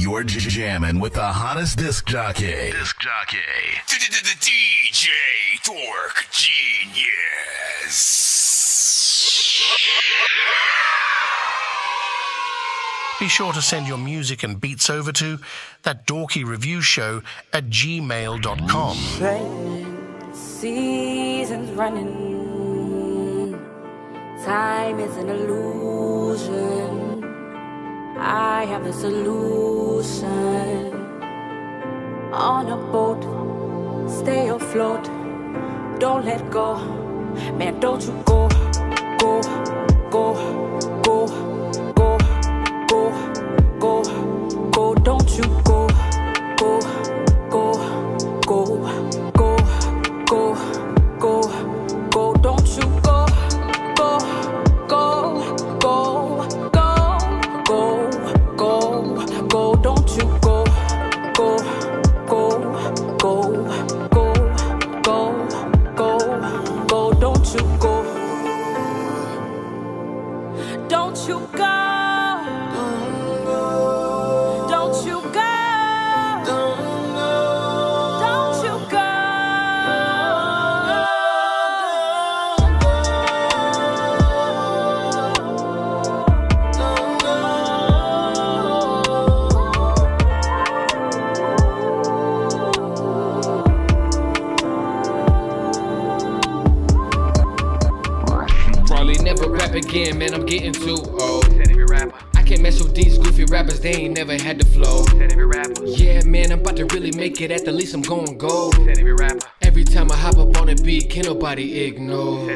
You're jamming with the hottest disc jockey. DJ Dork Genius. Be sure to send your music and beats over to that dorky review show at gmail.com. Seasons running, time is an illusion. I have the solution. On a boat, stay afloat, don't let go. Man, don't you go, go, go, go, go, go, go, go, don't you go, go, go, go, go, go, go, go, don't you go, go, go, go, go, go, go, go, don't you go, go, go, go, go, go, go, go, don't you go, don't you go, don't you go, don't you go. Probably never rap again, man, I'm getting too old. I can't mess with these goofy rappers, they ain't never had the flow. Yeah, man, I'm about to really make it, at the least I'm going gold. Every time I hop up on a beat, can't nobody ignore.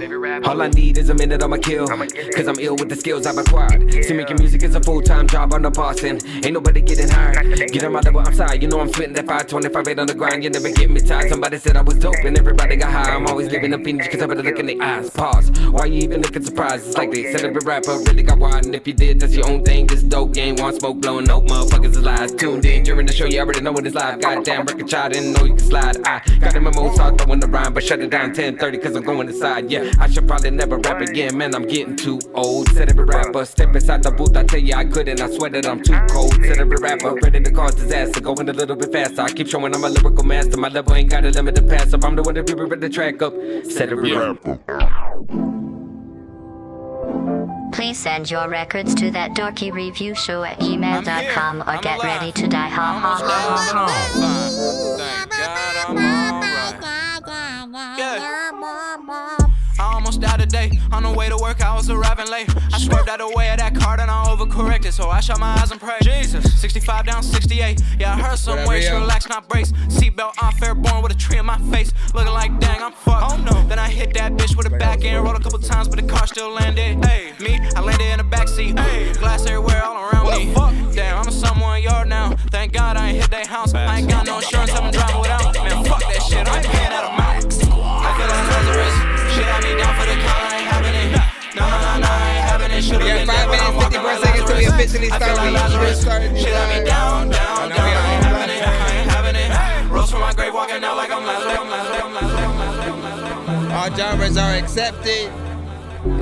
All I need is a minute, I'ma kill. Cause I'm ill with the skills I've acquired. See, making music is a full-time job on the boss end. Ain't nobody getting hired. Get on my level, I'm sorry, you know I'm spitting that 525 8 on the grind. You never get me tired. Somebody said I was dope and everybody got high. I'm always living up Phoenix cause I better look in the eyes. Pause. Why you even looking surprised? It's like they said every rapper really got wide. And if you did, that's your own thing. This dope, you ain't want smoke blowing, no motherfuckers is lies. Tuned in during the show, you already know what it's live. Goddamn record child, didn't know you could slide. I got him in Mozart throwing the rhyme, but shut it down 10:30 cause I'm going inside. Yeah, I should probably never rap again, man, I'm getting too old. Said every rapper, step inside the booth, I tell you I couldn't, I swear that I'm too cold. Said every rapper, ready to cause disaster, going a little bit faster. I keep showing I'm a lyrical master, my level ain't got a limit to pass up. I'm the one that people read the track up. Said every rapper. Please send your records to that dorky review show at gmail.com or get ready to die. Ha ha ha. Thank God I'm alright. Yeah. I almost died today. On the way to work, I was arriving late. I swerved out the way of that car and I overcorrected, so I shut my eyes and prayed. Jesus, 65 down 68. Yeah, I heard some ways to relax, not brace. Seatbelt on, fair born with a tree in my face. Looking like dang, I'm fucked. Oh no. Then I hit that bitch with a back end, rolled a couple times, but the car still landed. Hey, me, I landed in the backseat. Hey, glass everywhere all around me. Fuck? Damn, I'm a someone yard now. Thank God I ain't hit that house. I ain't got no insurance, I've been driving without. Man, fuck that shit, I ain't paying that amount. I feel like Lazarus. Shit, I need down for the count, I ain't having it. No, I ain't having it. Should've been there, but I'm walking like Lazarus. I feel like Lazarus. Shit, I need down, I ain't having it. Rose from my grave, walking out like I'm Lazarus. All genres are accepted.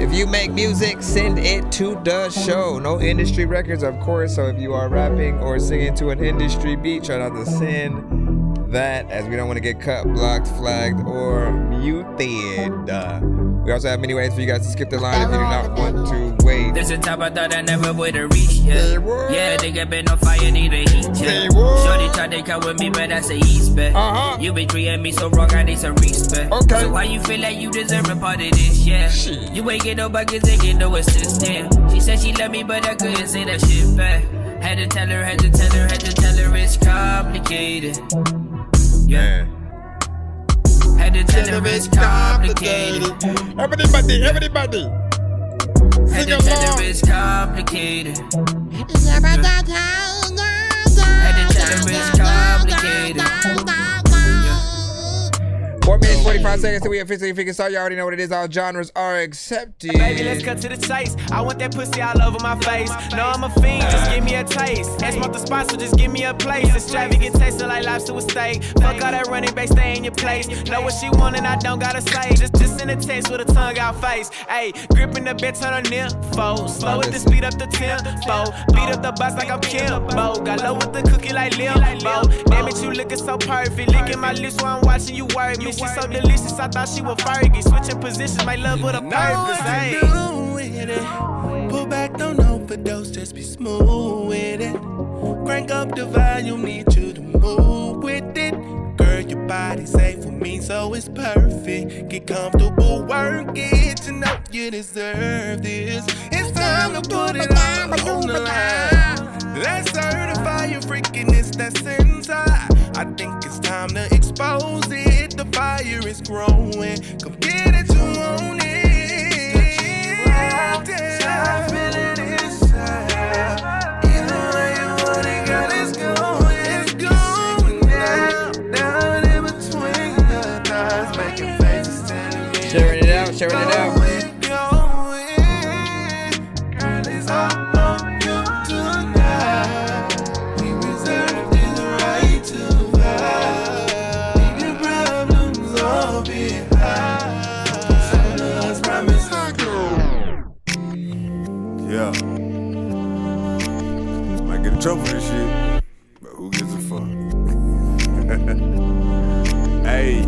If you make music, send it to the show. No industry records, of course. So if you are rapping or singing to an industry beat, try not to send that, as we don't want to get cut, blocked, flagged, or muted. We also have many ways for you guys to skip the line if you do not want to wait. There's a top I thought I never would have reached, yeah. Yeah, they get been on fire, need a heat, yeah. Shorty tried to come with me, but that's a east bet. You been treating me so wrong, I need some respect. Okay. So why you feel like you deserve a part of this, yeah? Shit. You ain't get no buckets, ain't get no assist, damn. She said she loved me, but I couldn't say that shit back. Had to tell her it's complicated. Yeah. Had to tell her it's complicated. Everybody. Had to tell her it's complicated. Had to tell her it's complicated. 4 minutes 45 seconds till we officially figure out. You already know what it is. All genres are accepted. Baby, let's cut to the chase. I want that pussy all over my face. No, I'm a fiend, just give me a taste. Ask about the spot, so just give me a place. Extravagant tasting like lobster with steak. Fuck all that running back, stay in your place. Know what she want and I don't gotta say. Just in a text with a tongue out face. Ayy, gripping the bit, turn her nympho. Slow it to speed up the tempo. Beat up the boss like I'm Kimbo. Got low with the cookie like Limbo. Damn it, you looking so perfect. Licking my lips while I'm watching you work me. She so delicious, I thought she was Fergie. Switching positions, my love with a purpose. Ayy. Pull back, don't overdose, just be smooth with it. Crank up the volume, need you to move with it. Girl, your body's safe for me, so it's perfect. Get comfortable, work it, you know you deserve this. It's time to put it all on the line. Let's certify your freakiness that's inside. I think it's time to expose it. The fire is growing. Come get it, you own it. I feel it inside. Either way you want it, girl, it's going. It's going down in between the thighs, making faces telling me. Sharing it out, sharing it out. Girl, it's all on you tonight. We reserve this right to vibe. Leave your problems all behind. So let's promise her. Yeah. Might get in trouble for this shit, but who gives a fuck? Hey.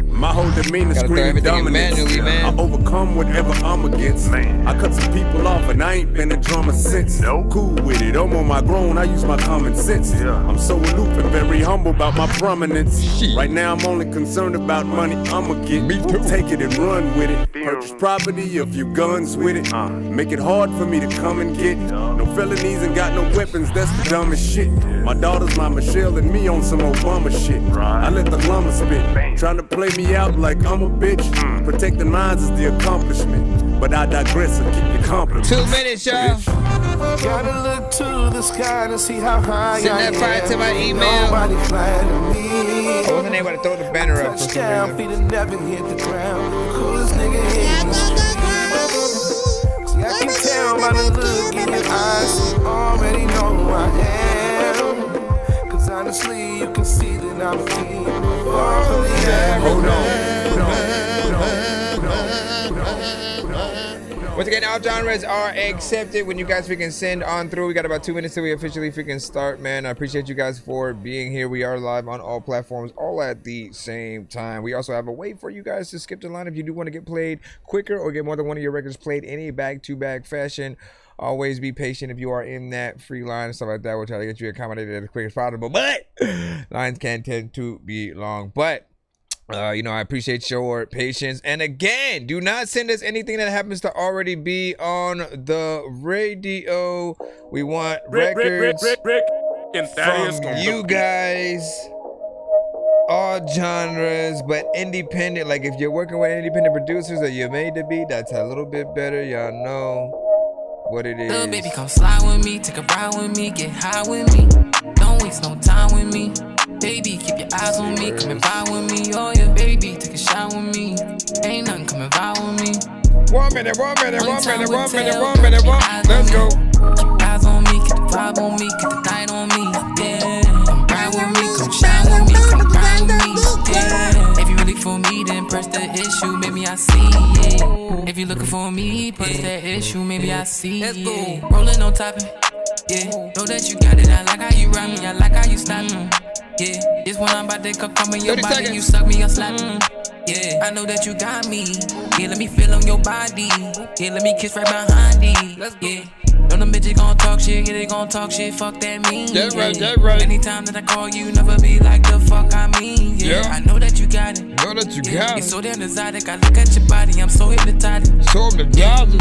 My whole demeanor screaming dominance. I overcome whatever I'm against. I cut some people off and I ain't been a drummer since. Cool with it, I'm on my grown, I use my common sense. I'm so aloof and very humble about my prominence. Right now I'm only concerned about money I'ma get. Take it and run with it. Purchase property, a few guns with it. Make it hard for me to come and get it. No felonies and got no weapons, that's the dumbest shit. My daughter's my Michelle and me on some Obama shit. I let the llama spit, trying to play me out like I'm a bitch. Protecting minds is the accomplishment, but I digress and keep your compliments. 2 minutes, y'all. Gotta look to the sky to see how high Send that fire to my email. Nobody flying me. I wasn't able to throw the banner up for some reason. Feet have never hit the ground. Coolest nigga in the street. See, I can tell by the look in your eyes. You already know who I am. Cause honestly, you can see that I'm a king. Hold on. Once again, all genres are accepted. When you guys freaking send on through, we got about 2 minutes till we officially freaking start, man. I appreciate you guys for being here. We are live on all platforms, all at the same time. We also have a way for you guys to skip the line if you do want to get played quicker or get more than one of your records played in a back-to-back fashion. Always be patient if you are in that free line and stuff like that. We'll try to get you accommodated as quick as possible, but lines can tend to be long. But you know, I appreciate your patience. And again, do not send us anything that happens to already be on the radio. We want records from you guys. All genres, but independent. Like if you're working with independent producers or you made the beat, that's a little bit better. Y'all know what it is. Little baby, come slide with me, take a ride with me, get high with me. Don't waste no time with me. Baby, keep your eyes on me, come and vibe with me. Oh yeah, baby, take a shot with me. Ain't nothing, come and vibe with me. 1 minute, 1 minute, 1 minute, 1 minute, 1 minute, 1. Let's go. Keep your eyes on me, keep the vibe on me, keep the night on me. Yeah, come ride with me, come shine with me, come ride with me. Yeah, if you really for me, then press the issue, maybe I see it. If you looking for me, press that issue, maybe I see it. Rolling on top it. Yeah, know that you got it. I like how you ride me, I like how you stop me. Yeah, this one I'm about to come in your body, you suck me or slap me. Yeah, I know that you got me. Yeah, let me feel on your body. Yeah, let me kiss right behind it. Yeah, know them bitches gon' talk shit, yeah, they gon' talk shit, fuck that mean. That's right, that's right. Anytime that I call you, never be like the fuck I mean. Yeah, I know that you got it. Know that you got it. It's so damn exotic, I look at your body, I'm so hypnotized. So hypnotized.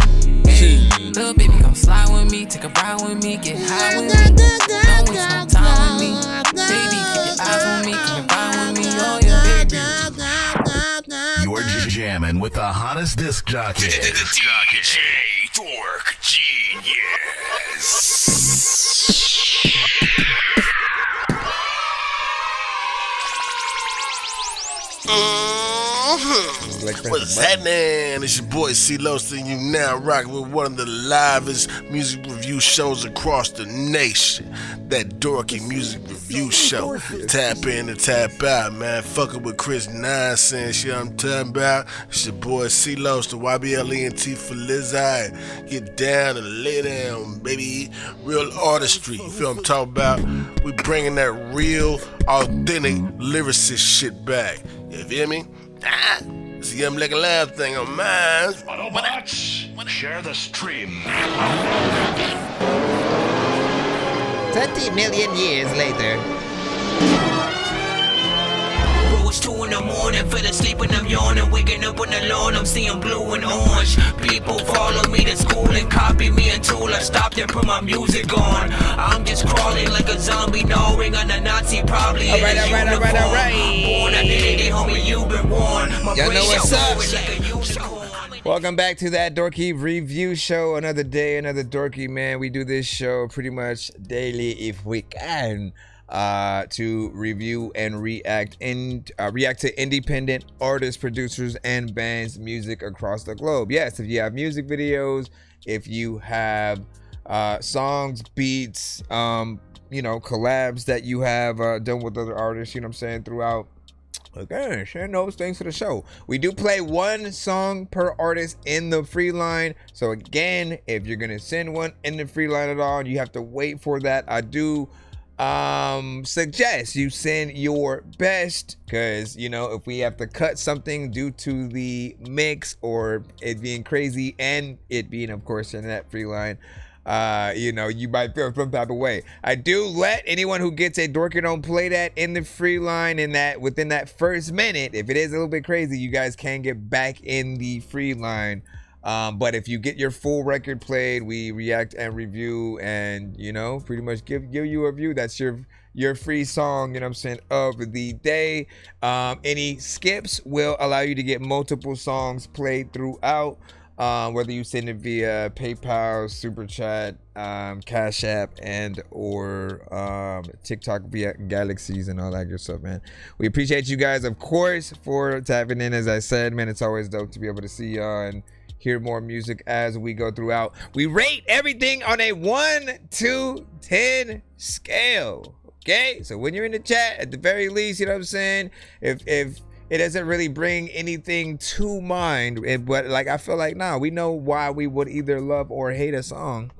Little baby, come slide with me, take a ride with me, get high with me. Don't waste no time with me. Baby, keep your eyes on me, come and vibe with me, oh yeah, baby. You're jamming with the hottest disc jockey. J-Dork Genius. What's happening? It's your boy C-Los, and you now rocking with one of the livest music review shows across the nation. That Dorky Music Review Show. Tap in and tap out, man. Fucking with Chris nonsense, you know what I'm talking about? It's your boy C-Los, the YBLENT for Lizzie. Get down and lay down, baby. Real artistry, you feel what I'm talking about? We bringing that real, authentic lyricist shit back. You feel me? It's a Young Black Live thing on mine. Autobots, share the stream. 20 million years later. It's 2 in the morning, fell asleep and I'm yawning. Waking up on the lawn, I'm seeing blue and orange. People follow me to school and copy me until I stopped and put my music on. I'm just crawling like a zombie, gnawing on a Nazi, probably in his uniform. Born at the day, homie, you've been warned. Y'all know what's up? Welcome back to That Dorky Review Show. Another day, another dorky, man. We do this show pretty much daily if we can. To review and react to independent artists, producers, and bands' music across the globe. Yes, if you have music videos, if you have songs, beats, collabs that you have done with other artists, you know what I'm saying, throughout. Again, share those things to the show. We do play one song per artist in the free line. So again, if you're gonna send one in the free line at all, you have to wait for that. I do suggest you send your best, because if we have to cut something due to the mix or it being crazy and it being, of course, in that free line, you might feel some type of way. I do let anyone who gets a Dorky Don't Play That in the free line, in that within that first minute, if it is a little bit crazy, you guys can get back in the free line. But if you get your full record played, we react and review and, pretty much give you a review. That's your free song, of the day. Any skips will allow you to get multiple songs played throughout, whether you send it via PayPal, Super Chat, Cash App, and or TikTok via Galaxies and all that good stuff, man. We appreciate you guys, of course, for tapping in. As I said, man, it's always dope to be able to see y'all and hear more music as we go throughout. We rate everything on a 1 to 10 scale. Okay, so when you're in the chat, at the very least, you know what I'm saying, if it doesn't really bring anything to mind, but like I feel like we know why we would either love or hate a song,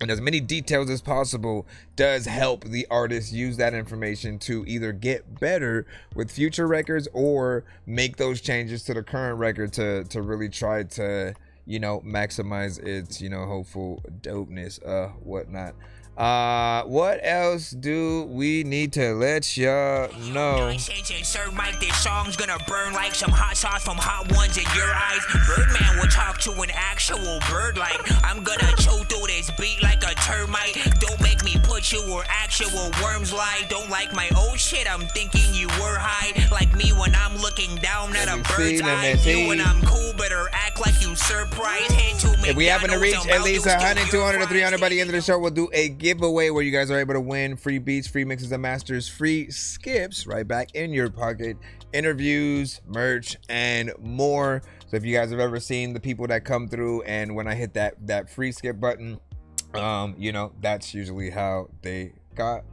and as many details as possible does help the artist use that information to either get better with future records or make those changes to the current record to really try to maximize its hopeful dopeness, whatnot. What else do we need to let y'all know? Sir Mike, this song's gonna burn like some hot sauce from Hot Ones in your eyes. Birdman will talk to an actual bird like I'm gonna chew through this beat like a termite. Don't make me put you where actual worms lie. Don't like my old shit, I'm thinking you were high. Like me when I'm looking down at a bird's eye. You when I'm cool, better act like you surprised. If we happen to reach at least 100, 200, or 300 by the end of the show, we'll do a giveaway where you guys are able to win free beats, free mixes and masters, free skips right back in your pocket, interviews, merch, and more. So if you guys have ever seen the people that come through, and when I hit that free skip button, that's usually how they got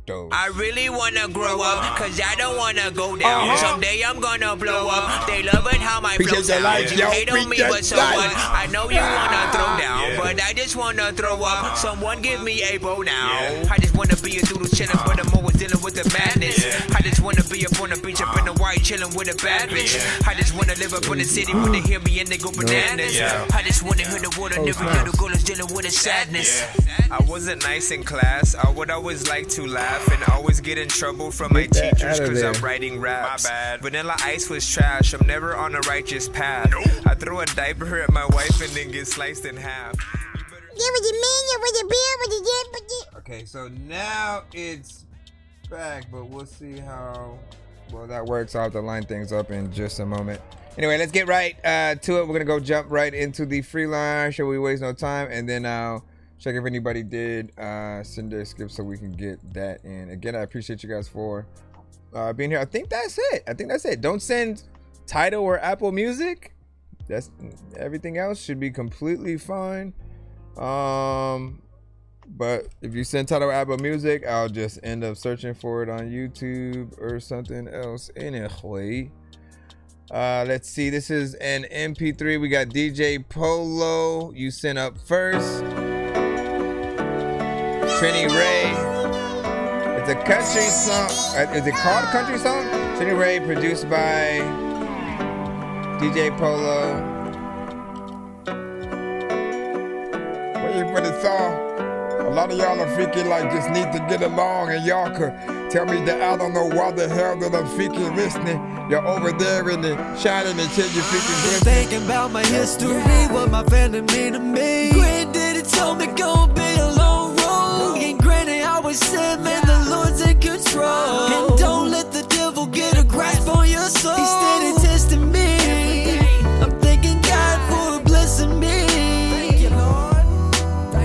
those. I really wanna grow up, cause I don't wanna go down. Someday I'm gonna blow up. They love it how my flow sounds. You hate on me, but so what? I know you wanna throw down, but I just wanna throw up. Someone give me a bow now. I just wanna be a doodle chillin', but I'm always dealing with the madness. I just wanna be up on the beach, up in the white, chillin' with a bad bitch. I just wanna live up in the city when they hear me and they go bananas. I just wanna hear the water, every little girl is dealing with a sadness. I wasn't nice in class. I would always like to laugh and always get in trouble from my teachers because I'm writing raps. My bad. Vanilla Ice was trash. I'm never on a righteous path. I throw a diaper at my wife and then get sliced in half. Okay, so now it's back, but we'll see how well that works. I'll have to line things up in just a moment. Anyway, let's get right to it. We're gonna jump right into the free line. Sure we waste no time, and then I'll check if anybody did send their skip so we can get that in. Again, I appreciate you guys for being here. I think that's it. Don't send Tidal or Apple Music. That's everything else should be completely fine. But if you send Tidal or Apple Music, I'll just end up searching for it on YouTube or something else anyway. Let's see. This is an MP3. We got DJ Bolow. You sent up first. Trini Ray. It's a country song. Is it called country song? Trini Ray, produced by DJ Bolow. Waiting for the song. A lot of y'all are freaking like just need to get along, and y'all could tell me that I don't know why the hell that I'm freaking listening. You're over there in the shining until you freaking thinking about my history, what my family mean to me. Granddaddy told me gon' be a long road, and Granny always said, man, the Lord's in control. And don't let the devil get a grasp on your soul. He steady testing me. I'm thanking God for blessing me.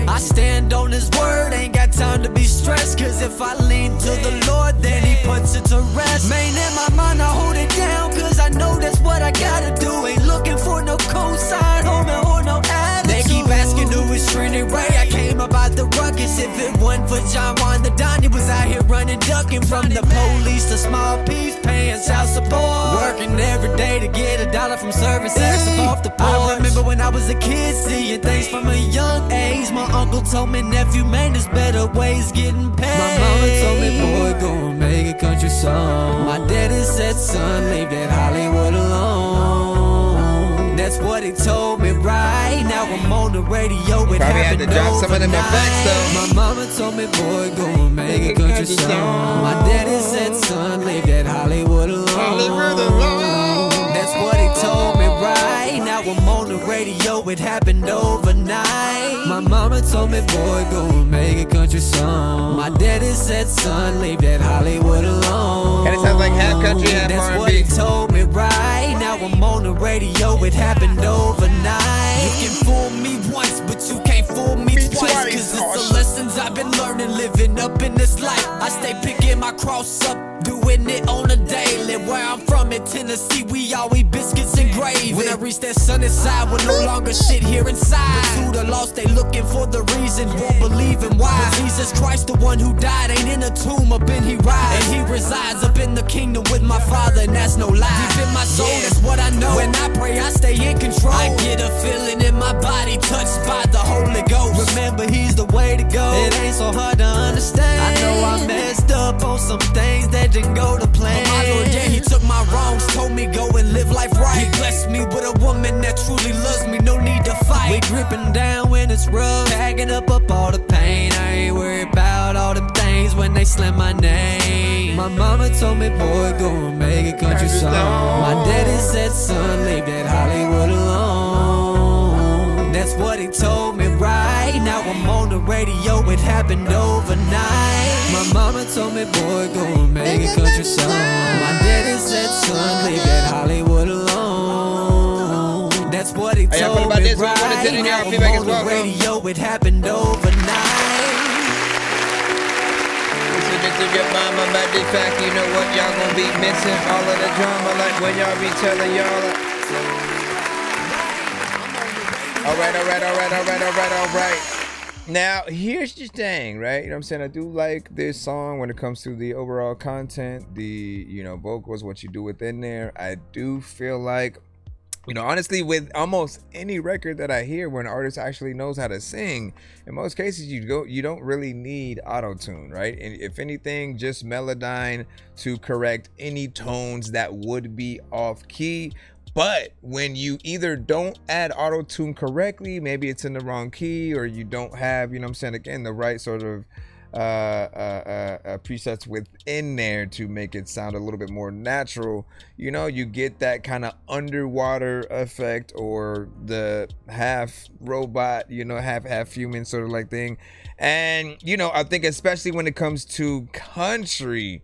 I stand on his word, ain't got time to be stressed. Cause if I lean to the Lord, then he puts it to rest. Man, in my mind I hold it down, cause I know that's what I gotta do. Ain't looking for no cosign, homie, or no attitude. They keep asking who is Trini Ray. I came about the ruckus. If it wasn't for John Juan, the Don, he was out here running, ducking from the police to small peace, paying child support, working every day to get $1 from service tax off the porch. I remember when I was a kid, seeing things from a young age. My uncle told me, nephew, man, there's better ways getting paid. My mama told me, boy, go and make a country song. My daddy said, son, leave that Hollywood alone. That's what he told me right now. I'm on the radio. It probably had to drop some of them effects though. My mama told me, boy, go and make a country song. My daddy said, son, leave that Hollywood alone. That's what he told me right now. I'm on the radio. It happened overnight. My mama told me, boy, go and make a country song. My daddy said, son, leave that Hollywood alone. And it sounds like half country, half That's R&B. what he told me right now. I'm on the radio. It happened overnight. You can fool me once, but you can't fool me twice. Cause it's the lessons I've been learning, living up in this life. I stay picking my cross up, doing it on a daily. Where I'm from in Tennessee, we all eat biscuits and gravy. When I reach that sunny side, we'll no longer shit here inside. But to the lost, they looking for the reason, won't believe in why. But Jesus Christ, the one who died, ain't in a tomb, up in he rides. And he resides up in the kingdom with my Father, and that's no lie. Deep in my soul, that's what I know. When I pray, I stay in control. I get a feeling in my body, touched by the Holy Ghost. Remember, he's the way to go. It ain't so hard to understand. I know I messed up on some things that didn't go to plan. But my Lord, yeah, he took my wrongs, told me go and live life right. He blessed me with a woman that truly loves me, no need to fight. We gripping down when it's rough, tagging up all the pain. I ain't worried about all them things when they slam my name. My mama told me, boy, go and make a country song. My daddy said, son, leave that Hollywood alone. That's what he told me right now. I'm on the radio. It happened overnight. My mama told me, boy, go and make a country song. My daddy said, son, leave that Hollywood alone. That's what he told me right now. I'm on the radio. It happened overnight. To your mama, but the fact, you know what, y'all gonna be missing all of the drama, like when y'all be telling y'all. All right. Now, here's the thing, right? You know what I'm saying? I do like this song when it comes to the overall content, the, you know, vocals, what you do within there. I do feel like, you know, honestly, with almost any record that I hear where an artist actually knows how to sing, in most cases you don't really need auto-tune, right? And if anything, just Melodyne to correct any tones that would be off key. But when you either don't add auto-tune correctly, maybe it's in the wrong key, or you don't have, you know what I'm saying, again, the right sort of presets within there to make it sound a little bit more natural, you know, you get that kind of underwater effect, or the half robot, you know, half human sort of like thing. And, you know, I think especially when it comes to country,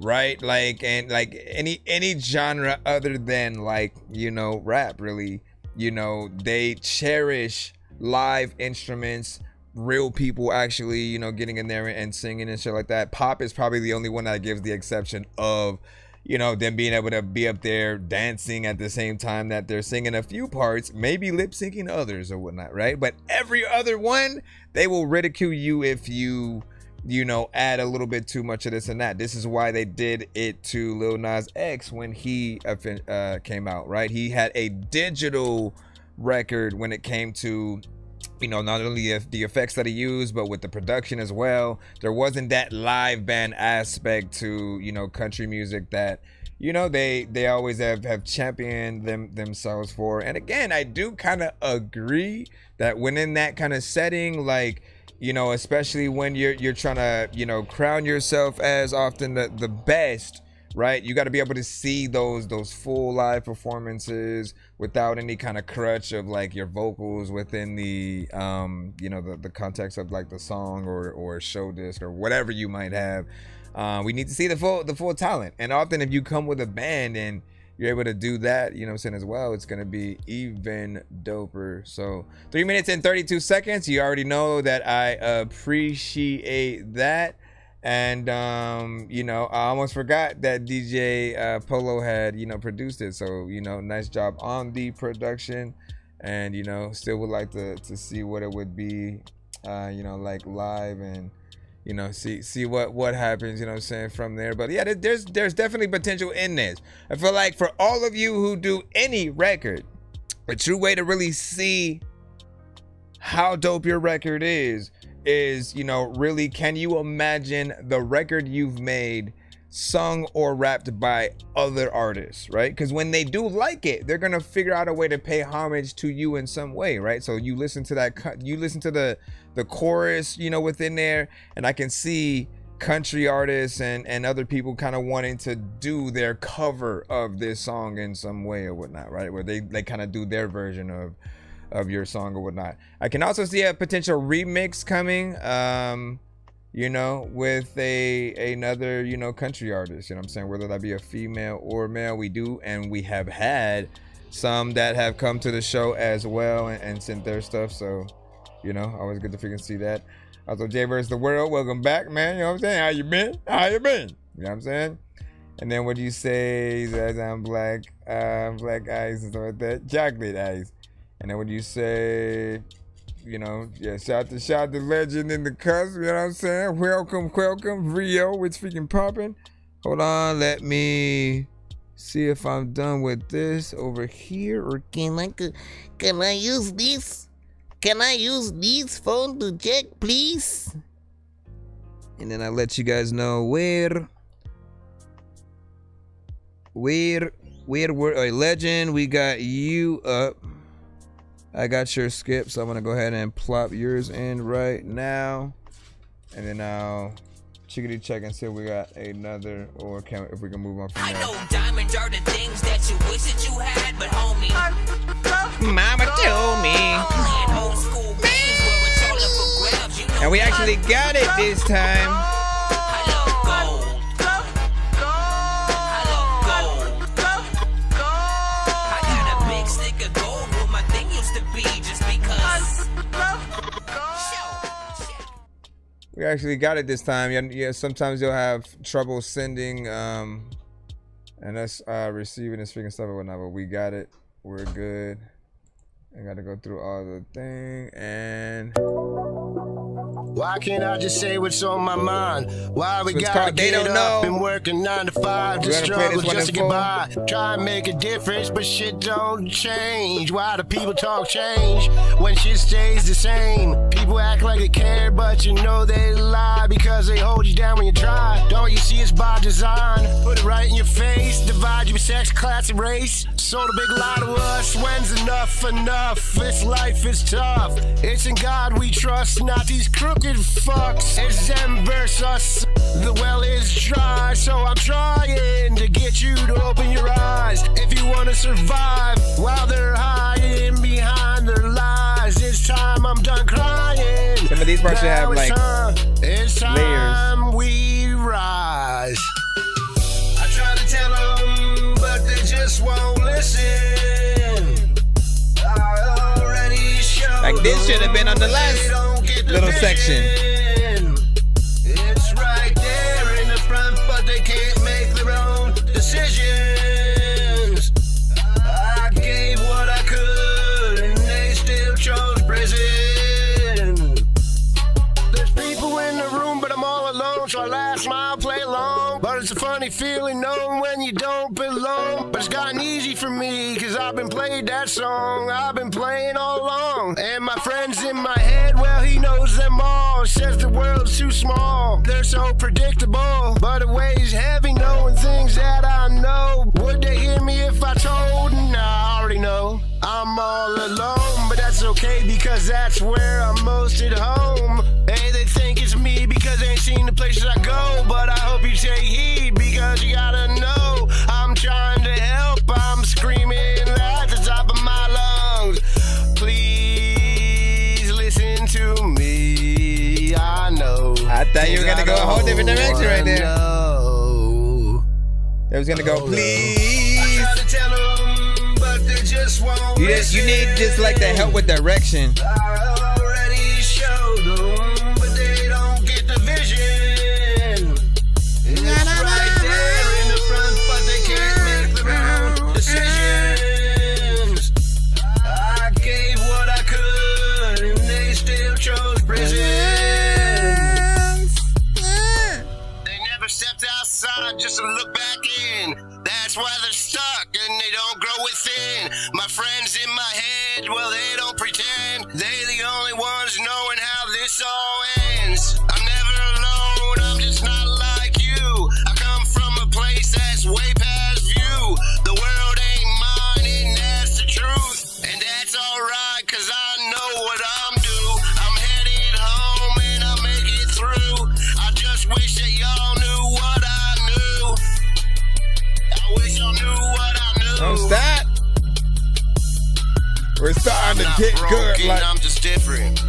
right, like, and like any genre other than, like, you know, rap, really, you know, they cherish live instruments, real people actually, you know, getting in there and singing and shit like that. Pop is probably the only one that gives the exception of, you know, them being able to be up there dancing at the same time that they're singing a few parts, maybe lip syncing others or whatnot, right? But every other one, they will ridicule you if you know, add a little bit too much of this and that. This is why they did it to Lil Nas X when he came out, right? He had a digital record when it came to, you know, not only the effects that he used, but with the production as well. There wasn't that live band aspect to, you know, country music that, you know, they always have championed themselves for. And again, I do kind of agree that when in that kind of setting, like, you know, especially when you're trying to, you know, crown yourself as often the best, right? You got to be able to see those full live performances without any kind of crutch of like your vocals within the you know, the context of like the song or a show disc or whatever you might have. We need to see the full talent. And often if you come with a band and you're able to do that, you know what I'm saying, as well, it's going to be even doper. So 3 minutes and 32 seconds. You already know that I appreciate that. And, you know, I almost forgot that DJ Bolow had, you know, produced it. So, you know, nice job on the production. And, you know, still would like to see what it would be, you know, like live and, you know, see what happens, you know what I'm saying, from there. But yeah, there's definitely potential in this. I feel like for all of you who do any record, a true way to really see how dope your record is, you know, really, can you imagine the record you've made sung or rapped by other artists, right? Because when they do like it, they're gonna figure out a way to pay homage to you in some way, right? So you listen to that, you listen to the chorus, you know, within there, and I can see country artists and other people kind of wanting to do their cover of this song in some way or whatnot, right? Where they kind of do their version of your song or whatnot. I can also see a potential remix coming, you know, with another, you know, country artist, you know what I'm saying, whether that be a female or male. We do, and we have had some that have come to the show as well and sent their stuff. So, you know, always good to freaking see that. Also, Jay vs. the World, welcome back, man. You know what I'm saying? How you been? You know what I'm saying? And then what do you say? That I'm black eyes and stuff like that. Chocolate eyes. And then what do you say? You know, yeah, shout the legend in the cusp, you know what I'm saying? Welcome, Rio, it's freaking popping. Hold on, let me see if I'm done with this over here, or can I use this? Can I use this phone to check, please? And then I'll let you guys know where legend, we got you up. I got your skip, so I'm gonna go ahead and plop yours in right now, and then I'll chickadee check and see if we got another, or if we can move on from there. I know diamonds are the things that you wish that you had, but homie, Mama told me. And we actually got it this time. We actually got it this time. Yeah, sometimes you'll have trouble sending and us receiving this freaking stuff or whatnot, but we got it. We're good. I gotta go through all the thing and why can't I just say what's on my mind? Why we gotta get up and working 9 to 5 to struggle just to get by? Try and make a difference, but shit don't change. Why do people talk change when shit stays the same? People act like they care, but you know they lie because they hold you down when you try. Don't you see it's by design? Put it right in your face, divide you with sex, class, and race. So the big lie to us, when's enough? This life is tough. It's in God we trust, not these crooked fucks. It's them versus us. The well is dry, so I'm trying to get you to open your eyes. If you want to survive while they're hiding behind their lies, it's time I'm done crying. Some of these parts should have like it's time layers. We rise. I try to tell them, but they just won't listen. Like this should have been on the last little section. It's right there in the front, but they can't make their own decision. so I last mile play along. But it's a funny feeling knowing when you don't belong. But it's gotten easy for me, cause I've been playing that song. I've been playing all along. And my friends in my head, well, he knows them all. Says the world's too small. They're so predictable, but it weighs heavy knowing things that I know. Would they hear me if I told? Nah, I already know. I'm all alone, but that's okay because that's where I'm most at home. Hey, they think it's me because they ain't seen the places I go, but I hope you take heed because you gotta know I'm trying to help. I'm screaming at the top of my lungs. Please listen to me. I know. I thought you were gonna go a whole different direction right there. It was gonna go, please. I try to tell them, but they just won't You need just like the help with direction. I already showed them, but they don't get the vision. It's right there in the front, but they can't make the wrong decisions. I gave what I could, and they still chose prison. They never stepped outside just to look back in. That's why they're stuck and they don't grow within. My friends in my head, well, they don't pretend. They the only ones knowing how this all ends. I'm never alone, I'm just not like you. I come from a place that's way past view. The world ain't mine and that's the truth. And that's alright, cause I know what I'm due. I'm headed home and I'll make it through. I just wish that y'all knew what I knew. I wish y'all knew what I knew. Don't stop. We're starting to get good. Like, I'm just different.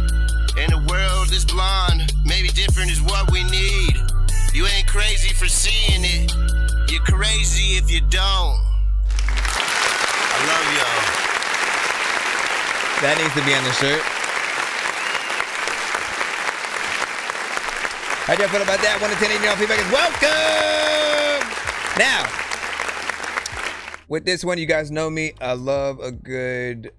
And the world is blind. Maybe different is what we need. You ain't crazy for seeing it. You're crazy if you don't. I love y'all. that needs to be on the shirt. How do you feel about that? 1 to 10 email feedback is welcome. Now, with this one, you guys know me. I love a good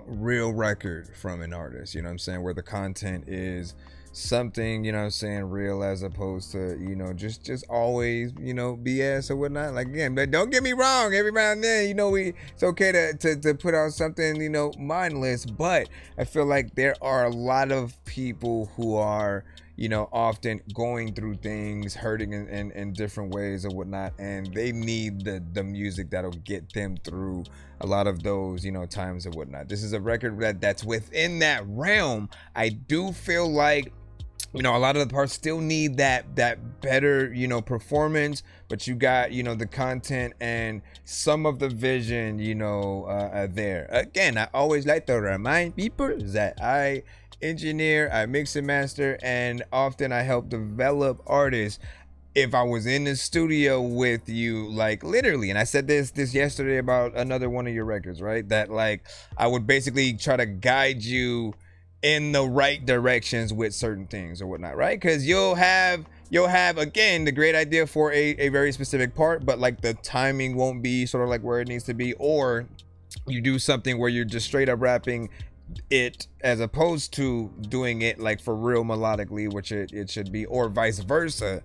real record from an artist. You know what I'm saying? Where the content is something, you know what I'm saying, real, as opposed to, you know, just always, you know, BS or whatnot. Like, again, but don't get me wrong, every now and then, you know, it's okay to put out something, you know, mindless, but I feel like there are a lot of people who are, you know, often going through things, hurting in different ways or whatnot, and they need the music that'll get them through a lot of those, you know, times and whatnot. This is a record that's within that realm. I do feel like, you know, a lot of the parts still need that better, you know, performance, but you got, you know, the content and some of the vision, you know, there. Again, I always like to remind people that I engineer, I mix and master, and often I help develop artists. If I was in the studio with you, like literally, and I said this yesterday about another one of your records, right? That like I would basically try to guide you in the right directions with certain things or whatnot, right? Because you'll have again the great idea for a very specific part, but like the timing won't be sort of like where it needs to be, or you do something where you're just straight up rapping it as opposed to doing it like for real melodically, which it should be, or vice versa.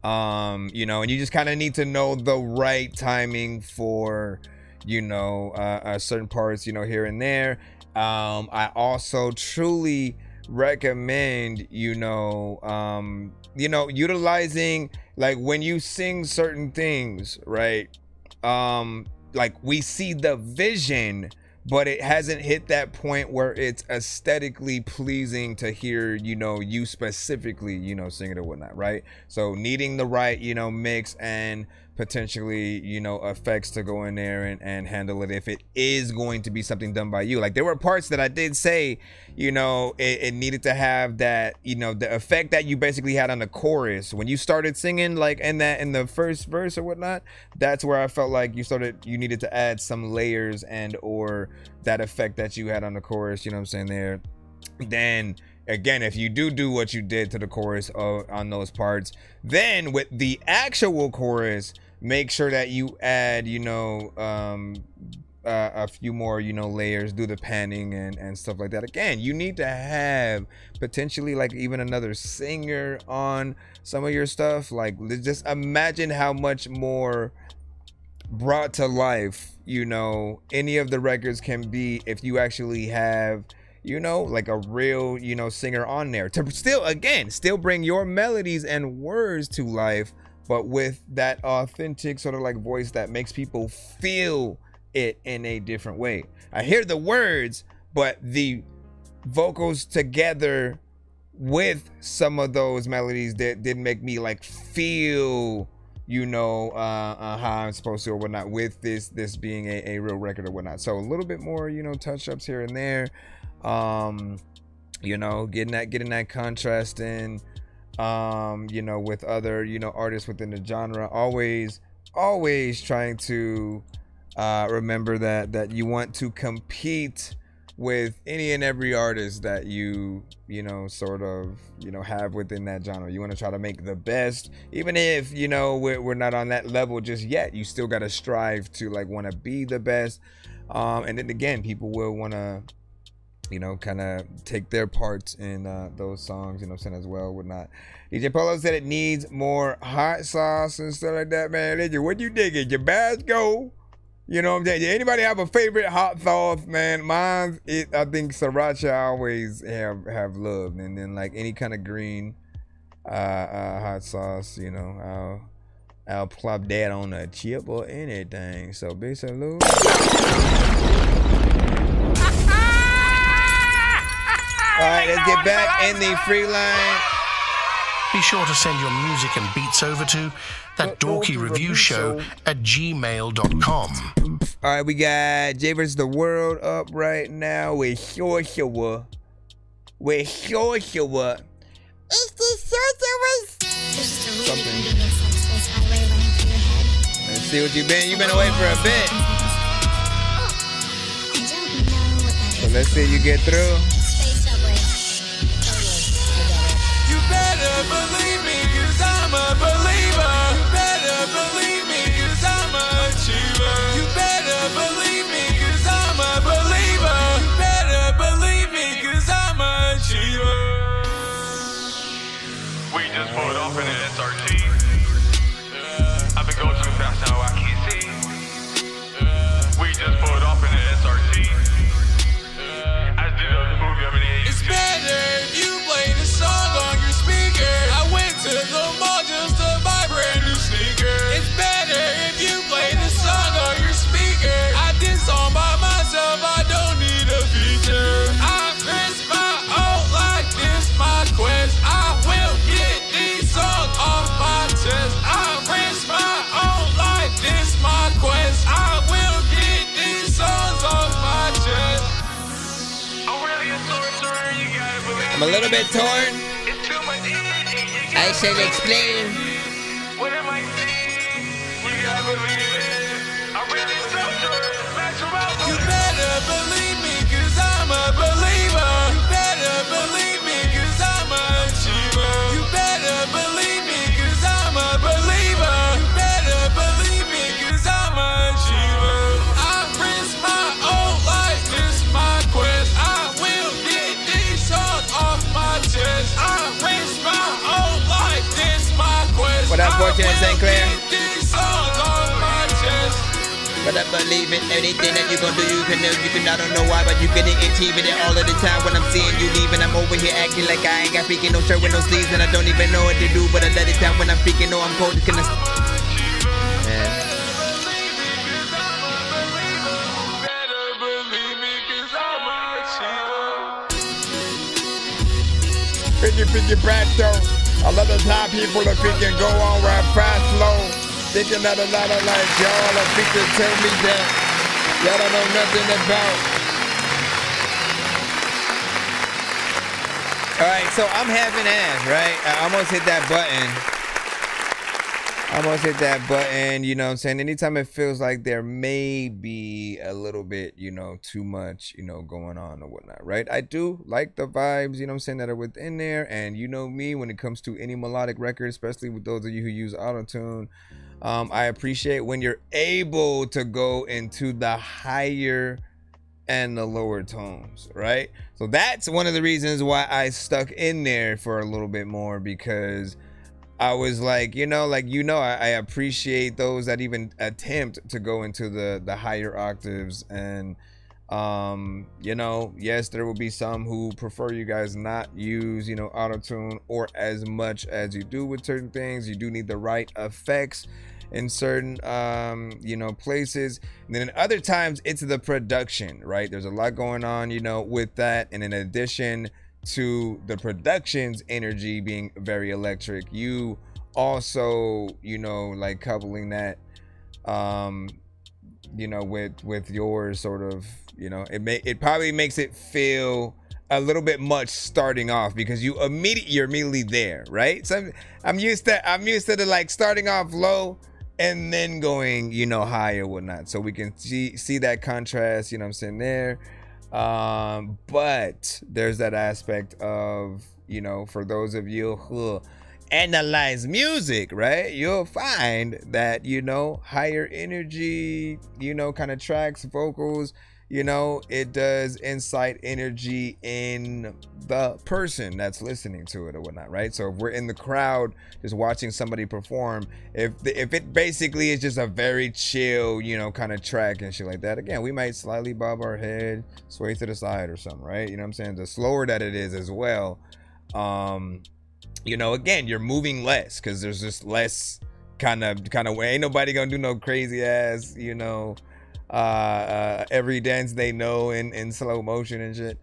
You know, and you just kind of need to know the right timing for, you know, certain parts, you know, here and there. I also truly recommend, you know, utilizing, like when you sing certain things, right? Like we see the vision, but it hasn't hit that point where it's aesthetically pleasing to hear, you know, you specifically, you know, sing it or whatnot, right? So needing the right, you know, mix and potentially, you know, effects to go in there and handle it if it is going to be something done by you. Like there were parts that I did say, you know, it needed to have that, you know, the effect that you basically had on the chorus when you started singing, like in the first verse or whatnot. That's where I felt like you needed to add some layers and or that effect that you had on the chorus, you know what I'm saying, there. Then again, if you do what you did to the chorus on those parts, then with the actual chorus, make sure that you add, you know, a few more, you know, layers, do the panning and stuff like that. Again, you need to have potentially like even another singer on some of your stuff. Like, just imagine how much more brought to life, you know, any of the records can be if you actually have, you know, like a real, you know, singer on there to still bring your melodies and words to life, but with that authentic sort of like voice that makes people feel it in a different way. I hear the words, but the vocals together with some of those melodies that didn't make me like feel, you know, how I'm supposed to or whatnot, with this being a real record or whatnot. So a little bit more, you know, touch-ups here and there, you know, getting that contrast in, you know, with other, you know, artists within the genre. Always trying to remember that you want to compete with any and every artist that you know, sort of, you know, have within that genre. You want to try to make the best, even if, you know, we're not on that level just yet. You still got to strive to like want to be the best. And then again, people will want to, you know, kind of take their parts in those songs, you know what I'm saying, as well, whatnot. DJ Polo said it needs more hot sauce and stuff like that, man. Listen, what you digging? Your bags go. You know what I'm saying? Anybody have a favorite hot sauce, man? Mine's, I think sriracha I always have loved. And then like any kind of green hot sauce, you know, I'll plop that on a chip or anything. So big salute. Alright, let's get back in the free line. Be sure to send your music and beats over to that dorky review show at gmail.com. Alright, we got Jay vs. the World up right now with Sorcerer. It's the Sorcerer's something. Let's see what you've been away for a bit. So let's see you get through. You better believe me, cause I'm a believer. You better believe me, cause I'm a achiever. You better believe me, cause I'm a believer. You better believe me, cause I'm a achiever. We just pulled off in an SRT. I've been going too fast now, I can't see. We just pulled off in an SRT. I did a movie, I'm in the It's better if you play the song on your speaker. I went to the mall just to buy brand new sneakers. It's better if you play the song on your speaker. I did song by myself, I don't need a feature. I press my own like this, my quest. I will get these songs off my chest. I press my own like this, my quest. I will get these songs off my chest. I'm a little bit torn. I shall explain. What am I saying? You gotta believe it. I'm really so sure. You better believe me, cause I'm a believer. You better believe me, cause I'm a achiever. You better believe me, cause I'm a believer. You better believe me, cause I'm a achiever. I risk my own life, this my quest. I will get these songs off my chest. I risk my own life, this my quest. What up, Fortunate St. Clair? These songs off my chest. But I believe in anything that you gon' do, you can know, I don't know why, but you getting achieving it all of the time. When I'm seeing you leaving, I'm over here acting like I ain't got freaking no shirt with no sleeves, and I don't even know what to do, but I let it down when I'm freaking know I'm cold. Man. Freaking Brato. A lot of time people are freaking go on rap fast, slow. Thinking that a lot of like y'all are freaking tell me that y'all don't know nothing about. Alright, so I'm half an ass, right? I almost hit that button, you know what I'm saying? Anytime it feels like there may be a little bit, you know, too much, you know, going on or whatnot, right? I do like the vibes, you know what I'm saying, that are within there. And you know me, when it comes to any melodic record, especially with those of you who use autotune, I appreciate when you're able to go into the higher and the lower tones, right? So that's one of the reasons why I stuck in there for a little bit more, because I was like, I appreciate those that even attempt to go into the higher octaves. And yes, there will be some who prefer you guys not use auto-tune or as much as you do with certain things. You do need the right effects in certain places, and then in other times it's the production, right? There's a lot going on with that, and in addition to the production's energy being very electric, you also like coupling that with yours sort of, it probably makes it feel a little bit much starting off, because you're immediately there, right? So I'm used to the like starting off low and then going high or whatnot, so we can see that contrast, there. But there's that aspect of, for those of you who analyze music, right, you'll find that higher energy kind of tracks, vocals, it does incite energy in the person that's listening to it or whatnot, right? So if we're in the crowd just watching somebody perform, if it basically is just a very chill kind of track and shit like that, again, we might slightly bob our head, sway to the side or something, right? You know what I'm saying? The slower that it is as well, again, you're moving less because there's just less kind of way. Ain't nobody gonna do no crazy ass every dance they know in slow motion and shit,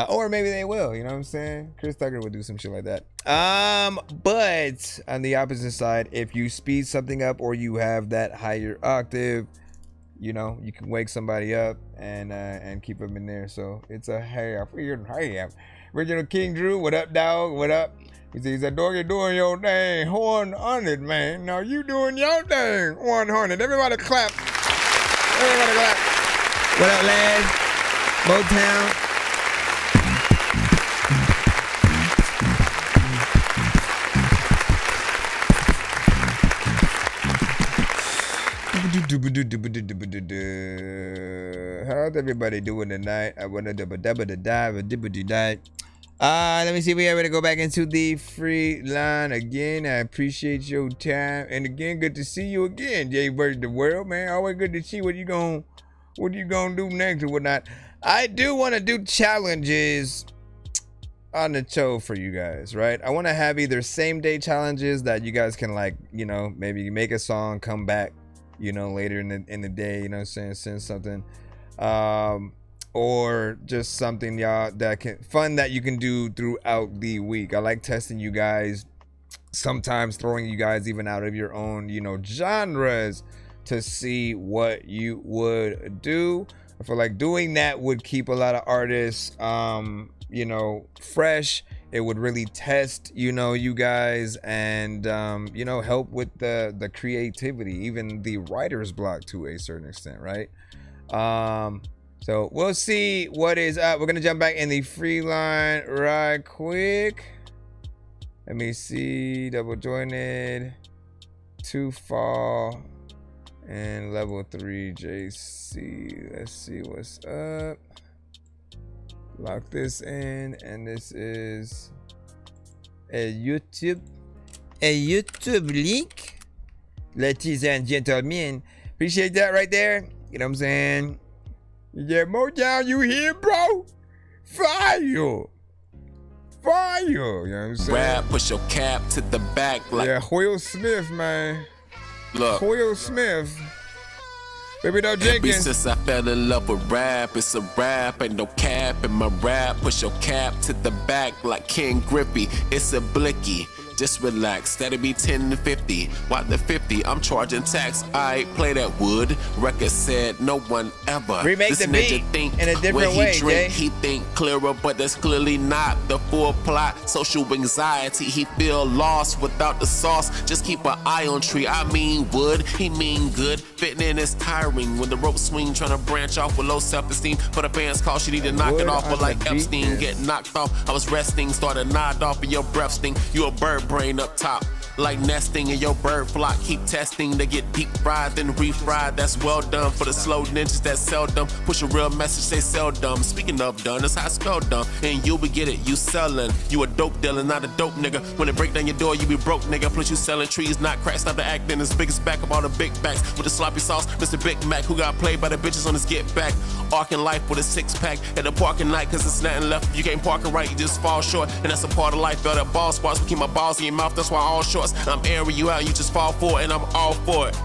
or maybe they will, you know what I'm saying? Chris Tucker would do some shit like that. But on the opposite side, if you speed something up or you have that higher octave, you can wake somebody up and keep them in there. So it's a half. Original King Drew, what up, dog? What up? He said, dog, you're doing your thing 100, man. Now you doing your thing 100. Everybody clap. Everybody clap. What up, lads? Motown. How's everybody doing tonight? I want to dive. Let me see if we ever to go back into the free line again. I appreciate your time, and again, good to see you again, Jay versus the world, man. Always good to see what you gonna do next or whatnot. I do want to do challenges on the show for you guys, right? I want to have either same day challenges that you guys can maybe make a song, come back, later in the day, send something, or just something fun that you can do throughout the week. I like testing you guys, sometimes throwing you guys even out of your own genres to see what you would do. I feel like doing that would keep a lot of artists fresh. It would really test you guys, and help with the creativity, even the writer's block to a certain extent, right? So we'll see what is up. We're gonna jump back in the free line right quick. Let me see. Double jointed. 2 fall and level 3 JC. Let's see what's up. Lock this in, and this is a YouTube link, ladies and gentlemen. Appreciate that right there. You know what I'm saying? Yeah, Motown, you here, bro? Fire! You know what I'm saying? Rap, push your cap to the back like. Yeah, Will Smith, man. Look. Will Smith. Baby doll Jenkins. Since I fell in love with rap, it's a rap, ain't no cap in my rap. Push your cap to the back like Ken Griffey. It's a blicky. Just relax, that'll be 10 to 50. Why the 50? I'm charging tax. I play that wood. Record said no one ever. Remake this the nigga beat think in a different when way, he drink, Jay. he think clearer, but that's clearly not the full plot. Social anxiety, he feel lost without the sauce. Just keep an eye on tree. I mean wood, he mean good. Fitting in is tiring when the rope swing, trying to branch off with low self-esteem. For the fans call, she need to knock it off, but like Epstein, get knocked off. I was resting, started nod off, and your breath sting. You a bird brain up top. like nesting in your bird flock. Keep testing to get deep fried, then refried. That's well done for the slow ninjas that seldom push a real message, they seldom. Speaking of done, that's how I spell dumb. And you be get it, you sellin'. You a dope dealer, not a dope nigga. When they break down your door, you be broke, nigga. Plus you selling trees, not cracks. Stop the acting, as biggest back of all the big backs. With the sloppy sauce, Mr. Big Mac, who got played by the bitches on his get back. Arcing life with a six pack at the parking lot, cause it's nothing left. If you can't park it right, you just fall short. And that's a part of life, y'all. That ball spots, we keep my balls in your mouth, that's why all shorts. I'm airing you out, you just fall for it, and I'm all for it.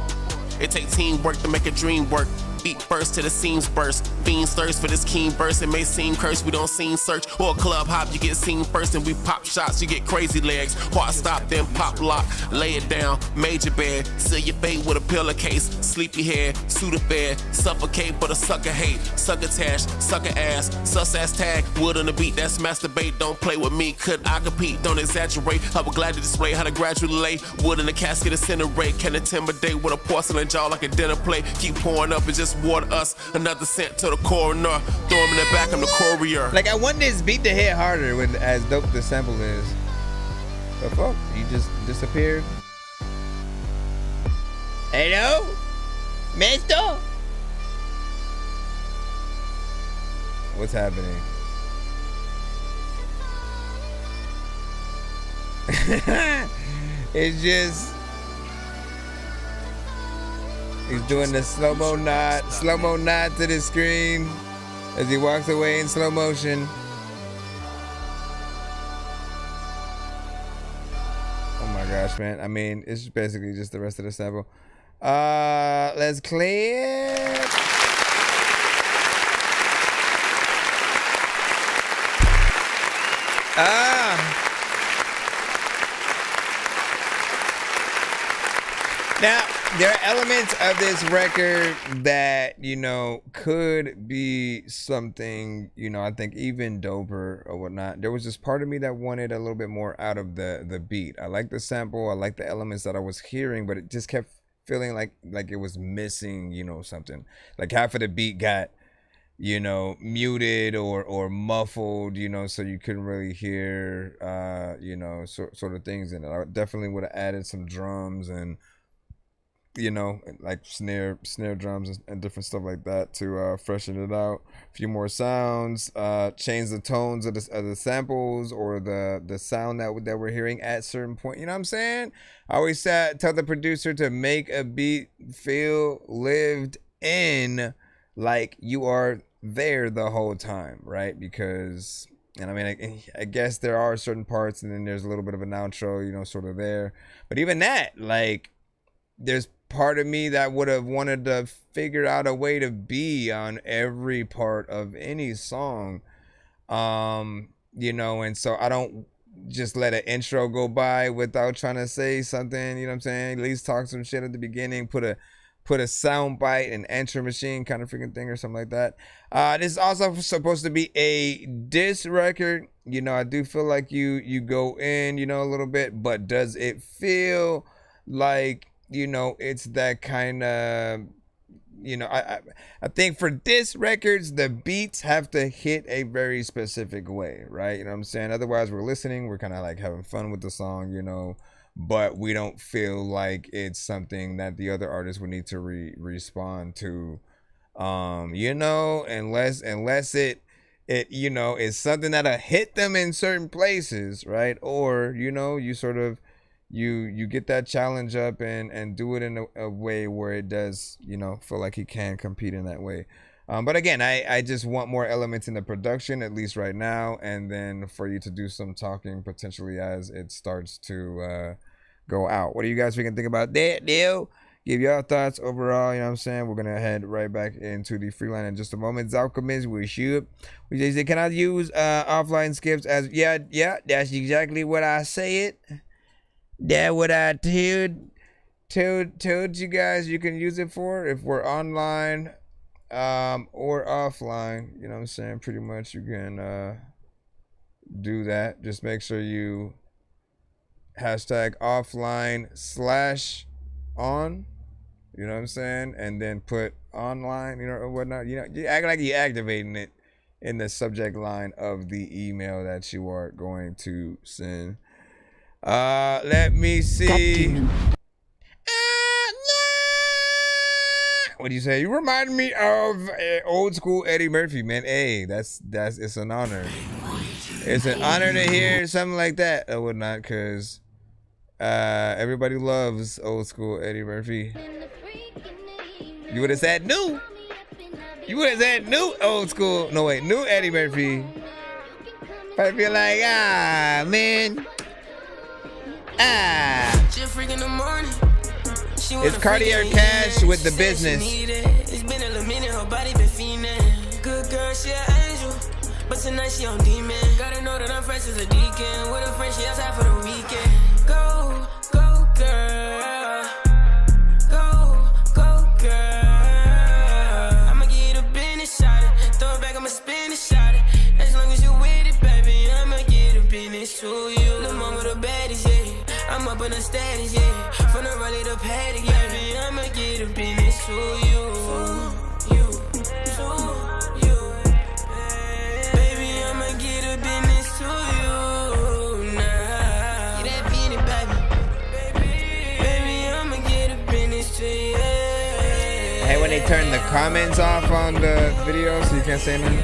It takes teamwork to make a dream work. Beat burst to the seams burst. Fiends thirst for this keen burst. It may seem cursed, we don't seem search. Or a club hop, you get seen first and we pop shots. You get crazy legs. Heart stop, then pop lock. Lay it down, major bed. Seal your fate with a pillowcase. Sleepy head, Sudafed. Suffocate for the sucker hate. Sucker tash, sucker ass. Sus ass tag. Wood on the beat, that's masturbate. Don't play with me, could I compete? Don't exaggerate. I would gladly display how to gradually lay. Wood in the casket, incinerate. Can intimidate with a porcelain jaw like a dinner plate. Keep pouring up and just water us. Another cent to the coroner. Throw him in the back, I'm the courier. Like, I want this beat to hit harder with as dope the sample is. The fuck? You just disappeared? Hello? Mister? What's happening? It's just... He's doing the slow-mo nod to the screen as he walks away in slow motion. Oh my gosh, man. I mean, it's basically just the rest of the sample. Let's clear. Now, there are elements of this record that, you know, could be something, you know, I think even doper or whatnot. There was this part of me that wanted a little bit more out of the beat. I like the sample, I like the elements that I was hearing, but it just kept feeling like it was missing, you know, something. Like half of the beat got, you know, muted or muffled, you know, so you couldn't really hear, you know, sort of things in it. I definitely would have added some drums and, you know, like snare drums and different stuff like that to freshen it out. A few more sounds, change the tones of the samples or the sound that we're hearing at certain point. You know what I'm saying? I always tell the producer to make a beat feel lived in, like you are there the whole time, right? Because, and I mean, I guess there are certain parts, and then there's a little bit of an outro, you know, sort of there. But even that, like, there's part of me that would have wanted to figure out a way to be on every part of any song, you know, and so I don't just let an intro go by without trying to say something, you know what I'm saying? At least talk some shit at the beginning, put a sound bite, an enter machine kind of freaking thing or something like that. This is also supposed to be a diss record. You know, I do feel like you go in, you know, a little bit, but does it feel like, you know, it's that kind of, you know, I think for diss records, the beats have to hit a very specific way, right? You know what I'm saying? Otherwise, we're listening, we're kind of like having fun with the song, you know, but we don't feel like it's something that the other artists would need to respond to, you know, unless it you know, is something that'll hit them in certain places, right? Or, you know, you sort of you get that challenge up and do it in a way where it does, you know, feel like he can compete in that way. But again, I just want more elements in the production, at least right now, and then for you to do some talking potentially as it starts to go out. What do you guys think about that deal? Give your thoughts overall, you know what I'm saying? We're going to head right back into the free line in just a moment. Zalchemist, we should. We say, can I use offline skips as... Yeah, that's exactly what I said. That what I told you guys you can use it for if we're online or offline. You know what I'm saying? Pretty much you can do that. Just make sure you #offline/on. You know what I'm saying? And then put online, you know, or whatnot. You know, you act like you're activating it in the subject line of the email that you are going to send. Let me see. What do you say? You remind me of old school Eddie Murphy, man. Hey, that's it's an honor. It's an honor to hear something like that or whatnot, cause everybody loves old school Eddie Murphy. You would have said new. You would have said new old school. No wait, new Eddie Murphy. I'd be like, man. It's Cartier Cash with The Business. It's been a little minute, her body been fiending. Good girl, she an angel, but tonight she on demon. Gotta know that I'm fresh as a deacon. With a friend, she outside for the weekend. Go, go, girl. Go, go, girl. I'ma give you the business, shot it. Throw it back, I'ma spin it, shot it. As long as you with it, baby, I'ma give the business to you. The mama the baddest, yeah. I'm up in the status, yeah. From the rally to paddock, yeah. Baby, I'ma get a business to you. Baby, I'ma get a business to you now. Get that business, baby. Baby, I'ma get a business to you. Hey, when they turn the comments off on the video so you can't say nothing.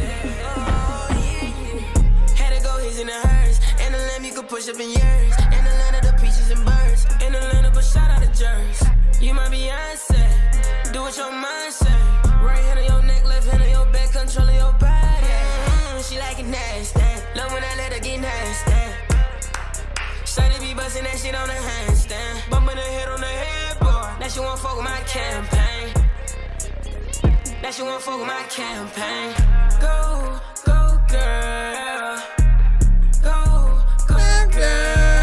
Had to go his and hers. And the lamb you could push up in yours. And the land of the peaches and birds. And the land of a shout out of Jers. You my Beyonce. Do what your mind say. Right hand on your neck, left hand on your back, controlling your body. She like it nasty. Love when I let her get nasty. Shawty be busting that shit on the handstand. Bumping her head on the headboard. Now she won't fuck with my campaign. Now she won't fuck with my campaign. Go, go, girl. Go, go, girl.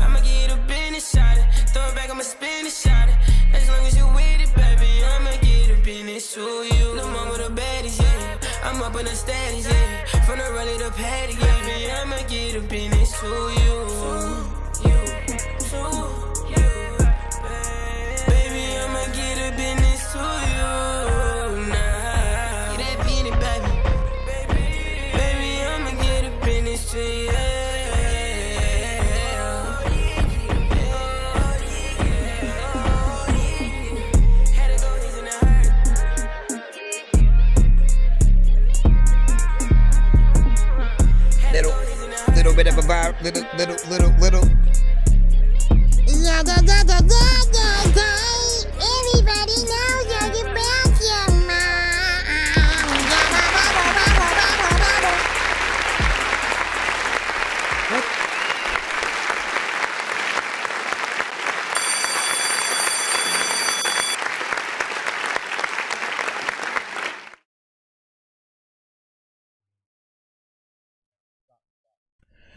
I'ma give you the business, shot it. Throw it back, I'ma spin it, shot it. As long as you with it, baby, I'ma get a business to you. The mama the baddest, yeah. I'm up in the status, yeah. From the rally to paddock, yeah. Baby, I'ma get a business to you. Baby, I'ma get a business to you now. Get that business, baby. Baby, I'ma get a business to you. Little bit of a vibe, little. Yeah, everybody knows you're the best, yeah,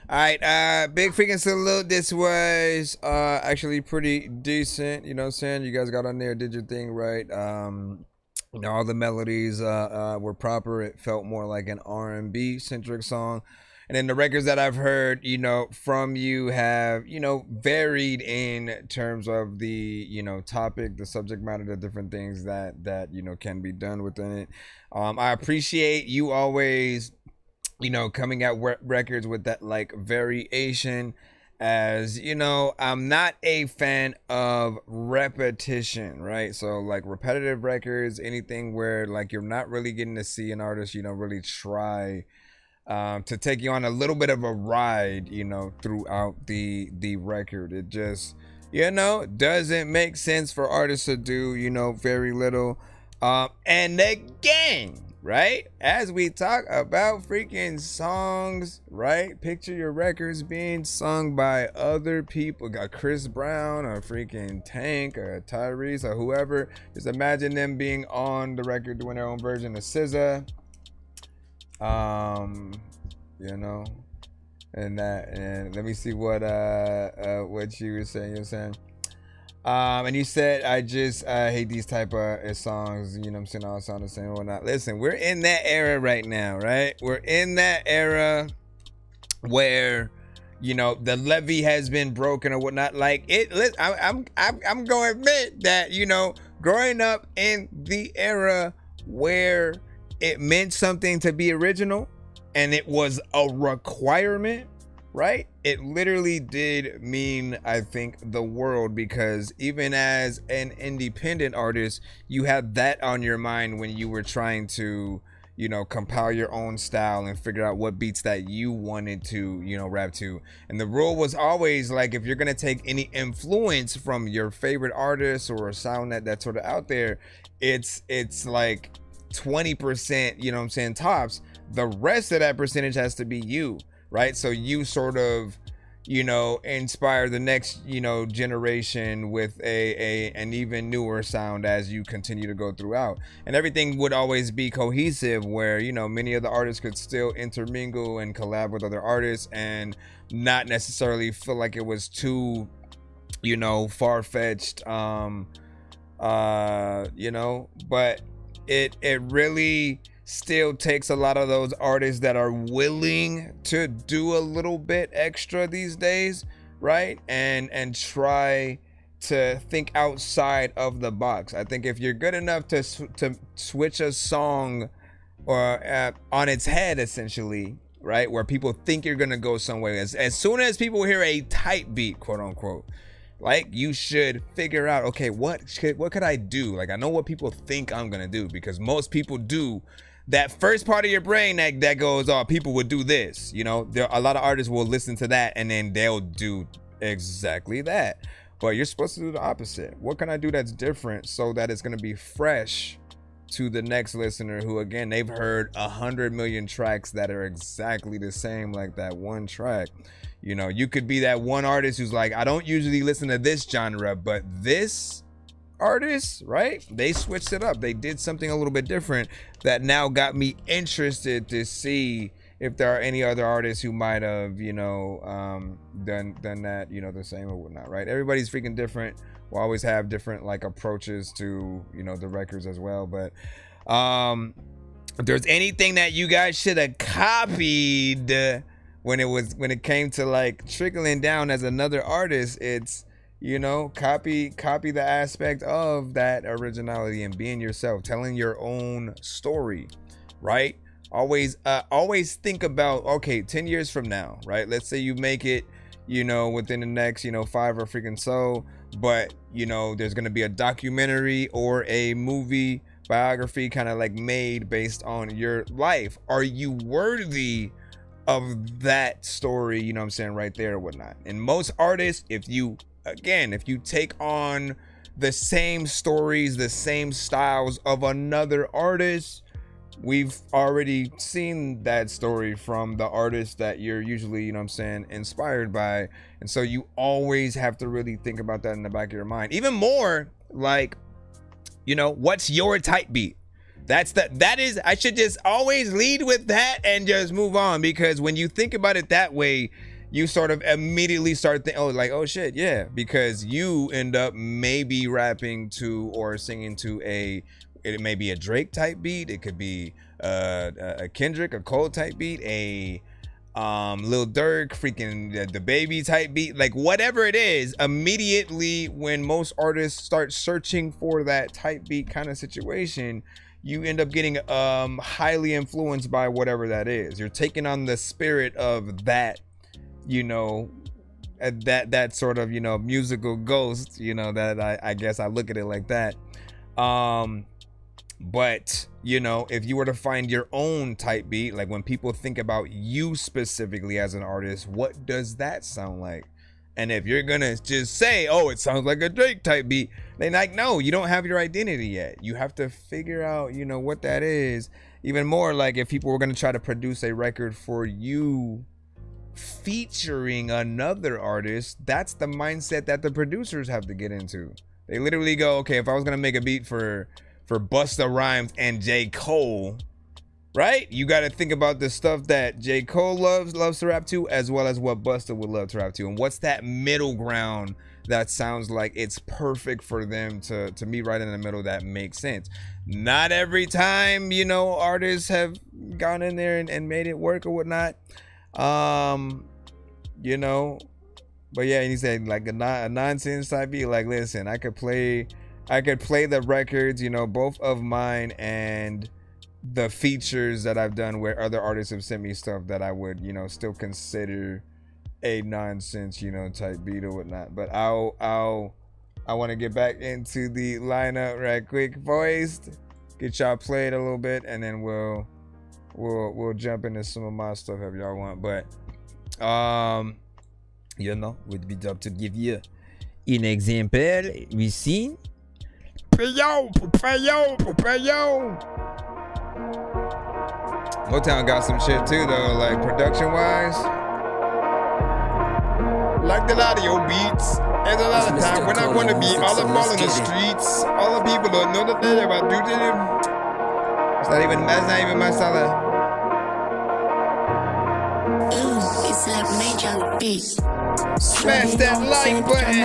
All right, big freaking salute. This was actually pretty decent. You know what I'm saying? You guys got on there, did your thing right. You know, all the melodies were proper. It felt more like an R&B centric song. And then the records that I've heard, you know, from you have, you know, varied in terms of the, you know, topic, the subject matter, the different things that you know, can be done within it. I appreciate you always, you know, coming out records with that like variation, as you know, I'm not a fan of repetition, right? So like repetitive records, anything where like you're not really getting to see an artist, you know, really try to take you on a little bit of a ride, you know, throughout the record. It just, you know, doesn't make sense for artists to do, you know, very little. And again, right, as we talk about freaking songs, right, picture your records being sung by other people, got Chris Brown or freaking Tank or Tyrese or whoever. Just imagine them being on the record doing their own version of SZA, you know, and let me see what you were saying. You were saying, and you said, I just hate these type of songs, you know what I'm saying, all sound the same or whatnot. Listen, we're in that era right now, right? We're in that era where, you know, the levee has been broken or whatnot. Like it, I'm going to admit that, you know, growing up in the era where it meant something to be original and it was a requirement, right? It literally did mean, I think, the world, because even as an independent artist, you had that on your mind when you were trying to, you know, compile your own style and figure out what beats that you wanted to, you know, rap to. And the rule was always like, if you're gonna take any influence from your favorite artist or a sound that's sort of out there, it's like 20%, you know what I'm saying, tops. The rest of that percentage has to be you, right? So you sort of, you know, inspire the next, you know, generation with an even newer sound as you continue to go throughout. And everything would always be cohesive, where, you know, many of the artists could still intermingle and collab with other artists and not necessarily feel like it was too, you know, far-fetched, you know, but it really still takes a lot of those artists that are willing to do a little bit extra these days, right? And try to think outside of the box. I think if you're good enough to switch a song or on its head, essentially, right, where people think you're gonna go somewhere, as soon as people hear a tight beat, quote unquote, like, you should figure out, okay, what could I do? Like, I know what people think I'm gonna do, because most people do that first part of your brain that goes, oh, people would do this, you know. There, a lot of artists will listen to that and then they'll do exactly that. But you're supposed to do the opposite. What can I do that's different so that it's gonna be fresh to the next listener who, again, they've heard 100 million tracks that are exactly the same like that one track. You know, you could be that one artist who's like, I don't usually listen to this genre, but this artist, right, they switched it up. They did something a little bit different that now got me interested to see if there are any other artists who might have, you know, done that, you know, the same or whatnot, right? Everybody's freaking different. We'll always have different, like, approaches to, you know, the records as well. But if there's anything that you guys should have copied when it came to, like, trickling down as another artist, it's, you know, copy the aspect of that originality and being yourself, telling your own story, right? Always think about, okay, 10 years from now, right? Let's say you make it, you know, within the next, you know, 5 or freaking so, but, you know, there's going to be a documentary or a movie biography kind of like made based on your life. Are you worthy of that story? You know what I'm saying? Right there or whatnot. And most artists, if you take on the same stories, the same styles of another artist, we've already seen that story from the artist that you're usually, you know what I'm saying, inspired by. And so you always have to really think about that in the back of your mind. Even more like, you know, what's your type beat? I should just always lead with that and just move on, because when you think about it that way, you sort of immediately start thinking, oh shit, yeah, because you end up maybe rapping to or singing to it may be a Drake type beat, it could be a Kendrick, a Cole type beat, a Lil Durk, freaking the Baby type beat, like whatever it is. Immediately when most artists start searching for that type beat kind of situation, you end up getting highly influenced by whatever that is. You're taking on the spirit of that, you know, that sort of, you know, musical ghost, you know, that I guess I look at it like that. But, you know, if you were to find your own type beat, like when people think about you specifically as an artist, what does that sound like? And if you're gonna just say, oh, it sounds like a Drake type beat, then like, no, you don't have your identity yet. You have to figure out, you know, what that is. Even more like if people were gonna try to produce a record for you featuring another artist, that's the mindset that the producers have to get into. They literally go, okay, if I was gonna make a beat for Busta Rhymes and J. Cole, right? You got to think about the stuff that J. Cole loves to rap to, as well as what Busta would love to rap to. And what's that middle ground that sounds like it's perfect for them to meet right in the middle that makes sense? Not every time, you know, artists have gone in there and made it work or whatnot. You know, but yeah, and he said like a nonsense type beat, like, listen, I could play the records, you know, both of mine and the features that I've done where other artists have sent me stuff that I would, you know, still consider a nonsense, you know, type beat or whatnot. But I want to get back into the lineup right quick, boys. Get y'all played a little bit, and then we'll jump into some of my stuff if y'all want. But you know, would be up to give you an example. We see. Payo. Motown got some shit too, though, like production wise. Like the audio beats. There's a lot of time we're not going to be all up all in the streets. All the people don't know that they're about to do them. That's not even my style. It's a major beat. Smash that like button.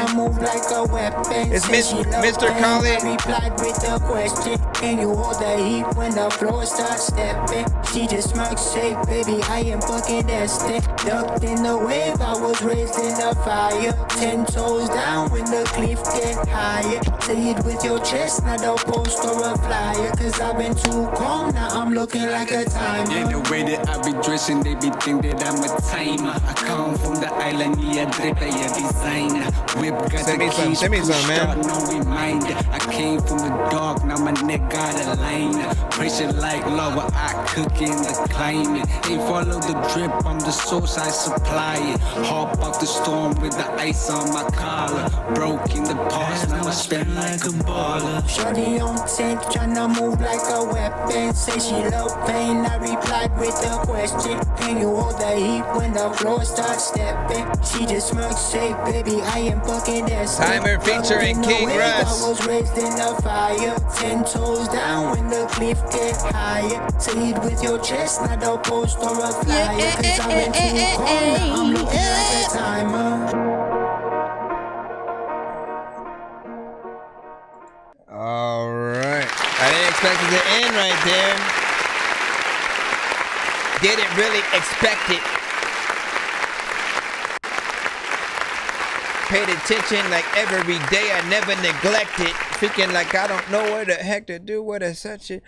It's Mr. Khaled. Replied with a question. Can you hold the heat when the floor starts stepping? She just smirks, say, baby, I am fucking destined. Ducked in the wave, I was raised in the fire. 10 toes down when the cliff get higher. Say it with your chest, not a post or a flyer. Cause I've been too calm, now I'm looking like a timer. Yeah, the way that I be dressing, they be think that I'm a timer. I come from the island, yeah, drip a designer. Whip got send me some, man. No reminder. I came from the dark, now my neck got a line. Pressure like lava, I cook in the climate. Ain't follow the drip, I'm the source, I supply it. Hop off the storm with the ice on my collar. Broke in the past, now I spend like a baller. Shorty on 10, tryna move like a weapon. Say she love pain, I replied with a question. Can you hold the heat when the floor starts stepping? She just smirks, say, baby, I am fucking desperate. Timer featuring King Russ. I was raised in the fire. 10 toes down when the cliff get higher. Say it with your chest, not a post or a flyer. Cause I've been too calm, now I'm looking like a timer. All right. I didn't expect it to end right there. Didn't really expect it. Paid attention like every day. I never neglect it. Freaking like I don't know what the heck to do with it. Such it.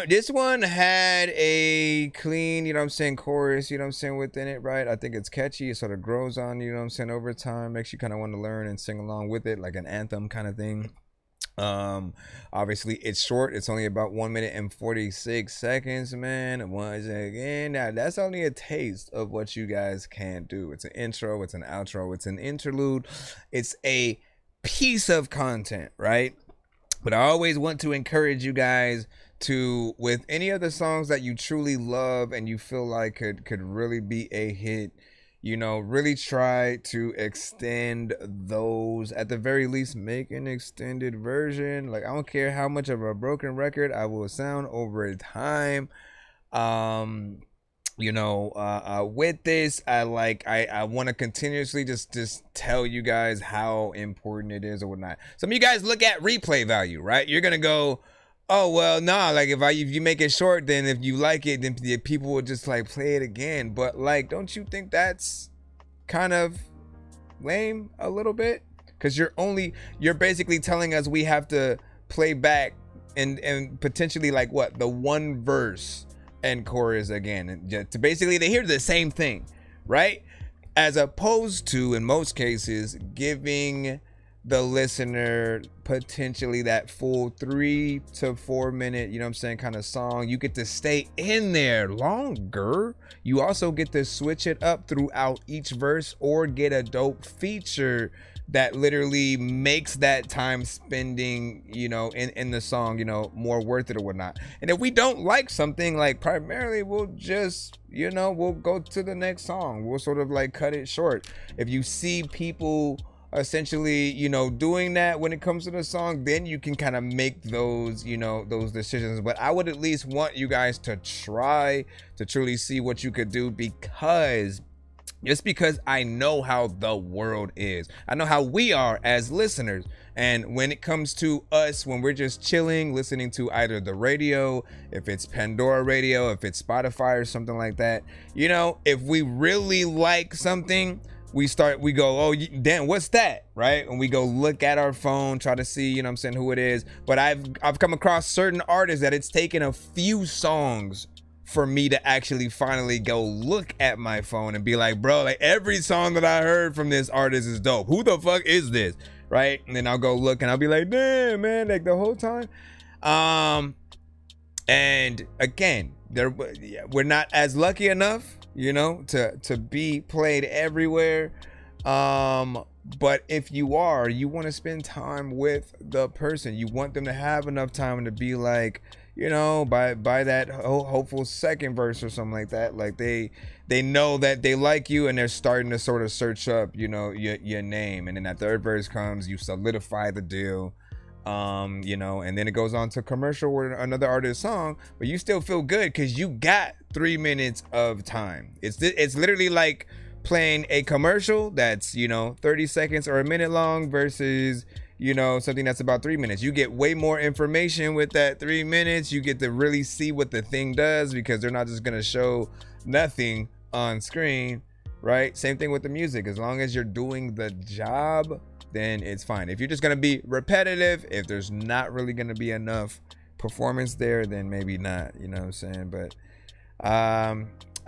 This one had a clean, you know what I'm saying, chorus, you know what I'm saying, within it, right? I think it's catchy. It sort of grows on, you know what I'm saying, over time. Makes you kind of want to learn and sing along with it, like an anthem kind of thing. Obviously it's short. It's only about 1 minute and 46 seconds, man. Once again, now that's only a taste of what you guys can do. It's an intro, it's an outro, it's an interlude, it's a piece of content, right? But I always want to encourage you guys to, with any of the songs that you truly love and you feel like could really be a hit, you know, really try to extend those. At the very least, make an extended version. Like, I don't care how much of a broken record I will sound over time. You know, with this, I want to continuously just tell you guys how important it is or whatnot. Some of you guys look at replay value, right? You're gonna go, oh, well, nah, like if you make it short, then if you like it, then people will just like play it again. But like, don't you think that's kind of lame a little bit? Because you're basically telling us we have to play back and potentially like what, the one verse and chorus again, and just to basically they hear the same thing, right? As opposed to, in most cases, giving the listener potentially that full 3 to 4 minute, you know what I'm saying, kind of song. You get to stay in there longer. You also get to switch it up throughout each verse or get a dope feature that literally makes that time spending, you know, in the song, you know, more worth it or whatnot. And if we don't like something, like primarily we'll just, you know, we'll go to the next song. We'll sort of like cut it short. If you see people essentially, you know, doing that when it comes to the song, then you can kind of make those, you know, those decisions. But I would at least want you guys to try to truly see what you could do, because I know how the world is. I know how we are as listeners. And when it comes to us, when we're just chilling, listening to either the radio, if it's Pandora radio, if it's Spotify or something like that, you know, if we really like something, we go, oh, damn, what's that? Right? And we go look at our phone, try to see, you know what I'm saying, who it is. But I've come across certain artists that it's taken a few songs for me to actually finally go look at my phone and be like, bro, like every song that I heard from this artist is dope. Who the fuck is this? Right? And then I'll go look and I'll be like, damn, man, like the whole time. And again, we're not as lucky enough, you know, to be played everywhere. But if you are, you want to spend time with the person. You want them to have enough time to be like, you know, by that hopeful second verse or something like that, like they know that they like you and they're starting to sort of search up, you know, your name. And then that third verse comes, you solidify the deal, you know, and then it goes on to commercial or another artist's song, but you still feel good because you got 3 minutes of time. It's literally like playing a commercial that's, you know, 30 seconds or a minute long versus, you know, something that's about 3 minutes. You get way more information with that 3 minutes. You get to really see what the thing does because they're not just gonna show nothing on screen, right? Same thing with the music. As long as you're doing the job, then it's fine. If you're just gonna be repetitive, if there's not really gonna be enough performance there, then maybe not, you know what I'm saying? But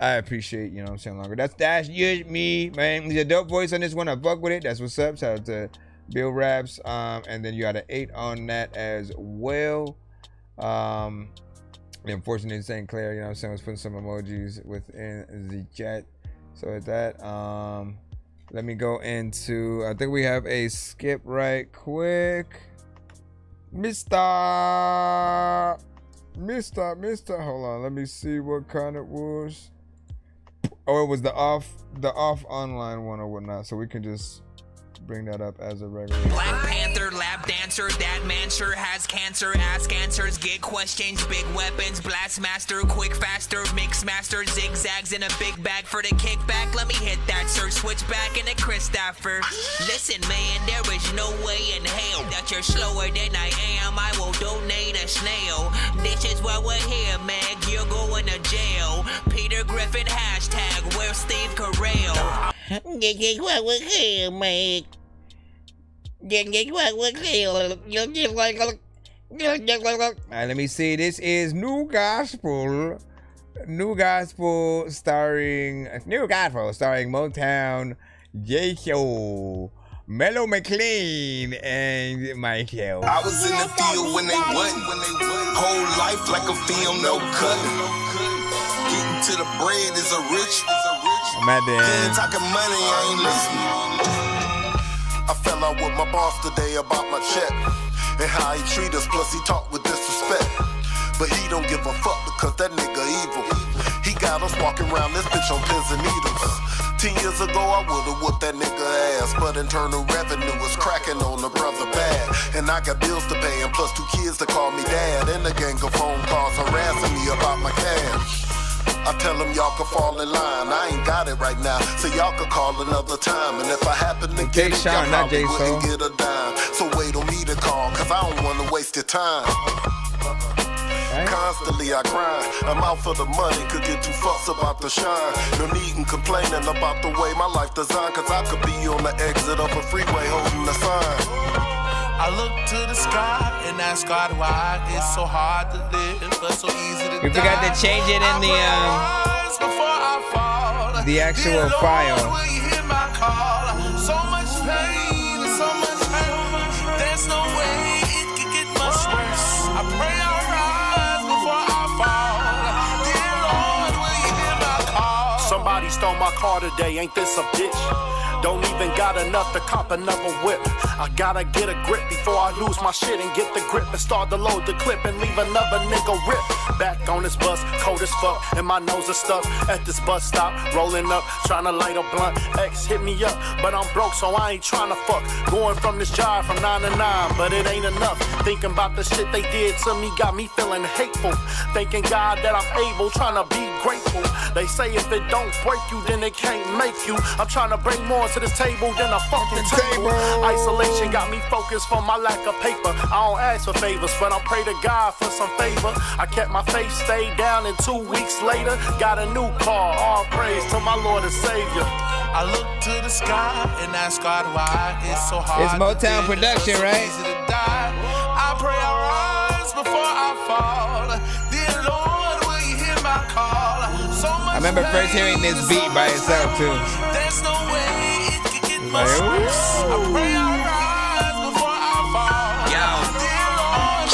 I appreciate, you know what I'm saying, Longer. That's you, me, man. He's a dope voice on this one. I fuck with it. That's what's up. Shout out to Bill Raps. And then you got an 8 on that as well. Unfortunately, St. Clair, you know what I'm saying, was putting some emojis within the chat. So with that, let me go into, I think we have a skip right quick. Mr. Hold on, let me see what kind it was. Oh, it was the off online one or whatnot, so we can just bring that up as a regular. Black Panther, lap dancer, that man sure has cancer. Ask answers, get questions, big weapons, blast master, quick faster, mix master, zigzags in a big bag for the kickback. Let me hit that sir, switch back in a Christopher. Listen, man, there is no way in hell that you're slower than I am. I will donate a snail. This is why we're here, Meg. You're going to jail. Peter Griffin hashtag, where's Steve Carell? This is why we're here, Meg. This is why we're here. Alright, let me see. This is New Gospel starring Motown, J-Show, Mellow McLean, and Michael. I was in the field when they wasn't. Whole life like a film, no cut. Getting to the bread is a rich. My damn. Ain't talking money, I ain't listening. I fell out with my boss today about my check and how he treat us, plus he talk with disrespect. But he don't give a fuck because that nigga evil. He got us walking around this bitch on pins and needles. 10 years ago I would've whooped that nigga ass, but internal revenue was cracking on the brother bad. And I got bills to pay and plus 2 kids to call me dad, and a gang of phone calls harassing me about my cash. I tell them y'all can fall in line. I ain't got it right now, so y'all can call another time. And if I happen to get it, y'all probably wouldn't get a dime. So wait on me to call, cause I don't wanna waste your time. Constantly I grind, I'm out for the money, could get too fussed about the shine. No needin' complaining about the way my life designed, cause I could be on the exit of a freeway holding a sign. I look to the sky and ask God why it's so hard to live, but so easy to die. We forgot to change it in the actual file. So much pain and so much hurt. There's no way it could get much worse. I pray I rise before I fall. Dear Lord, will you hear my call? Somebody stole my car today, ain't this a bitch? Don't even got enough to cop another whip. I gotta get a grip before I lose my shit and get the grip and start to load the clip and leave another nigga rip. Back on this bus, cold as fuck, and my nose is stuck at this bus stop, rolling up, trying to light a blunt. X hit me up, but I'm broke, so I ain't trying to fuck. Going from this job from 9 to 9, but it ain't enough. Thinking about the shit they did to me got me feeling hateful. Thanking God that I'm able, trying to be grateful. They say if it don't break you, then it can't make you. I'm trying to bring more to this table than a fucking table. Isolation got me focused from my lack of paper. I don't ask for favors, but I pray to God for some favor. I kept my face, stayed down, and 2 weeks later got a new car. All praise to my Lord and Savior. I look to the sky and ask God why it's so hard. It's Motown production, so right? Easy to die. I pray I rise before I fall. Dear Lord, will you hear my call? remember first hearing this beat by itself too. There's no way it could get Like, much worse. I pray I rise before I fall. Yo,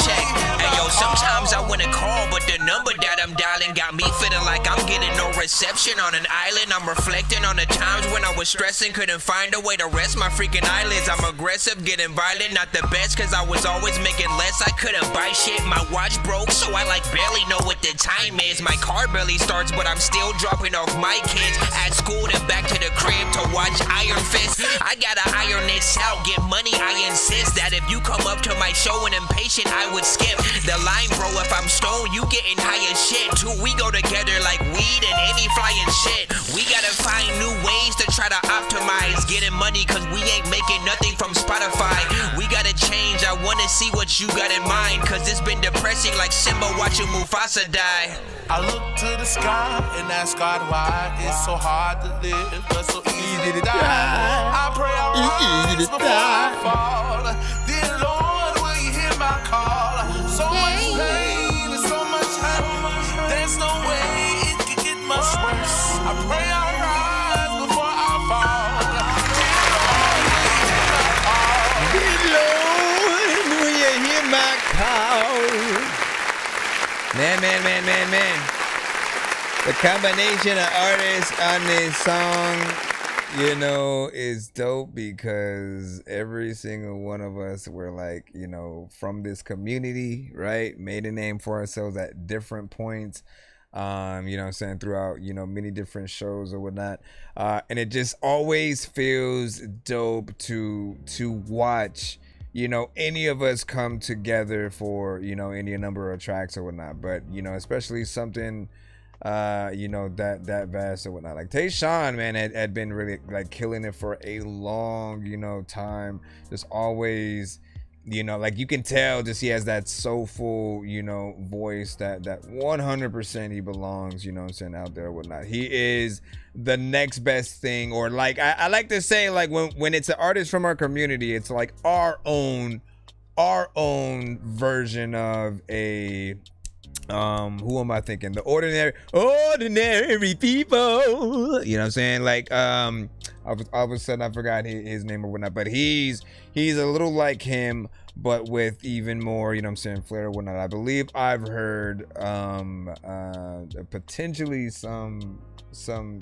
check. Hey, yo, sometimes I wanna call, but the number that I'm dialing got me feeling like I'm getting no reception on an island. I'm reflecting on the times when I was stressing, couldn't find a way to rest my freaking eyelids. I'm aggressive, getting violent, not the best, cause I was always making less. I couldn't buy shit, my watch broke, so I like barely know what the time is. My car barely starts, but I'm still dropping off my kids at school and back to the crib to watch Iron Fist. I gotta iron this out, get money, I insist that if you come up to my show and impatient, I would skip the line, bro. If I'm stoned, you getting high as shit too. We go together like weed and any flying shit. We gotta find new ways to try to optimize getting money, cause we ain't making nothing from Spotify. We gotta change, I wanna see what you got in mind, cause it's been depressing like Simba watching Mufasa die. I look to the sky and ask God why it's so hard to live, but so easy to die. I pray I rise before I fall. Dear Lord, will you hear my call? So much pain and so much hurt. There's no way it could get much worse. I pray I rise before I fall. Dear Lord, will you hear my call? Man. The combination of artists on this song, you know, is dope because every single one of us were like, you know, from this community, right? Made a name for ourselves at different points, you know what I'm saying, throughout, you know, many different shows or whatnot. And it just always feels dope to watch, you know, any of us come together for, you know, any number of tracks or whatnot. But, you know, especially something, you know, that vast or whatnot. Like Tayshawn, man, had been really like killing it for a long, you know, time. Just always, you know, like you can tell just he has that soulful, you know, voice that 100% he belongs, you know what I'm saying, out there or whatnot. He is the next best thing, or like I like to say, like when it's an artist from our community, it's like our own version of a who am I thinking? The ordinary people. You know what I'm saying? Like all of a sudden I forgot his name or whatnot, but he's a little like him, but with even more, you know what I'm saying, flair or whatnot. I believe I've heard potentially some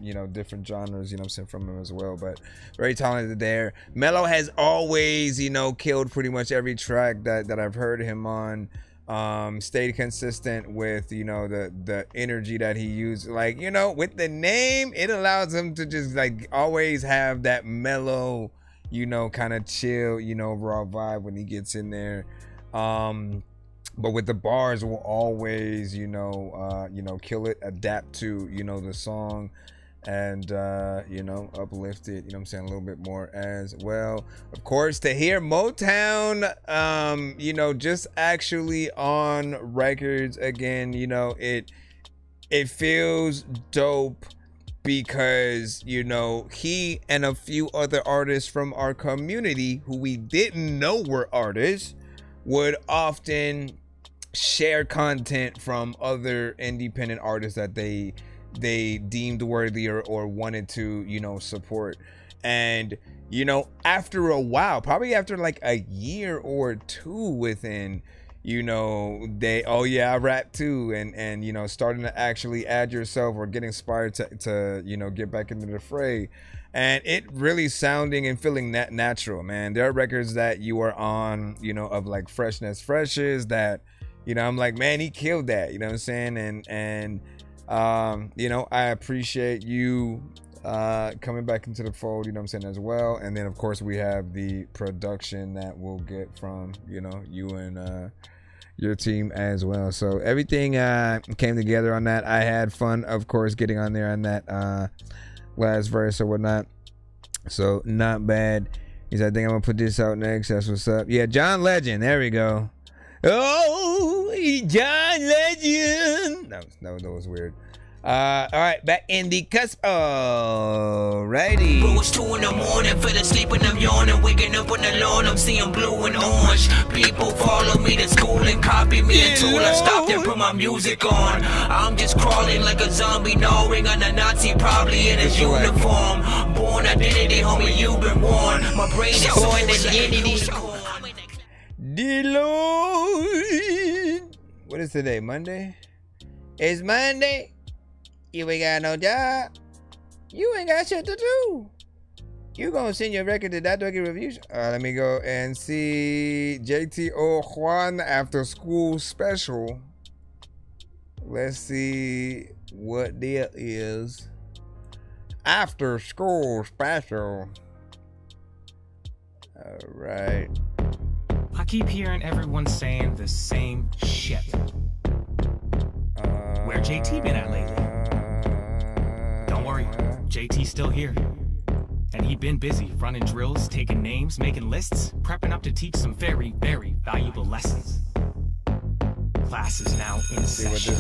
you know, different genres, you know what I'm saying, from him as well, but very talented there. Mellow has always, you know, killed pretty much every track that I've heard him on. Stayed consistent with, you know, the energy that he used, like, you know, with the name, it allows him to just like always have that mellow, you know, kind of chill, you know, raw vibe when he gets in there. But with the bars will always, you know, kill it, adapt to, you know, the song, and you know, uplift it, you know what I'm saying, a little bit more as well. Of course, to hear Motown, you know, just actually on records again, you know, it feels dope because, you know, he and a few other artists from our community who we didn't know were artists would often share content from other independent artists that they deemed worthy or wanted to, you know, support. And, you know, after a while, probably after like a year or two within, you know, they, oh yeah, I rap too, and you know, starting to actually add yourself or get inspired to you know, get back into the fray. And it really sounding and feeling that natural, man. There are records that you are on, you know, of like Freshes that, you know, I'm like, man, he killed that, you know what I'm saying? And you know, I appreciate you coming back into the fold, you know what I'm saying, as well. And then of course we have the production that we'll get from, you know, you and your team as well. So everything came together on that. I had fun, of course, getting on there on that last verse or whatnot. So not bad. He said, I think I'm gonna put this out next. That's what's up. Yeah, John Legend. There we go. Oh, John Legend. That was weird. All right, back in the cusp. Alrighty. Bro, it's 2 in the morning, fell asleep and I'm yawning. Waking up on the lawn, I'm seeing blue and orange. People follow me to school and copy me until I stopped and put my music on. I'm just crawling like a zombie, gnawing on a Nazi, probably in his uniform. Born identity, homie, you've been warned. My brain is on identity. Deloitte. What is today? Monday? It's Monday. You ain't got no job. You ain't got shit to do. You gonna send your record to that Dorky Reviews? Let me go and see JTO Juan after school special. Let's see what there is. After school special. All right. I keep hearing everyone saying the same shit. Where JT been at lately? Don't worry, JT's still here. And he been busy running drills, taking names, making lists, prepping up to teach some very, very valuable lessons. Class is now in session.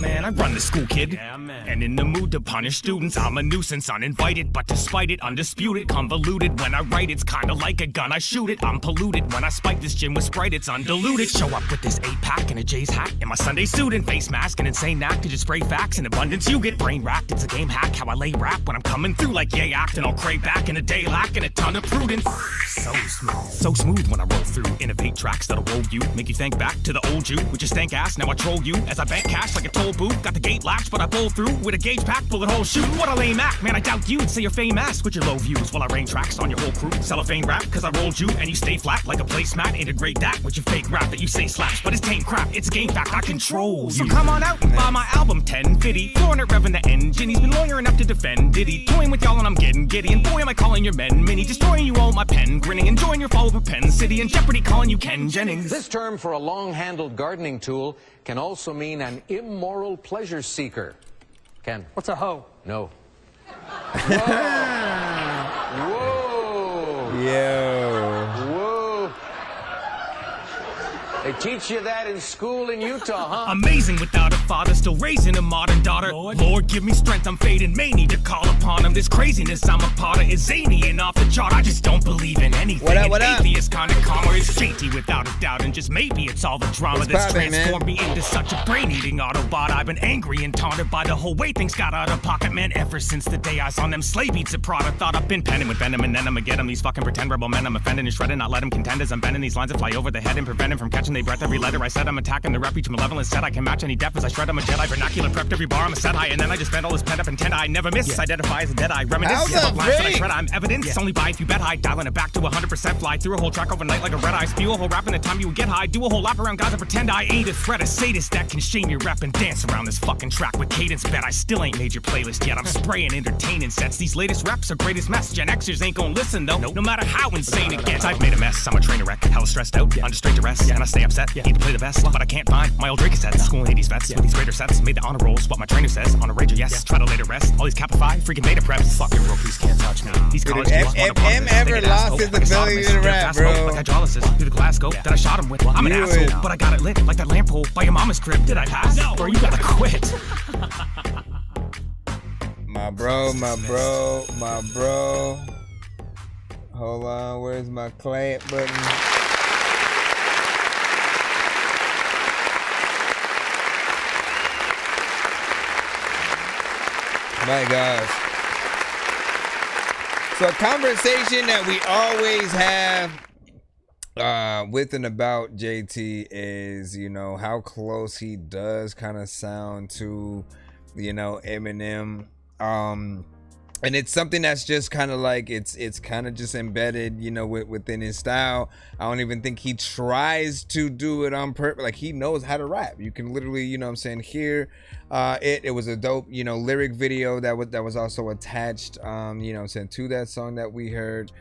Man, I run the school, kid. Yeah, man. And in the mood to punish students, I'm a nuisance, uninvited, but despite it, undisputed, convoluted. When I write, it's kinda like a gun, I shoot it. I'm polluted when I spike this gym with Sprite, it's undiluted. Show up with this 8-pack and a J's hat, and my Sunday suit and face mask, and insane knack to just spray facts in abundance. You get brain racked, it's a game hack, how I lay rap when I'm coming through like yay act, and I'll crave back in a day lacking a ton of prudence. So smooth when I roll through, innovate tracks that'll roll you, make you think back to the old you, with your stank ass, now I troll you as I bank cash like a toll booth. Got the gate latched, but I bowl through with a gauge pack, bullet hole shoot. What a lame act, man, I doubt you'd say you're famous with your low views while I rain tracks on your whole crew. Cellophane rap, cause I rolled you and you stay flat like a placemat. Integrate that with your fake rap that you say slaps, but it's tame crap, it's a game fact, I control you. So come on out and buy my album 1050. Flooring it, revving the engine, he's been lawyer enough to defend Diddy. Toying with y'all and I'm getting giddy, and boy am I calling your men mini. Destroying you all with my pen, grinning, enjoying your fall over Penn City, and Jeopardy calling you Ken Jennings. This term for a long-handled gardening tool can also mean an immoral pleasure seeker. Ken. What's a hoe? No. Whoa. Whoa. Yo. Whoa. They teach you that in school in Utah, huh? Amazing without a father, still raising a modern daughter. Lord, give me strength, I'm fading, may need to call upon him. This craziness I'm a part of is zany and off the chart. I just don't believe in anything. What up? Atheist kind of calmer is JT without a doubt, and just maybe it's all the drama that's transformed me into such a brain-eating Autobot. I've been angry and taunted by the whole way things got out of pocket, man. Ever since the day I saw them slave beats at Prada, thought I've been penning with venom, and then I'ma get 'em. These fucking pretend rebel men, I'm offending and shredding, not let them contend as I'm bending these lines that fly over the head and prevent them from catching their breath. Every letter I said, I'm attacking the rep, each malevolent set. I can match any depth as I shred, I'm a Jedi. Vernacular prepped every bar, I'm a set high, and then I just spend all this pent up intent I never miss. Identify as a dead eye, reminisce. Lines that I shred, I'm evidence. Only buy if you bet high, dialing it back to 100%. Fly through a whole track overnight like a red eye. Spew a whole rap in the time you would get high. Do a whole lap around guys and pretend I ain't a threat. A sadist that can shame your rep and dance around this fucking track with cadence. Bet I still ain't made your playlist yet. I'm spraying entertaining sets. These latest reps are greatest mess. Gen Xers ain't gon' listen though. No matter how insane it gets. I've made a mess. I'm a trainer wreck. Hella stressed out. Under straight duress. And I stay upset. Need to play the best, but I can't find my old Drake cassettes. School 80s vets with these greater sets. Made the honor rolls. What my trainer says. On a rager, yes. Try to later rest. All these Capify, freaking beta preps. Fucking rookies can't touch me. These college kids want M ever lost his ability to rap, bro. Like hydrolysis through the glass scope that I shot him with. I'm an asshole, but I got it lit like that lamp pole by your mama's crib. Did I pass? No. Bro, you gotta quit. My bro. Hold on, where's my clap button? My gosh. So a conversation that we always have with and about JT is, you know, how close he does kind of sound to, you know, Eminem. And it's something that's just kind of like, it's kind of just embedded, you know, within his style. I don't even think he tries to do it on purpose. Like, he knows how to rap. You can literally, you know what I'm saying, hear it was a dope, you know, lyric video that was also attached, you know what I'm saying, to that song that we heard.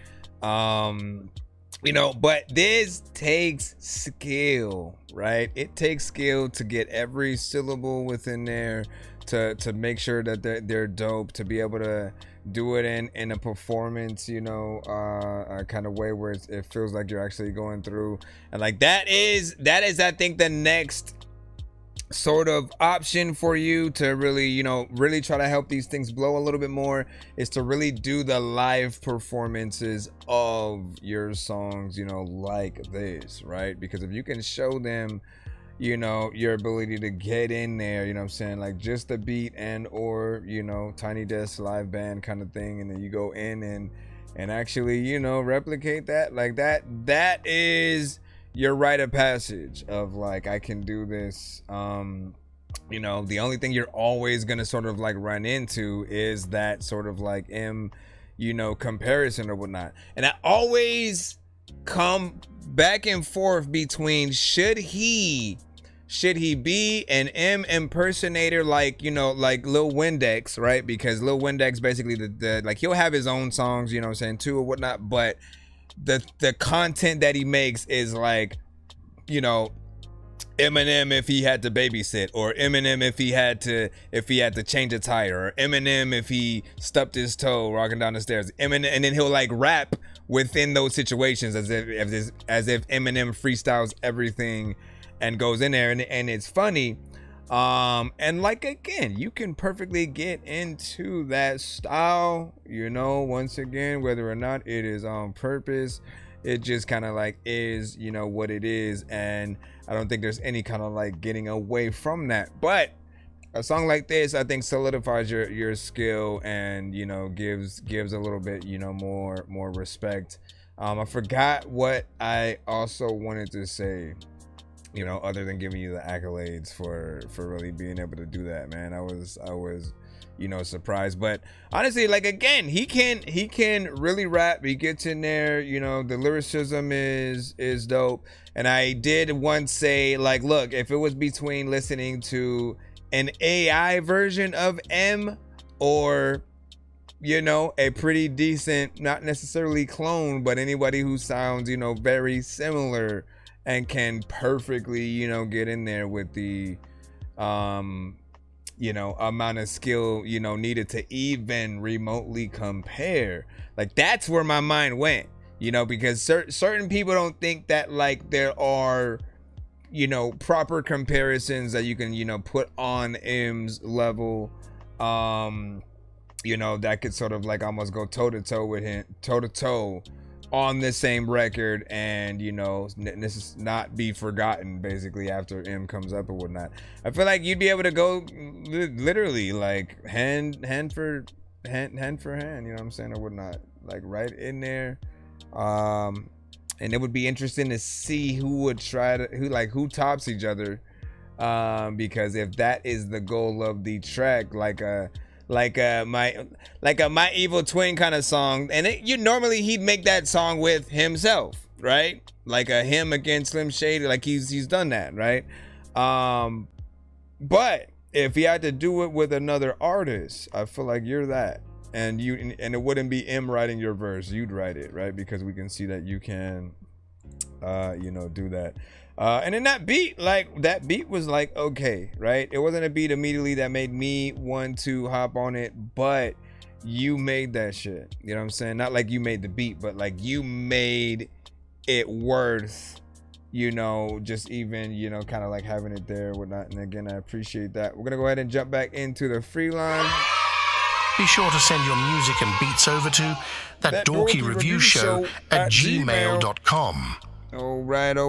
You know, but this takes skill, right? It takes skill to get every syllable within there, to make sure that they're dope, to be able to do it in a performance, you know, kind of way where it feels like you're actually going through. And like that is I think the next sort of option for you to really, you know, really try to help these things blow a little bit more is to really do the live performances of your songs, you know, like this, right? Because if you can show them, you know, your ability to get in there, you know what I'm saying, like just the beat and or, you know, Tiny Desk live band kind of thing, and then you go in and actually, you know, replicate that, like that is your rite of passage of like, I can do this. You know, the only thing you're always gonna sort of like run into is that sort of like you know, comparison or whatnot. And I always come back and forth between should he be an M impersonator, like, you know, like Lil Windex, right? Because Lil Windex basically the like, he'll have his own songs, you know what I'm saying, too, or whatnot, but the content that he makes is like, you know, Eminem if he had to babysit, or Eminem if he had to change a tire, or Eminem if he stubbed his toe walking down the stairs, Eminem, and then he'll like rap within those situations as if Eminem freestyles everything and goes in there, and it's funny. And like, again, you can perfectly get into that style, you know, once again, whether or not it is on purpose, it just kind of like is, you know, what it is. And I don't think there's any kind of like getting away from that. But a song like this, I think, solidifies your skill and, you know, gives a little bit, you know, more respect. I forgot what I also wanted to say, you know, other than giving you the accolades for really being able to do that, man. I was, you know, surprised. But honestly, like, again, he can really rap. He gets in there, you know, the lyricism is dope. And I did once say, like, look, if it was between listening to an AI version of M or, you know, a pretty decent, not necessarily clone, but anybody who sounds, you know, very similar and can perfectly, you know, get in there with the, you know, amount of skill, you know, needed to even remotely compare. Like, that's where my mind went, you know, because certain people don't think that, like, there are, you know, proper comparisons that you can, you know, put on M's level, you know, that could sort of like almost go toe to toe with him, toe to toe on the same record, and, you know, this is not be forgotten basically after M comes up or whatnot. I feel like you'd be able to go literally like hand for hand, you know what I'm saying, or whatnot, like right in there. And it would be interesting to see who tops each other, because if that is the goal of the track, like a My Evil Twin kind of song, and normally he'd make that song with himself, right? Like a him against Slim Shady, like he's done that, right? But if he had to do it with another artist, I feel like you're that, and it wouldn't be M writing your verse, you'd write it, right? Because we can see that you can, you know, do that. And then that beat was like, okay, right? It wasn't a beat immediately that made me want to hop on it, but you made that shit. You know what I'm saying? Not like you made the beat, but like you made it worth, you know, just even, you know, kind of like having it there or whatnot. And again, I appreciate that. We're going to go ahead and jump back into the free line. Be sure to send your music and beats over to that dorky review show at gmail.com. All right. Yo,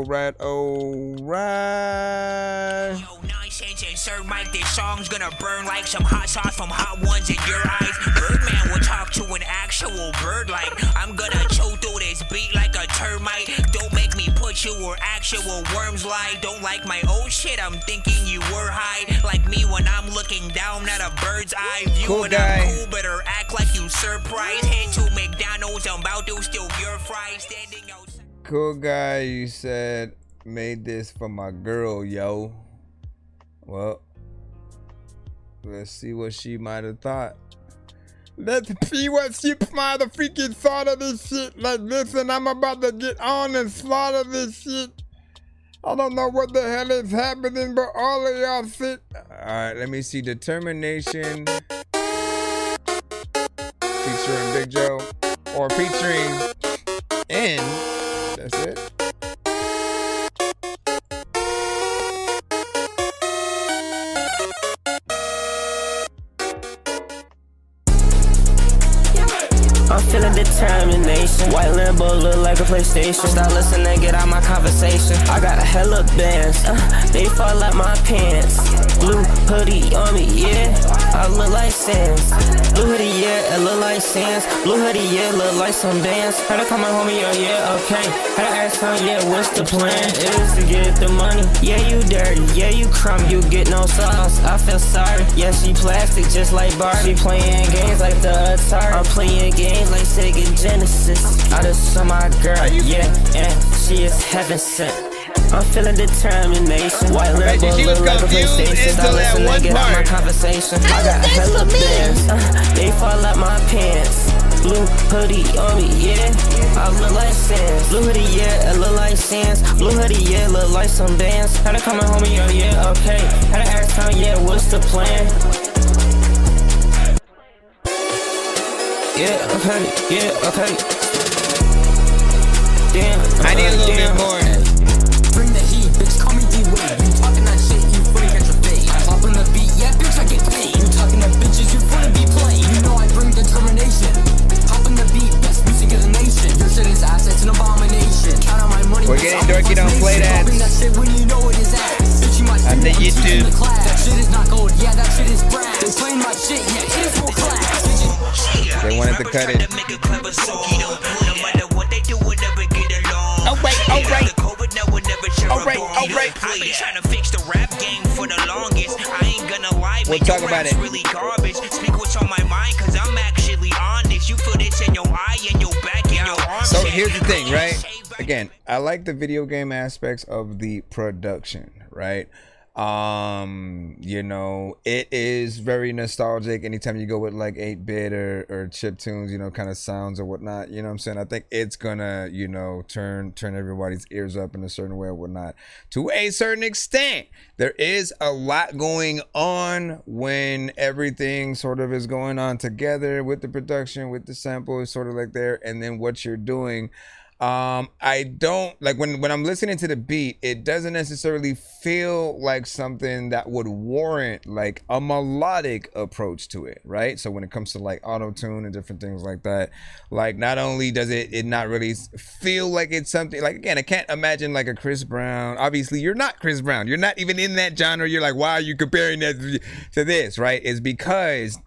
nonsense, insert mic. This song's gonna burn like some hot sauce from Hot Ones in your eyes. Birdman will talk to an actual bird like I'm gonna chew through this beat like a termite. Don't make me put you where actual worms lie. Don't like my old shit, I'm thinking you were high. Like me when I'm looking down at a bird's eye view. Cool and guy. I'm cool, better act like you surprised. Head to McDonald's, I'm about to steal your fries. Standing outside. Cool guy, you said made this for my girl, yo. Well, let's see what she might have thought. Let's see what she might have freaking thought of this shit. Like, listen, I'm about to get on and slaughter this shit. I don't know what the hell is happening, but all of y'all sit. Alright, let me see. Determination featuring Big Joe, or featuring N. That's it. determination. White Lambo look like a PlayStation. Stop listening, get out my conversation. I got a hella bands, they fall out my pants. Blue hoodie on me, yeah, I look like Sans. Blue hoodie, yeah, it look like Sans. Blue hoodie, yeah, look like some bands. Had to call my homie, oh yeah, okay. Had to ask her, yeah, what's the plan? Is to get the money. Yeah, you dirty, yeah, you crumb, you get no sauce. I feel sorry, yeah, she plastic just like Barbie. She playing games like the Atari. I'm playing games like Sega Genesis. I just saw my girl, yeah, and she is heaven sent. I'm feeling determination. White Lambo look like a PlayStation. Stop listening, get out my conversation. I got hella bands, they fall out my pants. Blue hoodie on me, yeah, I look like Sans. Blue hoodie, yeah, it look like Sans. Blue hoodie, yeah, look like some bands. Had to call my homie, oh yeah, okay. Had to ask her, yeah, what's the plan? Yeah, okay, yeah, okay. Damn, I need a little bit more. Bring the heat, bitch, call me D-Wade. You talking that shit, you fully catch your fade. I hop on the beat, yeah, bitch, I get paid. You talking to bitches, you fully be played. You know I bring determination. Hop on the beat, best music in the nation. Your shit is assets, an abomination. Count on my money, we're getting dorky, don't play that. Bring that shit when you know it is ass. Bitch, you might I'm the YouTube. That shit is not gold, yeah, that shit is brass. They playing my shit, yeah, it is full class. They wanted to cut it. Alright. I've been trying to fix the rap game for the longest. I ain't gonna lie, we'll talk about it. Really garbage. Speak what's on my mind, cause I'm actually honest. You feel this in your eye, in your back, in your arms. So here's the thing, right? Again, I like the video game aspects of the production, right? You know, it is very nostalgic anytime you go with like 8-bit or chip tunes, you know, kind of sounds or whatnot, you know what I'm saying? I think it's gonna, you know, turn everybody's ears up in a certain way or whatnot. To a certain extent, there is a lot going on when everything sort of is going on together with the production, with the samples sort of like there, and then what you're doing. I don't like when I'm listening to the beat, it doesn't necessarily feel like something that would warrant like a melodic approach to it, right? So when it comes to like auto-tune and different things like that, like not only does it not really feel like it's something like, again, I can't imagine like a Chris Brown. Obviously you're not Chris Brown, you're not even in that genre. You're like, why are you comparing that to this, right? It's because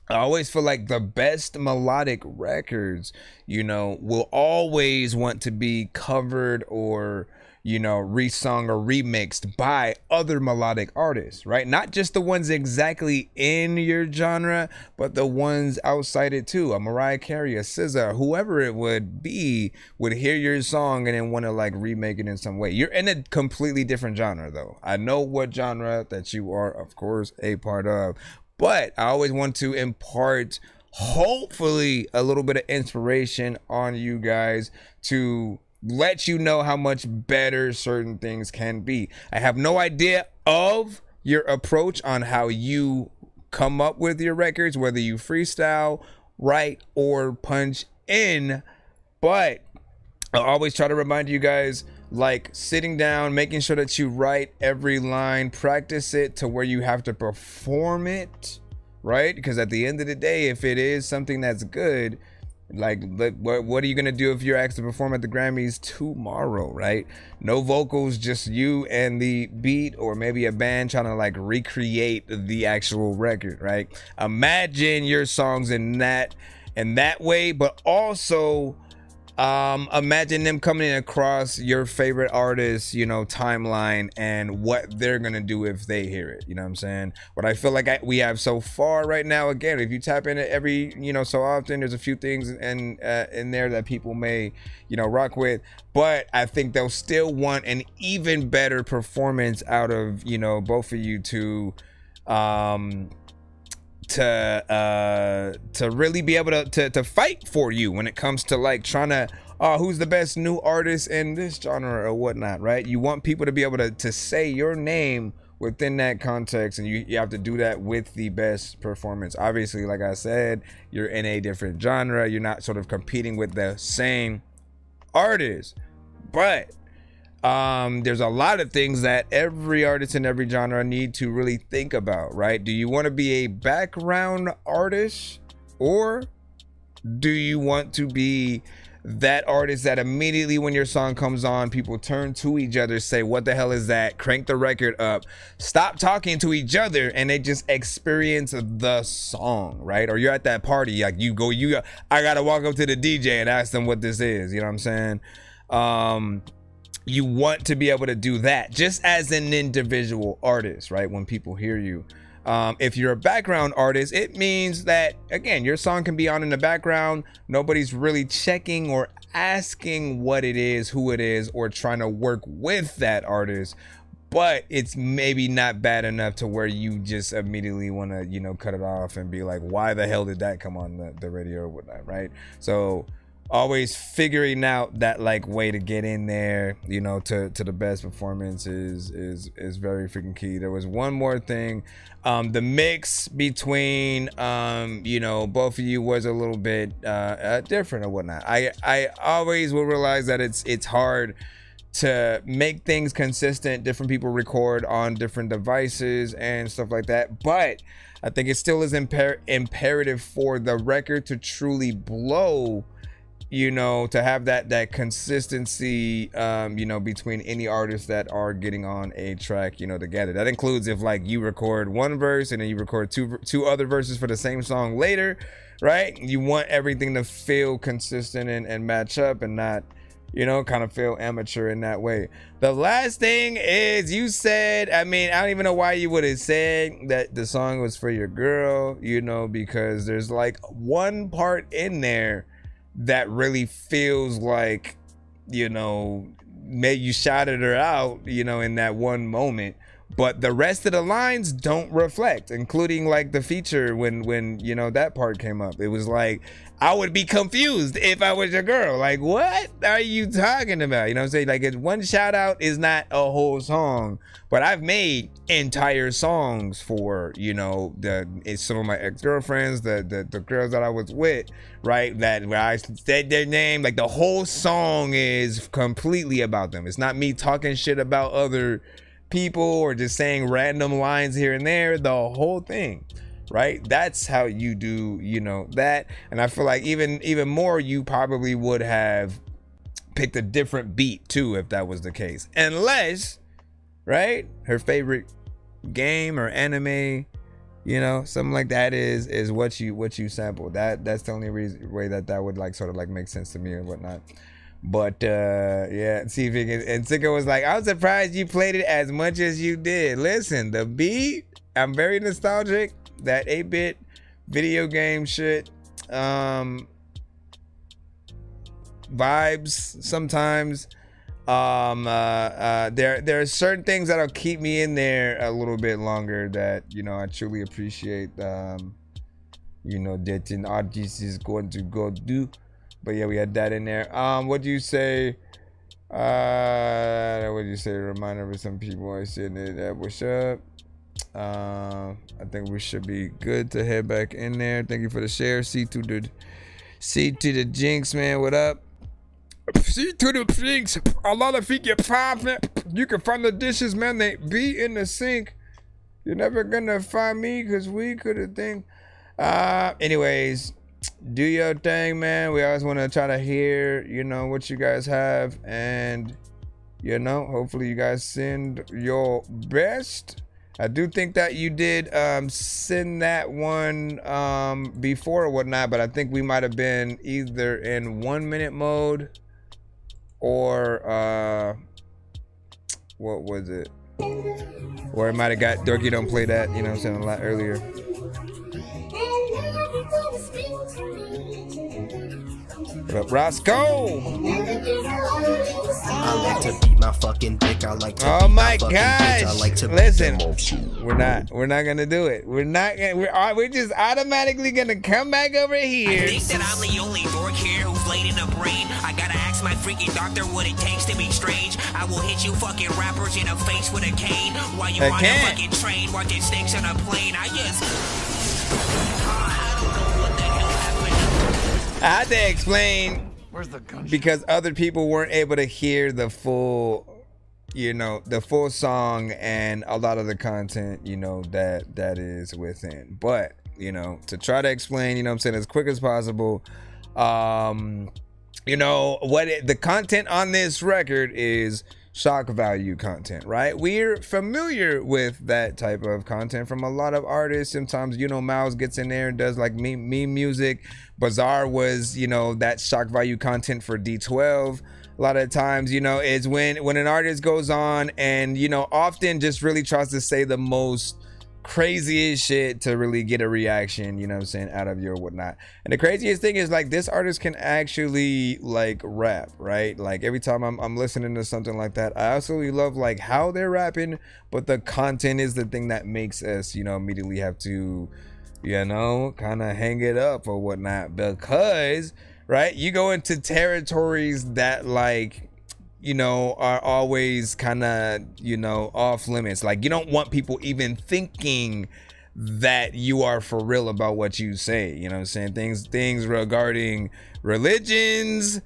I always feel like the best melodic records, you know, will always want to be covered or, you know, resung or remixed by other melodic artists, right? Not just the ones exactly in your genre, but the ones outside it too. A Mariah Carey, a SZA, whoever it would be, would hear your song and then want to like remake it in some way. You're in a completely different genre though. I know what genre that you are, of course, a part of. But I always want to impart, hopefully, a little bit of inspiration on you guys to let you know how much better certain things can be. I have no idea of your approach on how you come up with your records, whether you freestyle, write, or punch in. But I always try to remind you guys, like sitting down, making sure that you write every line, practice it to where you have to perform it, right? Because at the end of the day, if it is something that's good, like what are you gonna do if you're asked to perform at the Grammys tomorrow, right? No vocals, just you and the beat, or maybe a band trying to like recreate the actual record, right? Imagine your songs in that way, but also imagine them coming across your favorite artist, you know, timeline and what they're gonna do if they hear it. You know what I'm saying? What I feel like we have so far right now, again, if you tap into every, you know, so often, there's a few things in there that people may, you know, rock with, but I think they'll still want an even better performance out of, you know, both of you to really be able to fight for you when it comes to like trying to who's the best new artist in this genre or whatnot, right? You want people to be able to say your name within that context, and you have to do that with the best performance. Obviously, like I said, you're in a different genre, you're not sort of competing with the same artist, but there's a lot of things that every artist in every genre need to really think about, right? Do you want to be a background artist, or Do you want to be that artist that immediately when your song comes on, people turn to each other, say, what the hell is that? Crank the record up, stop talking to each other, and they just experience the song, right? Or you're at that party, like I gotta walk up to the DJ and ask them what this is, you know what I'm saying? You want to be able to do that just as an individual artist, right? When people hear you. If you're a background artist, it means that, again, your song can be on in the background. Nobody's really checking or asking what it is, who it is, or trying to work with that artist. But it's maybe not bad enough to where you just immediately want to, you know, cut it off and be like, why the hell did that come on the radio or whatnot, right? So always figuring out that like way to get in there, you know, to the best performance is very freaking key. There was one more thing. The mix between you know, both of you was a little bit different or whatnot. I always will realize that it's hard to make things consistent. Different people record on different devices and stuff like that, but I think it still is imperative for the record to truly blow, you know, to have that consistency, you know, between any artists that are getting on a track, you know, together. That includes if like you record one verse and then you record two other verses for the same song later, right? You want everything to feel consistent and match up and not, you know, kind of feel amateur in that way. The last thing is, you said, I mean, I don't even know why you would have said that the song was for your girl, you know, because there's like one part in there that really feels like, you know, maybe you shouted her out, you know, in that one moment, but the rest of the lines don't reflect, including like the feature when you know that part came up. It was like, I would be confused if I was your girl. Like, what are you talking about? You know what I'm saying? Like, it's one shout out is not a whole song, but I've made entire songs for, you know, it's some of my ex-girlfriends, the girls that I was with, right? That where I said their name, like the whole song is completely about them. It's not me talking shit about other people or just saying random lines here and there. The whole thing, right? That's how you do, you know, that. And I feel like even more, you probably would have picked a different beat too if that was the case, unless, right, her favorite game or anime, you know, something like that is what you sample. That's the only way that would like sort of like make sense to me or whatnot. But yeah, see if it can. And Sicko was like, I'm surprised you played it as much as you did. Listen, the beat, I'm very nostalgic. That 8-bit video game shit, vibes sometimes. There are certain things that'll keep me in there a little bit longer that, you know, I truly appreciate. You know, that an artist is going to go do. But yeah, we had that in there. What do you say? What do you say? Reminder of some people I said that what's up. I think we should be good to head back in there. Thank you for the share. See to the Jinx, man. What up? See to the Jinx. A lot of feet get popping. You can find the dishes, man. They be in the sink. You're never gonna find me because we could have think. Anyways, do your thing, man. We always want to try to hear, you know, what you guys have, and you know, hopefully you guys send your best. I do think that you did send that one before or whatnot, but I think we might have been either in 1 minute mode or what was it? Or it might have got Dorky Don't Play That, you know what I'm saying, a lot earlier. What up, Roscoe? I like to beat my fucking dick. I like to oh beat my my gosh! I like to listen, we're not gonna do it. We're just automatically gonna come back over here. I think that I'm the only dork here who's laid in a brain. I gotta ask my freaking doctor what it takes to be strange. I will hit you fucking rappers in the face with a cane while you on a fucking train watching snakes on a plane. I had to explain because other people weren't able to hear the full, you know, the full song and a lot of the content, you know, that is within. But, you know, to try to explain, you know what I'm saying, as quick as possible, You know what? The content on this record is shock value content, right? We're familiar with that type of content from a lot of artists. Sometimes, you know, Miles gets in there and does like meme music. Bazaar was, you know, that shock value content for D12. A lot of times, you know, is when an artist goes on and, you know, often just really tries to say the most craziest shit to really get a reaction, you know what I'm saying, out of you or whatnot. And the craziest thing is like this artist can actually like rap, right? Like every time I'm listening to something like that, I absolutely love like how they're rapping, but the content is the thing that makes us, you know, immediately have to, you know, kind of hang it up or whatnot, because right, you go into territories that like, you know, are always kind of, you know, off limits. Like you don't want people even thinking that you are for real about what you say, you know what I'm saying? Things regarding religions,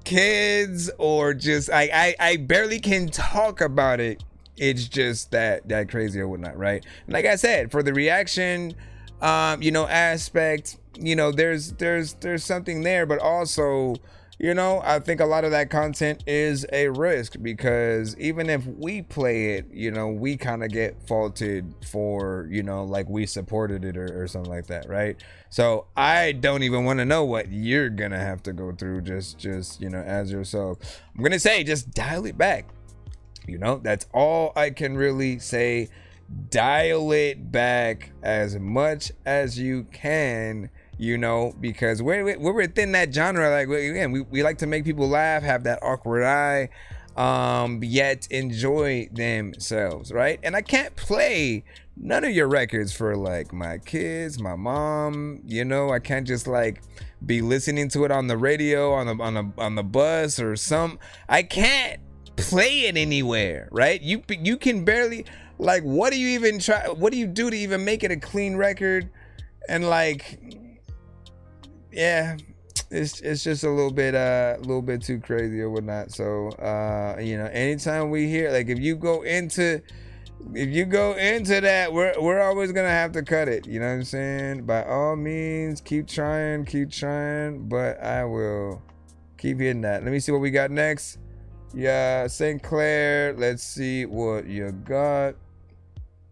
kids, or just I barely can talk about it. It's just that crazy or whatnot, right? Like I said, for the reaction you know, aspect, you know, there's something there, but also, you know, I think a lot of that content is a risk, because even if we play it, you know, we kind of get faulted for, you know, like we supported it or something like that, right? So I don't even want to know what you're gonna have to go through just you know, as yourself. I'm gonna say just dial it back, you know, that's all I can really say. Dial it back as much as you can, you know, because we're within that genre. Like again, we like to make people laugh, have that awkward eye, yet enjoy themselves, right? And I can't play none of your records for like my kids, my mom, you know. I can't just like be listening to it on the radio, on the bus or some. I can't play it anywhere, right? You can barely, like, what do you do to even make it a clean record? And like, yeah, it's just a little bit too crazy or whatnot. So you know, anytime we hear, like, if you go into that, we're always gonna have to cut it, you know what I'm saying? By all means, keep trying, but I will keep hitting that. Let me see what we got next. Yeah, St. Clair, let's see what you got.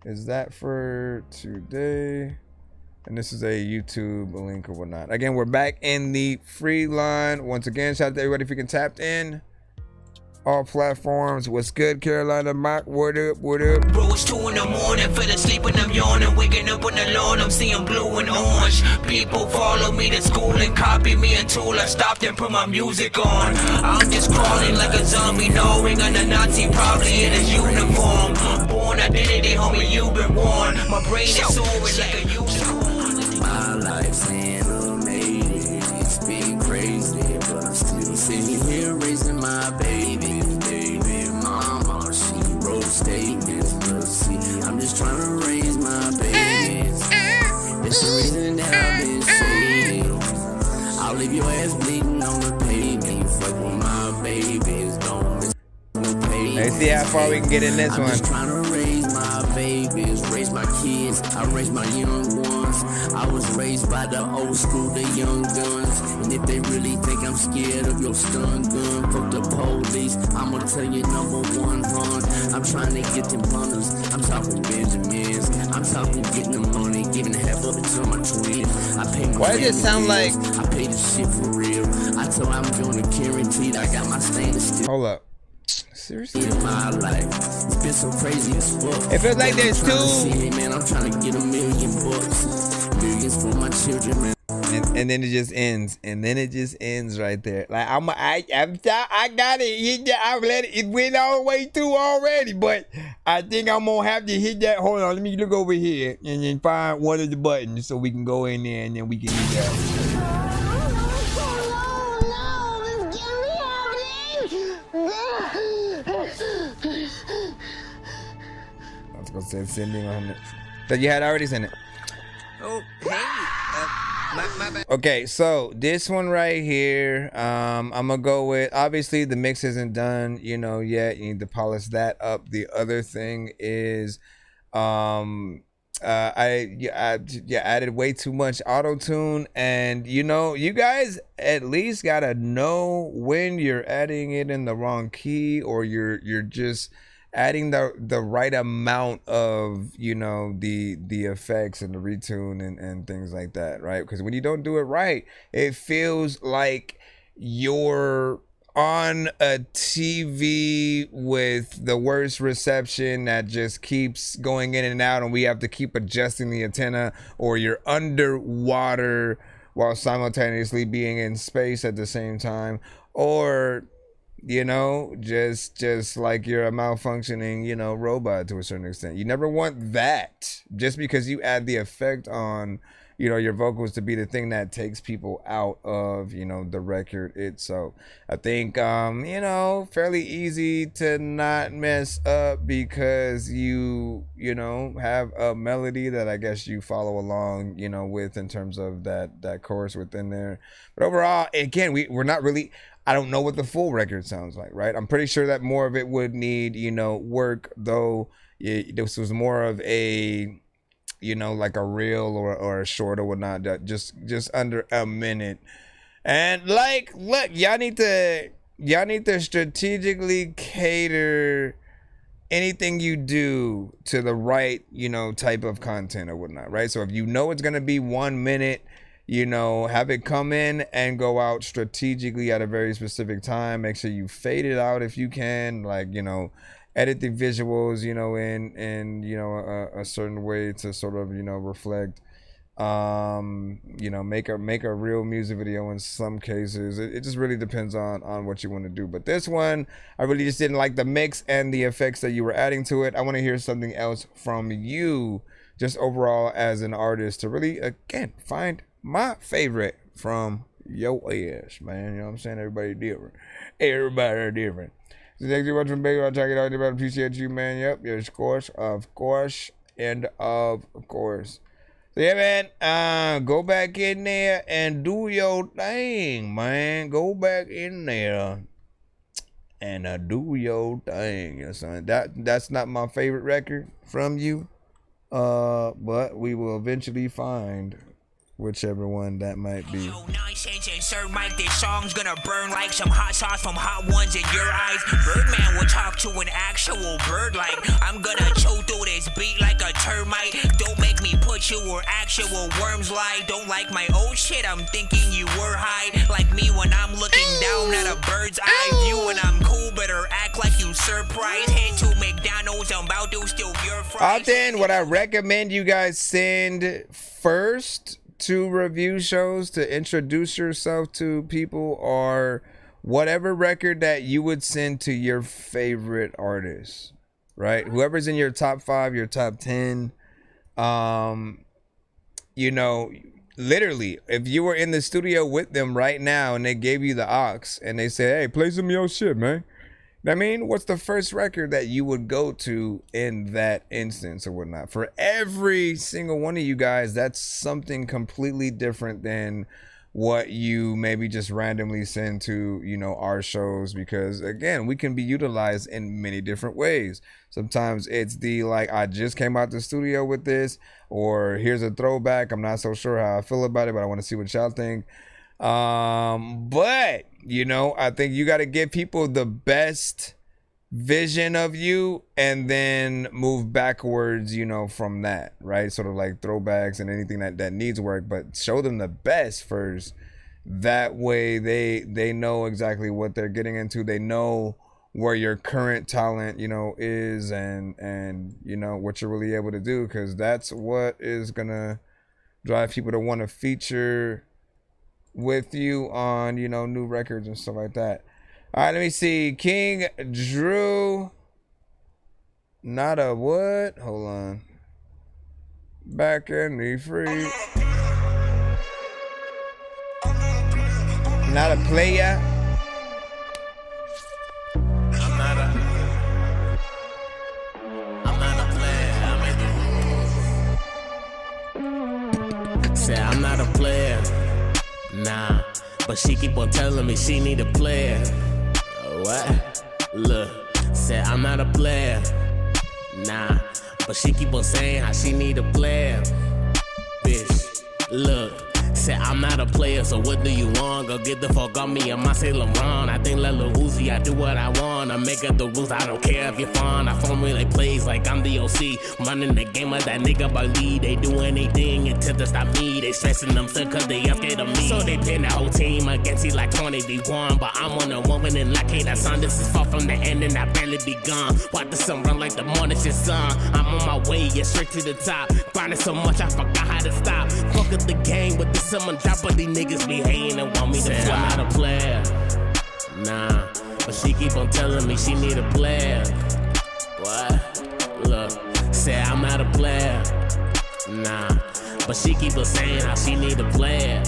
Is that for today? And this is a YouTube link or whatnot. Again, we're back in the free line. Once again, shout out to everybody if you can tap in. All platforms. What's good, Carolina Mock? What up? Bro, it's 2 in the morning, fell asleep and I'm yawning. Waking up on the lawn, I'm seeing blue and orange. People follow me to school and copy me until I stopped and put my music on. I'm just crawling like a zombie, knowing I'm a Nazi, probably in his uniform. Born identity, homie, you've been warned. My brain is soaring like a unicorn. My life's animated, it's been crazy, but I'm still sitting here raising my baby. Mama, she wrote statements, but see, I'm just trying to raise my babies. That's the reason that I've been saying, I'll leave your ass bleeding on the pavement. Fuck with my babies, don't miss no pay. Let's see how far we can get in this one. I'm just trying to raise my babies, raise my kids, I raise my young ones. I was raised by the old school, the young guns. And if they really think I'm scared of your stun gun, fuck the police, I'ma tell you #1 run. I'm trying to get them runners, I'm talking Benjamins, I'm talking getting the money, giving half of it to my twins. I pay my Why does it sound like I pay this shit for real. I told I'm doing it guaranteed, I got my stainless steel. Hold up. Seriously? In my life, it's been so crazy as fuck. It feels like there's two. Man, I'm trying to get $1 million bucks. Millions for my children, man. And then it just ends. And then it just ends right there. Like I got it. I've let it went all the way through already. But I think I'm gonna have to hit that. Hold on, let me look over here and then find one of the buttons so we can go in there and then we can do that. I was gonna say sending on it. But you had already sent it. Oh, hey, my bad. Okay, so this one right here, I'm gonna go with, obviously the mix isn't done, you know, yet. You need to polish that up. The other thing is, I added way too much auto-tune, and you know, you guys at least gotta know when you're adding it in the wrong key, or you're just adding the right amount of, you know, the effects and the retune and things like that, right? Because when you don't do it right, it feels like you're on a TV with the worst reception that just keeps going in and out, and we have to keep adjusting the antenna, or you're underwater while simultaneously being in space at the same time, or you know, just like you're a malfunctioning, you know, robot to a certain extent. You never want that, just because you add the effect on, you know, your vocals to be the thing that takes people out of, you know, the record itself. I think, you know, fairly easy to not mess up because you know, have a melody that I guess you follow along, you know, with in terms of that chorus within there. But overall, again, we're not really, I don't know what the full record sounds like, right? I'm pretty sure that more of it would need, you know, work, though. This was more of a, you know, like a reel or a short or whatnot, that just under a minute. And like, look, y'all need to strategically cater anything you do to the right, you know, type of content or whatnot, right? So if you know it's gonna be 1 minute, you know, have it come in and go out strategically at a very specific time. Make sure you fade it out if you can, like, you know, edit the visuals, you know, in you know, a certain way to sort of, you know, reflect, you know, make a real music video in some cases. It just really depends on what you want to do. But this one, I really just didn't like the mix and the effects that you were adding to it. I want to hear something else from you, just overall as an artist, to really, again, find my favorite from your ass, man. You know what I'm saying? Everybody different. Everybody different. So thank you very much for being on. Check it out. I appreciate you, man. Yep. Yes, of course, and of course. So yeah, man. Go back in there and do your thing, man. Go back in there and do your thing. You know what I'm saying? That's not my favorite record from you. But we will eventually find whichever one that might be. Nonsense and Sir Mike, this song's gonna burn like some hot sauce from Hot Ones in your eyes. Birdman will talk to an actual bird like I'm gonna chew through this beat like a termite. Don't make me put you where actual worms lie. Don't like my old shit, I'm thinking you were high. Like me when I'm looking down at a bird's eye view. And I'm cool, better act like you surprised. Head to McDonald's, I'm about to steal your fries. Then what I recommend you guys send first to review shows to introduce yourself to people, or whatever record that you would send to your favorite artist, right? Whoever's in your top 5, your top 10, you know, literally, if you were in the studio with them right now and they gave you the aux and they said, hey, play some of your shit, man. I mean, what's the first record that you would go to in that instance or whatnot? For every single one of you guys, that's something completely different than what you maybe just randomly send to, you know, our shows, because again, we can be utilized in many different ways. Sometimes it's the, like, I just came out the studio with this, or here's a throwback. I'm not so sure how I feel about it, but I want to see what y'all think. But you know, I think you got to give people the best vision of you and then move backwards, you know, from that, right? Sort of like throwbacks and anything that needs work, but show them the best first. That way they know exactly what they're getting into. They know where your current talent, you know, is, and you know what you're really able to do, because that's what is gonna drive people to want to feature with you on, you know, new records and stuff like that. All right, let me see. King Drew. Not a what? Hold on. Back in the free. Not a player. I'm not a player. I make the rules. Say I'm not a player. Nah, but she keep on telling me she need a player. What? Look, said I'm not a player. Nah, but she keep on saying how she need a player. Bitch, look. Said I'm not a player, so what do you want? Go get the fuck on me, I'm Saint Laurent. I think Lil Uzi, I do what I want. I make up the rules, I don't care if you're fun. I formulate plays like I'm the OC. Running the game with that nigga by lead. They do anything until to stop me. They stressing themselves cause they scared of me. So they pin the whole team against you like 20v1. But I'm on a woman and like, hey, that son, this is far from the end and I barely begun. Watch the sun run like the morning shit sun. I'm on my way, yeah, straight to the top. Grinding so much, I forgot how to stop. Fuck up the game with the someone drop, but these niggas be hating and want me to fly. I'm not a player, nah, but she keep on telling me she need a player. What? Look, said I'm not a player, nah, but she keep on saying how she need a player.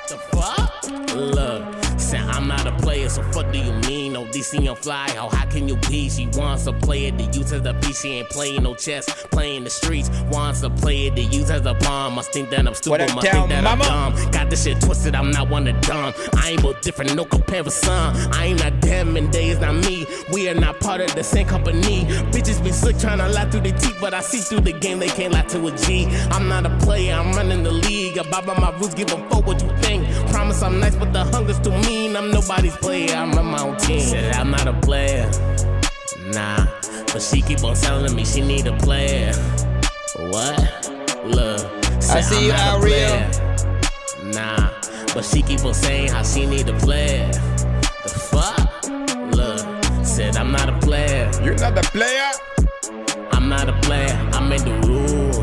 The fuck? Look, said I'm not a player, so fuck do you mean? No DC on fly, how can you be? She wants a player to use as a piece, she ain't playing no chess, playing the streets. Wants a player to use as a pawn, must think that I'm stupid, must think that I'm dumb. Got this shit twisted, I'm not one of dumb. I ain't both different, no comparison. I ain't not them and they is not me. We are not part of the same company. Bitches be slick trying to lie through the teeth, but I see through the game, they can't lie to a G. I'm not a player, I'm running the league. I bob on my roots, give a fuck what you think. Promise I'm nice, but the hunger's too mean. I'm nobody's player, I run my own team. Said I'm not a player, nah, but she keep on telling me she need a player. What? Look, I see you out real. Nah, but she keep on saying how she need a player. The fuck? Look, said I'm not a player. You're not a player? I'm not a player, I made the rules.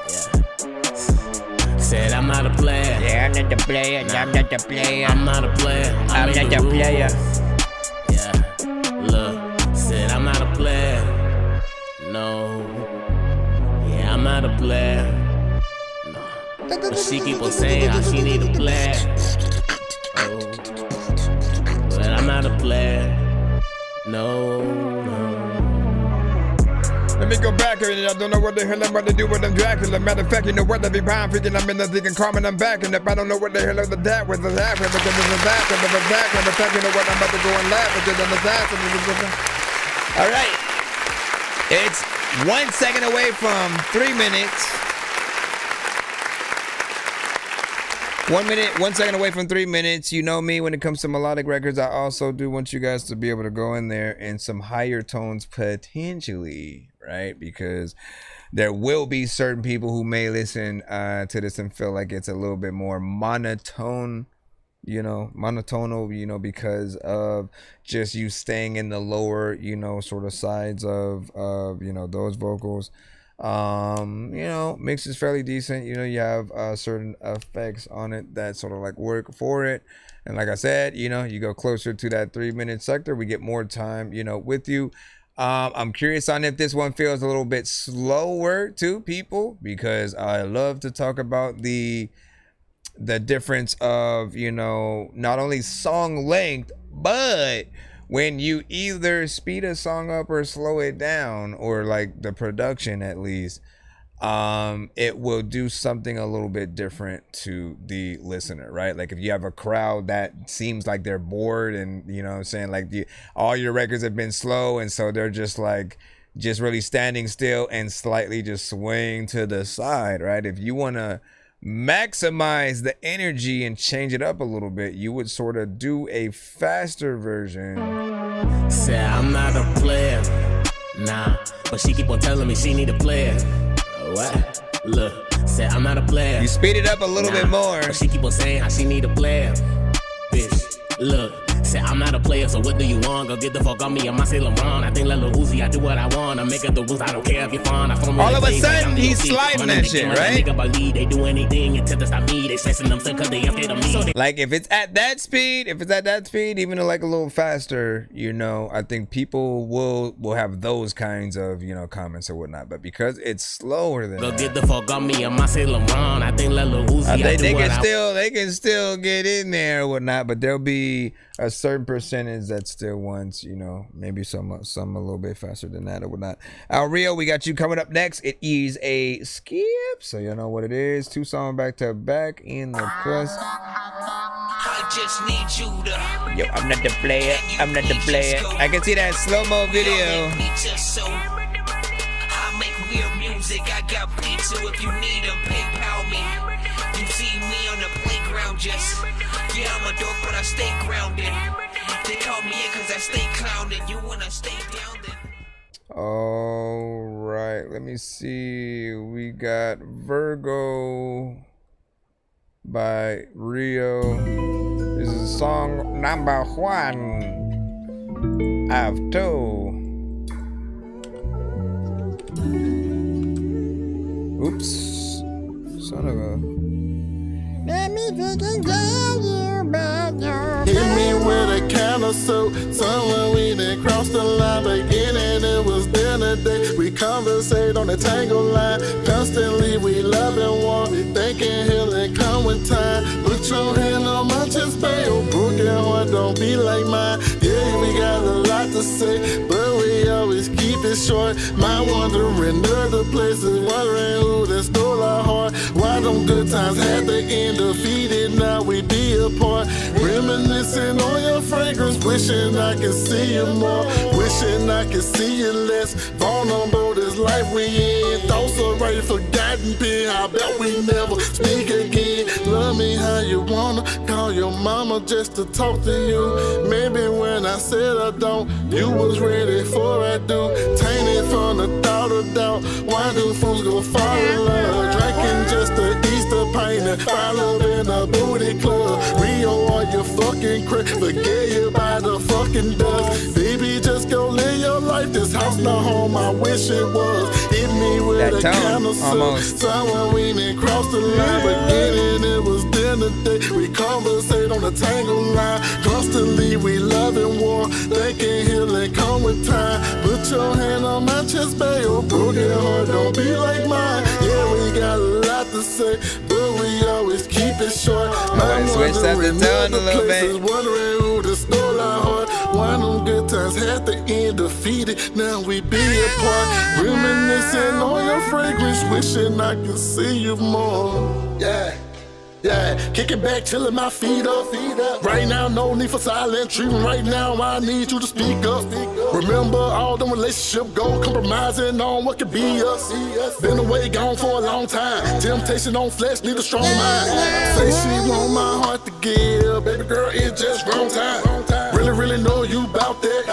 Yeah. Said I'm not a player. Yeah, I'm not the player. Nah. I'm not the player. I'm not a player. I'm not the player. Yeah. Look, said I'm not a player. No. Yeah, I'm not a player. No. But she keep on saying how she need a player. Oh. But I'm not a player. No, no. Let me go back and I don't know what the hell I'm about to do with them Dracula. Matter of fact, you know what? I be prime freaking. I'm in the thinking calm and I'm back. And if I don't know what the hell of the that with the that, because there's a that, and the that, and the fact, you know what? I'm about to go and laugh because I'm the that. All right. It's 1 second away from 3 minutes. 1 minute, 1 second away from 3 minutes. You know me when it comes to melodic records. I also do want you guys to be able to go in there in some higher tones potentially, right? Because there will be certain people who may listen to this and feel like it's a little bit more monotonal, because of just you staying in the lower, sort of sides of those vocals. Mix is fairly decent. You have certain effects on it that sort of like work for it. And like I said, you go closer to that 3 minute sector, we get more time, with you. I'm curious on if this one feels a little bit slower to people, because I love to talk about the difference of, not only song length, but when you either speed a song up or slow it down, or like the production at least, it will do something a little bit different to the listener, right? Like if you have a crowd that seems like they're bored and, like all your records have been slow, and so they're just really standing still and slightly just swaying to the side, right? If you want to maximize the energy and change it up a little bit, you would sort of do a faster version. Say I'm not a player, nah, but she keep on telling me she need a player. What? Look, say I'm not a player. You speed it up a little bit more, but she keep on saying how she need a player. Bitch, look, say I'm not a player, so what do you want? Go get the fuck on me, I'm Saint Laurent. I think Lil Uzi, I do what I want. I make up the rules, I don't care if you're fun. All of a sudden, he's sliding that shit, right? They do anything until they stop me. They stressing themselves cause they scared of me. Like if it's at that speed, even like a little faster, I think people will have those kinds of, comments or whatnot. But because it's slower than go get the fuck on me, I'm Saint Laurent. I think Lil Uzi, they can still get in there or whatnot, but there'll be a certain percentage that still wants, maybe some a little bit faster than that or whatnot. Rio, we got you coming up next. It is a skip, so you know what it is. 2 songs back to back in the plus. I just need you to. Yo, I'm not the player. I'm not the player. I can see that slow-mo video. music, I got beats, so if you need them, PayPal me. You see me on the playground, just yeah, I'm a dork, but I stay grounded. They call me in cause I stay clowning. You wanna stay down then? All right, let me see. We got Virgo by Rio. This is song number 1 of 2. Oops, son of a. Let me fucking tell you about your Hit me with a can of soap. Somewhere we didn't cross the line. Beginning, it was dinner day. We conversate on the tangle line. Constantly, we love and want. Thinking healing come with time. Put your hand on my chest, babe. Your broken heart don't be like mine. Yeah, we got a lot to say, but we always keep it short. My wandering other places, wondering who that stole our heart. Why them good times had to end defeated, now we be apart. Reminiscing on your fragrance, wishing I could see you more. Wishing I could see you less. Vulnerable this life we in. Thoughts already forgotten, pin. I bet we never speak again. Love me how you wanna. Call your mama just to talk to you. Maybe when I said I don't, you was ready for I do. Tainted from the thought of doubt. Why do fools go fall in love? Drinking just to Easter paint and follow in a booty club. Rio, are you fucking crazy? Forget you by the fucking dust. Baby, just go live your life. This house not home, I wish it was. Hit me with a can of soap. Someone we didn't cross the line. Beginning, it was dinner day. We conversate on the tangle line. Constantly, we love and war. Thinking healing come with time. Put your hand on my chest, babe. Your broken heart don't be like mine. Yeah, we got a lot to say, but we always keep it short. I'm switch up the tone a little bit. Wondering who that stole our heart. Why them good times had to end defeated, now we be apart. Reminiscing on your fragrance, wishing I could see you more. Yeah. Yeah, kicking back, chilling my feet up. Right now, no need for silent treatment. Right now, I need you to speak up. Remember all them relationship goals, compromising on what could be us. Been away, gone for a long time. Temptation on flesh, need a strong mind. Say she want my heart to give, baby girl, it's just wrong time. Really know you bout that.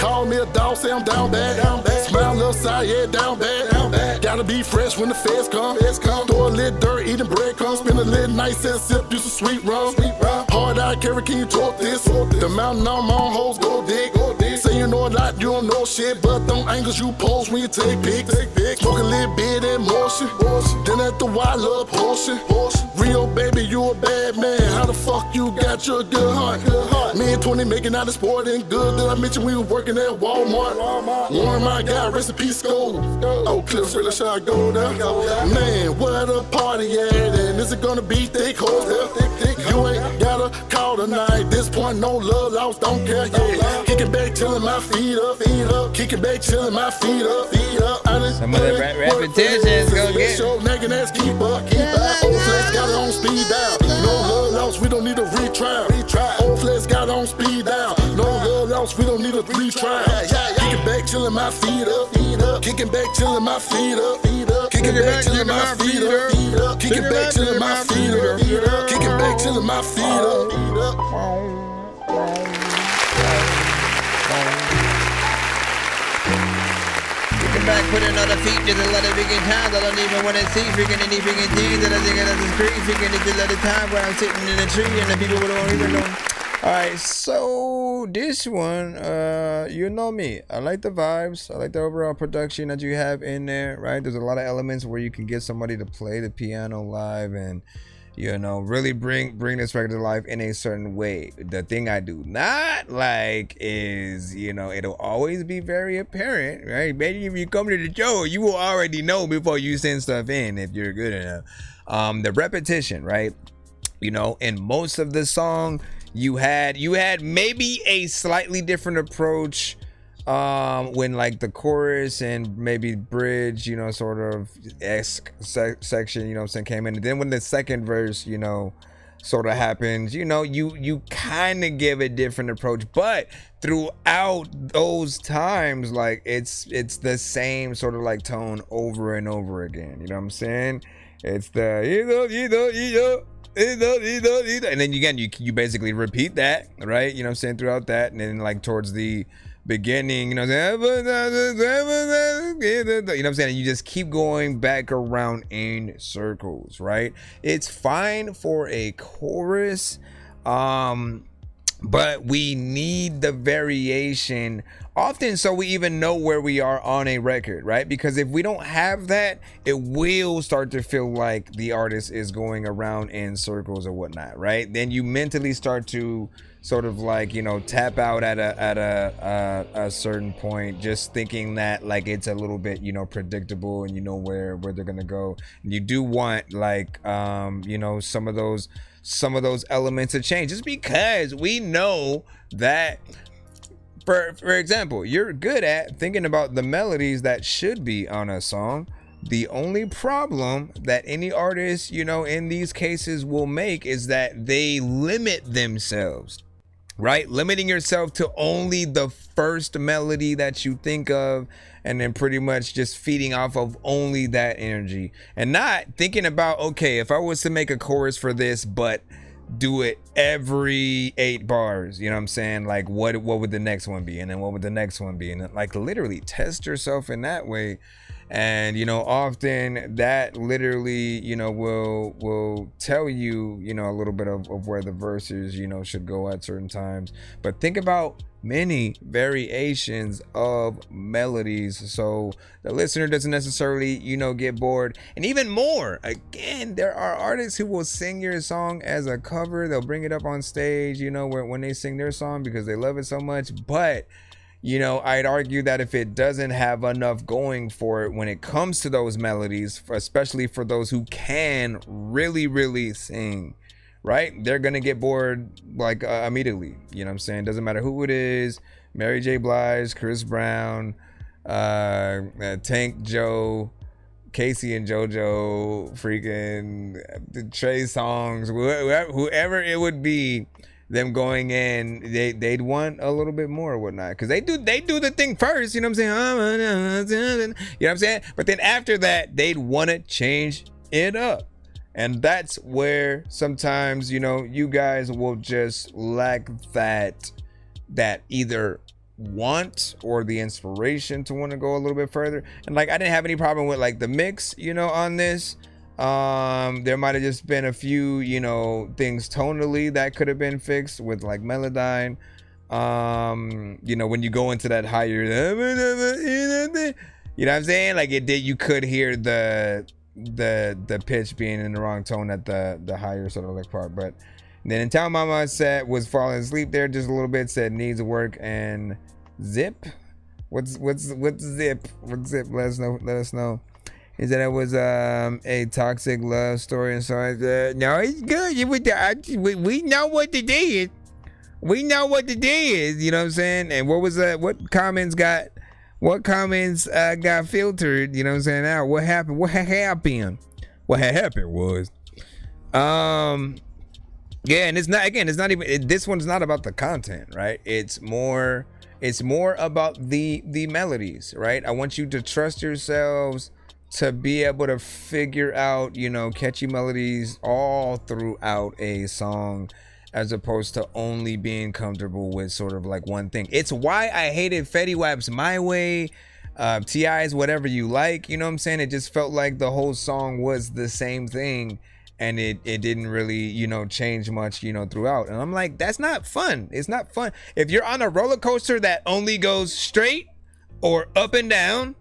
Call me a dog, say I'm down bad. Smile upside, yeah, down bad. Gotta be fresh when the feds come. Throw a little dirt, eating breadcrumbs. Spend a little night and sip you some sweet rum. Hard eye carry, can you talk this? The mountain on my own hoes, go dig. Say you know a lot, you don't know shit, but them angles you post when you take pics. Smoke a little bit in motion. Then at the wild love portion. Real baby, you a bad man. How the fuck you got your good heart? Me and 20 making out of sporting good. Did I mention we were working at Walmart? Warren, my guy, recipe school. Oh, Cliff's really shy, I go there. Man, what a party at? And is it gonna be thick hoes there? You ain't gotta call tonight. This point, no love lost, don't care. Yeah, kicking back, chilling my feet up. Kicking back, chilling my feet up. Some of the repetitions go get. Show nagging ass, keep up. Old flex got it on speed down. No love lost, we don't need a retry. Old flex got it on speed down. No love lost, we don't need a retry. Kicking back, chilling my feet up. Kicking back, chilling my feet up. Kicking back, chilling my feet up. Kicking back, chilling my feet up. Kicking back, chilling my feet up. Kicking back, put another feet to the lot of freaking times. I don't even want to see freaking any freaking things that I think that is crazy. Freaking it's a lot of time where I'm sitting in a tree and the people don't even know. Alright, so this one, you know me. I like the vibes. I like the overall production that you have in there, right? There's a lot of elements where you can get somebody to play the piano live and, you know, really bring this record to life in a certain way. The thing I do not like is, you know, it'll always be very apparent, right? Maybe if you come to the show, you will already know before you send stuff in if you're good enough. The repetition, right? You know, in most of the song, you had maybe a slightly different approach when like the chorus and maybe bridge, you know, sort of section, you know what I'm saying, came in. And then when the second verse, you know, sort of happens, you know, you kind of give a different approach, but throughout those times, like it's the same sort of like tone over and over again. You know what I'm saying? It's the and then again you basically repeat that, right? You know what I'm saying, throughout that, and then like towards the beginning, you know what I'm saying, and you just keep going back around in circles, right? It's fine for a chorus, but we need the variation often so we even know where we are on a record, right? Because if we don't have that, it will start to feel like the artist is going around in circles or whatnot, right? Then you mentally start to sort of like, you know, tap out at a certain point, just thinking that like it's a little bit, you know, predictable and you know where they're gonna go. And you do want like you know, some of those elements to change, just because we know that, for example, you're good at thinking about the melodies that should be on a song. The only problem that any artist, you know, in these cases will make is that they limit themselves, right? Limiting yourself to only the first melody that you think of, and then pretty much just feeding off of only that energy, and not thinking about, okay, if I was to make a chorus for this, but do it every 8 bars, you know what I'm saying? Like what would the next one be? And then what would the next one be? And then, like, literally test yourself in that way. And, you know, often that literally, you know, will tell you, you know, a little bit of where the verses, you know, should go at certain times. But think about many variations of melodies so the listener doesn't necessarily, you know, get bored. And even more, again, there are artists who will sing your song as a cover. They'll bring it up on stage, you know, when they sing their song because they love it so much. But, you know, I'd argue that if it doesn't have enough going for it when it comes to those melodies, especially for those who can really, really sing, right, they're gonna get bored like immediately. You know what I'm saying? Doesn't matter who it is, Mary J. Blige, Chris Brown, Tank Joe, Casey and JoJo, freaking Trey Songz, whoever it would be, them going in, they'd want a little bit more or whatnot, because they do the thing first, you know what I'm saying? You know what I'm saying? But then after that, they'd want to change it up. And that's where sometimes, you know, you guys will just lack that either want or the inspiration to want to go a little bit further. And like, I didn't have any problem with like the mix, you know, on this. There might have just been a few, you know, things tonally that could have been fixed with like Melodyne. You know, when you go into that higher, you know what I'm saying? Like you could hear the pitch being in the wrong tone at the higher sort of like part. But then in Town Mama said was falling asleep there just a little bit, said needs work. And Zip, what's Zip? What's Zip? Let us know. He said it was a toxic love story and so like that. No, it's good. We know what the day is. We know what the day is. You know what I'm saying? And what was that? What comments got filtered? You know what I'm saying? Now what happened? What happened? What had happened was, yeah. And it's not even. This one's not about the content, right? It's more about the melodies, right? I want you to trust yourselves to be able to figure out, you know, catchy melodies all throughout a song, as opposed to only being comfortable with sort of like one thing. It's why I hated Fetty Wap's My Way, T.I.'s Whatever You Like, you know what I'm saying? It just felt like the whole song was the same thing, and it didn't really, you know, change much, you know, throughout. And I'm like, that's not fun. It's not fun. If you're on a roller coaster that only goes straight or up and down,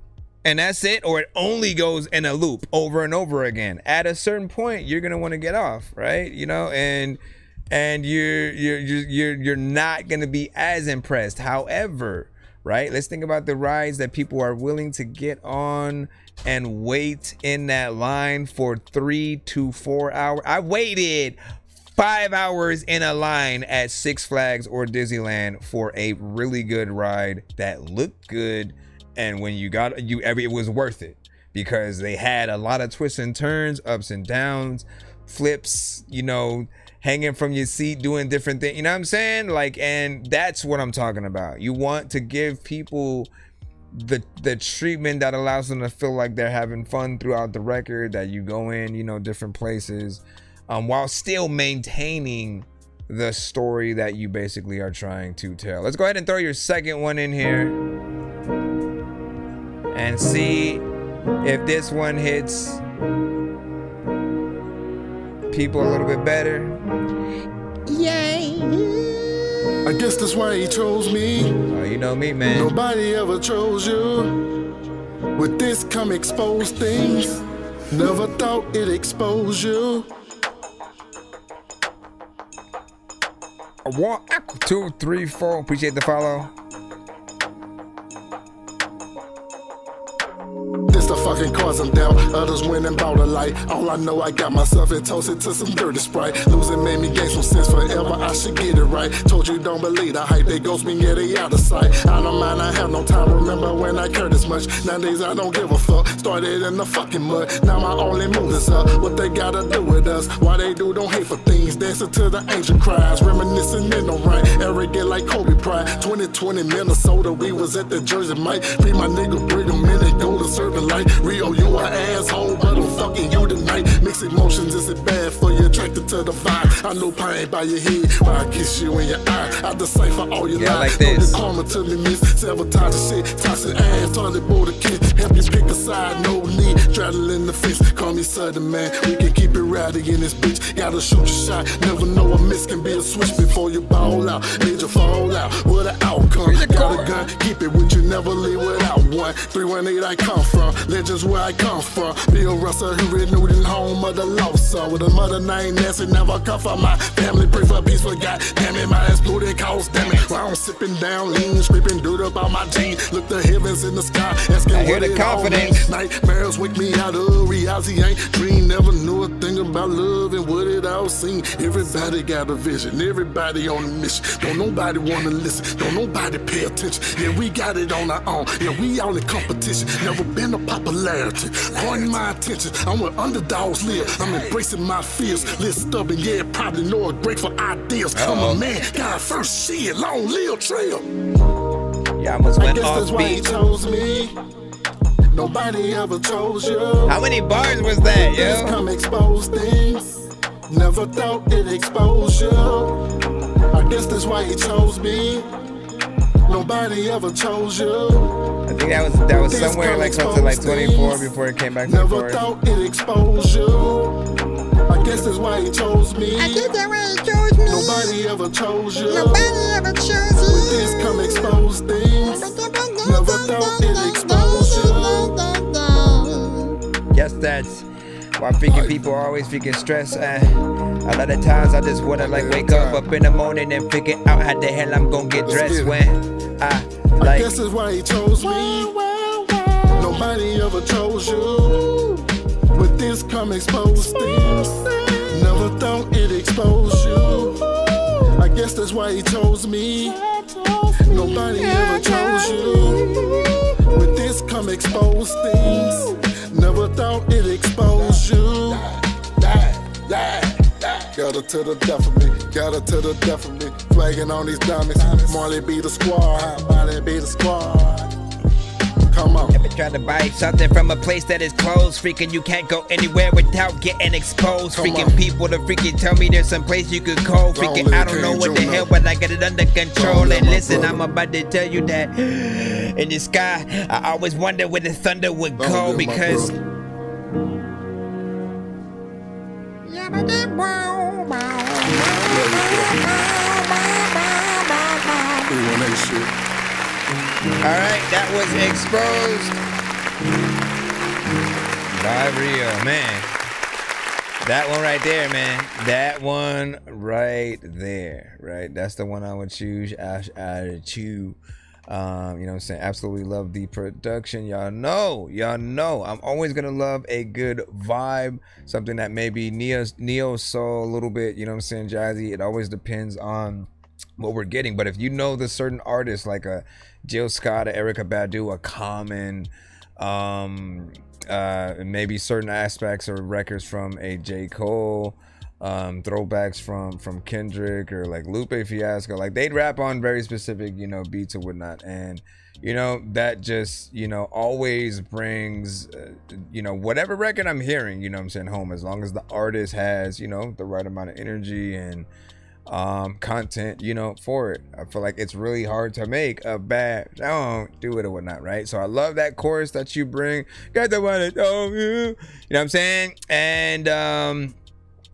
and that's it, or it only goes in a loop over and over again, at a certain point you're gonna want to get off, right? You know, and you're not gonna be as impressed. However, right, let's think about the rides that people are willing to get on and wait in that line for 3 to 4 hours. I waited 5 hours in a line at Six Flags or Disneyland for a really good ride that looked good. And when it was worth it, because they had a lot of twists and turns, ups and downs, flips, you know, hanging from your seat, doing different things. You know what I'm saying? Like, and that's what I'm talking about. You want to give people the treatment that allows them to feel like they're having fun throughout the record, that you go in, you know, different places, while still maintaining the story that you basically are trying to tell. Let's go ahead and throw your second one in here and see if this one hits people a little bit better. Yay! I guess that's why he chose me. Oh, you know me, man. Nobody ever chose you. With this come exposed things. Never thought it exposed you. 1, 2, 3, 4. Appreciate the follow. This the fucking cause I'm down. Others went and bought a light. All I know, I got myself and toasted to some dirty Sprite. Losing made me gain some sense forever. I should get it right. Told you don't believe the hype. They ghost me, yeah, they out of sight. I don't mind, I have no time. Remember when I cared this much? Nowadays I don't give a fuck. Started in the fucking mud. Now my only move is up. What they gotta do with us? Why they do don't hate for things. Dancing to the angel cries. Reminiscing in the right. Arrogant like Kobe Pride. 2020 Minnesota. We was at the Jersey Mike. Free my nigga Brigham in and go to serving light. Rio, you an asshole, but I'm fucking you tonight. Mixed emotions, is it bad for you? Attracted to the vibe. I know pain by your head, while I kiss you in your eye. I decipher all your lies. Like this. Know karma to me, miss. Sabotage the shit, toxic ass, toilet bowl the kid. Help you pick a side, no need. Straddle in the fist, call me sudden man. We can keep it rowdy in this bitch. Gotta shoot your shot. Never know a miss can be a switch before you ball out. Major fall out, what an outcome. Got a gun, keep it with you, never leave without one. 318 I come from. Legends where I come from. Bill Russell, who renewed in home of the lost son. With a mother named Nancy, never come from my family. Pray for peace, but God damn it, my ass blew that cause, damn it. While I'm sipping down lean, scraping dirt up on my jeans. Look the heavens in the sky, asking I hear what the it all confidence. means. Nightmares wake me out of reality. Ain't dream, never knew a thing about love and what it all seemed. Everybody got a vision, everybody on a mission. Don't nobody wanna listen, don't nobody pay attention. Yeah, we got it on our own. Yeah, we all in competition. Never been a popularity. Pointing my attention, I'm where underdogs live. I'm embracing my fears. Live stubborn, yeah, probably know it. Grateful ideas. I'm a man, God first, shit, long live trail. Yeah, I almost went I guess off that's why he beat. chose me. Nobody ever chose you. How many bars was that, Just yo? come expose things. Never thought it exposed you. I guess that's why he chose me. Nobody ever chose you. I think that was somewhere like close to like 24 before it came back to the Never chorus. thought it exposed you. I guess that's why he chose me. I guess that's why he chose me. Nobody ever chose you. Nobody ever chose you. With this come expose things. Never thought it exposed you. Guess that's why freaking people are always freaking stressed. A lot of times I just wanna like wake up in the morning and figure out how the hell I'm gonna get dressed when I like. I guess that's why he chose me. Nobody ever chose you. With this come expose things. Never thought it exposed you. I guess that's why he chose me. Nobody ever chose you. With this come expose things. Never thought it exposed you. Got her to the death of me, got her to the death of me. Flagging on these dummies. Marley be the squad, Marley be the squad. Come on. Ever try to buy something from a place that is closed? Freaking you can't go anywhere without getting exposed. Freaking people to freaking tell me there's some place you could go. Freaking I don't know what the hell, but I got it under control. And listen, I'm about to tell you that in the sky, I always wonder where the thunder would go because. Alright, that was exposed by Rio, man. That one right there, man. That one right there, right? That's the one I would choose. I choose. You know what I'm saying? Absolutely love the production. Y'all know. I'm always gonna love a good vibe. Something that maybe neo soul a little bit. You know what I'm saying? Jazzy. It always depends on what we're getting. But if you know the certain artists like a Jill Scott, a Erykah Badu, a Common, maybe certain aspects or records from a J. Cole, throwbacks from Kendrick or like Lupe Fiasco. Like they'd rap on very specific, you know, beats or whatnot, and you know that just, you know, always brings you know, whatever record I'm hearing, you know what I'm saying, home, as long as the artist has, you know, the right amount of energy and content, you know, for it. I feel like it's really hard to make a bad don't do it or whatnot, right? So I love that chorus that you bring. Got the one that you know what I'm saying? And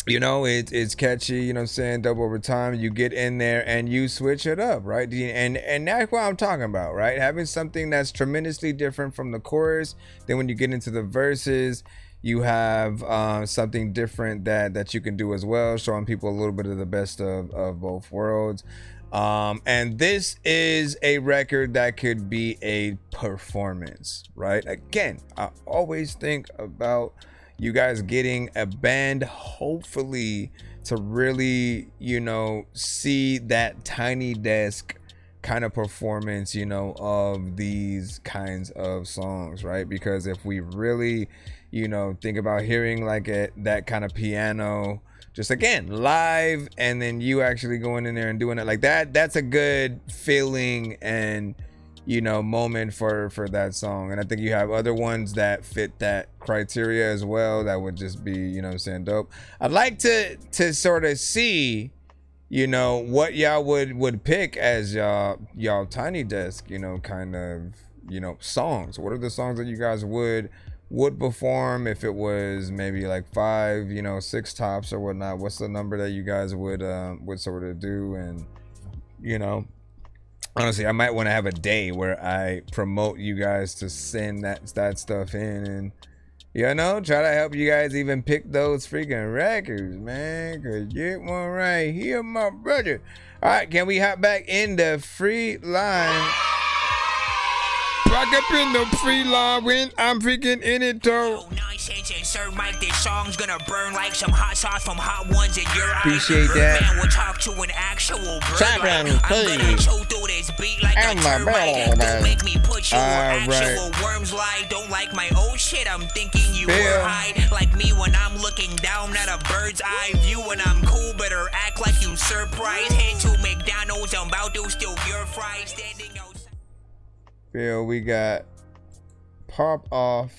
you know, it's catchy, you know what I'm saying, double over time. You get in there and you switch it up, right? And that's what I'm talking about, right? Having something that's tremendously different from the chorus. Then when you get into the verses, you have something different that you can do as well, showing people a little bit of the best of both worlds. And this is a record that could be a performance, right? Again, I always think about you guys getting a band, hopefully, to really, you know, see that Tiny Desk kind of performance, you know, of these kinds of songs, right? Because if we really, you know, think about hearing like that kind of piano, just again live, and then you actually going in there and doing it like that, that's a good feeling and, you know, moment for that song. And I think you have other ones that fit that criteria as well that would just be, you know what I'm saying, dope. I'd like to sort of see, you know, what y'all would pick as y'all Tiny Desk, you know, kind of, you know, songs. What are the songs that you guys would perform if it was maybe like 5, you know, 6 tops or whatnot? What's the number that you guys would sort of do? And, you know, honestly, I might want to have a day where I promote you guys to send that stuff in, and, you know, try to help you guys even pick those freaking records, man. Cause get one right here, my brother. All right, can we hop back in the free line? Rock up in the free line when I'm freaking in it, though. Sir Mike, this song's gonna burn like some hot sauce from Hot Ones in your eyes. Appreciate that. Man will talk to an actual bird. I'm gonna chew through this beat like a termite. Don't make me put you on actual worms lie. Don't like my old shit, I'm thinking you were high. Like me when I'm looking down at a bird's eye view. When I'm cool, better act like you surprised. Head to McDonald's, I'm about to steal your fries. Standing outside. Phil, we got Pop Off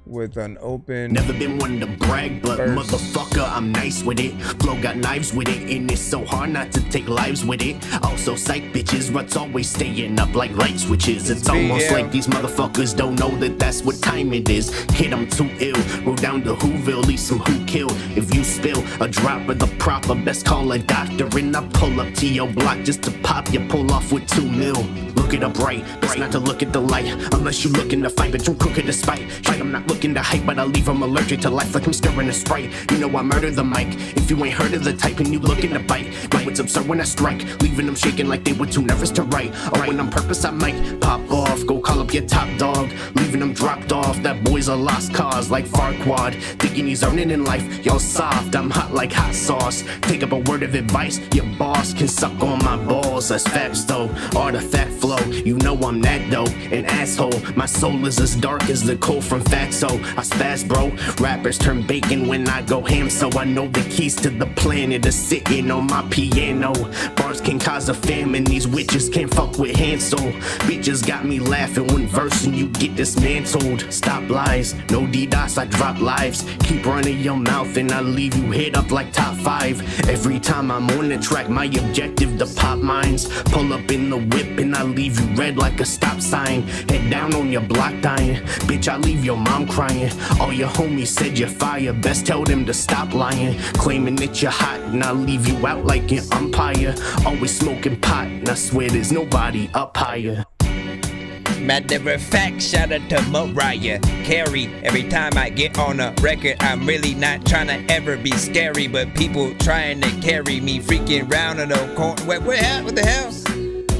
with an open. Never been one to brag, but motherfucker, I'm nice with it. Flow got knives with it, and it's so hard not to take lives with it. Also, psych bitches, ruts always staying up like light switches. It's almost like these motherfuckers don't know that that's what time it is. Hit, I'm too ill. Roll down to Whoville, leave some who kill. If you spill a drop of the proper, best call a doctor, and I pull up to your block just to pop you. Pull off with 2 mil. Look it up right, best not to look at the light unless you looking to fight, but you crooked to spite. Like I'm not looking to hype, but I leave them allergic to life like I'm stirring a Sprite. You know I murder the mic if you ain't heard of the type and you looking to bite. Like it's absurd when I strike, leaving them shaking like they were too nervous to write. Or when on purpose I might pop off, go call up your top dog, leaving them dropped off. That boy's a lost cause like Farquaad, thinking he's earning in life. Y'all soft, I'm hot like hot sauce. Take up a word of advice, your boss can suck on my balls. That's facts though, artifact flow. You know I'm that though, an asshole. My soul is as dark as the coal from Fatso. I spaz, bro. Rappers turn bacon when I go ham, so I know the keys to the planet are sitting on my piano. Bars can cause a famine, these witches can't fuck with Hansel. Bitches got me laughing when versing you get dismantled. Stop lies, no DDoS, I drop lives. Keep running your mouth and I leave you hit up like top 5. Every time I'm on the track, my objective to pop mines. Pull up in the whip and I leave you red like a stop sign. Head down on your block dying, bitch, I leave your mom crying. All your homies said you're fire, best tell them to stop lying. Claiming that you're hot and I leave you out like an umpire. Always smoking pot and I swear there's nobody up higher. Matter of fact, shout out to Mariah Carey. Every time I get on a record, I'm really not trying to ever be scary, but people trying to carry me freaking round in the corner. What the hell?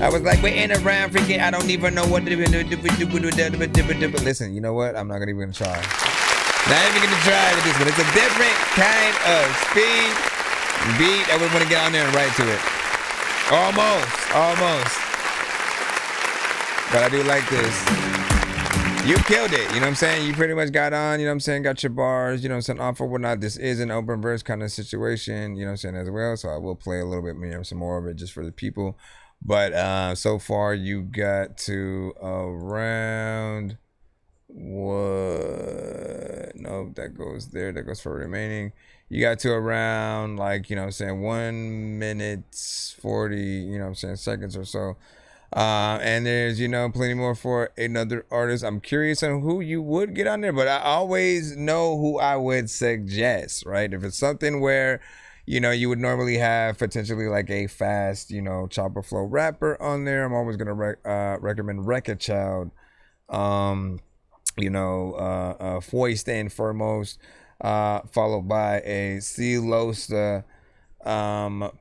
I was like waiting around freaking, I don't even know what to do. Listen, you know what? I'm not even gonna try. Not even gonna try with this one. It's a different kind of speed beat. I would want to get on there and write to it. Almost. But I do like this. You killed it, you know what I'm saying? You pretty much got on, you know what I'm saying? Got your bars, you know what I'm saying? Off or whatnot. This is an open verse kind of situation, you know what I'm saying, as well. So I will play a little bit more, some more of it just for the people. But so far you got to around what? No, that goes there. That goes for remaining. You got to around like, you know what I'm saying, 1 minute 40, you know what I'm saying, seconds or so. And there's, you know, plenty more for another artist. I'm curious on who you would get on there, but I always know who I would suggest, right? If it's something where, you know, you would normally have potentially like a fast, you know, chopper flow rapper on there, I'm always going to recommend Wreck-It Child, you know, Foist and foremost, followed by a C. Losta,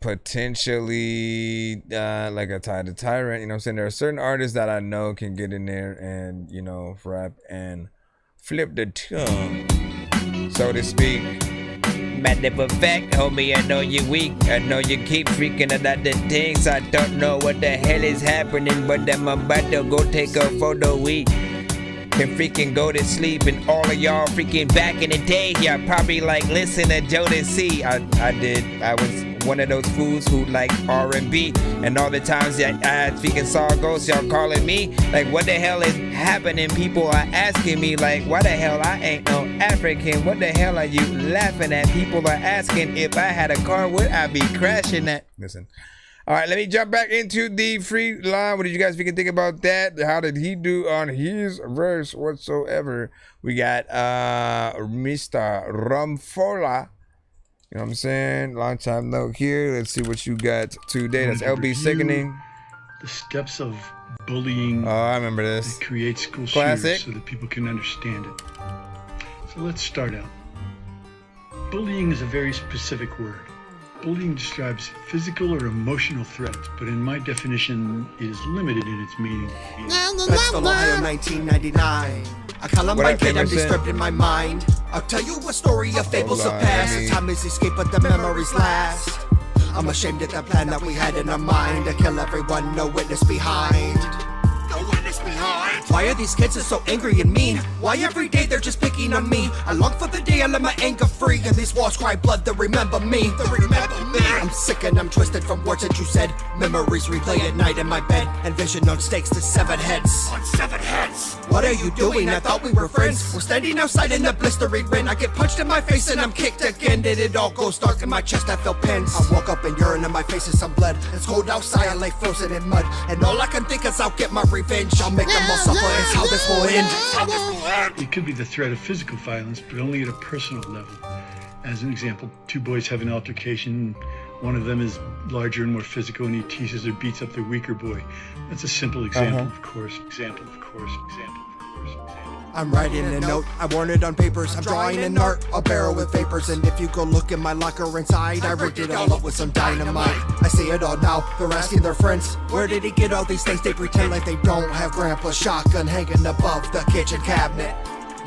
potentially like a Ty the Tyrant, you know what I'm saying? There are certain artists that I know can get in there and, you know, rap and flip the tongue, so to speak. Matter of fact, homie, I know you weak. I know you keep freaking about the things. I don't know what the hell is happening, but I'm about to go take a photo. We can freaking go to sleep, and all of y'all freaking back in the day, y'all probably like listen to Jodeci. I was one of those fools who like R&B, and all the times that I freaking saw ghosts, y'all calling me like, what the hell is happening? People are asking me like, why the hell I ain't no African? What the hell are you laughing at? People are asking if I had a car, would I be crashing that? Listen. All right, let me jump back into the free line. What did you guys think about that? How did he do on his verse whatsoever? We got Mr. Rumfola. You know what I'm saying? Long time no here. Let's see what you got today. That's LB Sickening. The steps of bullying. Oh, I remember this. That create school Classic. shooters so that people can understand it. So let's start out. Bullying is a very specific word. Bullying describes physical or emotional threats, but in my definition, it is limited in its meaning. That's Ohio 1999. A Columbine kid, I'm disturbed in my mind. I'll tell you a story of fables of past. The time is escape, but the memories last. I'm ashamed of the plan that we had in our mind to kill everyone, no witness behind. No witness behind. Why are these kids so angry and mean? Why every day they're just picking on me? I long for the day I let my anger free, and these walls cry blood, they remember me. They remember me. I'm sick and I'm twisted from words that you said. Memories replay at night in my bed, and vision on stakes to severed heads. On severed heads. What are you doing? I thought we were friends. We're standing outside in the blistering rain. I get punched in my face and I'm kicked again. Then it all goes dark in my chest, I feel pins. I woke up and urine in my face is some blood. It's cold outside, I lay frozen in mud, and all I can think is I'll get my revenge. I'll make them all suffer, it's how this will end. It could be the threat of physical violence, but only at a personal level. As an example, two boys have an altercation. One of them is larger and more physical, and he teases or beats up the weaker boy. That's a simple example, of course. Example, of course. Example, of course. I'm writing a note, I warned it on papers. I'm drawing an art, a barrel with vapors. And if you go look in my locker inside, I rigged it all up with some dynamite. I see it all now, they're asking their friends, where did he get all these things? They pretend like they don't have grandpa's shotgun hanging above the kitchen cabinet.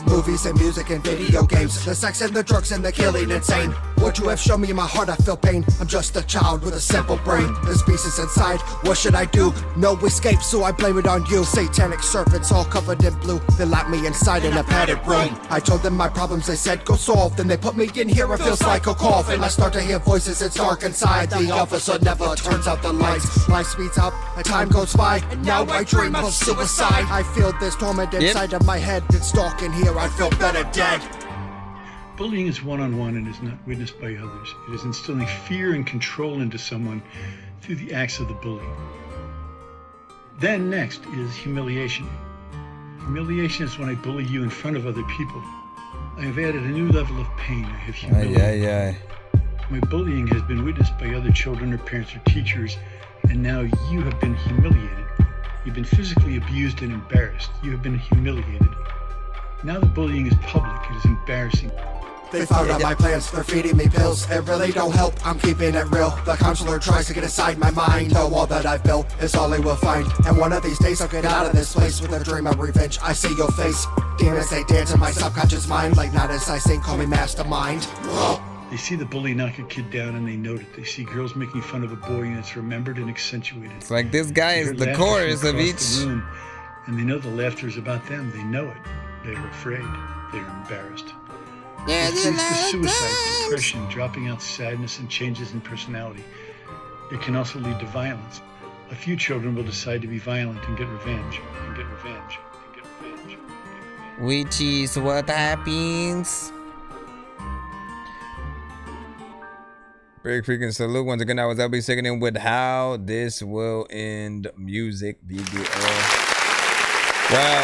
Movies and music and video games, the sex and the drugs and the killing insane. What you have shown me in my heart, I feel pain. I'm just a child with a simple brain. This beast is inside, what should I do? No escape, so I blame it on you. Satanic serpents all covered in blue, they locked me inside in a padded room. I told them my problems, they said go solve. Then they put me in here, it feels like a cough. And I start to hear voices, it's dark inside. The officer never turns out the lights. Life speeds up, and time goes by, and now I dream of suicide. I feel this torment inside of my head. It's dark in here, I feel better dead. Bullying is one-on-one and is not witnessed by others. It is instilling fear and control into someone through the acts of the bully. Then next is humiliation. Humiliation is when I bully you in front of other people. I have added a new level of pain. I have humiliated. My bullying has been witnessed by other children or parents or teachers, and now you have been humiliated. You've been physically abused and embarrassed. You have been humiliated. Now the bullying is public. It is embarrassing. They found out my plans, they're feeding me pills. It really don't help, I'm keeping it real. The counselor tries to get inside my mind. The wall that I've built is all he will find. And one of these days I'll get out of this place with a dream of revenge. I see your face, demons they dance in my subconscious mind. Like not as I sing, call me mastermind. They see the bully knock a kid down and they note it. They see girls making fun of a boy and it's remembered and accentuated. It's like this guy is the chorus of each. And they know the laughter is about them. They know it. They are afraid. They are embarrassed. Yeah, It leads to suicide, depression, dropping out, sadness, and changes in personality. It can also lead to violence. A few children will decide to be violent and get revenge, and get revenge, and get revenge. Which is what happens. Big freaking salute once again. I was LB singing in with How This Will End music video. Well,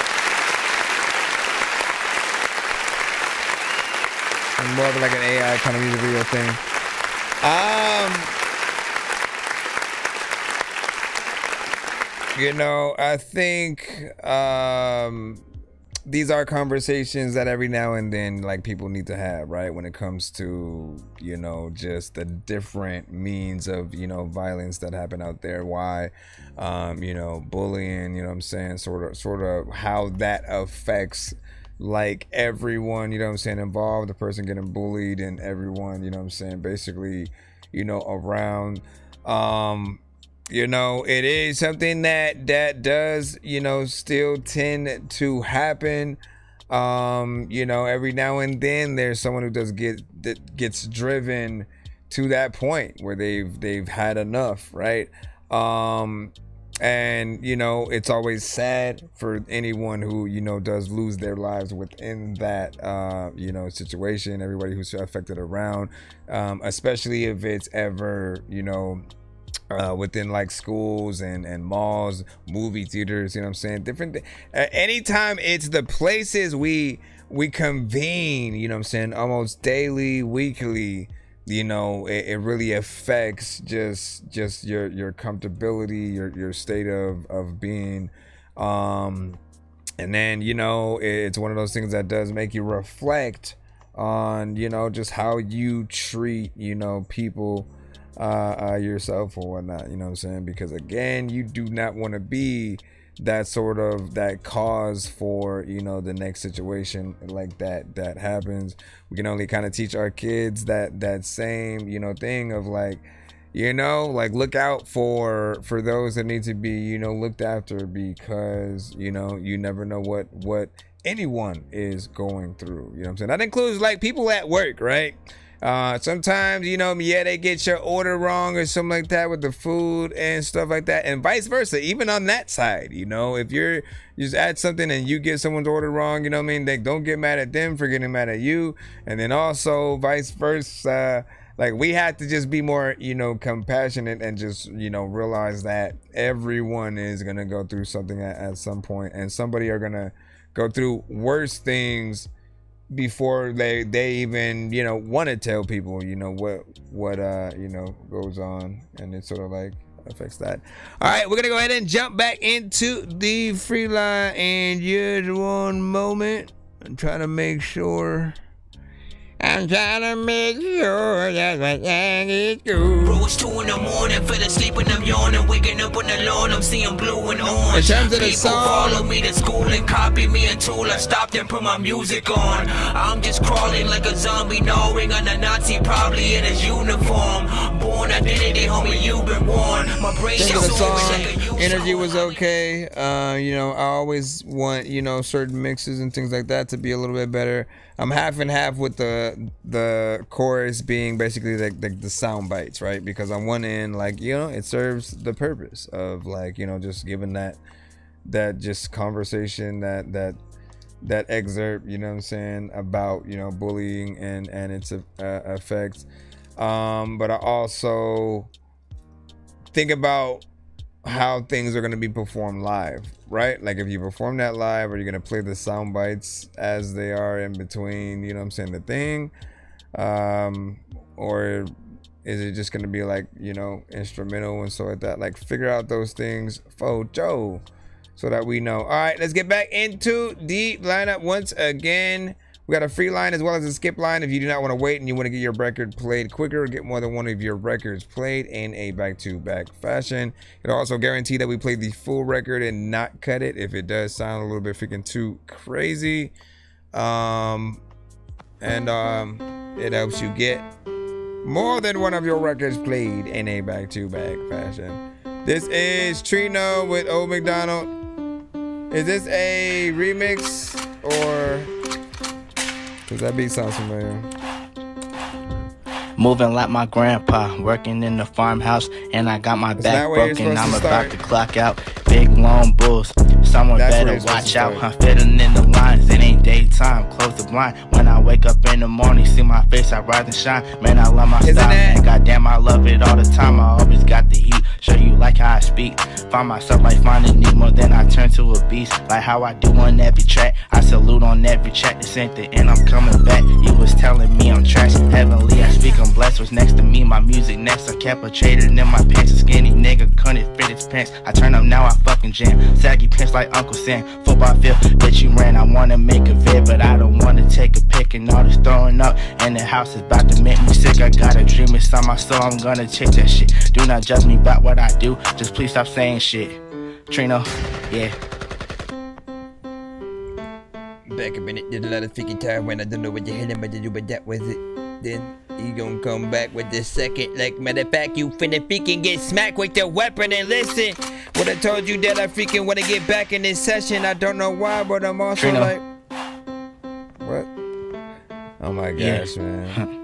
it's more of like an AI kind of music video thing. You know, I think these are conversations that every now and then like people need to have, right? When it comes to, you know, just the different means of, you know, violence that happen out there. Why, you know, bullying, you know what I'm saying? Sort of how that affects like everyone, you know what I'm saying, involved, the person getting bullied and everyone, you know what I'm saying, basically, you know, around. You know, it is something that does, you know, still tend to happen. You know, every now and then there's someone who gets driven to that point where they've had enough, right? And you know, it's always sad for anyone who, you know, does lose their lives within that you know, situation, everybody who's affected around, especially if it's ever, you know, within like schools and malls, movie theaters, you know what I'm saying, different anytime it's the places we convene, you know what I'm saying, almost daily, weekly, you know, it really affects just your comfortability, your state of being, and then, you know, it's one of those things that does make you reflect on, you know, just how you treat, you know, people, yourself or whatnot, you know what I'm saying, because again, you do not want to be that sort of that cause for, you know, the next situation like that happens. We can only kind of teach our kids that same, you know, thing of like, you know, like look out for those that need to be, you know, looked after, because, you know, you never know what anyone is going through, you know what I'm saying. That includes like people at work, right? Sometimes, you know, yeah, they get your order wrong or something like that with the food and stuff like that, and vice versa. Even on that side, you know, if you're just at something and you get someone's order wrong, you know what I mean, they don't get mad at them for getting mad at you, and then also vice versa. Like, we have to just be more, you know, compassionate and just, you know, realize that everyone is gonna go through something at some point, and somebody are gonna go through worse things before they even, you know, want to tell people, you know, what you know, goes on, and it sort of like affects that. All right, we're gonna go ahead and jump back into the free line in just one moment. I'm trying to make sure that's everything is good. Bro, it's 2 in the morning, fell asleep and I'm yawning, waking up on the lawn, I'm seeing blue and orange. In terms of the People song, follow me to school and copy me a tool. I stopped and put my music on. I'm just crawling like a zombie, gnawing on a Nazi, probably in his uniform. Born identity, homie, you've been warned. My brain think of the is song, energy was okay. You know, I always want, you know, certain mixes and things like that to be a little bit better. I'm half and half with the chorus being basically like the sound bites, right? Because on one end, like, you know, it serves the purpose of like, you know, just giving that just conversation, that excerpt, you know what I'm saying, about, you know, bullying and its effects. But I also think about how things are going to be performed live, right? Like, if you perform that live, are you going to play the sound bites as they are in between, you know what I'm saying, the thing, or is it just going to be like, you know, instrumental and stuff like that? Like, figure out those things for Joe so that we know. All right, let's get back into the lineup once again. We got a free line as well as a skip line. If you do not want to wait and you want to get your record played quicker, get more than one of your records played in a back-to-back fashion. It'll also guarantee that we play the full record and not cut it if it does sound a little bit freaking too crazy. It helps you get more than one of your records played in a back-to-back fashion. This is Trino with Old McDonald. Is this a remix or? Cause that beat sounds familiar. Moving like my grandpa, working in the farmhouse, and I got my back broken. I'm about to clock out. Big long bulls, someone better watch out. I'm fitting in the lines, it ain't daytime. Close the blind. When I wake up in the morning, see my face, I rise and shine. Man, I love my style, and goddamn, I love it all the time. I always got the heat, show you like how I speak. Find myself like finding Nemo, then I turn to a beast. Like how I do on every track, I salute on every track. This ain't the end, I'm coming back. You was telling me I'm trash, heavenly, I speak, I'm blessed. Was next to me, my music next. I kept a trader in my pants. A skinny nigga couldn't fit his pants. I turn up now, I fucking jam. Saggy pants like Uncle Sam. Football field, bitch you ran. I wanna make a vid, but I don't wanna take a pic. And all this throwing up, and the house is about to make me sick. I got a dream inside my soul, I'm gonna chase that shit. Do not judge me about what I do, just please stop saying shit. Trino, yeah. Back a minute, did a lot of freaking time when I don't know what the hell I'm about to do, but that was it. Then you gon' come back with the second. Like, matter of fact, you finna freaking get smacked with the weapon. And listen, what I told you that I freaking wanna get back in this session. I don't know why, but I'm also Trino. like, what? Oh my gosh, Yeah. man.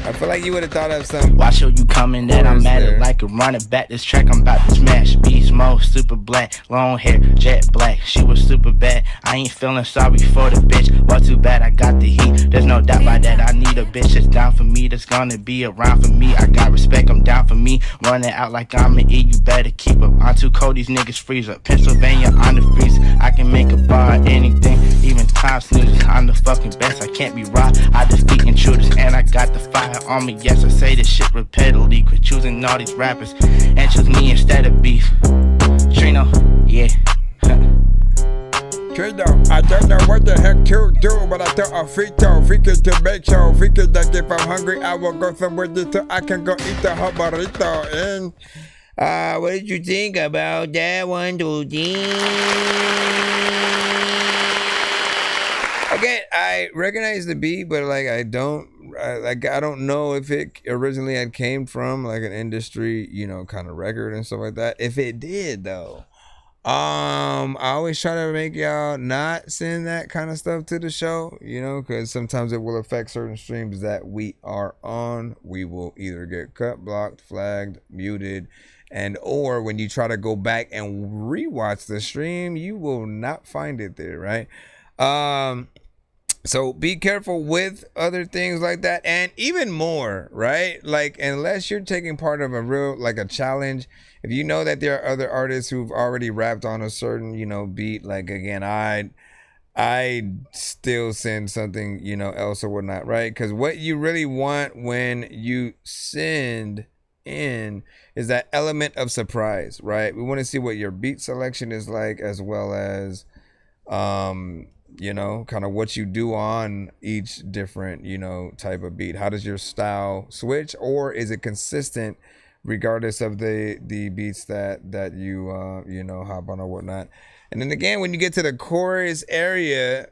I feel like you would have thought of some. Watch who you coming that I'm at it like a running back. This track I'm about to smash. Beast mode, super black, long hair, jet black. She was super bad. I ain't feeling sorry for the bitch. Well, too bad I got the heat. There's no doubt by that. I need a bitch that's down for me. That's gonna be around for me. I got respect. I'm down for me. Running out like I'm an E. You better keep up. I'm too cold. These niggas freeze up. Pennsylvania on the freeze. I can make a bar anything. Even time snoozes. I'm the fucking best. I can't be robbed. I defeat intruders and I got the fire on me. Yes, I say this shit repeatedly. Quit choosing all these rappers and choose me instead of beef. Trino, yeah. Trino, I don't know what the heck to do, but I thought a frito, freaking to make sure, freaking that if I'm hungry, I will go somewhere so I can go eat the hot burrito. And what did you think about that one, dude? Again, I recognize the beat, but like I don't know if it originally had came from like an industry, kind of record and stuff like that. If it did though, I always try to make y'all not send that kind of stuff to the show, because sometimes it will affect certain streams that we are on. We will either get cut, blocked, flagged, muted, and or when you try to go back and rewatch the stream, you will not find it there, right? So be careful with other things like that, and even more, right? Like, unless you're taking part of a real, like a challenge, if you know that there are other artists who've already rapped on a certain, beat, like again, I still send something, else or whatnot, right? Because what you really want when you send in is that element of surprise, right? We want to see what your beat selection is like, as well as kind of what you do on each different, type of beat. How does your style switch, or is it consistent regardless of the beats that you hop on or whatnot? And then again, when you get to the chorus area,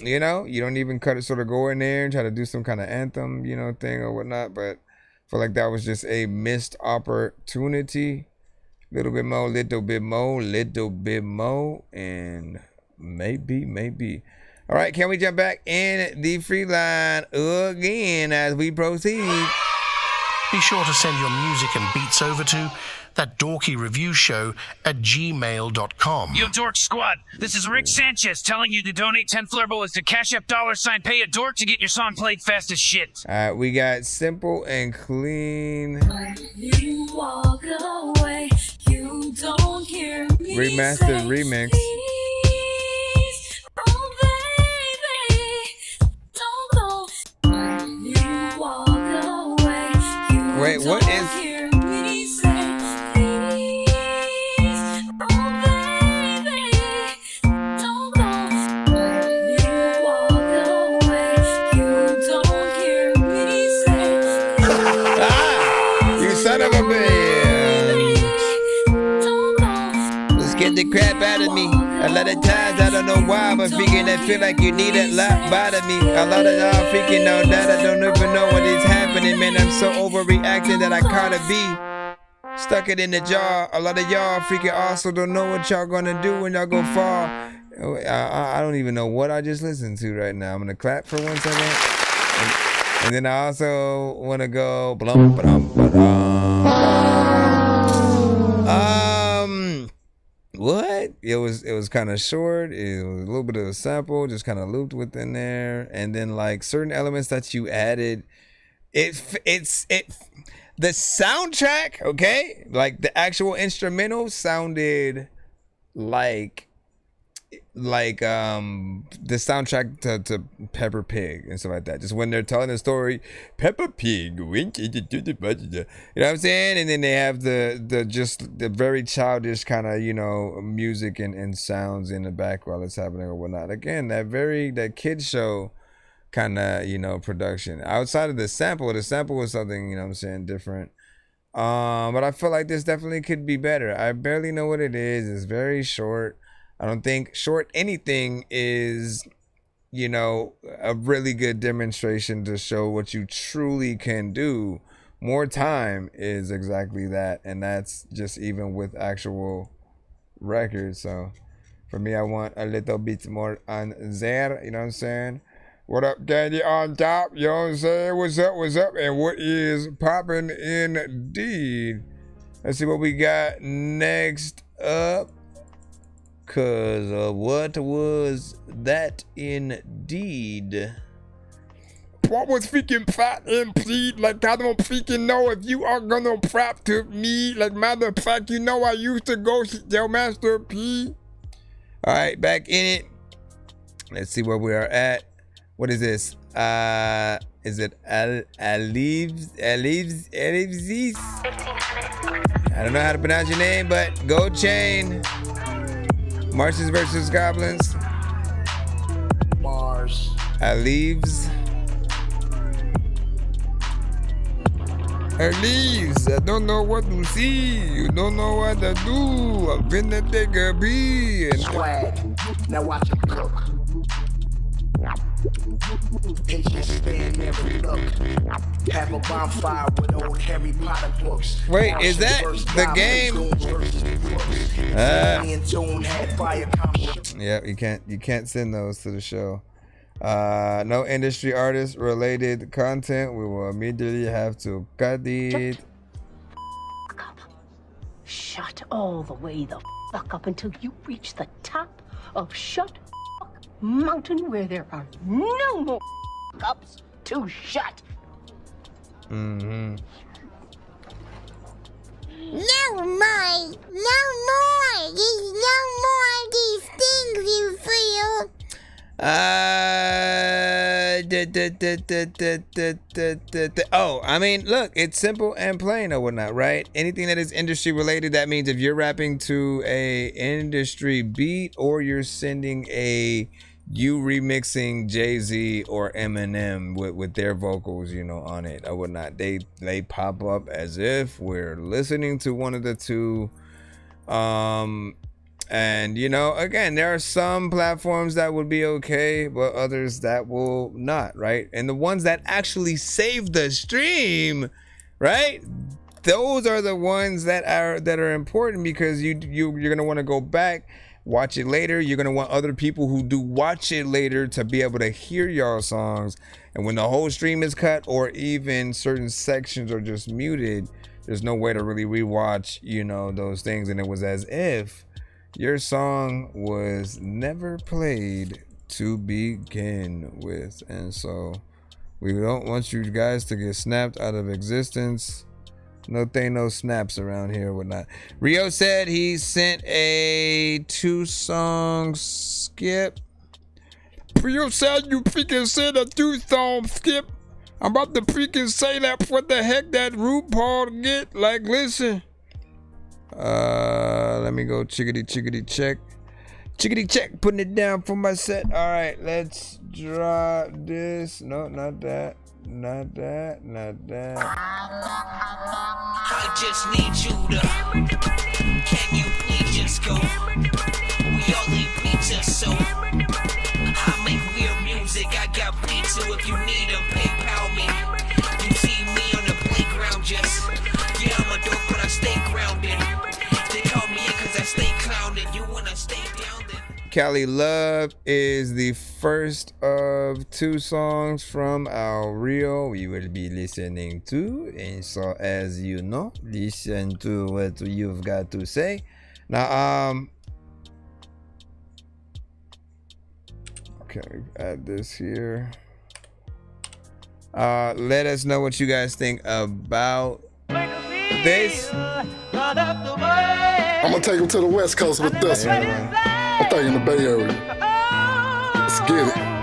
you don't even sort of go in there and try to do some kind of anthem, thing or whatnot. But I feel like that was just a missed opportunity. Little bit more, and maybe. All right, can we jump back in the free line again as we proceed? Be sure to send your music and beats over to that dorky review show at gmail.com. Yo, Dork Squad, this is Rick Sanchez telling you to donate 10 flurboas to Cash App $ pay a dork to get your song played fast as shit. All right, we got Simple and Clean. You walk away, you don't hear me Remastered remix. Oh, baby, don't go. You walk away, you Wait, what is... hear me say, please. Oh, baby, don't go. You walk away, you don't hear me say, You son of a bitch. Let's get the crap out of me. A lot of times I don't know why, but freaking I feel like you need a lot bother me. A lot of y'all freaking know that I don't even know what is happening, man. I'm so overreacting that I gotta be Stuck it in the jar. A lot of y'all freaking also don't know what y'all gonna do when y'all go far. I don't even know what I just listened to right now. I'm gonna clap for 1 second. And then I also wanna go blum, ba-dum, ba-dum. What? It was kind of short. It was a little bit of a sample, just kind of looped within there, and then like certain elements that you added. The soundtrack, okay, like the actual instrumental sounded like the soundtrack to Peppa Pig and stuff like that. Just when they're telling a story, Peppa Pig went into the budget. You know what I'm saying? And then they have the very childish kind of, you know, music and sounds in the back while it's happening or whatnot. Again, that kid show kind of, you know, production. Outside of the sample was something, you know what I'm saying, different. But I feel like this definitely could be better. I barely know what it is. It's very short. I don't think short anything is, you know, a really good demonstration to show what you truly can do. More time is exactly that. And that's just even with actual records. So for me, I want a little bit more on there. You know what I'm saying? What up, Candy on top? You know what I'm saying? What's up? And what is popping indeed? Let's see what we got next up. Cause what was that indeed? What was freaking fat indeed? Like I don't freaking know if you are gonna prop to me. Like matter of fact, you know I used to go your Master P. All right, back in it. Let's see where we are at. What is this? Is it Alives? I don't know how to pronounce your name, but Gold Chain. Martians versus Goblins. Mars. Alives. I don't know what to see. You don't know what to do. I'm finna take a beat. Swag. Now watch it cook. Patience stand every look. Have a bonfire with old Harry Potter books. Wait, is that the game? Yeah, you can't send those to the show. No industry artist related content. We will immediately have to cut it. Shut all the way the fuck up until you reach the top of Shut Mountain, where there are no more ups to shut. Mm-hmm. No more. There's no more of these things you feel. Oh, I mean, look, it's simple and plain or whatnot, right? Anything that is industry related, that means if you're rapping to a industry beat or you're sending you remixing Jay-Z or Eminem with their vocals, you know, on it or whatnot, they pop up as if we're listening to one of the two. And you know, again, there are some platforms that would be okay, but others that will not, right? And the ones that actually save the stream, right? Those are the ones that are important, because you're gonna want to go back, watch it later. You're gonna want other people who do watch it later to be able to hear y'all songs. And when the whole stream is cut, or even certain sections are just muted, there's no way to really rewatch, you know, those things. And it was as if your song was never played to begin with. And so we don't want you guys to get snapped out of existence. No snaps around here, whatnot. Rio said he sent a 2-song skip. Rio said you freaking sent a 2-song skip. I'm about to freaking say that. What the heck that RuPaul get? Like, listen. Let me go chickity check. Chickity check, putting it down for my set. All right, let's drop this. No, not that. Not that. I just need you to. Can you please just go? We all need pizza, so I make weird music. I got beats, so if you need them, PayPal me. You see me on the playground, just yeah, I'm a dope, but I stay great. Cali Love is the first of 2 songs from our reel we will be listening to. And so, as you know, listen to what you've got to say. Now, okay, add this here. Let us know what you guys think about this. I'm gonna take him to the West Coast with this one. I'm thinking the Bay Area. Let's get it.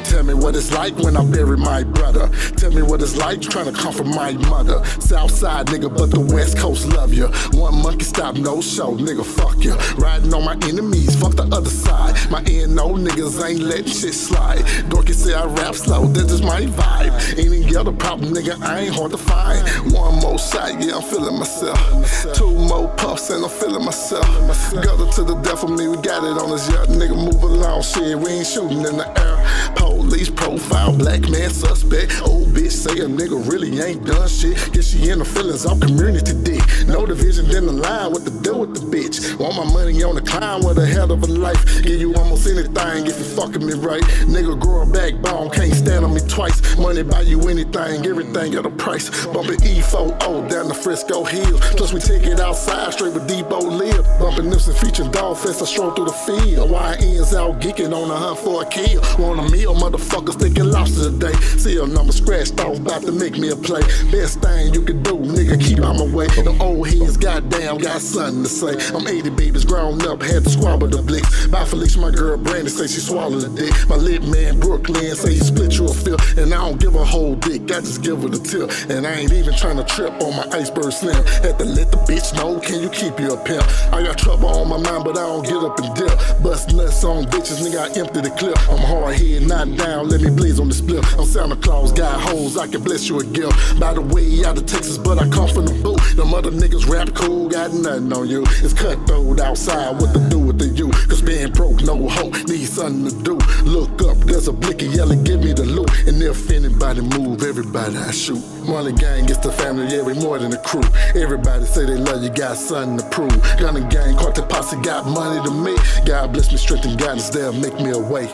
Tell me what it's like when I bury my brother. Tell me what it's like trying to come from my mother. Southside nigga, but the West Coast love you. One monkey stop, no show, nigga, fuck you. Riding on my enemies, fuck the other side. My N.O. niggas ain't letting shit slide. Dorky say I rap slow, that's just my vibe. Any other problem, nigga, I ain't hard to find. One more shot, yeah, I'm feeling myself. 2 more puffs and I'm feeling myself. Gutter to the death of me, we got it on us, yeah. Nigga, move along, shit, we ain't shooting in the air. Police profile, black man suspect. Old bitch say a nigga really ain't done shit. Guess she in the feelings of community dick. No division in the line, what to do with the bitch. Want my money on the climb with a hell of a life. Give you almost anything if you fucking me right. Nigga grow a backbone, can't stand on me twice. Money buy you anything, everything at a price. Bumping E4O down the Frisco Hills. Plus we take it outside, straight with Depot live. Bumping Nipsey featuring Dog Fest, I stroll through the field. YN's out geeking on a hunt for a kill. Want a meal, motherfuckers thinking lobster today. See a number scratched off, about to make me a play. Best thing you can do, nigga, keep out my way. The old heads, goddamn, got something to say. I'm 80 babies grown up, had to squabble the blicks. By Felicia, my girl Brandy say she swallowed a dick. My lit man Brooklyn say he split you a fifth. And I don't give a whole dick, I just give her the tip. And I ain't even trying to trip on my iceberg slim. Had to let the bitch know, can you keep your pimp? I got trouble on my mind, but I don't get up and dip. Bust nuts on bitches, nigga, I empty the clip. I'm hard head, not down, let me blaze on the split. I'm Santa Claus, got hoes, I can bless you a gift. By the way, out of Texas, but I come from the boot. Them other niggas rap cool, got nothing on you. It's cutthroat outside, what to do with the you? Cause being broke, no hope, need something to do. Look up, there's a blicky yelling, give me the loot. And if anybody move, everybody I shoot. Money gang gets the family, yeah, we more than a crew. Everybody say they love you, got something to prove. Gun and gang, caught the posse, got money to me. God bless me, strength and guidance, they'll make me a way.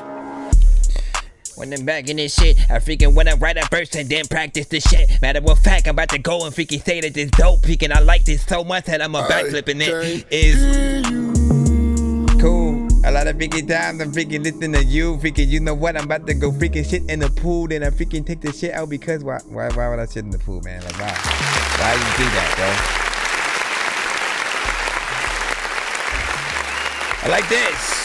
When I'm back in this shit, I freaking wanna write a verse and then practice this shit. Matter of fact, I'm about to go and freaking say that this dope. Freaking, I like this so much that I'm a backflip and it is cool. A lot of freaking times I'm freaking listening to you. Freaking, you know what? I'm about to go freaking shit in the pool. Then I freaking take the shit out because why would I shit in the pool, man? Like, why you do that, bro? I like this.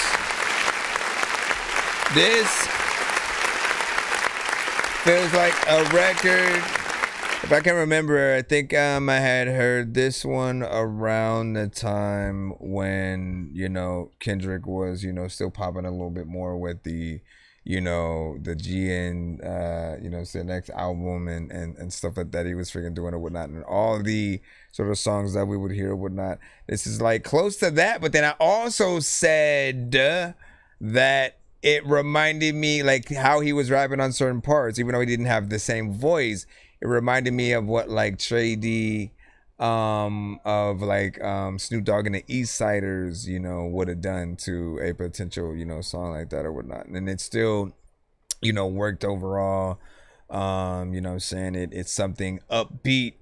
This feels like a record. If I can remember, I think I had heard this one around the time when, you know, Kendrick was, you know, still popping a little bit more with the, you know, the GN, you know, the next album and stuff like that. He was freaking doing it, whatnot, and all the sort of songs that we would hear, whatnot. This is like close to that, but then I also said that it reminded me like how he was rapping on certain parts, even though he didn't have the same voice. It reminded me of what like Trey D of like Snoop Dogg and the East Siders, you know, would have done to a potential, you know, song like that or whatnot. And it still, you know, worked overall. You know what I'm saying? It's something upbeat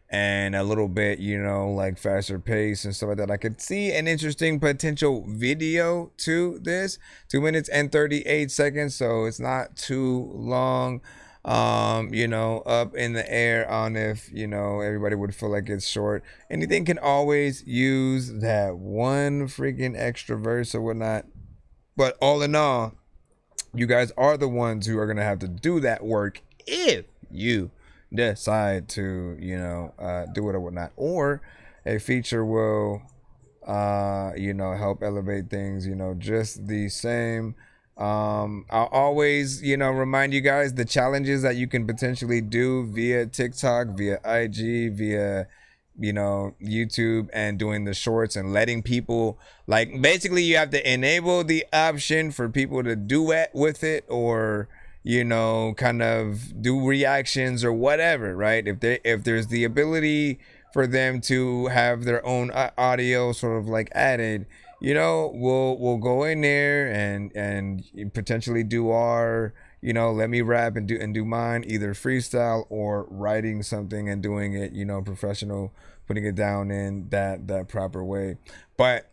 and a little bit, you know, like faster pace and stuff like that. I could see an interesting potential video to this. 2 minutes and 38 seconds, so it's not too long. You know, up in the air on if, you know, everybody would feel like it's short. Anything can always use that one freaking extra verse or whatnot. But all in all, you guys are the ones who are gonna have to do that work if you decide to, you know, do it or whatnot, or a feature will you know, help elevate things, you know, just the same. I'll always, you know, remind you guys the challenges that you can potentially do via TikTok, via IG, via, you know, YouTube, and doing the shorts and letting people, like, basically you have to enable the option for people to duet with it, or, you know, kind of do reactions or whatever, right? If there's the ability for them to have their own audio sort of like added, you know, we'll go in there and potentially do our, you know, let me rap and do mine, either freestyle or writing something and doing it, you know, professional, putting it down in that proper way. But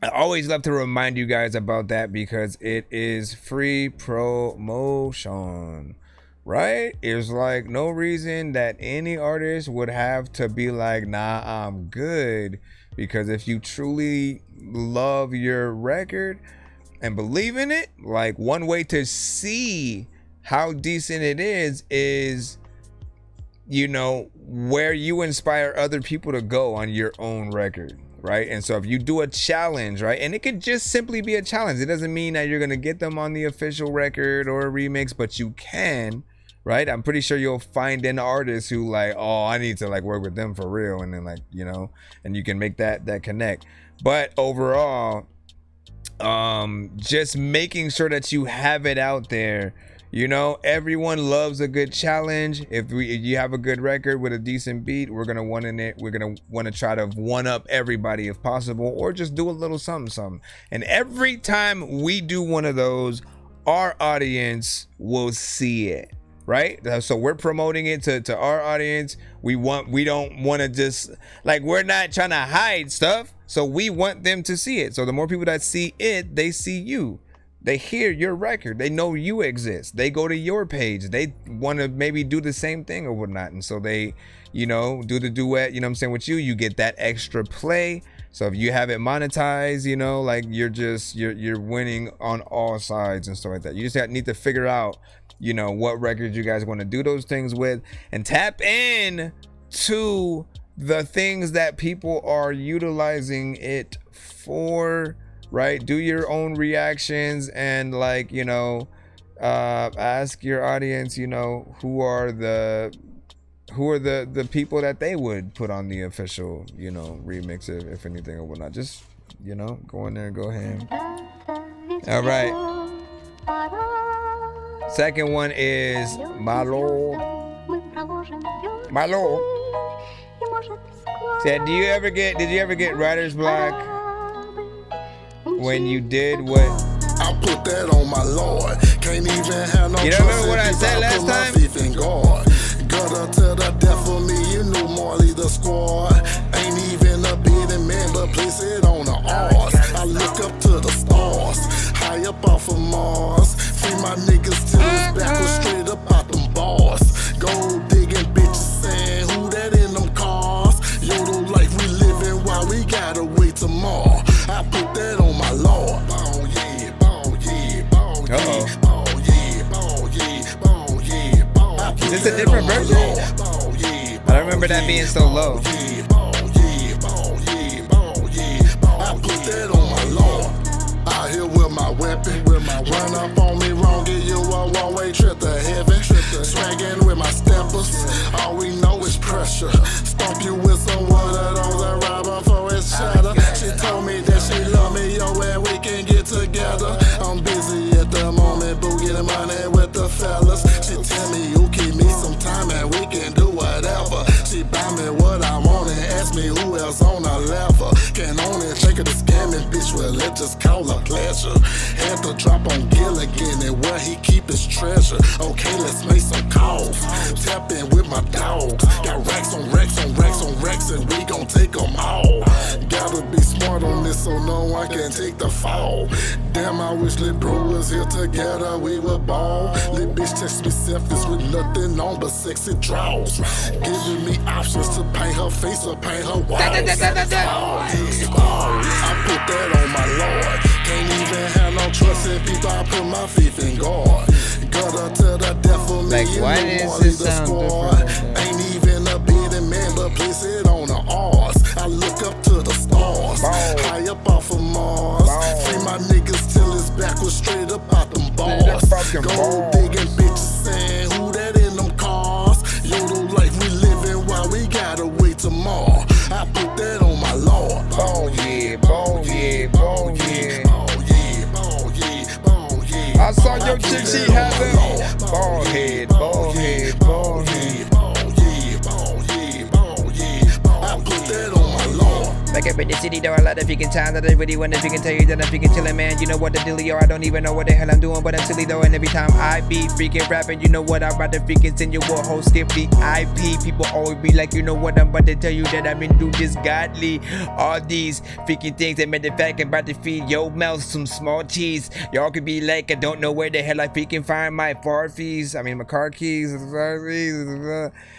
I always love to remind you guys about that because it is free promotion, right? It's like no reason that any artist would have to be like, nah, I'm good. Because if you truly love your record and believe in it, like one way to see how decent it is, you know, where you inspire other people to go on your own record. Right. And so if you do a challenge, right, and it could just simply be a challenge. It doesn't mean that you're going to get them on the official record or a remix, but you can. Right. I'm pretty sure you'll find an artist who like, oh, I need to like work with them for real. And then like, you know, and you can make that connect. But overall, just making sure that you have it out there. You know, everyone loves a good challenge. If you have a good record with a decent beat, we're gonna want to try to one up everybody if possible, or just do a little something. And every time we do one of those, our audience will see it, right? So we're promoting it to our audience. We don't want to just like, we're not trying to hide stuff. So we want them to see it. So the more people that see it, they see you. They hear your record. They know you exist. They go to your page. They want to maybe do the same thing or whatnot. And so they, you know, do the duet, you know what I'm saying, with you. You get that extra play. So if you have it monetized, you know, like you're winning on all sides and stuff like that. You just need to figure out, you know, what records you guys want to do those things with and tap in to the things that people are utilizing it for. Right, do your own reactions and like, you know, ask your audience, you know, who are the people that they would put on the official, you know, remix if anything or whatnot. Just, you know, go in there and go ham. All right. Second one is Bolow. Said, did you ever get writer's block? When you did what? I put that on my Lord. Can't even have no. You don't remember what I said last time? Gutter to the death for me, you knew Marley the squad. Ain't even a beating man, but place it on the arse. I look up to the stars, high up off of Mars. Free my niggas till it's backwards, straight up out them bars. Gold digging bitches saying who that in them cars. Yodel life we living while we gotta wait tomorrow. I put that on my Lord. Bone, yeah, bone, yeah, bone, yeah, bone, yeah, bone, yeah, bone, yeah, bone. Is this a different version? I don't remember that being so low. I put that on my Lord. Out here with my weapon, run up on me wrong, give you a one-way trip to heaven. Swaggin' with my steppers, all we know is pressure. Stomp you with some one of those and rob her for his shadow. She told me that she love me, yo, and we can get together. I'm busy at the moment, boo, getting money with the fellas. She tell me you keep me some time and we can do whatever. She buy me what I want and ask me who else on the level. Can only think of the scamming bitch, well, it just call a pleasure. Had to drop on Gilligan and where he keep his treasure. Okay, let's make some calls. Tap in with my dogs. Got racks on racks on racks on racks and we gon' take them all. Gotta be smart on this so no one can take the fall. Damn, I wish Lil Bro was here together, we would ball. Lil bitch text me selfies with nothing on but sexy draws. Giving me options to paint her face or paint her walls. I put that on my Lord. Can't even have no trust in people, I put my faith in God. Gutter to the death for me, like, why does this sound different? Ain't even a beating man, but place it on the arse. I look up to the stars, high up off of Mars. Free my niggas till it's backwards, straight up out them bars. Gold digging bitches saying who that in them cars. Yodel life we living while we gotta wait tomorrow. I put that on my Lord. Bone, yeah, bone, yeah, bone, yeah. I saw your chick, she had them. Bald head, bald head, bald head. I put that on my Lord. That Back up in the city, though, a lot of freaking times that I really wonder if you can tell you that I'm freaking chillin', man. You know what the dealio, I don't even know what the hell I'm doing, but I'm silly though. And every time I be freaking rapping, you know what, I'm about to freaking send you a whole skip the IP. People always be like, you know what, I'm about to tell you that I've been doing this godly. All these freaking things that made the fact I'm about to feed your mouth some small cheese. Y'all could be like, I don't know where the hell I freaking find my car keys. My car keys.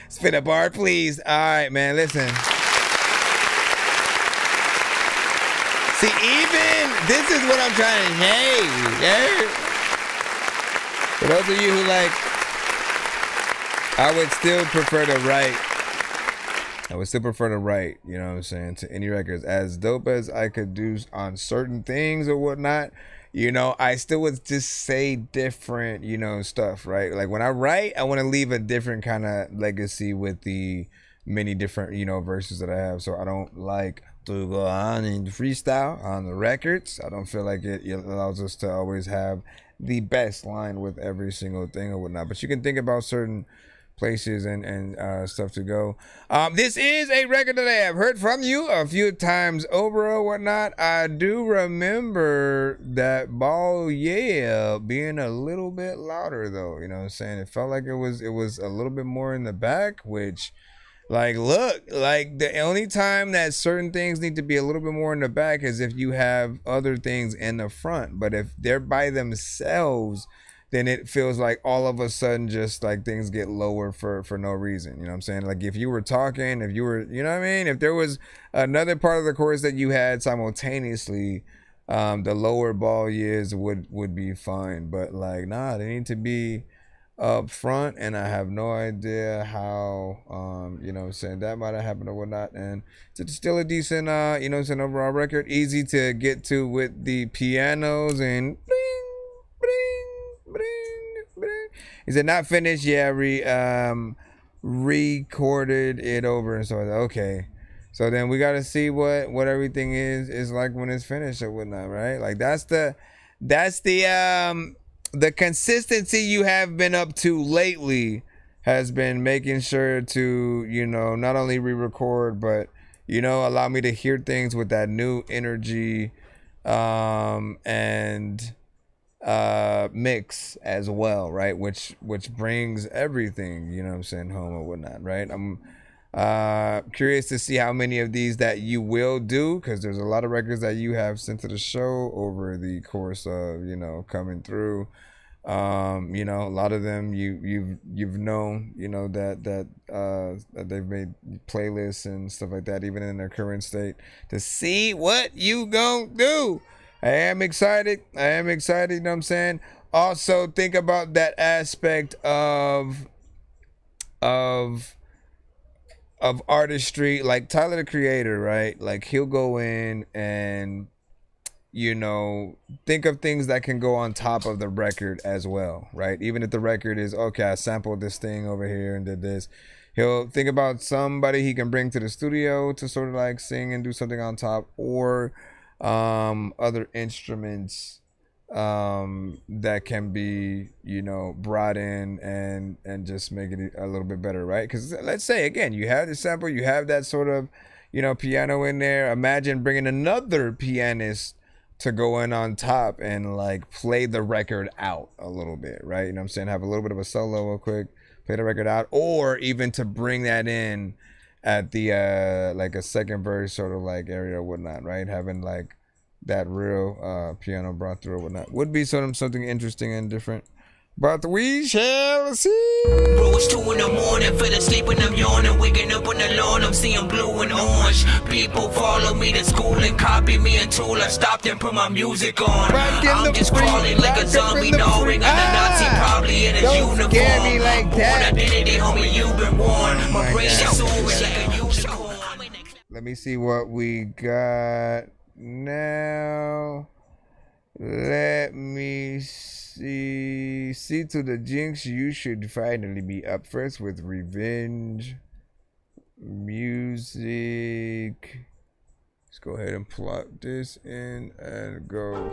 Spin a bar, please. All right, man, listen. See, even this is what I'm trying to say. For those of you who like, I would still prefer to write. You know what I'm saying, to any records. As dope as I could do on certain things or whatnot, you know, I still would just say different, you know, stuff, right? Like when I write, I want to leave a different kind of legacy with the many different, you know, verses that I have. So I don't like to go on and freestyle on the records. I don't feel like it allows us to always have the best line with every single thing or whatnot. But you can think about certain places and stuff to go. This is a record that I have heard from you a few times over or whatnot. I do remember that ball being a little bit louder though, you know what I'm saying? It felt like it was a little bit more in the back, which like, look, like the only time that certain things need to be a little bit more in the back is if you have other things in the front. But if they're by themselves, then it feels like all of a sudden just like things get lower for no reason. You know what I'm saying? Like if you were talking, if you were, you know what I mean? If there was another part of the chorus that you had simultaneously, the lower ball would be fine. But like, nah, they need to be up front, and I have no idea how, you know what I'm saying, that might have happened or whatnot. And it's still a decent, you know what I'm saying, overall record. Easy to get to with the pianos and is it not finished? Yeah, recorded it over, and so okay. So then we gotta see what everything is like when it's finished or whatnot, right? Like that's the consistency you have been up to lately has been making sure to, you know, not only re-record, but, you know, allow me to hear things with that new energy and mix as well, right? Which brings everything, you know what I'm saying, home or whatnot, right? I'm curious to see how many of these that you will do, because there's a lot of records that you have sent to the show over the course of, you know, coming through. You know, a lot of them you've known, you know, that they've made playlists and stuff like that, even in their current state, to see what you gonna do. I am excited, you know what I'm saying? Also think about that aspect of artistry, like Tyler the Creator, right? Like he'll go in and, you know, think of things that can go on top of the record as well, right? Even if the record is, okay, I sampled this thing over here and did this, he'll think about somebody he can bring to the studio to sort of like sing and do something on top, or other instruments that can be, you know, brought in and just make it a little bit better, right? Because let's say, again, you have the sample, you have that sort of, you know, piano in there. Imagine bringing another pianist to go in on top and like play the record out a little bit, right? You know what I'm saying? Have a little bit of a solo real quick, play the record out, or even to bring that in at the like a second verse sort of like area or whatnot, right? Having like that real piano brought through or whatnot would be something interesting and different. But we shall see. Bro, it's 2 in the morning, fell asleep and I'm yawning. Waking up on the lawn, I'm seeing blue and orange. People follow me to school and copy me until I stopped and put my music on. I'm just crawling like a zombie, gnawing on a Nazi, probably in a uniform. Scare me like that. Born identity, homie, you've been warned. My brain is soaring like a unicorn. Let me see what we got now. Let me see to the jinx. You should finally be up first with Revenge Music. Let's go ahead and plug this in and go.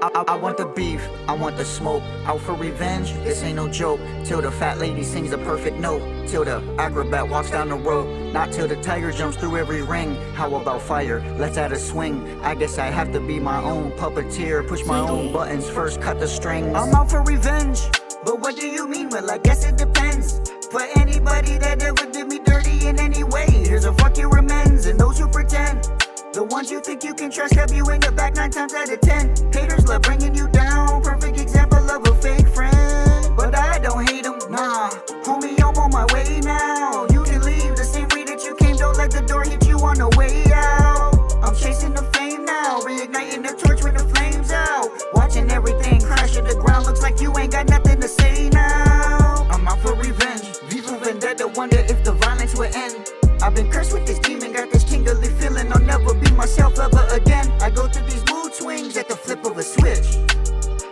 I want the beef, I want the smoke, out for revenge, this ain't no joke. Till the fat lady sings a perfect note, till the acrobat walks down the road, not till the tiger jumps through every ring. How about fire? Let's add a swing. I guess I have to be my own puppeteer, push my own buttons first, cut the strings. I'm out for revenge, but what do you mean? Well, I guess it depends. For anybody that ever did me dirty in any way, here's a fuck you amends, and those who pretend. The ones you think you can trust have you in the back 9 times out of 10. Haters love bringing you down, perfect example of a fake friend. But I don't hate them, nah, homie, I'm on my way now. You can leave the same way that you came, don't let the door hit you on the way out. I'm chasing the fame now, reigniting the torch when the flames out. Watching everything crash to the ground, looks like you ain't got nothing to say now. I'm out for revenge, V for Vendetta, wonder if the violence will end. I've been cursed with this demon, got this tingly feeling I'll never be myself ever again. I go through these mood swings at the flip of a switch.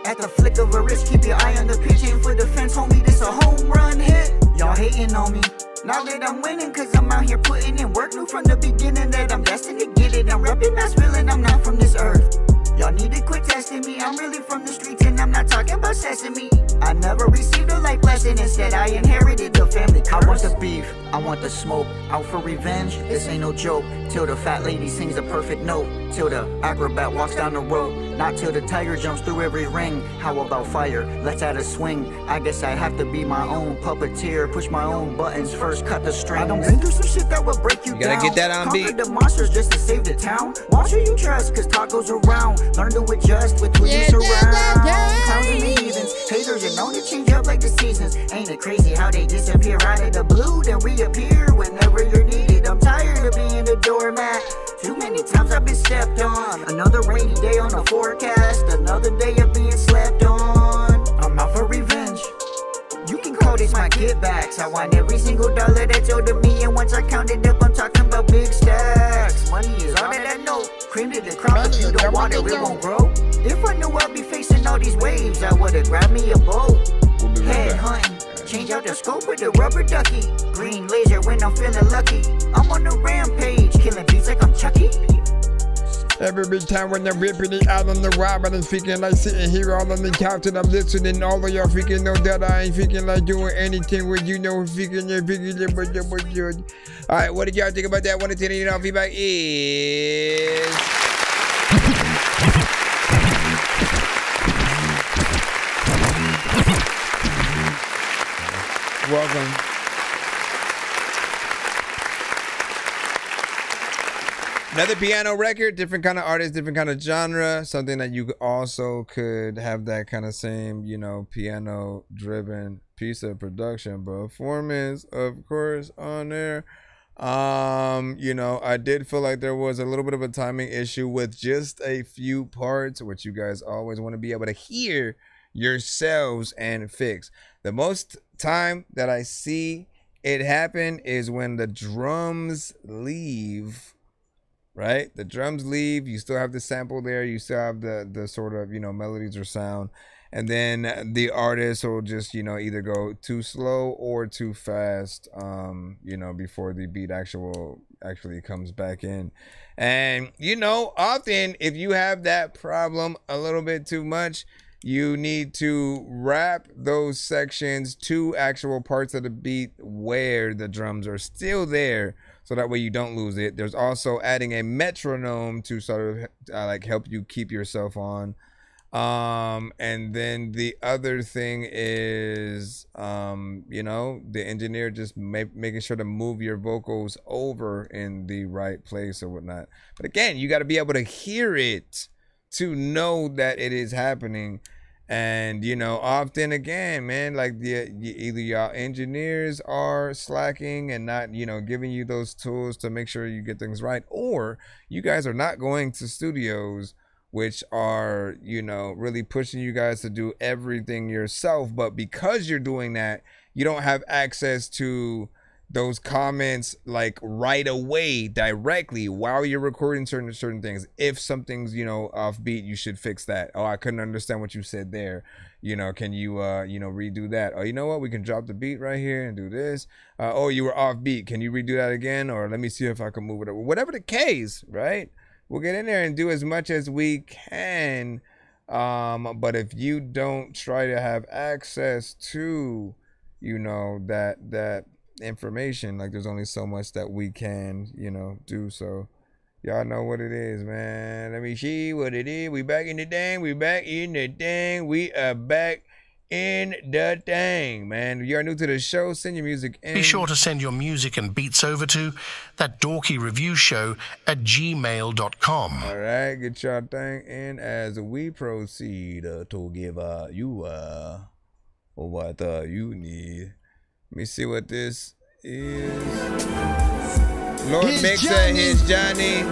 At the flick of a wrist, keep your eye on the pitch, aim for the fence, homie, this a home run hit. Y'all hating on me, now that I'm winning, cause I'm out here putting in work. Knew from the beginning that I'm destined to get it. I'm repping, not spilling, I'm not from this earth. Y'all need to quit testing me, I'm really from the streets and I'm not talking about sesame. I never received a life lesson, instead I inherited the family curse. I want the beef, I want the smoke, out for revenge, this ain't no joke. Till the fat lady sings a perfect note, till the acrobat walks down the road, not till the tiger jumps through every ring. How about fire? Let's add a swing. I guess I have to be my own puppeteer, push my own buttons first, cut the strings. I don't been through some shit that would break you down. Gotta get that on beat. Conquer the monsters just to save the town. Watch who you trust, cause talk goes around. Learn to adjust with who you surround. Clowns and the heathens, haters are known to change up like the seasons. Ain't it crazy how they disappear out of the blue, then reappear whenever you're needed. I'm tired of being the doormat. Too many times I've been stepped on. Another rainy day on the forecast, another day of being slept on. I'm out for revenge. You can call this my get backs. I want every single dollar that's owed to me, and once I count it up, I'm talking about big stacks. Money is all that I know. Cream to the crop, if you don't want it, it won't grow. If I knew I'd be facing all these waves, I would've grabbed me a boat. Head hunting, change out the scope with a rubber ducky. Green laser when I'm feeling lucky. I'm on a rampage, killing beats like I'm Chucky. Every time when I'm ripping it out on the ride, and I'm freaking like sitting here all on the couch and I'm listening. All of y'all freaking know that I ain't freaking like doing anything with you know freaking. Alright, what did y'all think about that? 1 to 10, you know, feedback is welcome. Another piano record, different kind of artist, different kind of genre, something that you also could have that kind of same, you know, piano driven piece of production, performance, of course, on there. You know, I did feel like there was a little bit of a timing issue with just a few parts, which you guys always want to be able to hear yourselves and fix. The most time that I see it happen is when the drums leave. Right, the drums leave, you still have the sample there, you still have the sort of, you know, melodies or sound, and then the artist will just, you know, either go too slow or too fast, you know, before the beat actually comes back in. And, you know, often if you have that problem a little bit too much, you need to wrap those sections to actual parts of the beat where the drums are still there, so that way you don't lose it. There's also adding a metronome to sort of like help you keep yourself on. And then the other thing is, you know, the engineer just making sure to move your vocals over in the right place or whatnot. But again, you got to be able to hear it to know that it is happening. And, you know, often again, man, like either y'all engineers are slacking and not, you know, giving you those tools to make sure you get things right, or you guys are not going to studios which are, you know, really pushing you guys to do everything yourself. But because you're doing that, you don't have access to those comments like right away directly while you're recording certain things. If something's, you know, offbeat, you should fix that. Oh, I couldn't understand what you said there, you know, can you you know, redo that? Oh, you know what, we can drop the beat right here and do this. Oh, you were offbeat, can you redo that again? Or let me see if I can move it up. Whatever the case, right, we'll get in there and do as much as we can But if you don't try to have access to, you know, that information, like there's only so much that we can, you know, do. So y'all know what it is, man. Let me see what it is. We back in the thing. We back in the thing. We are back in the thing, man. If you are new to the show, send your music in. Be sure to send your music and beats over to that dorky review show at gmail.com. All right, get your thing in as we proceed to give you what you need. Let me see what this is. Lord Here's Mixer, Johnny. here's Johnny.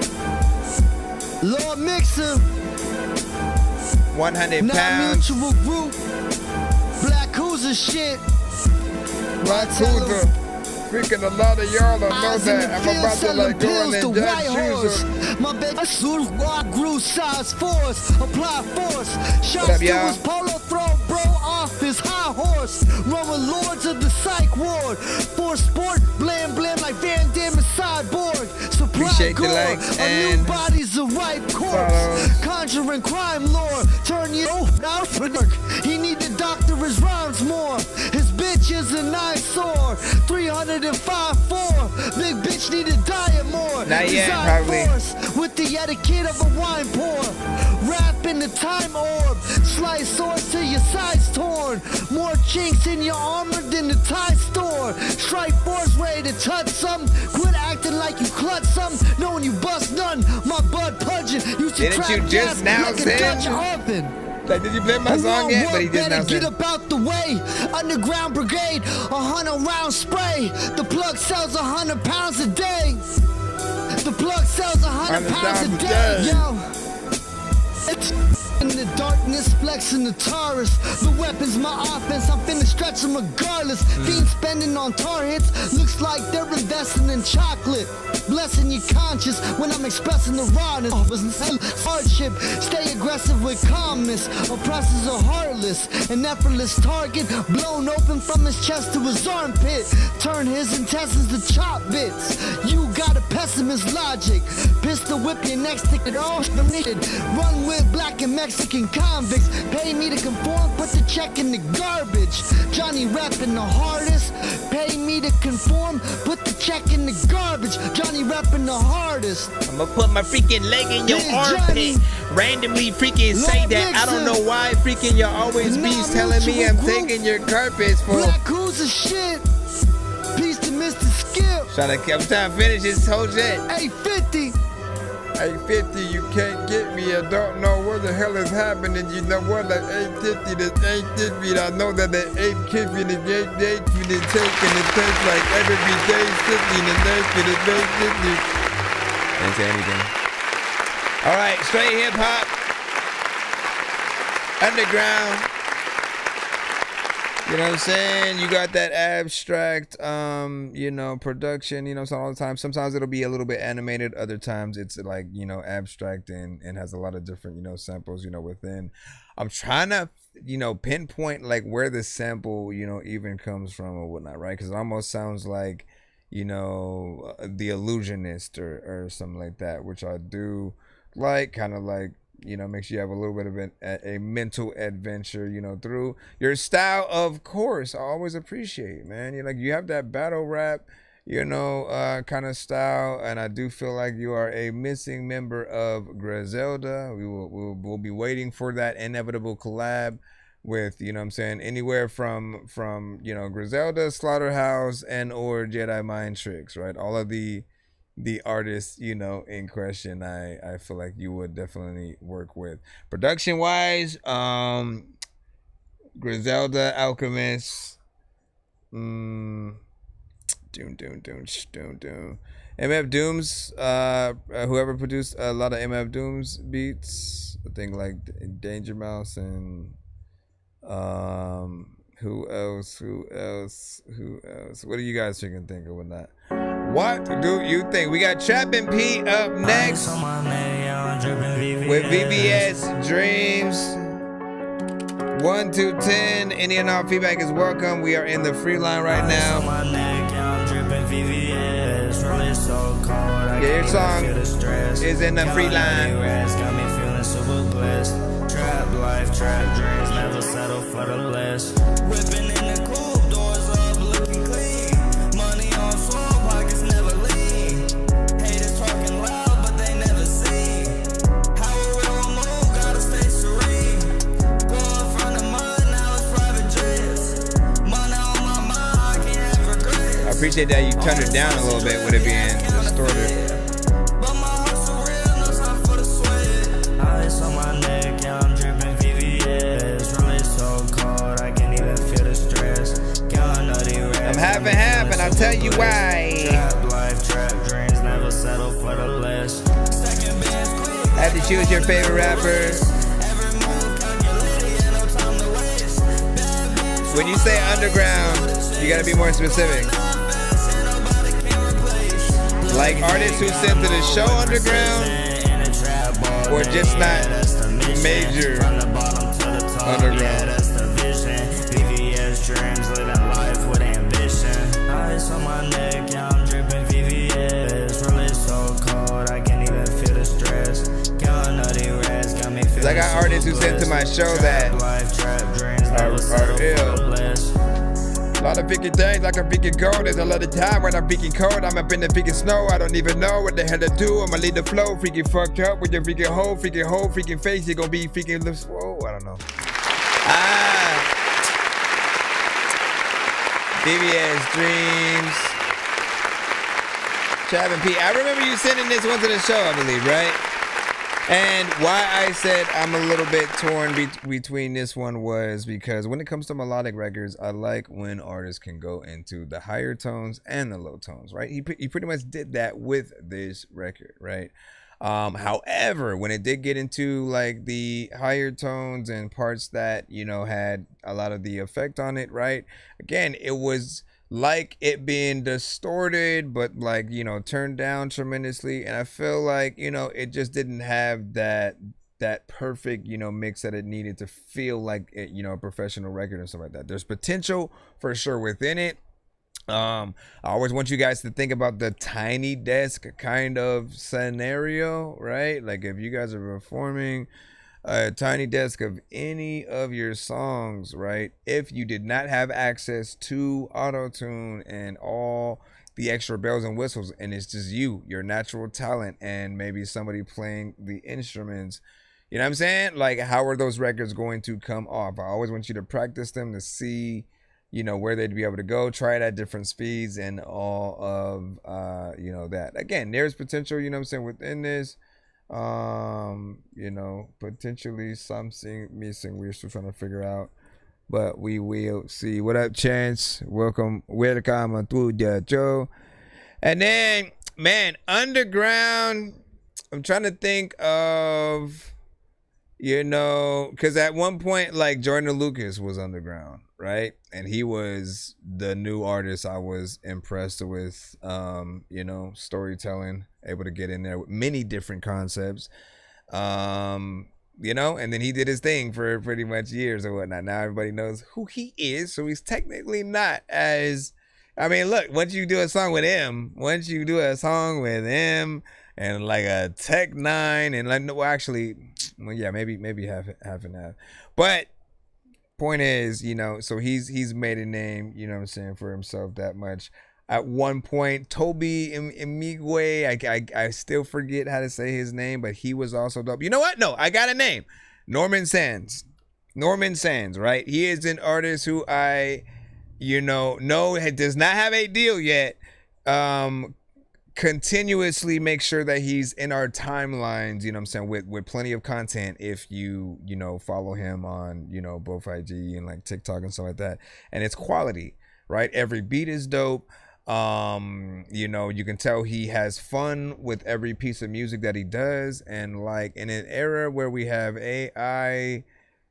Lord Mixer. 100 pounds. Non-mutual group. Black Cruiser shit. Black Cruiser. Freaking a lot of y'all don't know that. I'm about to like go in and jack shoes. My baby suit grew size force. Apply force. What Shots up, to y'all? his polo throw bro off his high horse. Run with lords of the psych ward. For sport, blam blam like Van Damme and Cyborg. Supply Appreciate the gore. likes A and new body's a ripe corpse. follows. Conjuring crime lore. Turn you out for work. He need to doctor his rhymes more. His bitch is an eyesore. 305.4. Big bitch need to diet more. Not yet, Design probably. force with the etiquette of a wine pour. Wrap in the time orb. Slice swords till your sides torn. More chinks in your armor than the tie store. Strike force ready to touch some. Quit acting like you clutch some. Knowing you bust none. My bud pudging. Used to Didn't crack you just gas now like a say Dutch it? oven. Like, did you play my song yet? But he just now Get said. up out the way. Underground brigade, 100 round spray. The plug sells 100 pounds a day. The plug sells 100 pounds a day. Yo. It's in the darkness, flexing the Taurus. The weapon's my offense, I'm finna stretch them regardless. Fiends spending on tar hits, looks like they're investing in chocolate. Blessing your conscience when I'm expressing the rawness. Hardship, stay aggressive with calmness. Oppressors are heartless, an effortless target. Blown open from his chest to his armpit. Turn his intestines to chop bits. You got a pessimist logic. Pistol whip your next ticket off the needed. Run with black and Mexican convicts. Pay me to conform, put the check in the garbage. Johnny rapping the hardest. Pay me to conform, put the check in the garbage. Johnny rapping the hardest. I'ma put my freaking leg in your armpit. Randomly freaking say that. I don't know why freaking y'all always be telling me I'm taking your carpets for. Black Cruiser shit. Peace to Mr. Skip. I'm trying to finish this whole shit. 850. 850, you can't get me. I don't know what the hell is happening. You know what? Like 850 to 850. I know that the 850 to 850 is taking it takes like every day 50 and the next to the day 50. Didn't say anything. All right, straight hip hop, underground. You know what I'm saying? You got that abstract, you know, production, you know, so all the time. Sometimes it'll be a little bit animated. Other times it's like, you know, abstract and has a lot of different, you know, samples, you know, within. I'm trying to, you know, pinpoint like where the sample, you know, even comes from or whatnot, right? Because it almost sounds like, you know, The Illusionist or something like that, which I do like, kind of like, you know, makes you have a little bit of a mental adventure, you know, through your style, of course. I always appreciate, man. You're like, you have that battle rap, you know, kind of style, and I do feel like you are a missing member of Griselda. We'll be waiting for that inevitable collab with, you know what I'm saying, anywhere from you know, Griselda, Slaughterhouse, and or Jedi Mind Tricks, right? All of the artists, you know, in question, I feel like you would definitely work with. Production wise, Griselda, Alchemist, MF Doom's, whoever produced a lot of MF Doom's beats, I think like Danger Mouse and who else? What do you guys think of with that? What do you think? We got Trappin' Pete up next with VVS Dreams. 1 to 10. Any and all feedback is welcome. We are in the free line right now. Yeah, your song is in the free line. settle for the less. Whipping in the coupe, doors up, looking clean. Money on floor, pockets never lean. Haters talking loud, but they never see how a real move, gotta stay serene. Going from the mud, now it's private jets. Money on my mind, I can't have regrets. I appreciate that you turned it down a little bit with it being distorted. Ice on my neck, yeah, I'm dripping VVS. Really so cold, I can't even feel the stress. I'm half and half, and I'll tell you why. Trap life, trap dreams, never settle for the less. Second band's quick. Have to choose your favorite rapper. When you say underground, you gotta be more specific. Like artists who sent to the show underground, or just not major underground. VVS dreams, living life with ambition. Ice on my neck, yeah, I'm dripping VVS. Really so cold, I can't even feel the stress. Got nutty rest, got me feeling. I got artists who sent to my show that are ill. A lot of picking things like I'm picking gold. There's a lot of time when I'm picking cold. I'm up in the picking snow. I don't even know what the hell to do. I'ma lead the flow. Freaking fucked up with your freaking hole, freaking face. You're gonna be freaking lips. Whoa, I don't know. BBS Dreams. Chab and P. I remember you sending this one to the show, I believe, right? And why I said I'm a little bit torn between this one was because when it comes to melodic records, I like when artists can go into the higher tones and the low tones, right? He pretty much did that with this record, right? However, when it did get into like the higher tones and parts that, you know, had a lot of the effect on it, right? Again, it was like it being distorted, but like, you know, turned down tremendously. And I feel like, you know, it just didn't have that perfect, you know, mix that it needed to feel like it, you know, a professional record and stuff like that. There's potential for sure within it. I always want you guys to think about the tiny desk kind of scenario, right? Like if you guys are performing a tiny desk of any of your songs, right? If you did not have access to auto-tune and all the extra bells and whistles, and it's just your natural talent, and maybe somebody playing the instruments, you know what I'm saying? Like, how are those records going to come off? I always want you to practice them to see, you know, where they'd be able to go. Try it at different speeds and all of, you know, that. Again, there's potential, you know what I'm saying, within this. You know, potentially something missing. We're still trying to figure out, but we will see. What up, Chance? Welcome to the show. And then, man, underground. I'm trying to think of, you know, because at one point, like Jordan Lucas was underground, right? And he was the new artist I was impressed with, you know, storytelling, able to get in there with many different concepts, you know, and then he did his thing for pretty much years or whatnot. Now everybody knows who he is, so he's technically not as, I mean, look, once you do a song with him, and like a Tech 9 and like, no, actually, well, yeah, maybe half and half, but point is, you know, so he's made a name, you know what I'm saying, for himself that much. At one point, Toby Imigwe, I still forget how to say his name, but he was also dope. You know what? No, I got a name. Norman Sands, right? He is an artist who I, you know does not have a deal yet. Continuously make sure that he's in our timelines, you know what I'm saying, with plenty of content if you know, follow him on, you know, both IG and like TikTok and stuff like that. And it's quality, right? Every beat is dope. You know, you can tell he has fun with every piece of music that he does. And like in an era where we have AI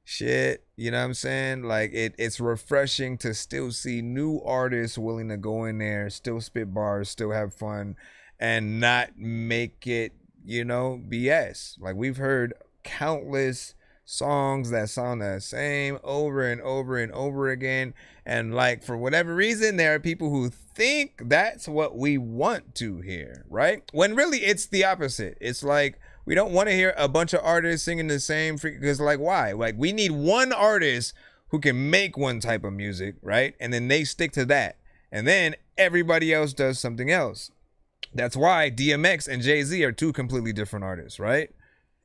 shit, you know what I'm saying, like it's refreshing to still see new artists willing to go in there, still spit bars, still have fun, and not make it, you know, BS. Like we've heard countless songs that sound the same over and over and over again, and like for whatever reason there are people who think that's what we want to hear, right? When really it's the opposite. It's like we don't want to hear a bunch of artists singing the same, because like why? Like we need one artist who can make one type of music, right? And then they stick to that. And then everybody else does something else. That's why DMX and Jay-Z are two completely different artists, right?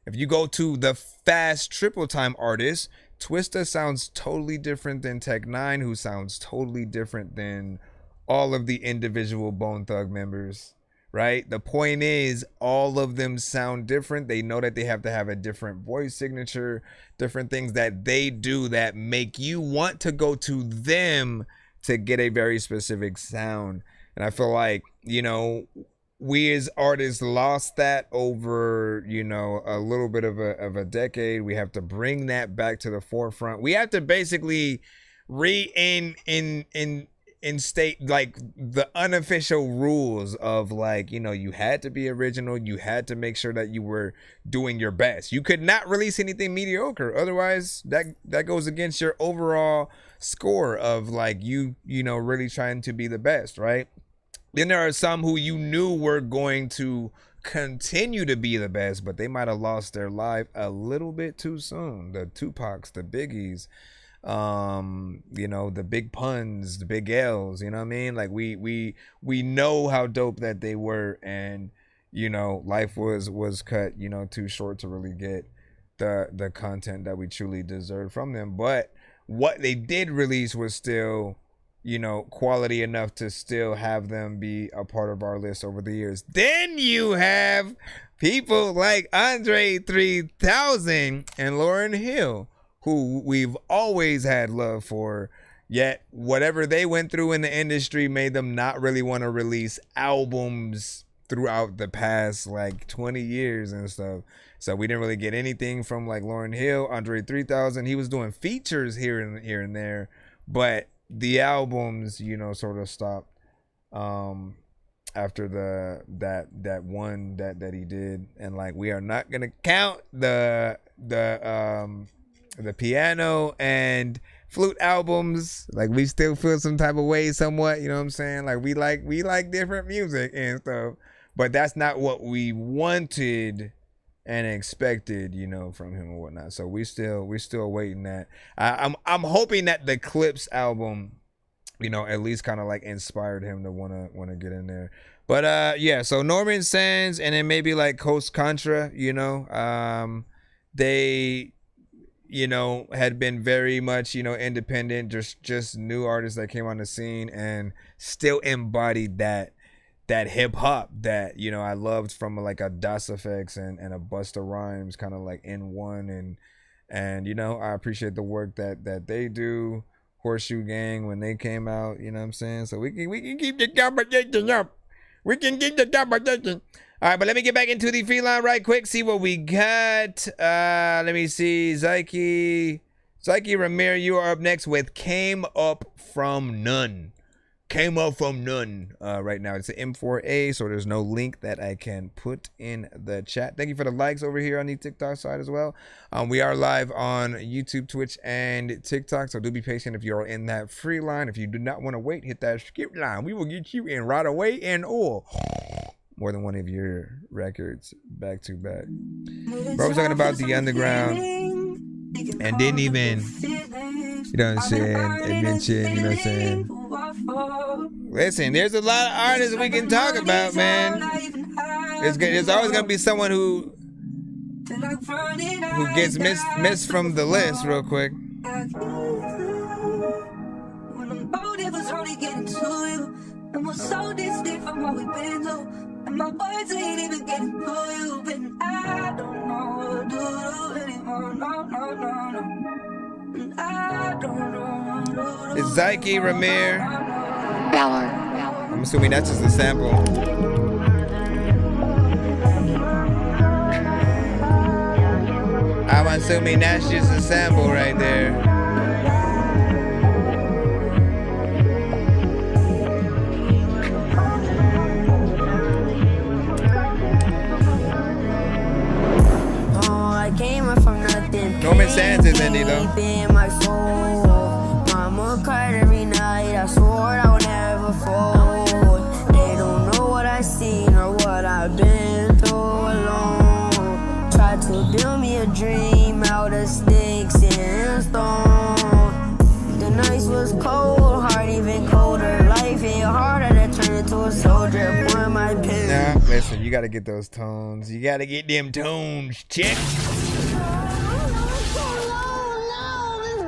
If you go to the fast triple time artists, Twista sounds totally different than Tech-9, who sounds totally different than all of the individual Bone Thug members, right? The point is, all of them sound different. They know that they have to have a different voice signature, different things that they do that make you want to go to them to get a very specific sound. And I feel like, you know, we as artists lost that over, you know, a little bit of a decade. We have to bring that back to the forefront. We have to basically instate like the unofficial rules of, like, you know, you had to be original. You had to make sure that you were doing your best. You could not release anything mediocre. Otherwise, that goes against your overall score of, like, you know, really trying to be the best, right? Then there are some who you knew were going to continue to be the best, but they might have lost their life a little bit too soon. The Tupacs, the Biggies, you know, the Big Puns, the Big L's, you know what I mean? Like, we know how dope that they were, and, you know, life was cut, you know, too short to really get the content that we truly deserve from them. But what they did release was still, you know, quality enough to still have them be a part of our list over the years. Then you have people like Andre 3000 and Lauryn Hill, who we've always had love for, yet whatever they went through in the industry made them not really want to release albums throughout the past like 20 years and stuff. So we didn't really get anything from like Lauryn Hill. Andre 3000, he was doing features here and there, but the albums, you know, sort of stopped after that one that he did. And like, we are not gonna count the piano and flute albums. Like, we still feel some type of way somewhat, you know what I'm saying? Like, we like different music and stuff, but that's not what we wanted and expected, you know, from him or whatnot. So we're still waiting that. I'm hoping that the Clips album, you know, at least kind of like inspired him to wanna get in there. But yeah, so Norman Sands and then maybe like Coast Contra, you know, they, you know, had been very much, you know, independent, just new artists that came on the scene and still embodied that hip hop that, you know, I loved from like a Das Effects and a Busta Rhymes kind of like in one. And you know, I appreciate the work that they do. Horseshoe Gang when they came out, you know what I'm saying? So we can keep the competition up. We can keep the competition. All right, but let me get back into the feline right quick, see what we got. Let me see. Zyke Ramir, you are up next with Came Up From None. Came up from none right now. It's an M4A, so there's no link that I can put in the chat. Thank you for the likes over here on the TikTok side as well. We are live on YouTube, Twitch, and TikTok, so do be patient if you're in that free line. If you do not want to wait, hit that skip line. We will get you in right away and or more than one of your records back to back. Bro was talking about the underground and didn't even, you know what I'm saying, mention, you know what I'm saying. Listen, there's a lot of artists we can talk about, man. There's always gonna be someone who gets missed from the list real quick. My words ain't even getting to you, but I don't know what to do anymore. No. I don't know what to do. It's Zyke Ramir. I'm assuming that's just a sample. I'm assuming that's just a sample right there. Norman Sands is indie though. Mama cried every night. I swore I would never fold. They don't know what I seen or what I've been through alone. Tried to build me a dream out of sticks and stones. you gotta get those tones. You gotta get them tones, chick.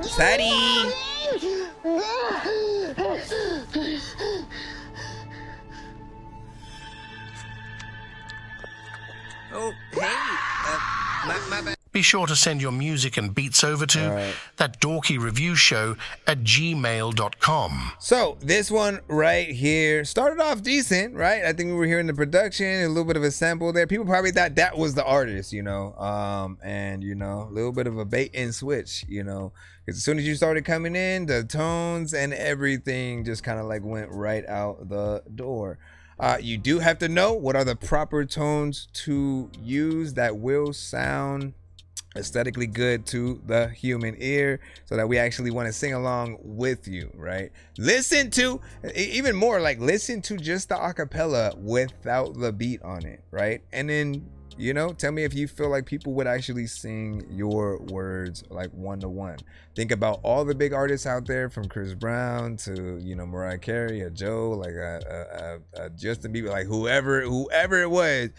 Sadie. Oh, hey, my bad. Be sure to send your music and beats over to that dorky review show at gmail.com. So this one right here started off decent, right? I think we were hearing the production, a little bit of a sample there. People probably thought that was the artist, you know, and you know, a little bit of a bait and switch, you know, because as soon as you started coming in, the tones and everything just kind of like went right out the door. You do have to know what are the proper tones to use that will sound aesthetically good to the human ear, so that we actually want to sing along with you, right? Listen to, even more like, listen to just the acapella without the beat on it, right? And then, you know, tell me if you feel like people would actually sing your words like one-to-one. Think about all the big artists out there, from Chris Brown to, you know, Mariah Carey, a Joe, like a Justin Bieber, like whoever it was.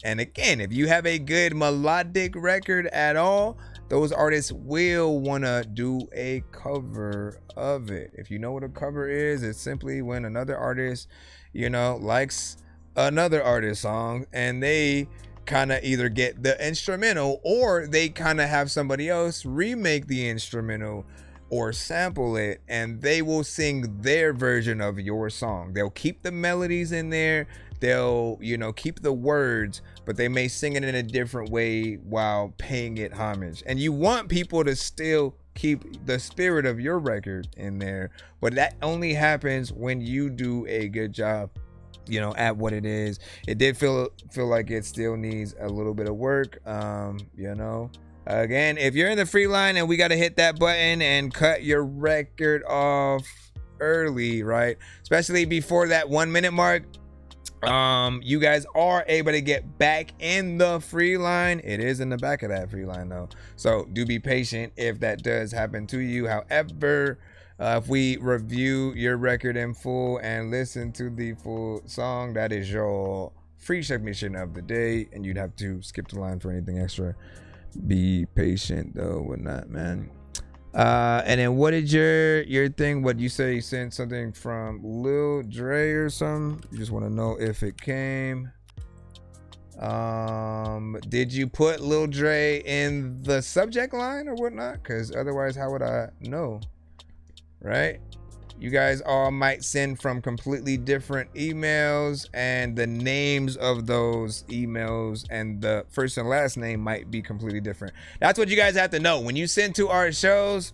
And again, if you have a good melodic record at all, those artists will want to do a cover of it. If you know what a cover is, it's simply when another artist, you know, likes another artist's song and they kind of either get the instrumental, or they kind of have somebody else remake the instrumental or sample it, and they will sing their version of your song. They'll keep the melodies in there, they'll, you know, keep the words, but they may sing it in a different way while paying it homage. And you want people to still keep the spirit of your record in there, but that only happens when you do a good job, you know, at what it is. It did feel like it still needs a little bit of work, you know. Again, if you're in the free line and we got to hit that button and cut your record off early, right, especially before that 1 minute mark, you guys are able to get back in the free line. It is in the back of that free line though, so do be patient if that does happen to you. However, if we review your record in full and listen to the full song, that is your free submission of the day, and you'd have to skip the line for anything extra. Be patient though with that, man. And then what did your thing, what you say, you sent something from Lil Dre or something? You just want to know if it came. Did you put Lil Dre in the subject line or whatnot? Because otherwise, how would I know? Right? You guys all might send from completely different emails, and the names of those emails and the first and last name might be completely different. That's what you guys have to know. When you send to our shows,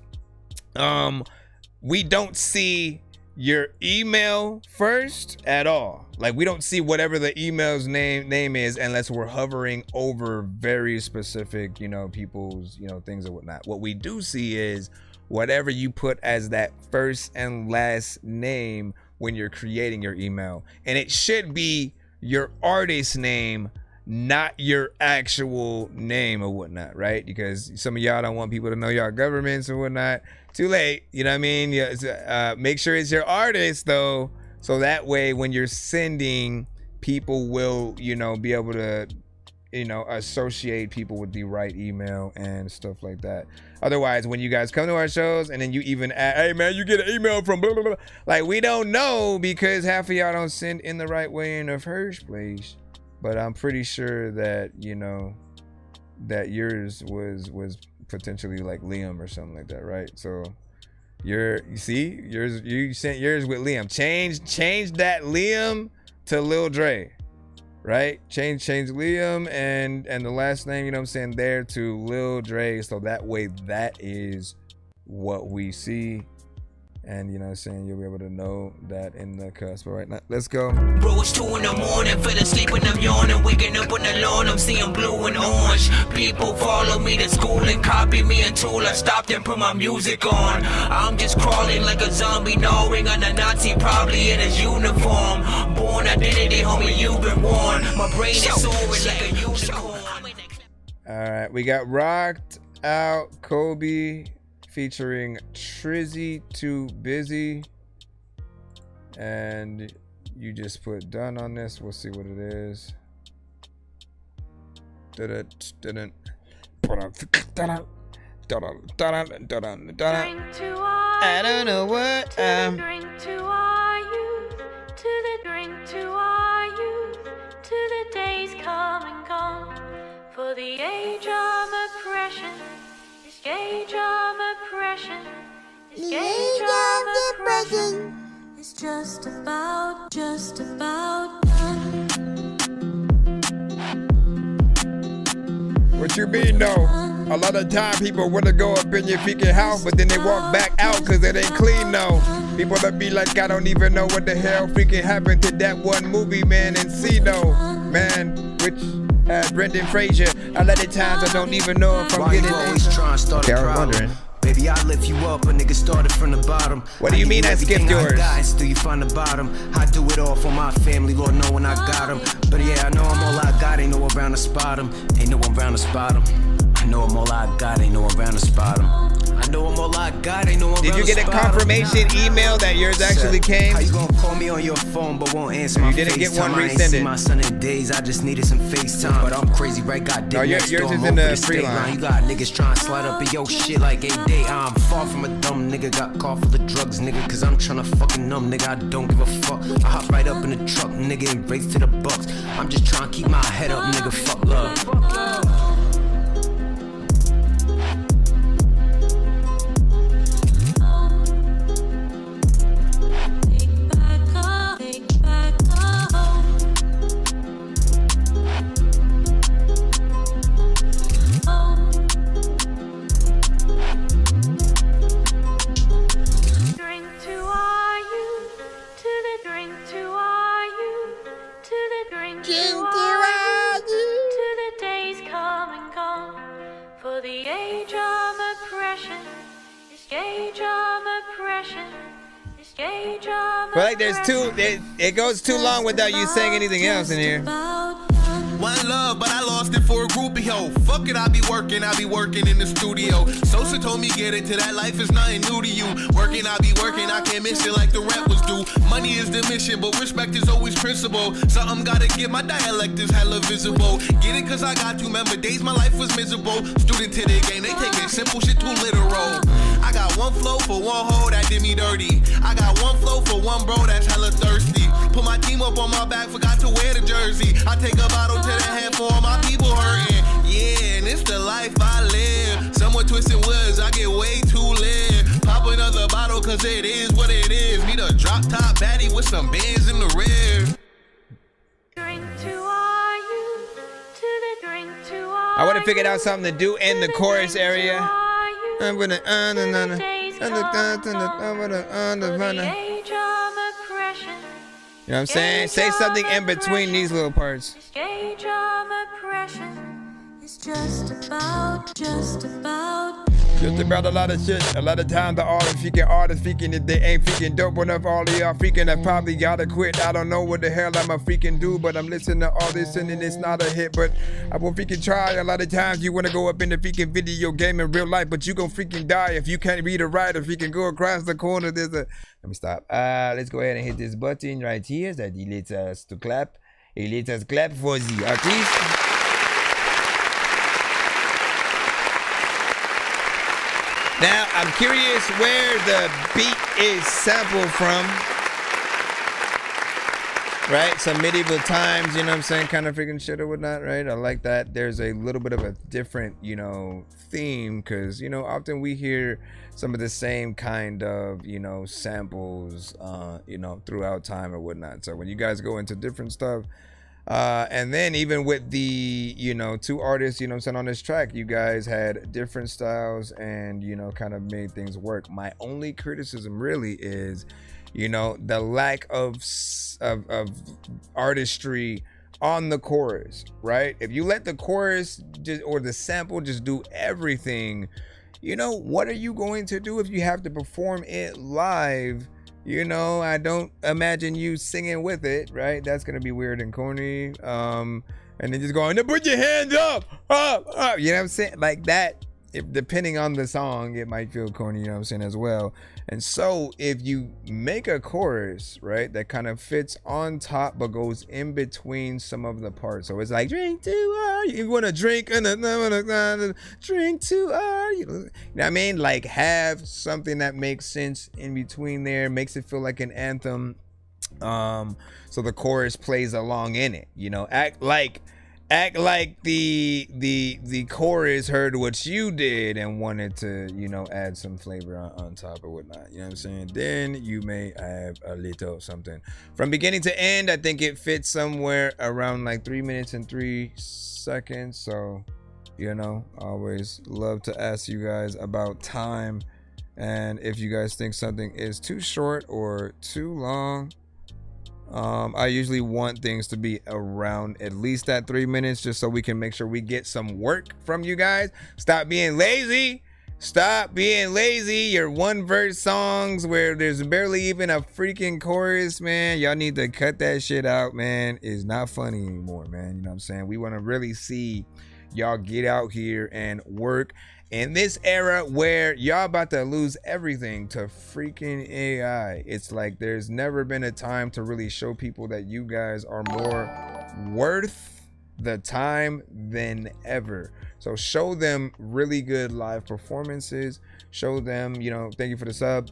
we don't see your email first at all. Like, we don't see whatever the email's name is unless we're hovering over very specific, you know, people's, you know, things or whatnot. What we do see is whatever you put as that first and last name when you're creating your email. And it should be your artist name, not your actual name or whatnot, right? Because some of y'all don't want people to know y'all governments or whatnot. Too late, you know what I mean? Yeah, make sure it's your artist though, so that way when you're sending, people will, you know, be able to, you know, associate people with the right email and stuff like that. Otherwise, when you guys come to our shows and then you even add, hey man, you get an email from blah, blah, blah, like, we don't know, because half of y'all don't send in the right way in the first place. But I'm pretty sure that, you know, that yours was potentially like Liam or something like that, right? So you sent yours with Liam. Change that Liam to Lil Dre. Right? Change Liam and the last name, you know what I'm saying, there to Lil Dre, so that way that is what we see. And you know what I'm saying, you'll be able to know that in the cusp. All right, now let's go. Bro, it's 2 in the morning, fell asleep and I'm yawning, waking up on the lawn, I'm seeing blue and orange. People follow me to school and copy me until I stopped and put my music on. I'm just crawling like a zombie, gnawing on a Nazi, probably in his uniform. Born identity, homie, you've been warned. My brain is soaring like a unicorn. All right, we got Rocked Out Kobe featuring Trizzy Too Busy, and you just put done on this. We'll see what it is. I don't know what Drink to our youth, to the drink to our youth, to the days come and gone. For the age of oppression, this age of oppression, this age of oppression is just about done. What you mean though? A lot of time people wanna go up in your freaking house, but then they walk back out cause it ain't clean though. People that be like, I don't even know what the hell freaking happened to that one movie, man, and see though, man, which Brendan Fraser. A lot of times I don't even know if I'm getting always trying to start a problem. wondering. Baby, I lift you up, a nigga started from the bottom. What do you mean I skipped yours? Till you find the bottom. I do it all for my family, Lord know when I got them. But yeah, I know I'm all I got, ain't no one around to spot him. Ain't no one around to spot him. I know I'm all I got, ain't no one around to spot him. I know I'm all I got, ain't no one Did you get a confirmation email that yours actually came? How you gonna call me on your phone but won't answer my FaceTime? You didn't get one I ain't seen resend it. my son in days, I just needed some FaceTime. But I'm crazy, right? Got dick next door, yours is I'm in the over free state line. You got niggas trying to slide up in your shit like a day. I'm far from a dumb nigga, got caught for the drugs, nigga. Cause I'm tryna fucking numb, nigga, I don't give a fuck. I hop right up in the truck, nigga, and race to the Bucks. I'm just trying to keep my head up, nigga, fuck love. But like there's two, it goes too long without you saying anything else in here. One love, but I lost it for a groupie, ho. Fuck it, I be working in the studio. Sosa told me get it to that life is nothing new to you. Working, I be working, I can't miss it like the rent was due. Money is the mission, but respect is always principle. Something gotta get, my dialect is hella visible. Get it cause I got to, remember days my life was miserable. Student to the game, they taking simple shit too literal. I got one flow for one hoe that did me dirty. I got one flow for one bro that's hella thirsty. Put my team up on my back, forgot to wear the jersey. I take a bottle to the head for all my people hurting. Yeah, and it's the life I live. Someone twisting woods, I get way too lit. Pop another bottle cause it is what it is. Need a drop top baddie with some bands in the rear. I would have figured out something to do in the chorus area. I'm gonna you know what I'm saying? Say something in between these little parts. Age of oppression is just about Just about a lot of shit. A lot of times the artists freaking if they ain't freaking dope enough, all of y'all freaking I probably gotta quit. I don't know what the hell I'ma freaking do, but I'm listening to all this and it's not a hit, but I will freaking try. A lot of times you wanna go up in the freaking video game in real life, but you gon' freaking die if you can't read or write. If you can go across the corner, there's a let me stop. Let's go ahead and hit this button right here that he lets us to clap. He lets us clap for the artist. Now, I'm curious where the beat is sampled from. Right? Some medieval times, you know what I'm saying? Kind of freaking shit or whatnot, right? I like that. There's a little bit of a different, you know, theme because, you know, often we hear some of the same kind of, you know, samples, you know, throughout time or whatnot. So when you guys go into different stuff, and then even with the, you know, two artists, you know what I'm saying, on this track, you guys had different styles and, you know, kind of made things work. My only criticism really is, you know, the lack of artistry on the chorus, right? If you let the chorus just, or the sample just do everything, you know, what are you going to do if you have to perform it live? You know, I don't imagine you singing with it, right? That's gonna be weird and corny. And then just going, put your hands up, you know what I'm saying? Like that if depending on the song, it might feel corny, you know what I'm saying, as well. And so if you make a chorus, right, that kind of fits on top but goes in between some of the parts, so it's like drink too hard, you want to drink and drink too hard, you know what I mean? Like have something that makes sense in between there, makes it feel like an anthem, so the chorus plays along in it, you know. Act like the chorus heard what you did and wanted to, you know, add some flavor on top or whatnot, you know what I'm saying? Then you may have a little something from beginning to end. I think it fits somewhere around like 3 minutes and 3 seconds. So, you know, I always love to ask you guys about time, and if you guys think something is too short or too long. I usually want things to be around at least that 3 minutes, just so we can make sure we get some work from you guys. Stop being lazy. Stop being lazy. Your one verse songs where there's barely even a freaking chorus, man. Y'all need to cut that shit out, man. It's not funny anymore, man. You know what I'm saying? We want to really see y'all get out here and work. In this era where y'all about to lose everything to freaking AI, it's like there's never been a time to really show people that you guys are more worth the time than ever. So show them really good live performances. Show them, you know, thank you for the sub.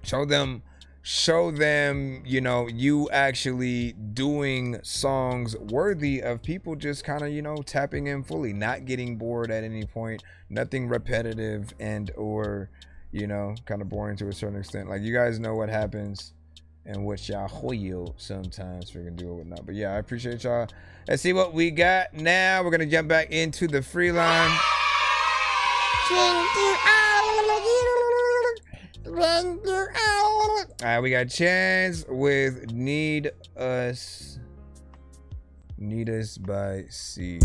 Show them, you know, you actually doing songs worthy of people just kind of, you know, tapping in fully, not getting bored at any point, nothing repetitive and or, you know, kind of boring to a certain extent. Like, you guys know what happens and what y'all hoil sometimes freaking do or whatnot. But yeah, I appreciate y'all. Let's see what we got now. We're gonna jump back into the free line. Alright, we got Chance with Need Us by C.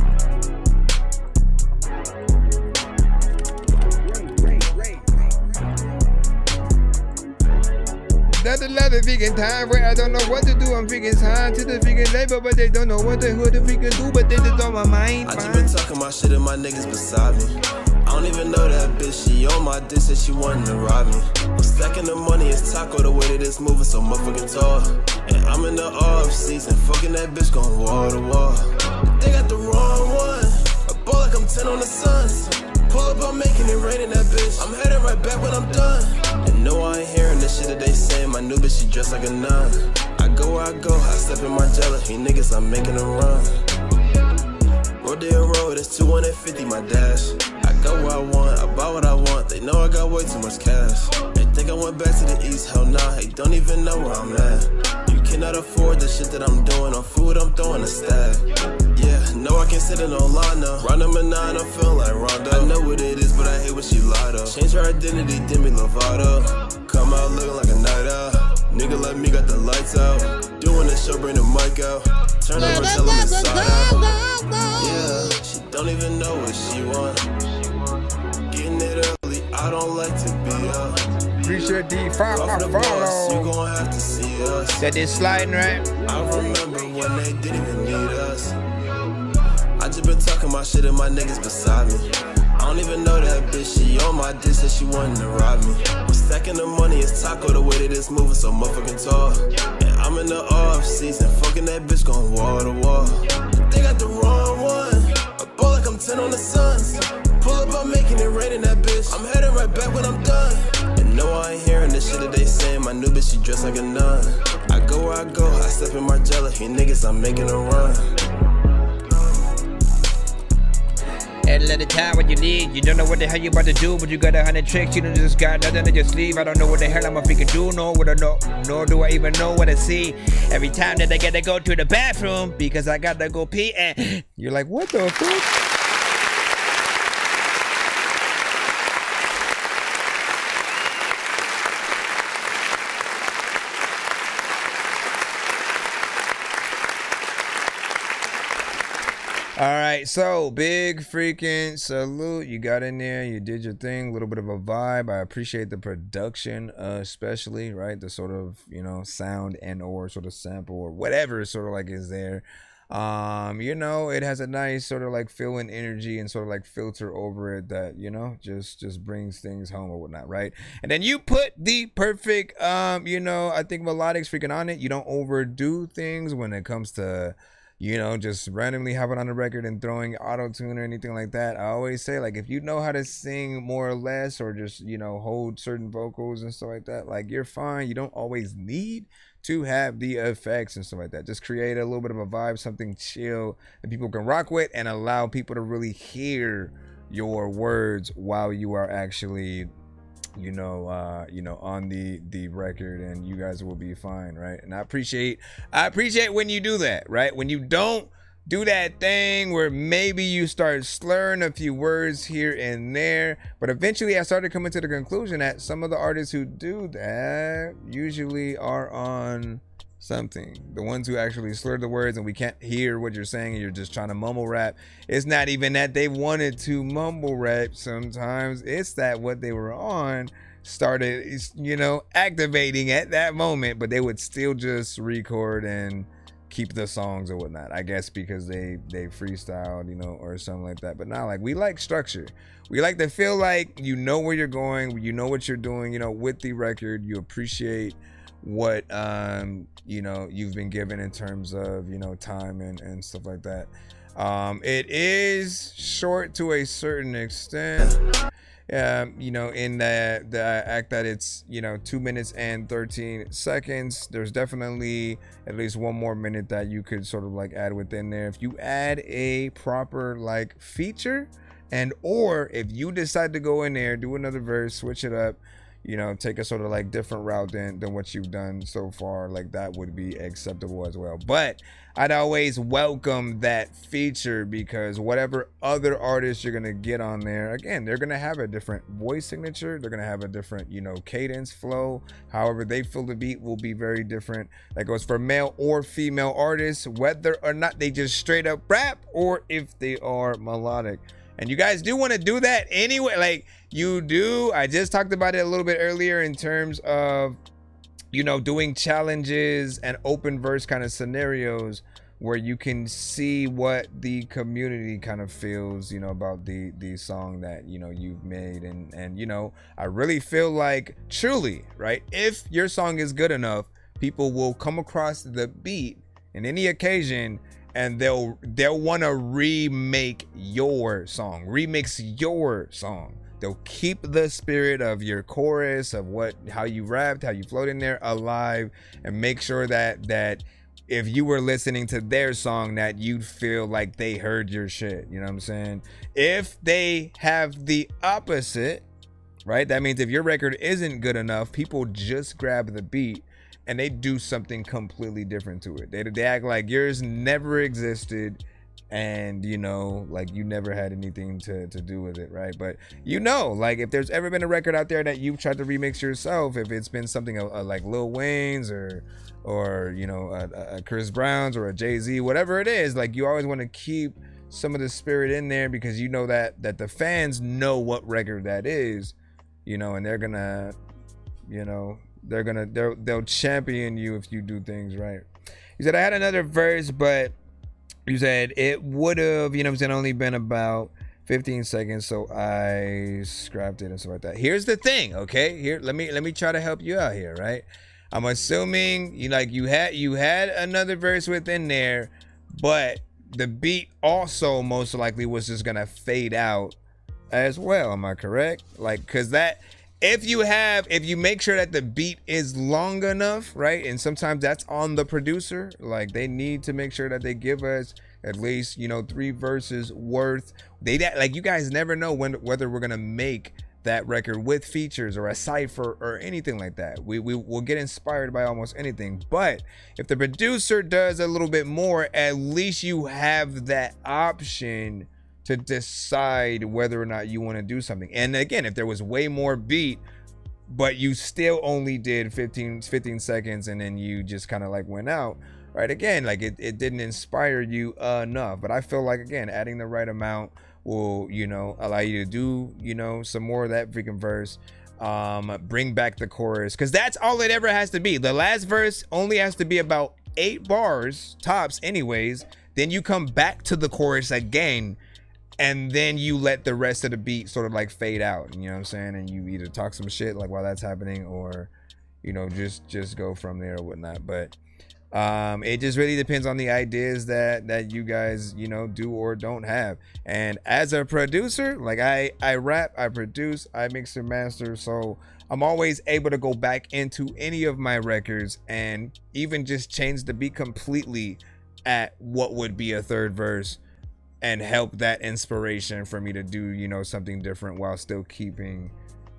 That's another vegan time where I don't know what to do. I'm freaking signed to the vegan label, but they don't know what the hood to freaking do, but they just on my mind. I just been talking my shit and my niggas beside me. I don't even know that bitch, she on my dick, said she wanted to rob me. I'm stacking the money, it's taco, the way that it's moving so motherfucking tall. And I'm in the off season, fucking that bitch going wall to wall. They got the wrong one, I ball like I'm 10 on the Suns. Pull up, I'm making it rain in that bitch, I'm headed right back when I'm done. And no, I ain't hearing the shit that they saying, my new bitch, she dressed like a nun. I go where I go, I step in my jelly, he niggas, I'm making a run. Rodeo Road, it's 250, my dash. I go where I want, I buy what I want. They know I got way too much cash. They think I went back to the east, hell nah. They don't even know where I'm at. You cannot afford the shit that I'm doing. On food, I'm throwing a stack. Yeah, no, I can't sit in no line now. Round number 9, I'm feeling like Rondo. I know what it is, but I hate when she lied up. Change her identity, Demi Lovato. Come out looking like a night out. Nigga like me got the lights out. Doing the show, bring the mic out. Turn over, tell him it's side out. Yeah, she don't even know what she want. Getting it early, I don't like to be up. Appreciate the follow. You gon' have to see us. That is sliding, right? I remember when they didn't even need us. I just been talking my shit and my niggas beside me. I don't even know that bitch, she on my dick, said she wanted to rob me. I'm stacking the money, it's taco, the way that it's moving so motherfucking tall. And I'm in the off season, fucking that bitch going wall to wall. They got the wrong one, I ball like I'm 10 on the Suns. Pull up, I'm making it rain in that bitch, I'm headed right back when I'm done. And no, I ain't hearing the shit that they saying, my new bitch, she dressed like a nun. I go where I go, I step in my jelly, he niggas, I'm making a run. At a time when you need, you don't know what the hell you about to do, but you got 100 tricks, you don't just got nothing to just leave. I don't know what the hell I'm gonna freaking do, nor do I even know what I see. Every time that I gotta go to the bathroom, because I gotta go pee, and you're like, what the fuck? All right, so big freaking salute. You got in there, you did your thing, a little bit of a vibe. I appreciate the production, especially, right? The sort of, you know, sound and or sort of sample or whatever sort of like is there. You know, it has a nice sort of like feeling energy and sort of like filter over it that, you know, just brings things home or whatnot, right? And then you put the perfect, you know, I think melodics freaking on it. You don't overdo things when it comes to, you know, just randomly having on the record and throwing auto-tune or anything like that. I always say, like, if you know how to sing more or less, or just, you know, hold certain vocals and stuff like that, like, you're fine. You don't always need to have the effects and stuff like that. Just create a little bit of a vibe, something chill that people can rock with, and allow people to really hear your words while you are actually, you know, on the record, and you guys will be fine, right? And I appreciate when you do that, right? When you don't do that thing where maybe you start slurring a few words here and there, but eventually I started coming to the conclusion that some of the artists who do that usually are on something. The ones who actually slur the words and we can't hear what you're saying and you're just trying to mumble rap, it's not even that they wanted to mumble rap. Sometimes it's that what they were on started, you know, activating at that moment, but they would still just record and keep the songs or whatnot, I guess, because they freestyled, you know, or something like that. But now, like, we like structure. We like to feel like you know where you're going, you know what you're doing, you know, with the record. You appreciate what you know, you've been given in terms of, you know, time and stuff like that. It is short to a certain extent, you know, in the act that it's, you know, 2 minutes and 13 seconds. There's definitely at least one more minute that you could sort of like add within there if you add a proper like feature, and or if you decide to go in there, do another verse, switch it up, you know, take a sort of like different route than what you've done so far, like that would be acceptable as well. But I'd always welcome that feature, because whatever other artists you're gonna get on there, again, they're gonna have a different voice signature, they're gonna have a different, you know, cadence, flow, however they feel the beat will be very different. That goes for male or female artists, whether or not they just straight up rap or if they are melodic. And you guys do want to do that anyway, like you do. I just talked about it a little bit earlier in terms of, you know, doing challenges and open verse kind of scenarios where you can see what the community kind of feels, you know, about the song that, you know, you've made. And you know, I really feel like truly, right, if your song is good enough, people will come across the beat in any occasion and they'll want to remix your song. They'll keep the spirit of your chorus, of how you rapped, how you flowed in there alive, and make sure that if you were listening to their song, that you'd feel like they heard your shit. You know what I'm saying? If they have the opposite, right? That means if your record isn't good enough, people just grab the beat and they do something completely different to it. They act like yours never existed, and, you know, like you never had anything to do with it, right? But, you know, like if there's ever been a record out there that you've tried to remix yourself, if it's been something like Lil Wayne's or you know, a Chris Brown's or a Jay-Z, whatever it is, like you always want to keep some of the spirit in there, because you know that the fans know what record that is, you know, and they're gonna, you know, they'll champion you if you do things right. He said, I had another verse, but you said it would have, you know what I'm saying, only been about 15 seconds, so I scrapped it and stuff like that. Here's the thing, okay? Here, let me try to help you out here, right? I'm assuming you had another verse within there, but the beat also most likely was just gonna fade out as well. Am I correct? Like, cause that, if you make sure that the beat is long enough, right? And sometimes that's on the producer. Like, they need to make sure that they give us at least, you know, 3 verses worth. Like, you guys never know whether we're gonna make that record with features or a cypher or anything like that. We will get inspired by almost anything. But if the producer does a little bit more, at least you have that option to decide whether or not you want to do something. And again, if there was way more beat, but you still only did 15 seconds and then you just kind of like went out, right? Again, like it didn't inspire you enough. But I feel like, again, adding the right amount will, you know, allow you to do, you know, some more of that freaking verse, bring back the chorus, because that's all it ever has to be. The last verse only has to be about 8 bars tops anyways. then you come back to the chorus again, and then you let the rest of the beat sort of like fade out, you know what I'm saying? And you either talk some shit like while that's happening, or you know, just go from there or whatnot. But it just really depends on the ideas that you guys, you know, do or don't have. And as a producer, like I rap, I produce, I mix and master, so I'm always able to go back into any of my records and even just change the beat completely at what would be a third verse, and help that inspiration for me to do, you know, something different while still keeping,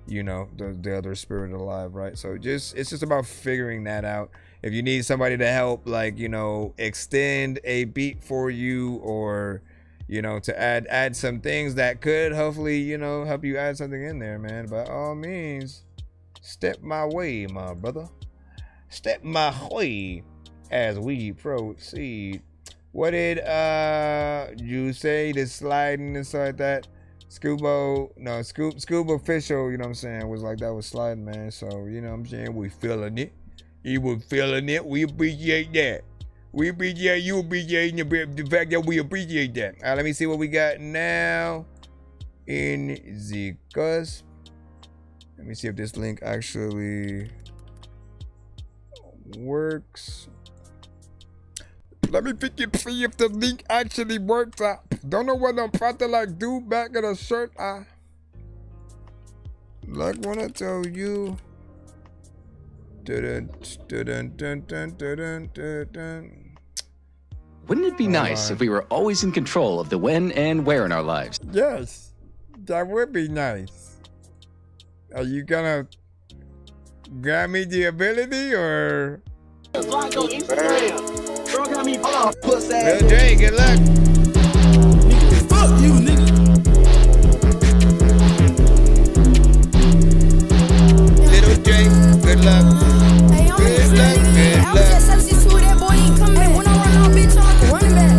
you know, the other spirit alive, right? So it's just about figuring that out. If you need somebody to help, like, you know, extend a beat for you, or, you know, to add some things that could hopefully, you know, help you add something in there, man, by all means, step my way, my brother. Step my way as we proceed. What did you say? The sliding and stuff like that? Scuba official, you know what I'm saying, was like that was sliding, man. So, you know what I'm saying, we feeling it. You were feeling it. We appreciate that. We appreciate you appreciating the fact that we appreciate that. All right, let me see what we got now in the cusp. Let me see if this link actually works. Let me see if the link actually works out. Don't know what I'm about to like do back of the shirt. Like when I tell you. Wouldn't it be nice if we were always in control of the when and where in our lives? Yes, that would be nice. Are you gonna grant me the ability, or? Lil J, good luck. Fuck you, nigga. Little J, good luck. Good luck, good luck. That boy ain't coming. When I run out, bitch, I'm like a running back.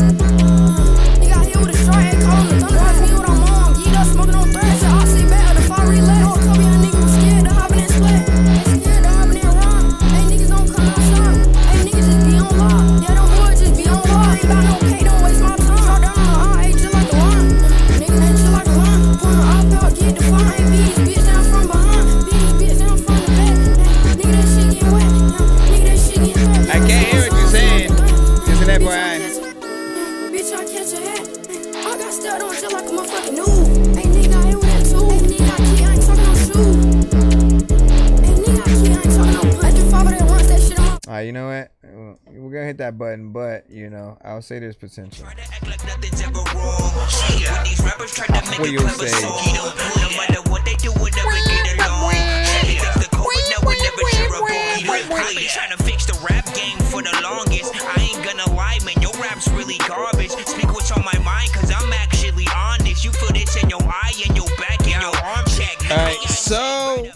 He got hit with a strike, calling the thunder. Ask me what I'm on. Geeked up, smoking on threats. I see better the fire relax. No, a couple young niggas was scared to hop in that splat. They scared to hop in that run. Hey, niggas don't come outside. Hey, niggas just be on lock. Yeah, them boys just be on lock. Ain't about no pay, don't waste my time. Draw down, I ain't just like a run. Nigga ain't just like a run. Pull my op out, get the fun. Ain't beat this bitch down from behind. Beat this bitch down from the back. Nigga, that shit get wet. Nigga, that shit get wet. I can't hear what you're saying. Isn't that boy? Bitch, I catch a hat. I got stuck on just like a motherfucking noob. Hey, nigga, I hit with that too. Hey, nigga, I ain't talking no shoe. Hey, nigga, I ain't talking no punch. I can follow that once, that shit on. Alright, you know what? We're gonna hit that button, but, you know, I'll say there's potential. What do you say? Trying to fix the rap game for the longest. I ain't gonna lie, man, your rap's really garbage. Speak what's on my mind, cause I'm actually honest. You feel this in your eye, in your back, in your arm check. Alright, so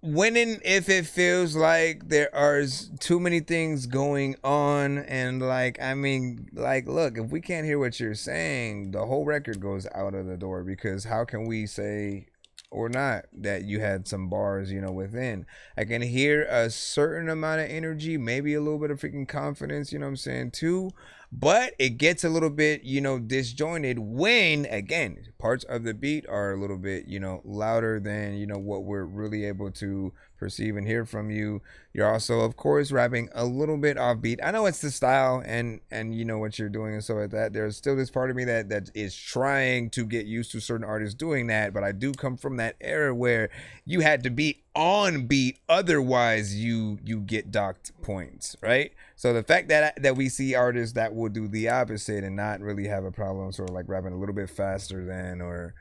winning if it feels like there are too many things going on, and like, I mean, like, look, if we can't hear what you're saying, the whole record goes out of the door, because how can we say or not that you had some bars, you know, within? I can hear a certain amount of energy, maybe a little bit of freaking confidence, you know what I'm saying, too, but it gets a little bit, you know, disjointed when, again, parts of the beat are a little bit, you know, louder than, you know, what we're really able to perceive and hear from you. You're also, of course, rapping a little bit offbeat. I know it's the style and you know what you're doing and so like that. There's still this part of me that is trying to get used to certain artists doing that, but I do come from that era where you had to be on beat, otherwise you get docked points, right? So the fact that we see artists that will do the opposite and not really have a problem sort of like rapping a little bit faster than, or,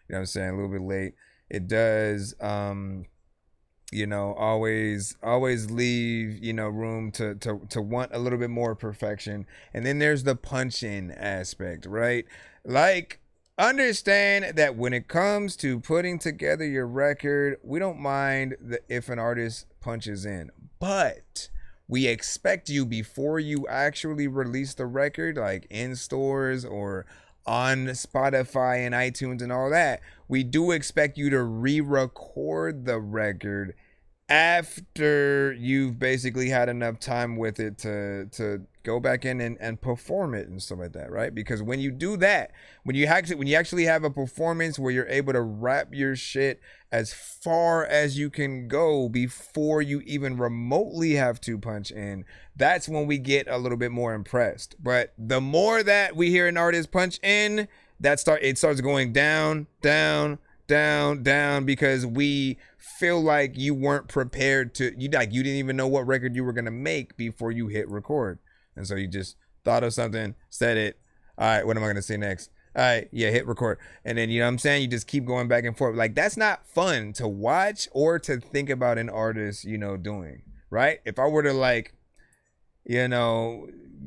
you know what I'm saying, a little bit late, it does you know, always leave, you know, room to want a little bit more perfection. And then there's the punch-in aspect, right? Like, understand that when it comes to putting together your record, we don't mind if an artist punches in, but we expect you, before you actually release the record, like in stores or on Spotify and iTunes and all that, we do expect you to re-record the record after you've basically had enough time with it to go back in and perform it and stuff like that, right? Because when you do that, when you actually have a performance where you're able to rap your shit as far as you can go before you even remotely have to punch in, that's when we get a little bit more impressed. But the more that we hear an artist punch in, it starts going down, because we feel like you weren't prepared to, you didn't even know what record you were gonna make before you hit record, and so you just thought of something, said it. All right, what am I gonna say next? All right, yeah, hit record, and then you know what I'm saying. You just keep going back and forth. Like, that's not fun to watch or to think about an artist, doing, right? If I were to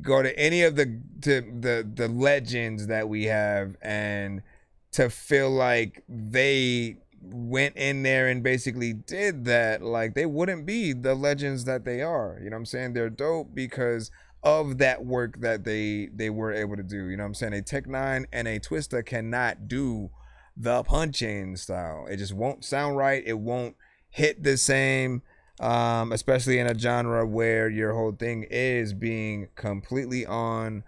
go to any of the legends that we have and to feel like they went in there and basically did that, like, they wouldn't be the legends that they are. You know what I'm saying? They're dope because of that work that they were able to do. You know what I'm saying? A Tech-9 and a Twista cannot do the punch-in style. It just won't sound right. It won't hit the same, especially in a genre where your whole thing is being completely on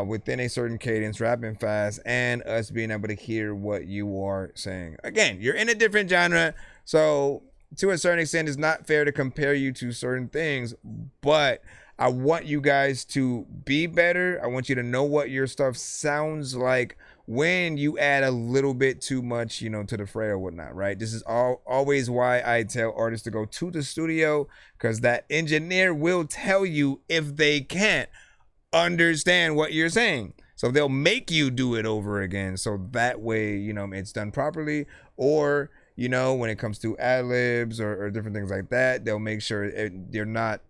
within a certain cadence, rapping fast, and us being able to hear what you are saying. Again, you're in a different genre, so to a certain extent, it's not fair to compare you to certain things, but I want you guys to be better. I want you to know what your stuff sounds like when you add a little bit too much, to the fray or whatnot, right? This is always why I tell artists to go to the studio, because that engineer will tell you if they can't understand what you're saying. So they'll make you do it over again, so that way, it's done properly. Or, when it comes to ad-libs or different things like that, they'll make sure they're not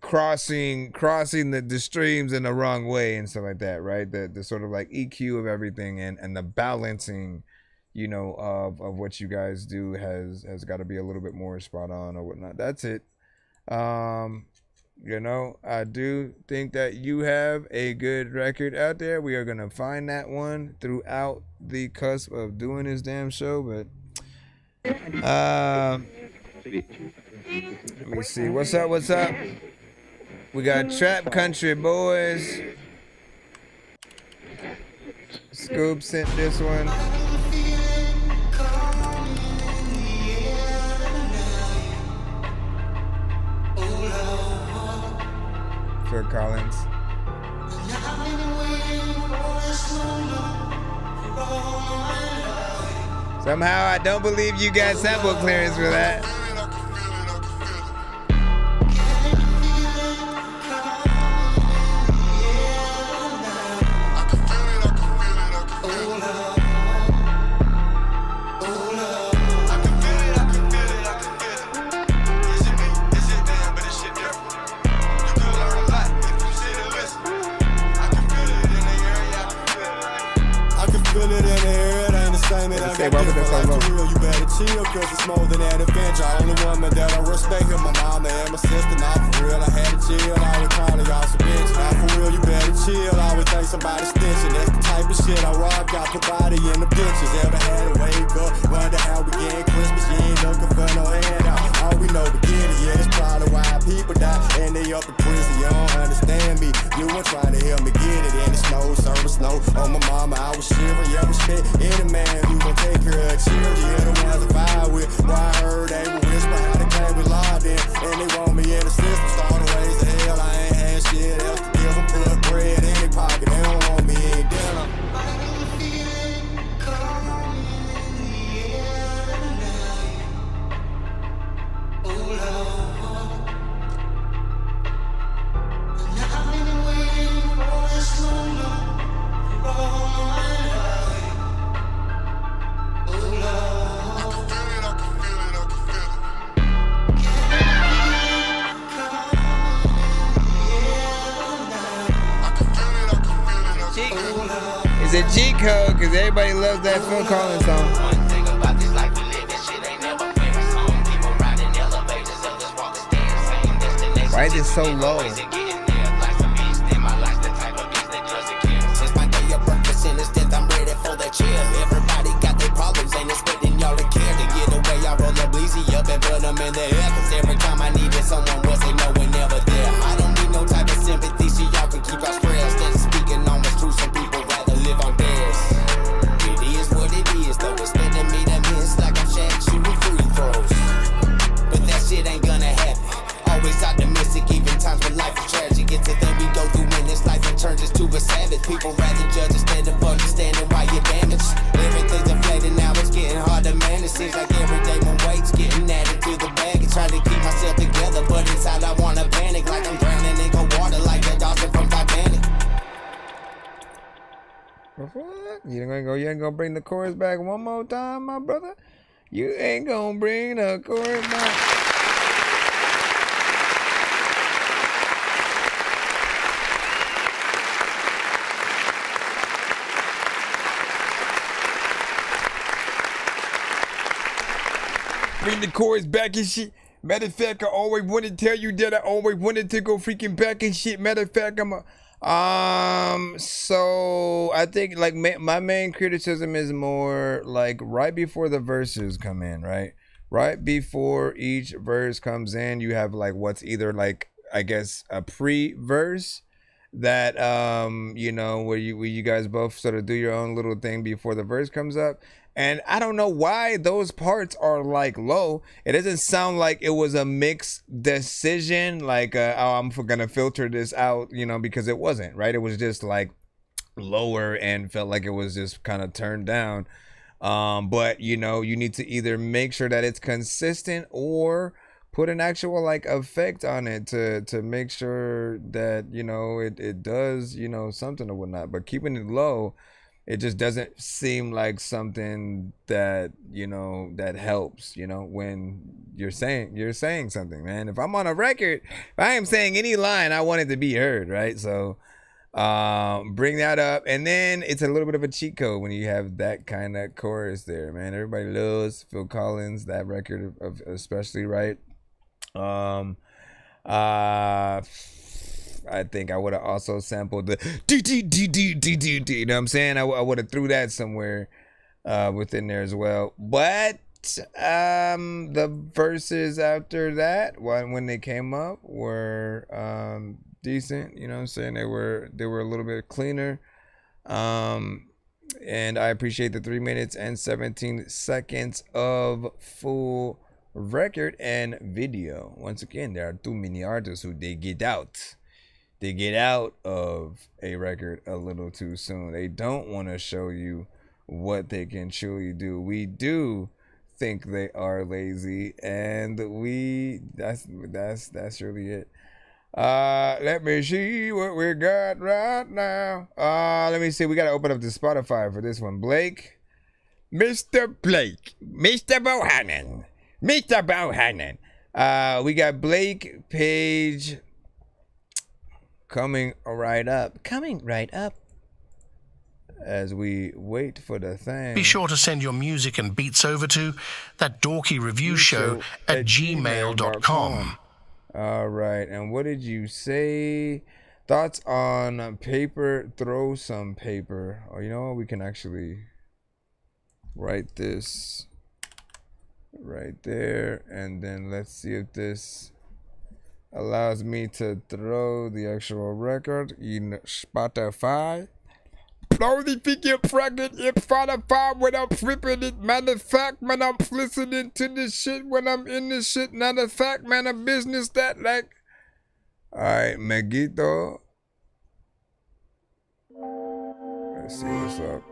crossing the streams in the wrong way and stuff like that, right? The sort of like EQ of everything and the balancing, of what you guys do has got to be a little bit more spot on or whatnot. That's it. I do think that you have a good record out there. We are going to find that one throughout the cusp of doing this damn show, but let me see. What's up? We got Trap Country Boys. Scoop sent this one. Phil Collins. Somehow I don't believe you got sample clearance for that. You better chill, cause it's more than that adventure. Only woman that I respect is my mama and my sister. Now for real, I had to chill. I was calling y'all some bitch. Now for real, you better chill. I always think somebody's snitching. That's the type of shit I rock. Got the body in the bitches. Ever had to wake up, wonder how we get Christmas? You ain't looking for no handout. All we know to get it, yeah, that's probably why people die. And they up in prison, you don't understand me. You weren't trying to help me get it. In the snow, serving snow. On my mama, I was shivering. Yeah, respect any man. You gon' take care of children. Yeah, the ones I vibe with. Well, I heard they were whisper how they came with law then. And they want me in the system. Starting ways of hell. I ain't had shit else to give them. Put bread in their pocket. They don't want me in dinner. It's a G code because everybody loves that Phil Collins song. Why is it so low? Everybody got their problems, ain't expecting y'all to care. To you ain't gonna bring the chorus back one more time, my brother? You ain't gonna bring the chorus back. Bring the chorus back and shit. Matter of fact, I always wanted to tell you that I always wanted to go freaking back and shit. Matter of fact, so I think like my main criticism is more like right before the verses come in, right? Right before each verse comes in, you have like what's either like, I guess, a pre-verse that you know, where you guys both sort of do your own little thing before the verse comes up. And I don't know why those parts are like low. It doesn't sound like it was a mixed decision, like oh, I'm gonna filter this out, you know, because it wasn't, right? It was just like lower and felt like it was just kind of turned down. But you know, you need to either make sure that it's consistent or put an actual like effect on it to make sure that, you know, it does, you know, something or whatnot. But keeping it low, it just doesn't seem like something that, you know, that helps, you know, when you're saying something, man. If I'm on a record, if I am saying any line, I want it to be heard, right? So bring that up. And then it's a little bit of a cheat code when you have that kind of chorus there, man. Everybody loves Phil Collins, that record of especially, right? I think I would have also sampled the you know what I'm saying? I would have threw that somewhere within there as well. But the verses after that, when they came up, were decent. You know what I'm saying? They were a little bit cleaner. And I appreciate the 3 minutes and 17 seconds of full record and video. Once again, there are too many artists who they get out of a record a little too soon. They don't want to show you what they can truly do. We do think they are lazy, and that's really it. Let me see what we got right now. Let me see. We gotta open up the Spotify for this one. Mr. Bohannon. We got Blake Page coming right up as we wait for the thing. Be sure to send your music and beats over to that dorky review show at gmail.com. All right, and what did you say? Thoughts on paper? Throw some paper. Oh, you know what? We can actually write this right there, and then let's see if this allows me to throw the actual record in Spotify. Only think you're pregnant in Spotify when I'm flipping it. Matter of fact, man, I'm listening to this shit when I'm in this shit. Matter of fact, man, a business that like. Alright, Meguito. Let's see what's up.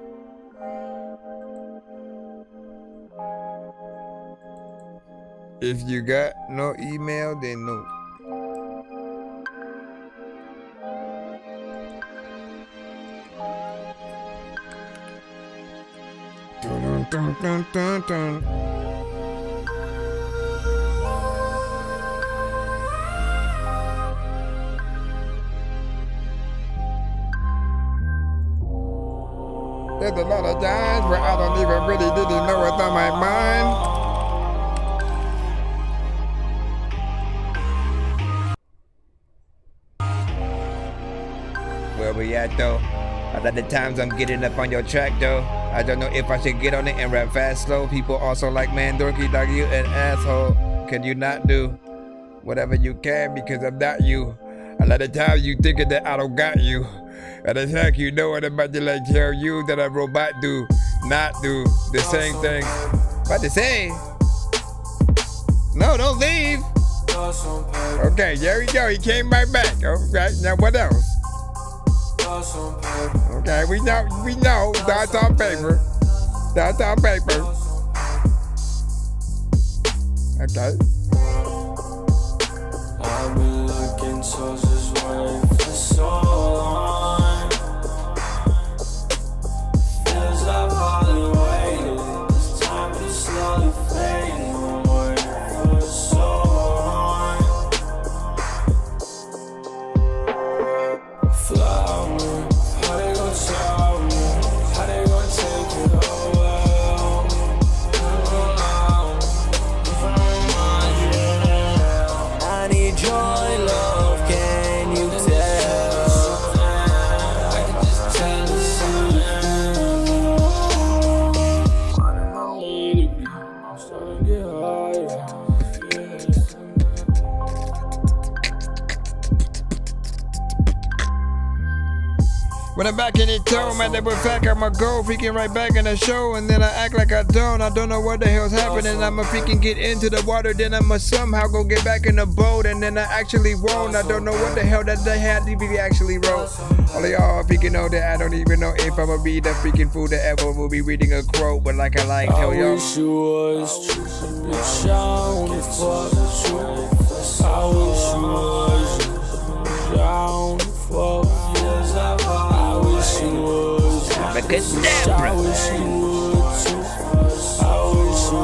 If you got no email, then no. Dun, dun, dun, dun. There's a lot of times where I don't even really didn't know what's on my mind. Where we at though? A lot of times I'm getting up on your track though. I don't know if I should get on it and rap fast, slow. People also like, man, dorky, dog, you an asshole. Can you not do whatever you can because I'm not you? A lot of times you thinking that I don't got you. And it's like you know what I'm about to like tell you that a robot do not do the same thing. About to say, no, don't leave. Okay, there we go. He came right back. Okay, now what else? Okay, we know. That's on paper. That's on paper. Okay. I've been looking towards this way for so long. Feels like When I'm back in it tone, man, double fact, I'ma go freaking right back in the show, and then I act like I don't know what the hell's happening. I'ma freaking get into the water, then I'ma somehow go get back in the boat, and then I actually won't. I don't know what the hell that they had to actually wrote. All of y'all freaking know that I don't even know if I'ma be the freaking fool that ever will be reading a quote, but like I like, tell y'all. I wish you was true, bitch, I don't fuck with you. I wish you was true, bitch, I don't fuck with you. I wish you was true, bitch, I wish you would too. I wish you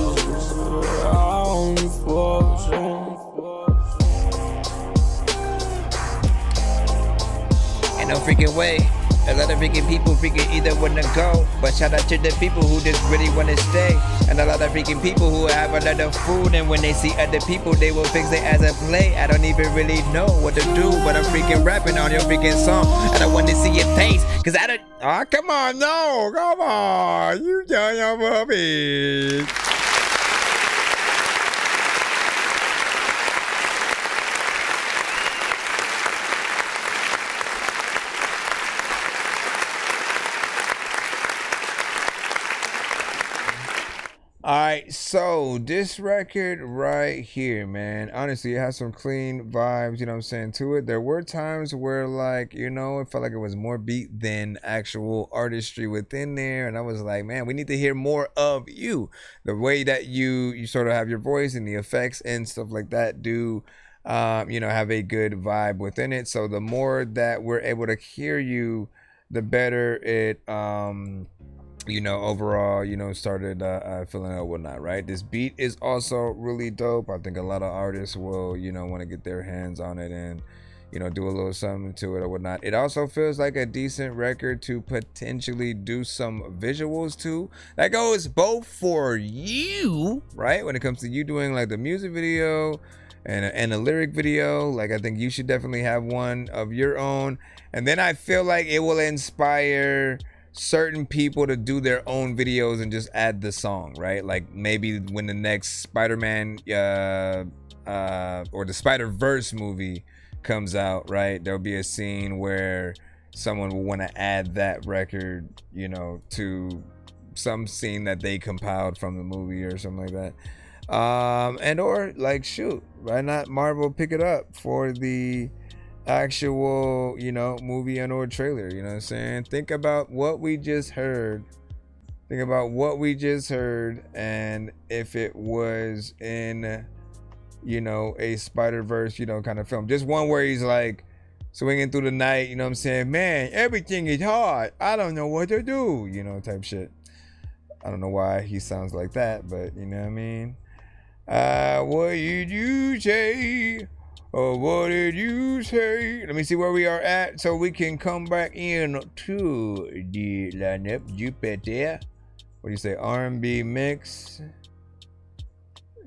was true, I don't fuck with you. Ain't no freaking way. A lot of freaking people freaking either wanna go, but shout out to the people who just really wanna stay. And a lot of freaking people who have a lot of food, and when they see other people, they will fix it as a play. I don't even really know what to do, but I'm freaking rapping on your freaking song. I don't want to see your face, cause I don't. Oh, come on, no, come on, you done your movie. Alright, so this record right here, man, honestly, it has some clean vibes, you know what I'm saying, to it. There were times where, like, you know, it felt like it was more beat than actual artistry within there, and I was like, man, we need to hear more of you. The way that you sort of have your voice and the effects and stuff like that do, you know, have a good vibe within it. So the more that we're able to hear you, the better it, you know, overall, you know, started feeling out whatnot, right? This beat is also really dope. I think a lot of artists will, you know, want to get their hands on it and, you know, do a little something to it or whatnot. It also feels like a decent record to potentially do some visuals to. That goes both for you, right? When it comes to you doing like the music video and a lyric video, like I think you should definitely have one of your own. And then I feel like it will inspire certain people to do their own videos and just add the song, right? Like maybe when the next Spider-Man or the Spider-Verse movie comes out, right, there'll be a scene where someone will want to add that record, you know, to some scene that they compiled from the movie or something like that. And or like, shoot, why not Marvel pick it up for the actual, you know, movie and or trailer, you know what I'm saying? Think about what we just heard. Think about what we just heard, and if it was in, you know, a Spider-Verse, you know, kind of film. Just one where he's like swinging through the night, you know what I'm saying? Man, everything is hard. I don't know what to do, you know, type shit. I don't know why he sounds like that, but you know what I mean? What did you say? Oh, what did you say? Let me see where we are at so we can come back in to the lineup. Jupiter. What do you say? R&B mix.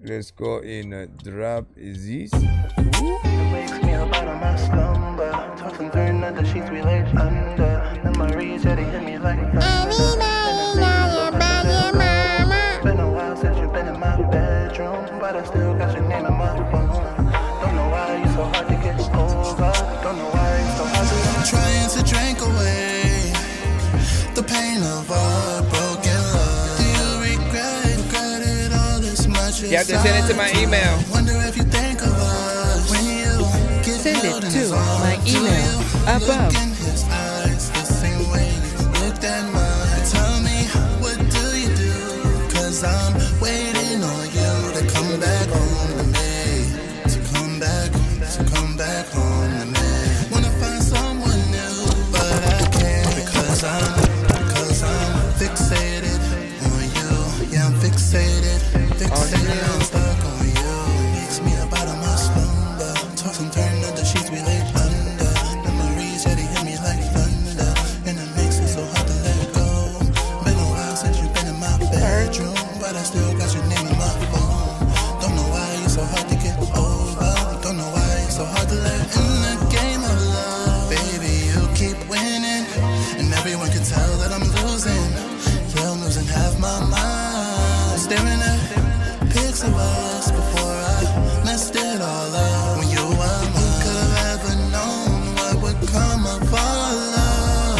Let's go in drop this. Wakes me up out of my slumber. Tossing during the sheets we laid under. Memories that hit me like thunder. Been a while since you've been in my bedroom, but I still got your name in my phone. Don't know why you're so hard to get over. Don't know why you're so hard to let. Trying to drink away the pain of our broken love. Do you regret it all this much? You have to send it to my email. Wonder if you think of us when you get send it to my email above. His eyes the same way you looked at mine. Tell me, what do you do? 'Cause I'm waiting on you to come back home to me. To come back home to me. Wanna find someone new, but I can't because I'm fixated on you. Yeah, I'm fixated. I'm stuck on you. Makes me up out of my slumber. Tossing, turning under sheets we laid under. Memories that hit me like thunder, and it makes it so hard to let go. Been a while since you've been in my bedroom, but I still got your name in my phone. Don't know why you're so hard to get over. Don't know why you're so hard to let in the game of love. Baby, you keep winning, and everyone can tell that I'm losing. Yeah, I'm losing half my mind. Staring at pics of us before I messed it all up. When you were mine, who could have ever known what would come of our love?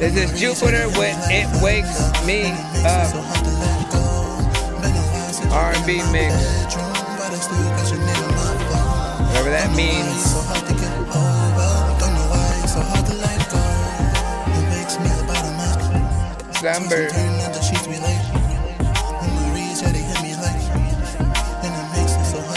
This is Jupiter when it wakes me up. R&B mix. Whatever that means. Slumber.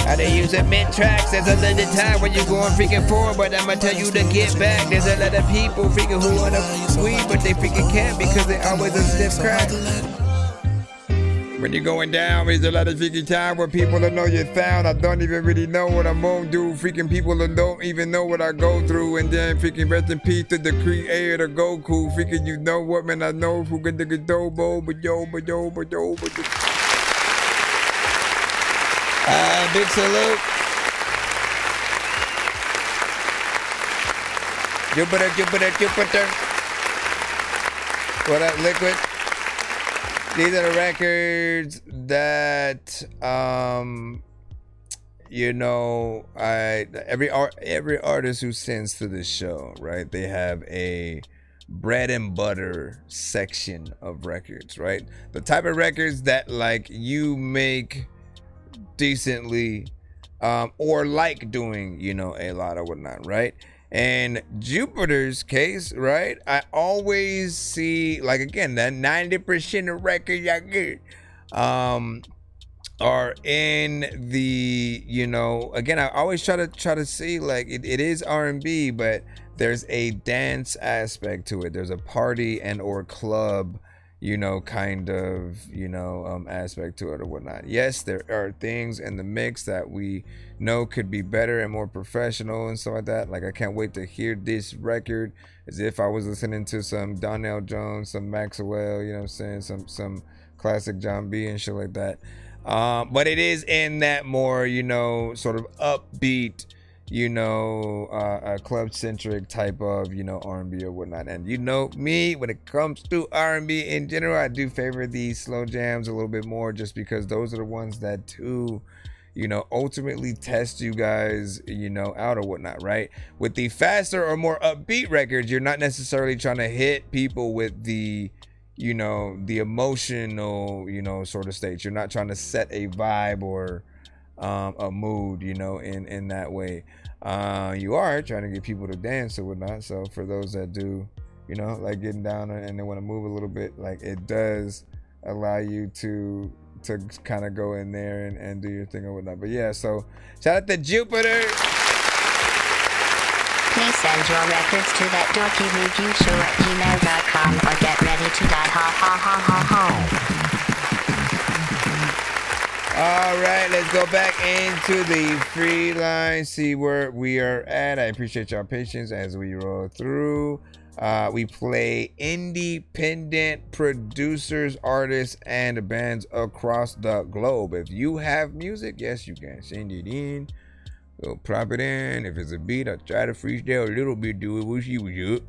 How they use it mid-tracks. There's a little time when you're going freaking forward, but I'ma tell you to get back. There's a lot of people freaking who wanna weed, but they freaking can't because they always a stiff crack. When you're going down, there's a lot of freaking time where people don't know your sound. I don't even really know what I'm gonna do. Freaking people that don't even know what I go through. And then freaking rest in peace to the creator, Goku. Freaking you know what, man, I know who can dig a dobo, but yo. Big salute. Jupiter. What up, Liquid? These are the records that you know, every artist who sends to this show, right? They have a bread and butter section of records, right? The type of records that like you make decently or like doing, you know, a lot or whatnot, right? And Jupiter's case, right, I always see, like, again, that 90% of records I get are in the, you know, again, I always try to see, like, it is R&B, but there's a dance aspect to it. There's a party and or club, you know, kind of, you know, aspect to it or whatnot. Yes, there are things in the mix that we know could be better and more professional and stuff like that. Like, I can't wait to hear this record as if I was listening to some Donnell Jones, some Maxwell, you know what I'm saying, some classic John B and shit like that. But it is in that more, you know, sort of upbeat, you know, club-centric type of, you know, R&B or whatnot. And you know me, when it comes to R&B in general, I do favor these slow jams a little bit more, just because those are the ones that too, you know, ultimately test you guys, you know, out or whatnot, right? With the faster or more upbeat records, you're not necessarily trying to hit people with the, you know, the emotional, you know, sort of states. You're not trying to set a vibe or a mood, you know, in that way. You are trying to get people to dance or whatnot. So for those that do, you know, like getting down and they want to move a little bit, like, it does allow you to kind of go in there and do your thing or whatnot. But yeah, so shout out to Jupiter. Please send your records to that dorky review show at gmail.com or get ready to die, ha ha ha ha ha. All right, let's go back into the free line, see where we are at. I appreciate y'all patience as we roll through. We play independent producers, artists, and bands across the globe. If you have music, yes, you can send it in. We'll prop it in. If it's a beat, I'll try to freestyle a little bit, do it. We'll see what's up.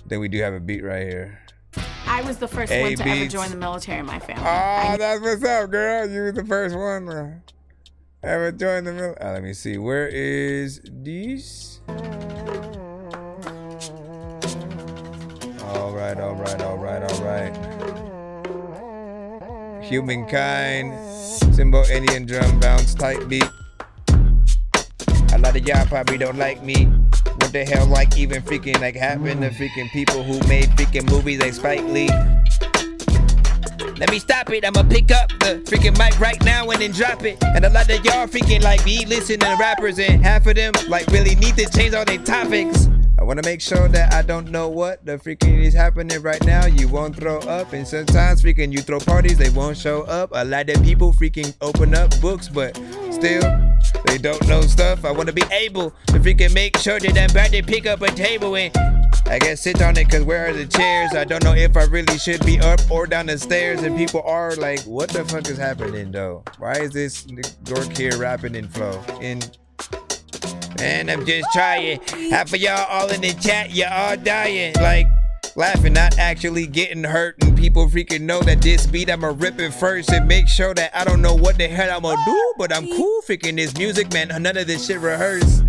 Then we do have a beat right here. I was the first one to ever join the military in my family. Oh, that's what's up, girl. You were the first one to ever join the military. Let me see. Where is this? All right. Humankind, Symbol Indian drum bounce type beat. A lot of y'all probably don't like me. What the hell, like, even freaking like happen to freaking people who made freaking movies like Spike Lee? Let me stop it. I'ma pick up the freaking mic right now and then drop it. And a lot of y'all freaking like be listening to rappers, and half of them like really need to change all their topics. I want to make sure that I don't know what the freaking is happening right now. You won't throw up, and sometimes freaking you throw parties, they won't show up. A lot of people freaking open up books, but still they don't know stuff. I want to be able to freaking make sure that I'm about to pick up a table and I guess sit on it, cause where are the chairs? I don't know if I really should be up or down the stairs, and people are like, what the fuck is happening though? Why is this dork here rapping in flow? And I'm just trying. Half of y'all all in the chat, you're all dying. Like, laughing, not actually getting hurt. And people freaking know that this beat, I'ma rip it first and make sure that I don't know what the hell I'ma do, but I'm cool freaking this music, man. None of this shit rehearsed.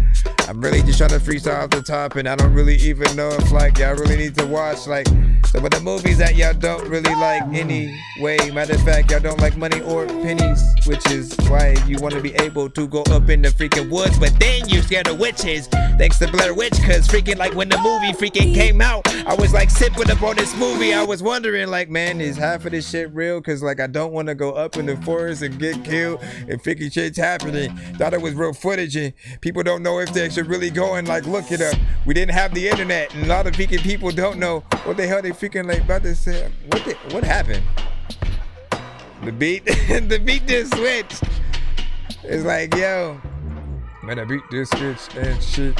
I'm really just trying to freestyle off the top, and I don't really even know if like y'all really need to watch like some of the movies that y'all don't really like anyway. Matter of fact, y'all don't like Money or Pennies, which is why you want to be able to go up in the freaking woods, but then you scared of witches. Thanks to Blair Witch, cause freaking like when the movie freaking came out, I was like sipping up on this movie. I was wondering like, man, is half of this shit real? Cause like I don't want to go up in the forest and get killed and freaking shit's happening. Thought it was real footage and people don't know if they should really go and like look it up. We didn't have the internet and a lot of freaking people don't know what the hell they freaking like about to say. What happened? The beat the beat just switched. It's like, yo, man, I beat this bitch and shit.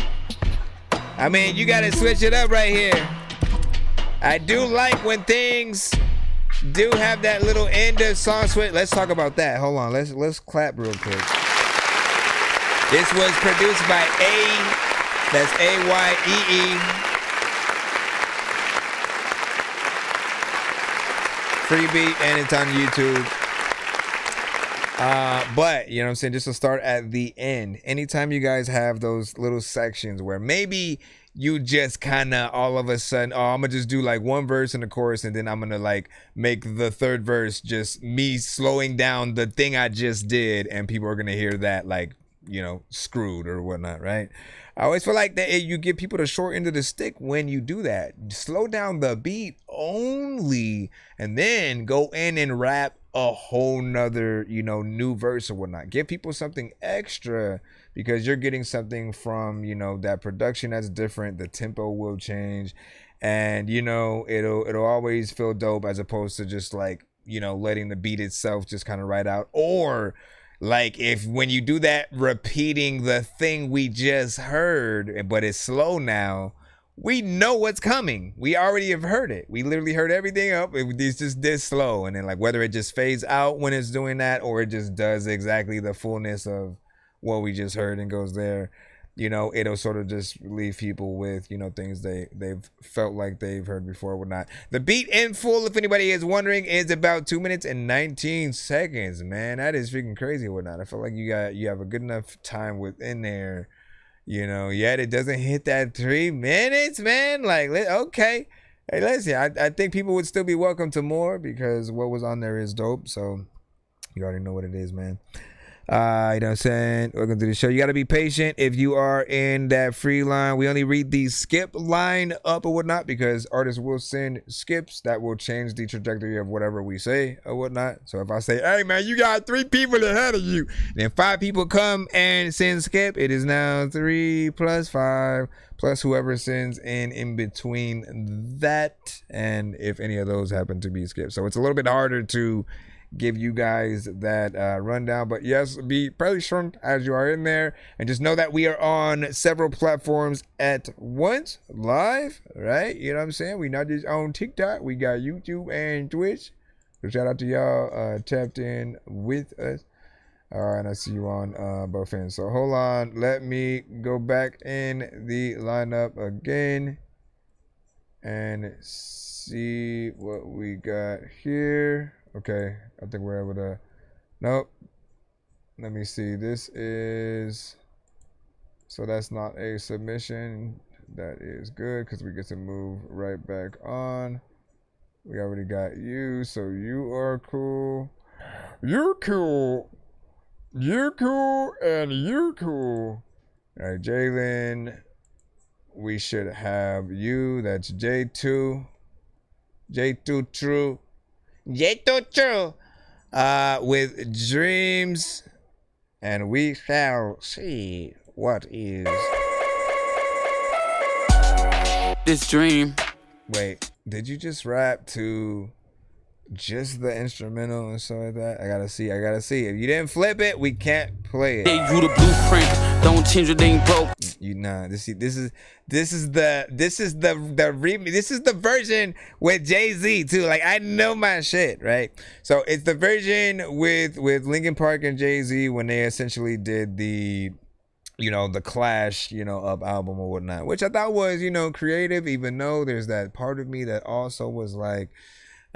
I mean, you gotta switch it up right here. I do like when things do have that little end of song switch. Let's talk about that. Hold on, let's clap real quick. This was produced by that's A-Y-E-E. Free beat, and it's on YouTube. But you know what I'm saying, just to start at the end, anytime you guys have those little sections where maybe you just kind of all of a sudden, oh, I'm gonna just do like one verse in the chorus and then I'm gonna like make the third verse just me slowing down the thing I just did, and people are gonna hear that like, you know, screwed or whatnot, right? I always feel like that you give people the short end of the stick when you do that. Slow down the beat only and then go in and rap a whole nother, you know, new verse or whatnot. Give people something extra because you're getting something from, you know, that production that's different. The tempo will change and, you know, it'll always feel dope as opposed to just like, you know, letting the beat itself just kind of ride out. Or like if when you do that, repeating the thing we just heard, but it's slow now, we know what's coming. We already have heard it. We literally heard everything up. It's just this slow. And then like whether it just fades out when it's doing that or it just does exactly the fullness of what we just heard and goes there, you know, it'll sort of just leave people with, you know, things they've felt like they've heard before or whatnot. The beat in full, if anybody is wondering, is about 2 minutes and 19 seconds, man. That is freaking crazy or whatnot. I feel like you have a good enough time within there, you know, yet it doesn't hit that 3 minutes, man. Like, okay. Hey, listen, I think people would still be welcome to more because what was on there is dope. So you already know what it is, man. You know what I'm saying? Welcome to the show. You got to be patient if you are in that free line. We only read the skip line up or whatnot because artists will send skips that will change the trajectory of whatever we say or whatnot. So if I say, hey man, you got 3 people ahead of you, then 5 people come and send skip, it is now 3 plus 5 plus whoever sends in between that, and if any of those happen to be skipped. So it's a little bit harder to give you guys that rundown, but yes, be patient as you are in there, and just know that we are on several platforms at once live, right? You know what I'm saying? We not just on TikTok, we got YouTube and Twitch. So shout out to y'all tapped in with us. And I see you on both ends. So hold on, let me go back in the lineup again and see what we got here. Okay, I think we're able to, nope. Let me see, this is, so that's not a submission. That is good because we get to move right back on. We already got you, so you are cool. You're cool. You're cool and you're cool. All right, Jalen, we should have you. That's J2. J2 True. J2 True. With Dreams. And we shall see what is this dream. Wait, did you just rap to just the instrumental and stuff like that? I gotta see. If you didn't flip it, we can't play it. Gave you the blueprint. Don't change it, ain't broke. You know, this is the version with Jay-Z too. Like, I know my shit, right? So it's the version with Linkin Park and Jay-Z when they essentially did the, you know, the Clash, you know, up album or whatnot, which I thought was, you know, creative, even though there's that part of me that also was like,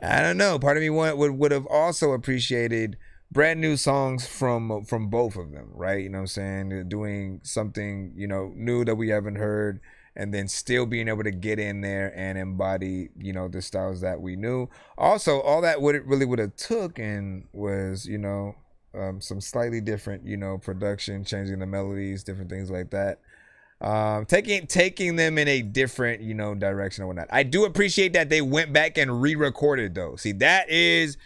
I don't know, part of me would have also appreciated brand new songs from both of them, right? You know what I'm saying? They're doing something, you know, new that we haven't heard, and then still being able to get in there and embody, you know, the styles that we knew. Also, all that what it really would have took and was, you know, some slightly different, you know, production, changing the melodies, different things like that. Taking them in a different, you know, direction or whatnot. I do appreciate that they went back and re-recorded though. See, that is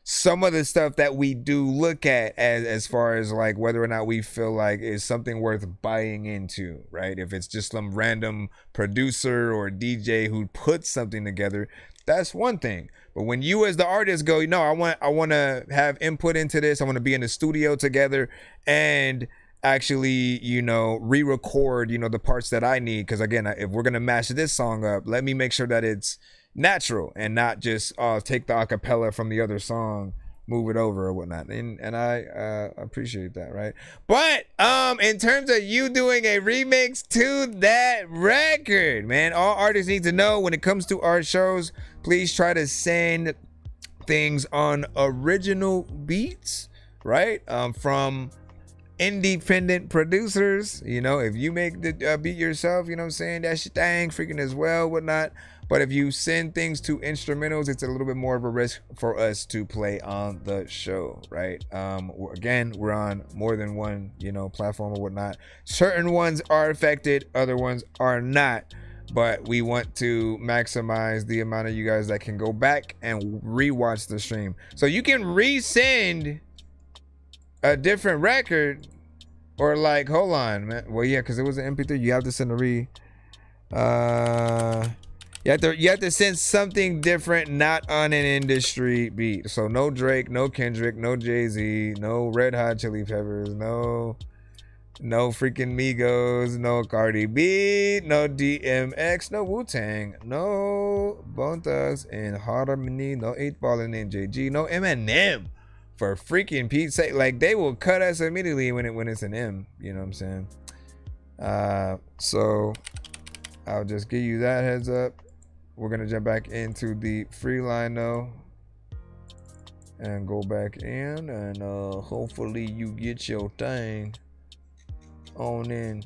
some of the stuff that we do look at as far as like whether or not we feel like is something worth buying into, right? If it's just some random producer or DJ who puts something together, that's one thing. But when you as the artist go, you know, I want to have input into this, I want to be in the studio together and actually, you know, re-record, you know, the parts that I need, because again, if we're gonna mash this song up, let me make sure that it's natural and not just take the acapella from the other song, move it over or whatnot. And I appreciate that, right? But in terms of you doing a remix to that record, man, all artists need to know when it comes to our shows, please try to send things on original beats, right? From independent producers. You know, if you make the beat yourself, you know what I'm saying, that's your thing, freaking as well, whatnot. But if you send things to instrumentals, it's a little bit more of a risk for us to play on the show, right? Again, we're on more than one, you know, platform or whatnot. Certain ones are affected, other ones are not. But we want to maximize the amount of you guys that can go back and rewatch the stream. So you can resend a different record, or like, hold on, man. Well, yeah, because it was an MP3. You have to send you have to send something different, not on an industry beat. So no Drake, no Kendrick, no Jay-Z, no Red Hot Chili Peppers, no freaking Migos, no Cardi B, no DMX, no Wu-Tang, no Bone Thugs and Harmony, no 8 Ball and NJG, no Eminem. For freaking Pete's sake, like they will cut us immediately when it's an M, you know what I'm saying? So I'll just give you that heads up. We're gonna jump back into the free line though, and go back in, and hopefully you get your thing on in.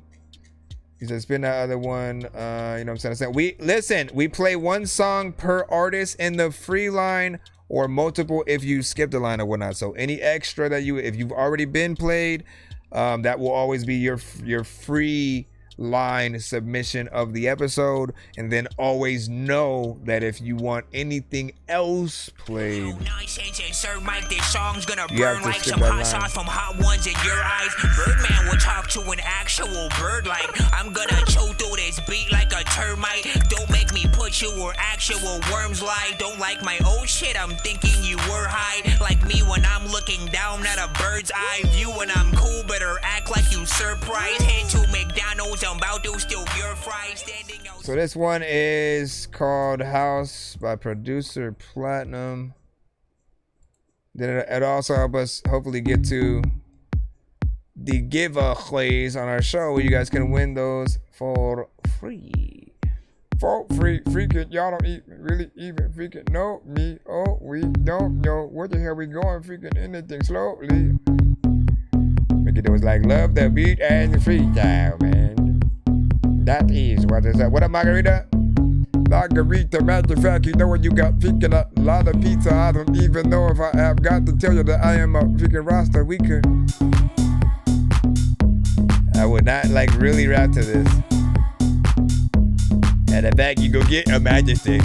He said spin that other one. You know what I'm saying? We play one song per artist in the free line, or multiple if you skip the line or whatnot. So any extra that if you've already been played, that will always be your free line submission of the episode. And then always know that if you want anything else played, you have to skip that line. From hot ones in your eyes. Birdman will talk to an actual bird like I'm gonna chew through this beat like a termite. Don't make me put you where actual worms lie. Don't like my old shit, I'm thinking you were high. Like me when I'm looking down at a bird's eye view. When I'm cool, better act like you surprised. Head to McDonald's, I'm about to steal your fries. Standing out. So this one is called House by producer Platinum. Then it also help us hopefully get to the giveaways on our show where you guys can win those for free. For free, freaking, y'all don't really even freaking know me. Oh, we don't know where the hell we going, freaking anything slowly. Make it was like love the beat and the freestyle, man. That is what is that? What up, Margarita? Margarita, matter of fact, you know when you got freaking a lot of pizza, I don't even know if I have got to tell you that I am a freaking Rasta weaker. I would not like really rap to this. At the back, you go get a Majesty.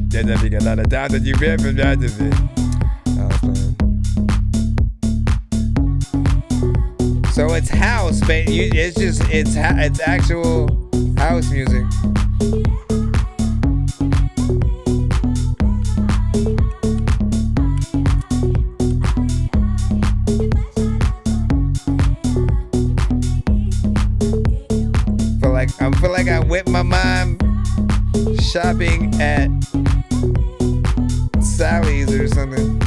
There's a lot of times that you've been from Majesty. So it's house, but it's actual house music. I feel like I went my mom shopping at Sally's or something.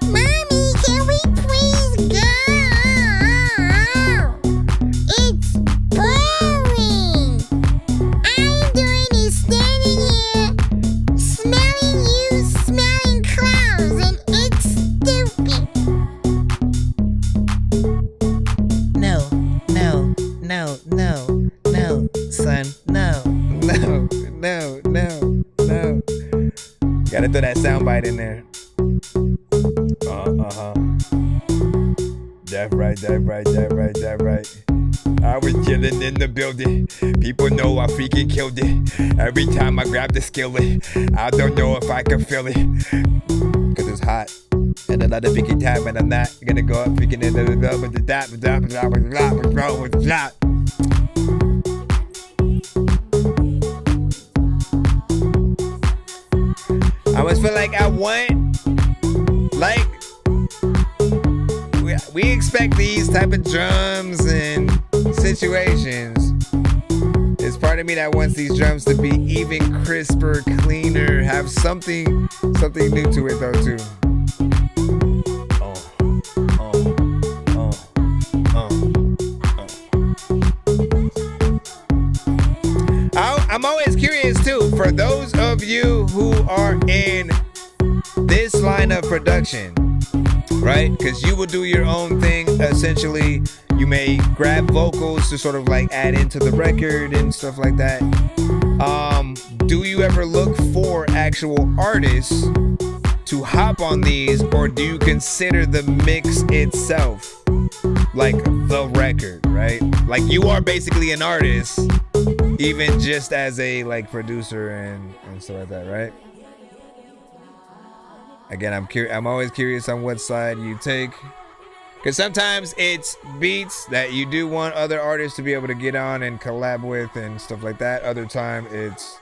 Mommy, can we please go? It's boring. All you're doing is standing here, smelling you, smelling clothes, and it's no. Gotta throw that soundbite in there. That right. I was chilling in the building. People know I freaking killed it. Every time I grab the skillet, I don't know if I can feel it. Cause it's hot. And another freaking time, and I'm not gonna go up freaking into the dub with the dot, I always feel like I want, like, we expect these type of drums and situations. There's part of me that wants these drums to be even crisper, cleaner, have something new to it though too. I'm always curious too, for those of you who are in this line of production, right? Because you will do your own thing. Essentially, you may grab vocals to sort of like add into the record and stuff like that. Do you ever look for actual artists to hop on these, or do you consider the mix itself like the record, right? Like you are basically an artist, even just as a like producer and stuff like that, right? Again, I'm always curious on what side you take, because sometimes it's beats that you do want other artists to be able to get on and collab with and stuff like that. Other time it's,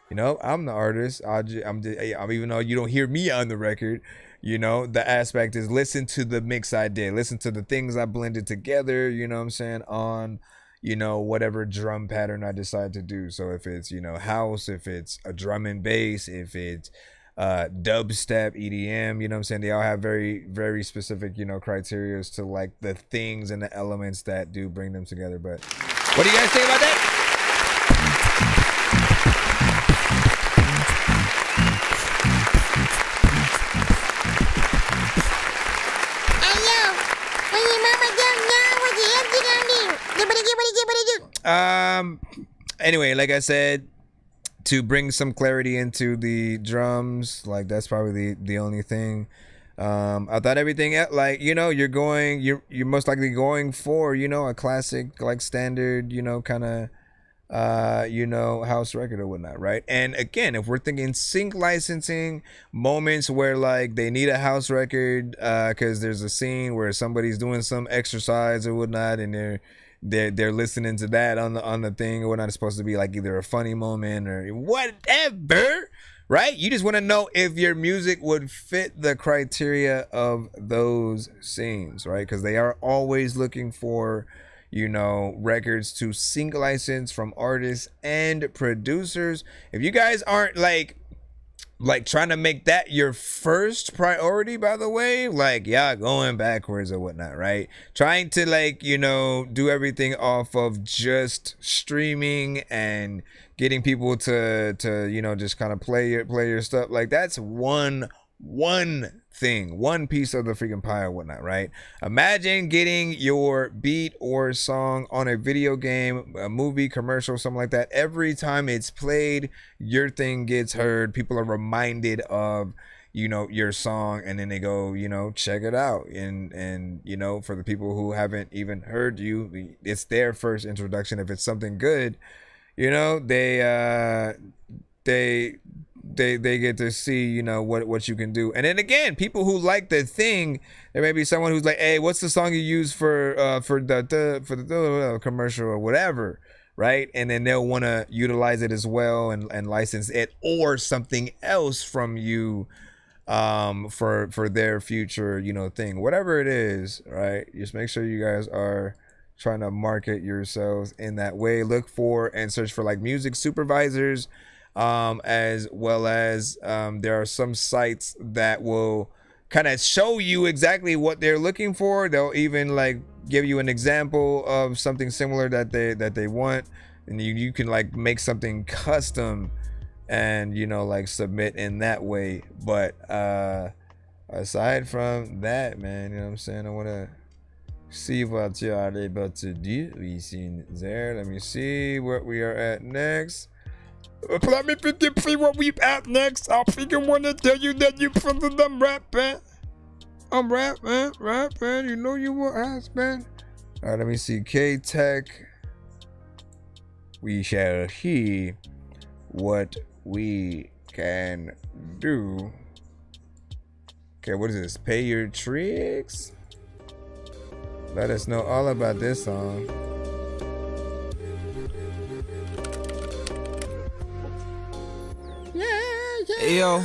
you know, I'm the artist. Even though you don't hear me on the record, you know, the aspect is listen to the mix I did, listen to the things I blended together, you know what I'm saying, on, you know, whatever drum pattern I decide to do. So if it's, you know, house, if it's a drum and bass, if it's dubstep, EDM, you know what I'm saying, they all have very, very specific, you know, criteria to like the things and the elements that do bring them together. But what do you guys think about that? Anyway, like I said, to bring some clarity into the drums, like that's probably the only thing. I thought everything else, like, you know, you're most likely going for, you know, a classic, like standard, you know, kind of you know, house record or whatnot, right? And again, if we're thinking sync licensing moments where like they need a house record because there's a scene where somebody's doing some exercise or whatnot, and they're listening to that on the thing or whatnot. It's supposed to be like either a funny moment or whatever, right? You just want to know if your music would fit the criteria of those scenes, right? Because they are always looking for, you know, records to sync license from artists and producers. If you guys aren't like trying to make that your first priority, by the way, like, yeah, going backwards or whatnot, right? Trying to, like, you know, do everything off of just streaming and getting people to you know, just kind of play your stuff, like that's one thing, one piece of the freaking pie or whatnot, right? Imagine getting your beat or song on a video game, a movie, commercial, something like that. Every time it's played, your thing gets heard. People are reminded of, you know, your song, and then they go, you know, check it out. And you know, for the people who haven't even heard you, it's their first introduction. If it's something good, you know, they get to see, you know, what you can do. And then again, people who like the thing, there may be someone who's like, hey, what's the song you use for the commercial or whatever, right? And then they'll want to utilize it as well and license it or something else from you for their future, you know, thing, whatever it is, right? Just make sure you guys are trying to market yourselves in that way. Look for and search for like music supervisors, as well as there are some sites that will kind of show you exactly what they're looking for. They'll even like give you an example of something similar that they want, and you can like make something custom and, you know, like submit in that way. But aside from that, man, you know what I'm saying, I want to see what you are able to do. We seen there. Let me see what we are at next. Let me freaking see what we at next. I freaking want to tell you that you something I'm rapping. I'm rapping. You know you were ass, man. All right, let me see. K-Tech. We shall hear what we can do. Okay, what is this? Pay your tricks? Let us know all about this song. Yo,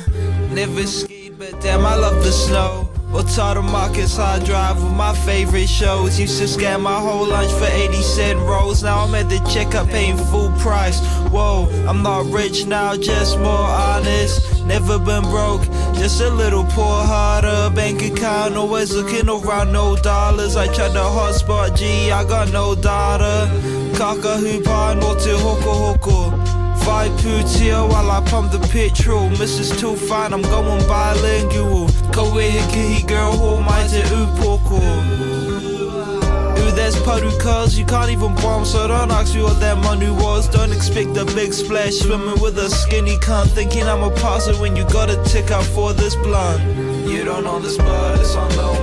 never ski, but damn, I love the snow. Otada Markets, I drive with my favorite shows. Used to scam my whole lunch for 80-cent rolls. Now I'm at the checkout paying full price. Whoa, I'm not rich now, just more honest. Never been broke, just a little poor harder. Bank account always looking around, no dollars. I tried the hotspot, G, I got no data. Kaka hupa, no te hoko hoko. Five putia while I pump the petrol. Mrs. Too Fine, I'm going bilingual. Go ahead, kihi girl, hold my te upoko. Ooh, there's puddle cuz you can't even bomb, so don't ask me what that money was. Don't expect a big splash, swimming with a skinny cunt. Thinking I'm a passer when you got a tick out for this blunt. You don't know this, but it's on loan,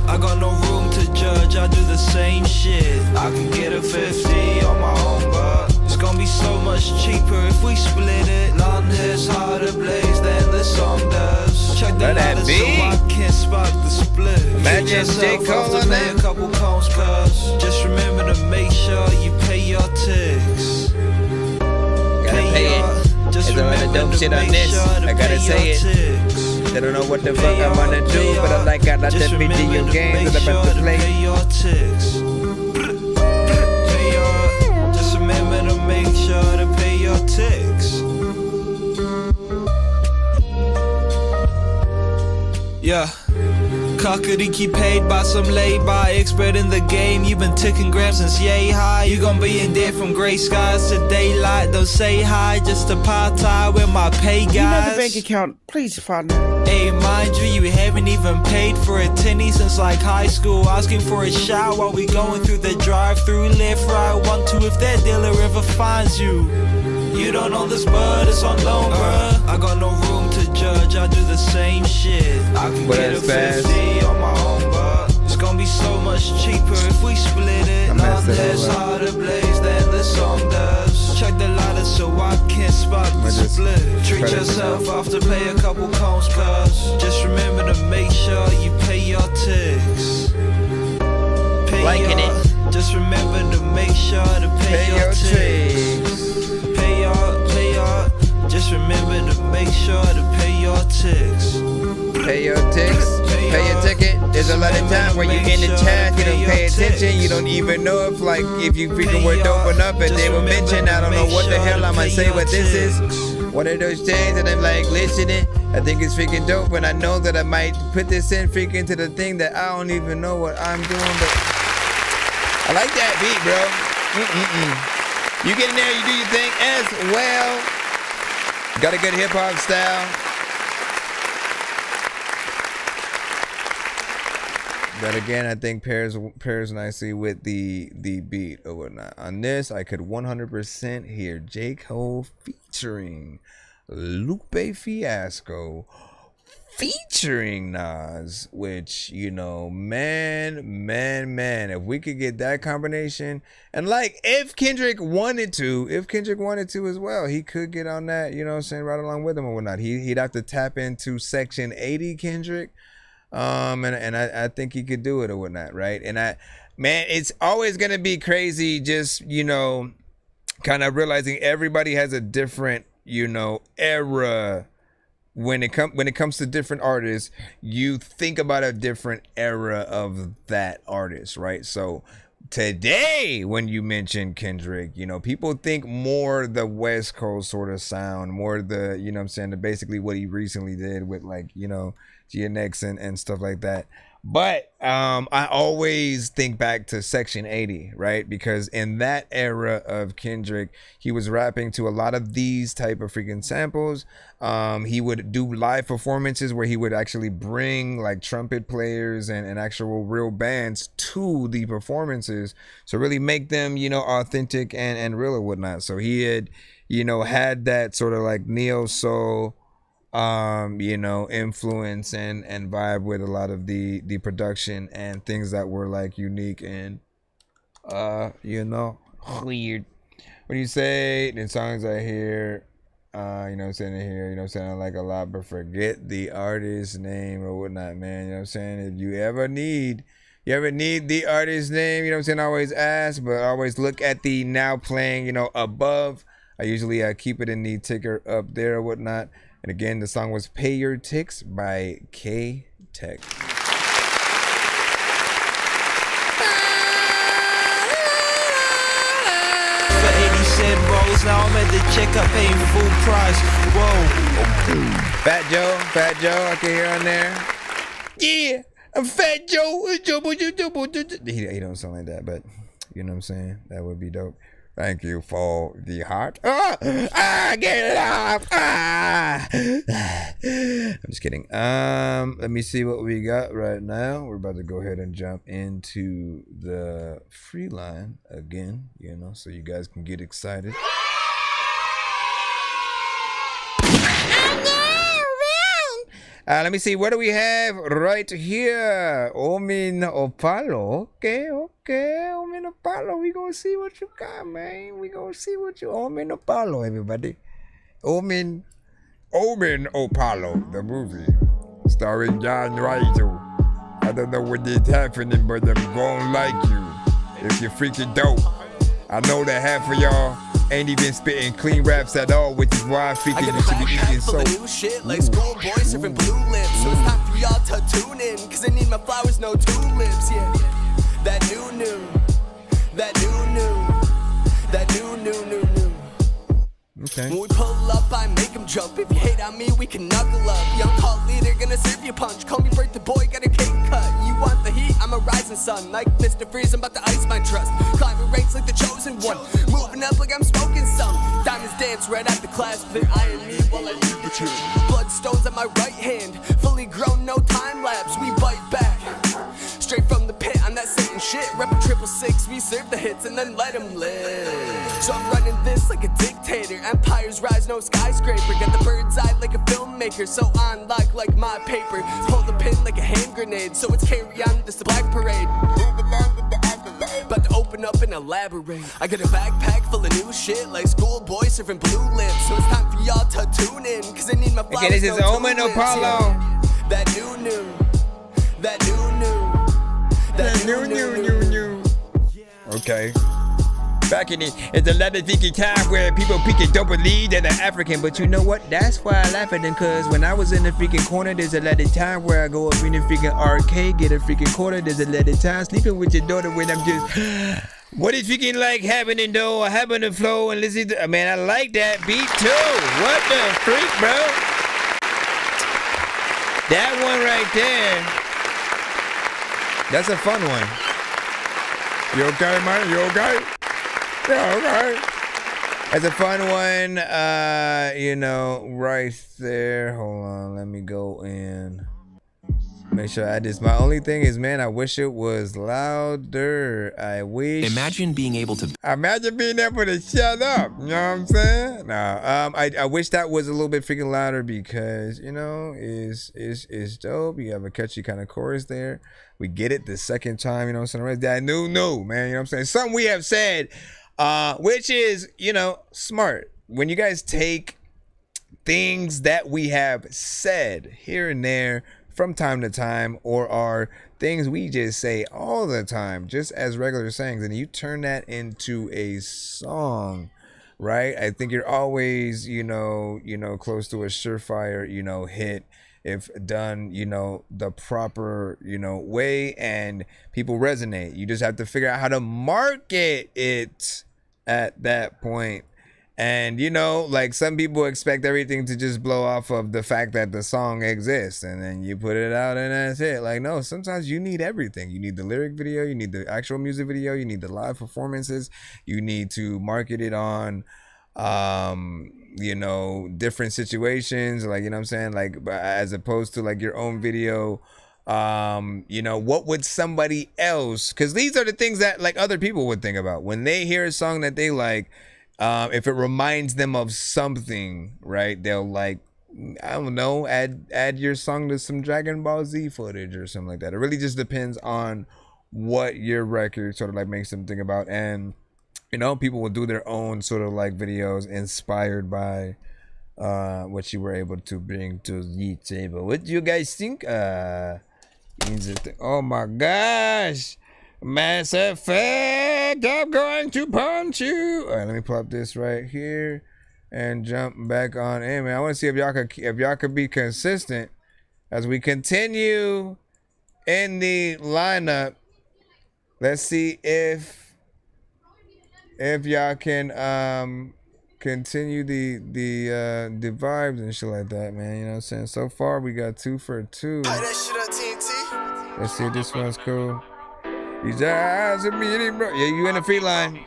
I got no room to judge, I do the same shit. I could get a 50 on my own, but it's gonna be so much cheaper if we split it. None hits harder blaze than the song does. Check the ladder so I can spark the split. Imagine J. Cole on that. A couple cones, cuz just remember to make sure you pay your ticks. Pay it. Just There's a lot of dope shit on this. I gotta say it. I don't know what the fuck I'm gonna do, but I like the video games that I'm about to play. Just remember to make sure to pay your ticks. Yeah. Cockadee paid by some lay-by expert in the game. You've been ticking grams since yay high. You gon' be in there from gray skies to daylight. Don't say hi, just a part-time with my pay guys. You know the bank account, please, partner. Hey, mind you haven't even paid for a tinny since like high school. Asking for a shower while we going through the drive-through. Left, right, 1, 2 if that dealer ever finds you. You don't know this, but it's on loan, bruh. I got no room to judge, I do the same shit. I can get a 50 on my own, but it's gonna be so much cheaper if we split it. None less harder blaze than the song does. Check the ladder so I can spark the split. Treat yourself after pay a couple cones, cuz just remember to make sure you pay your ticks. Liking it. Just remember to make sure to pay your ticks. Just remember to make sure to pay your ticks. Pay your ticks, pay your ticket. There's a lot of time where you're in the chat, you don't pay attention, you don't even know if you freaking were dope enough and they were mentioned. I don't know what the hell I'm gonna say, but this is one of those things that I'm like listening. I think it's freaking dope, and I know that I might put this in freaking to the thing that I don't even know what I'm doing, but I like that beat, bro. You get in there, you do your thing as well. Got a good hip hop style. But again, I think pairs nicely with the beat or whatnot. On this, I could 100% hear J. Cole featuring Lupe Fiasco featuring Nas, which, you know, man, if we could get that combination, and like if Kendrick wanted to as well, he could get on that, you know what I'm saying, right along with him or whatnot. He'd have to tap into Section 80 Kendrick, and I think he could do it or whatnot, right? And man, it's always gonna be crazy, just, you know, kind of realizing everybody has a different, you know, era. When it comes to different artists, you think about a different era of that artist, right? So today, when you mention Kendrick, you know, people think more the West Coast sort of sound, more the, you know what I'm saying, basically what he recently did with, like, you know, GNX and stuff like that. But I always think back to Section 80, right? Because in that era of Kendrick, he was rapping to a lot of these type of freaking samples. He would do live performances where he would actually bring like trumpet players and actual real bands to the performances to really make them, you know, authentic and real and whatnot. So he had, you know, had that sort of like neo soul you know, influence and vibe with a lot of the production and things that were like unique and you know, weird. When you say the songs I hear, you know what I'm saying, here, you know what I'm saying, I like a lot, but forget the artist's name or whatnot, man. You know what I'm saying? If you ever need the artist's name, you know what I'm saying, I always ask, but always look at the now playing, you know, above. I usually keep it in the ticker up there or whatnot. And again, the song was Pay Your Ticks by K-Tech. For 80 cent rolls, now I'm at the checkup paying full price. Whoa. Fat Joe, I can hear on there. Yeah, I'm Fat Joe. He don't sound like that, but you know what I'm saying? That would be dope. Thank you for the heart. Get it off. I'm just kidding. Let me see what we got right now. We're about to go ahead and jump into the free line again, you know, so you guys can get excited. Let me see, what do we have right here? Omin Opalo. Okay. Omin Opalo. We gonna see what you got, man. We gonna see what you... Omin Opalo, everybody. Omin Opalo, the movie. Starring John Rigel. I don't know what is happening, but I'm gonna like you. If you're freaking dope. I know that half of y'all ain't even spitting clean raps at all, which is why I figured you should be eating so. New shit like schoolboy serving blue lips. So it's time for y'all to tune in, cause I need my flowers, no tulips, yeah. That new. Okay. When we pull up, I make them jump. If you hate on me, we can knuckle up. Young cult leader, gonna serve you a punch. Call me birthday boy, got a cake cut. You want the heat? I'm a rising sun. Like Mr. Freeze, I'm about to ice my trust. Climbing ranks like the chosen one. Moving up like I'm smoking some. Diamonds dance right at the class. They're eyeing me while I leave the truth. Bloodstones at my right hand. Fully grown, no time lapse. We bite back. Straight from the pit on that Satan shit. Reppin' 666, we serve the hits and then let them live. So I'm running this like a dictator. Empires rise, no skyscraper. Got the bird's eye like a filmmaker. So on lock like my paper. Hold the pin like a hand grenade. So it's carry on, this the black parade. About to open up and elaborate. I got a backpack full of new shit like schoolboy serving blue lips. So it's time for y'all to tune in, cause I need my flowers. Okay, this is Omen Apollo. That new. Okay. Back in it's a lot of thinking time where people freaking don't believe that they're African, but you know what? That's why I laugh at them, cause when I was in the freaking corner, there's a lot of time where I go up in the freaking arcade, get a freaking quarter, there's a lot of time sleeping with your daughter when I'm just what is freaking like happening though, or having the flow and listen to, man, I like that beat too. What the freak, bro? That one right there. That's a fun one. You okay, man? You okay? Yeah, okay. That's a fun one, you know, right there. Hold on, let me go in. Make sure I add this. My only thing is, man, I wish it was louder. I wish. Imagine being able to shut up. You know what I'm saying? No, I wish that was a little bit freaking louder because, you know, is dope. You have a catchy kind of chorus there. We get it the second time, you know what I'm saying? That new, man, you know what I'm saying? Something we have said, which is, you know, smart. When you guys take things that we have said here and there from time to time, or are things we just say all the time, just as regular sayings, and you turn that into a song, right? I think you're always, you know, close to a surefire, you know, hit if done, you know, the proper, you know, way, and people resonate. You just have to figure out how to market it at that point. And you know, like some people expect everything to just blow off of the fact that the song exists and then you put it out and that's it. Like, no, sometimes you need everything. You need the lyric video, you need the actual music video, you need the live performances, you need to market it on you know, different situations, like, you know what I'm saying, like as opposed to like your own video. You know, what would somebody else, because these are the things that like other people would think about when they hear a song that they like. If it reminds them of something, right, they'll like, I don't know, add your song to some Dragon Ball Z footage or something like that. It really just depends on what your record sort of like makes them think about. And you know, people will do their own sort of like videos inspired by what you were able to bring to the table. What do you guys think? Oh my gosh, Mass Effect, I'm going to punch you. All right, let me pull up this right here and jump back on in, man. I want to see if y'all could be consistent as we continue in the lineup. Let's see if y'all can continue the vibes and shit like that, man. You know what I'm saying? So far we got 2 for 2. Let's see if this one's cool. These eyes are meeting, bro. Yeah, you in the free line.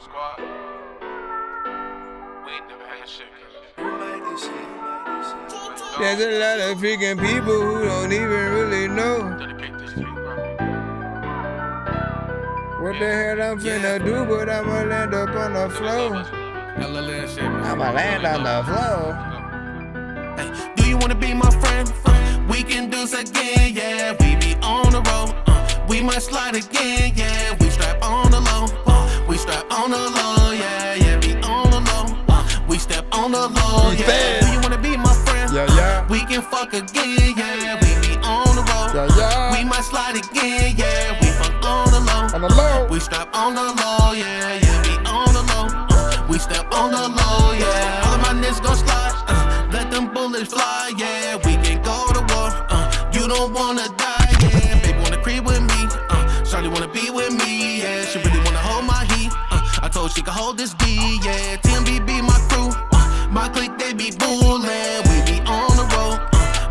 There's a lot of freaking people who don't even really know what the hell I'm finna do, but I'ma land up on the floor. I'ma land on the floor. Hey, do you wanna be my friend? We can do this again, yeah. We be on the road. We might slide again, yeah. We strap on the low. We strap on the low, yeah, yeah. Be on the low. We step on the low, yeah. Do you wanna be my friend? Yeah, yeah. We can fuck again, yeah. We be on the road. Yeah, yeah. We might slide again, yeah. We fuck on the low. On the low. We strap on the low, yeah, yeah. Be on the low. We step on the low, yeah. All of my niggas gon' slide. Let them bullets fly, yeah. We can go to war. You don't wanna die, yeah. Baby wanna creep with me. Shawty wanna be with me, yeah. She really wanna hold my heat. I told she could hold this D, yeah. TMBB my crew. My clique they be bullin'. We be on the road.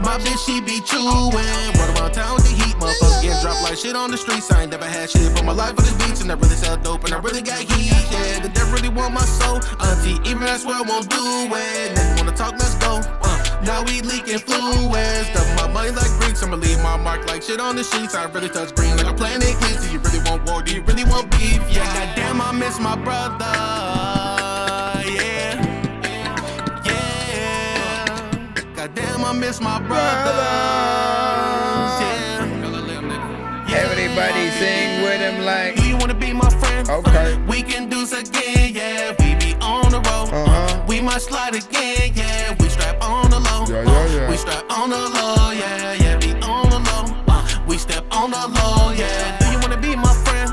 My bitch she be chewin'. Run around town with the heat. Motherfuckers get dropped like shit on the streets. I ain't never had shit but my life on the beach. And I really sell dope and I really got heat, yeah. The devil really want my soul. Auntie, even I swear I won't do it. Niggas wanna talk, let's go. Now we leaking fluids. Double my money like Greeks. I'ma leave my mark like shit on the sheets. I really touch green like a planet cleans. Do you really want war? Do you really want beef? Yeah, goddamn, I miss my brother. Yeah, yeah. Goddamn, I miss my brother. Yeah. Everybody sing with him like. Do you wanna be my friend? Okay. We can do this again, yeah. We be on the road. We might slide again, yeah. We strap on the low. Yeah, yeah, yeah. We strap on the low, yeah, yeah. Be on the low. We step on the low, yeah. Do you wanna be my friend?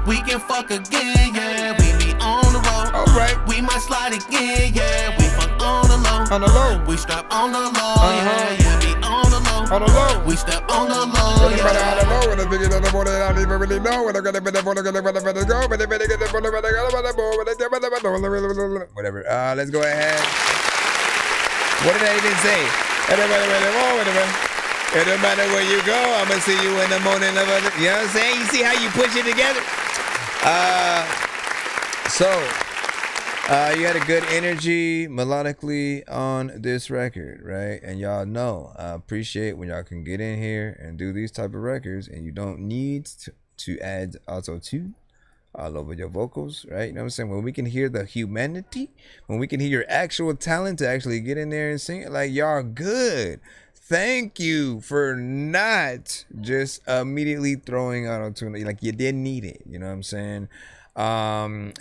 We can fuck again, yeah. We be on the road. Alright. We might slide again, yeah. We fuck on the low. On the low. We strap on the low, yeah, yeah. Be on the low. On the low. We step on the low, Everybody yeah. on the low. When the biggie on the morning, I don't even really know. When I got the better, when I got the better, better go. When they better get the better, better go. When they get the better, whatever. Let's go ahead. What did I even say? Everybody, whatever. It don't matter where you go. I'ma see you in the morning. You know what I'm saying? You see how you push it together? You had a good energy melodically on this record, right? And y'all know I appreciate when y'all can get in here and do these type of records and you don't need to add auto-tune all over your vocals, right? You know what I'm saying? When we can hear the humanity, when we can hear your actual talent to actually get in there and sing it, like, y'all good. Thank you for not just immediately throwing auto-tune. Like, you didn't need it, you know what I'm saying? That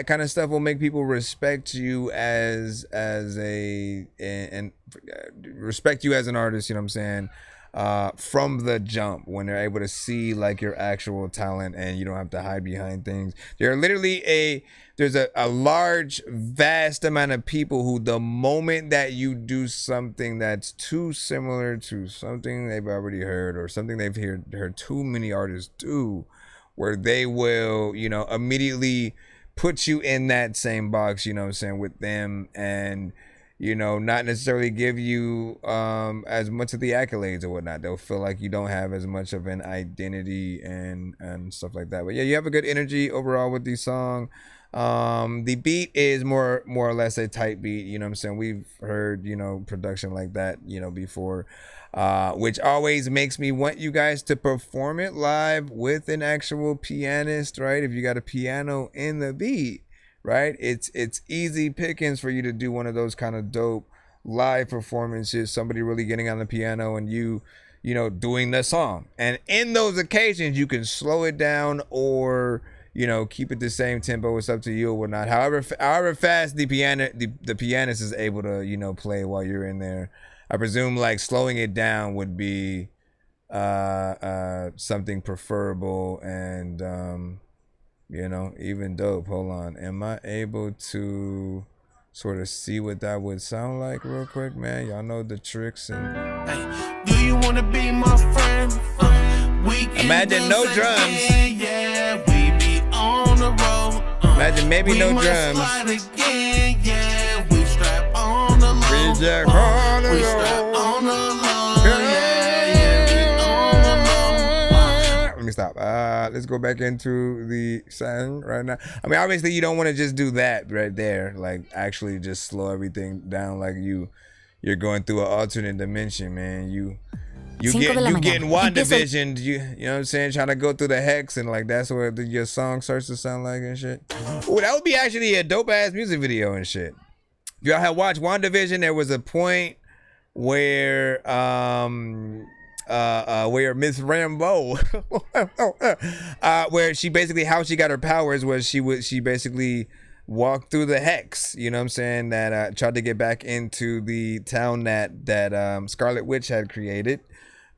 kind of stuff will make people respect you as respect you as an artist, you know what I'm saying? From the jump, when they're able to see like your actual talent and you don't have to hide behind things. There's a large, vast amount of people who, the moment that you do something that's too similar to something they've already heard or something they've heard too many artists do, where they will, immediately put you in that same box, you know what I'm saying, with them, and you know, not necessarily give you as much of the accolades or whatnot. They'll feel like you don't have as much of an identity and stuff like that. But yeah, you have a good energy overall with the song. The beat is more or less a tight beat, you know what I'm saying? We've heard, you know, production like that, you know, before, which always makes me want you guys to perform it live with an actual pianist, right? If you got a piano in the beat, right? It's easy pickings for you to do one of those kind of dope live performances, somebody really getting on the piano and you know, doing the song. And in those occasions, you can slow it down or, you know, keep it the same tempo. It's up to you or whatnot. However fast the pianist is able to, you know, play while you're in there. I presume like slowing it down would be something preferable and you know, even dope. Hold on. Am I able to sort of see what that would sound like real quick, man? Y'all know the tricks and Do you wanna be my friend? We can imagine no drums. Yeah, we be on the road. Imagine maybe no drums. Again, yeah, we strap on the low. We strap on the low. We strap on the low. Let me stop. Let's go back into the sound right now. I mean, obviously you don't want to just do that right there. Like actually just slow everything down like you're going through an alternate dimension, man. You getting WandaVision, you know what I'm saying, trying to go through the hex and like that's what your song starts to sound like and shit. Oh, that would be actually a dope ass music video and shit. If y'all have watched WandaVision, there was a point where Miss Rambo where she basically, how she got her powers was she basically walked through the hex, you know what I'm saying, that tried to get back into the town that Scarlet Witch had created,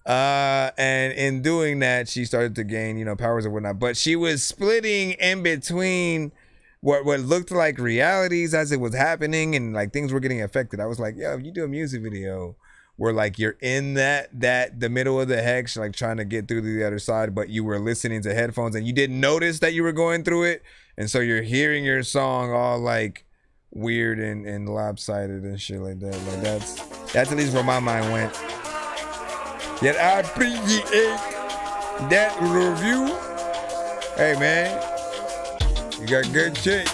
and in doing that she started to gain, you know, powers and whatnot, but she was splitting in between what looked like realities as it was happening and like things were getting affected. I was like, yo, if you do a music video where like you're in the middle of the hex, like trying to get through to the other side, but you were listening to headphones and you didn't notice that you were going through it, and so you're hearing your song all like weird and lopsided and shit like that. Like that's at least where my mind went. Yet I appreciate that review. Hey man, you got good shit.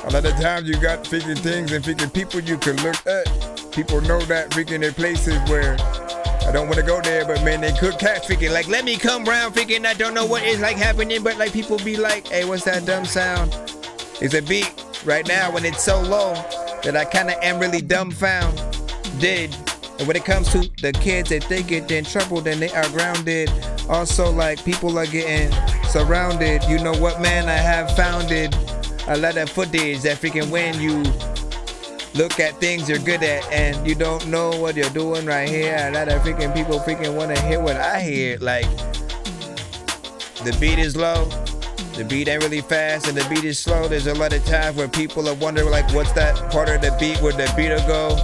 A lot of times you got freaking things and freaking people you can look at. People know that freaking there places where I don't want to go there, but man, they could catch freaking like, let me come round freaking, I don't know what is like happening, but like people be like, hey, what's that dumb sound? It's a beat right now when it's so low that I kind of am really dumbfounded. And when it comes to the kids, if they get in trouble, then they are grounded. Also, like people are getting surrounded. You know what, man? I have founded a lot of footage that freaking when you look at things you're good at and you don't know what you're doing right here. A lot of freaking people freaking want to hear what I hear. Like, the beat is low, the beat ain't really fast, and the beat is slow. There's a lot of times where people are wondering like, what's that part of the beat where the beat will go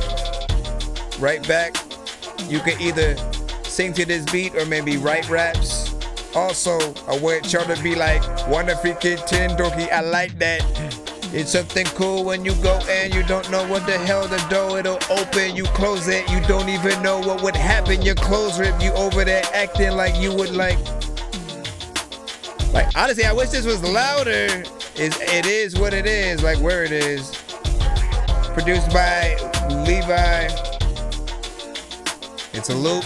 right back. You can either sing to this beat or maybe write raps. Also, I want y'all to be like, wanna freaking 10 dorky, I like that. It's something cool when you go and you don't know what the hell the door it'll open. You close it, you don't even know what would happen. Your clothes rip, you over there acting like you would like honestly, I wish this was louder. It is what it is, like where it is. Produced by Levi. It's a loop.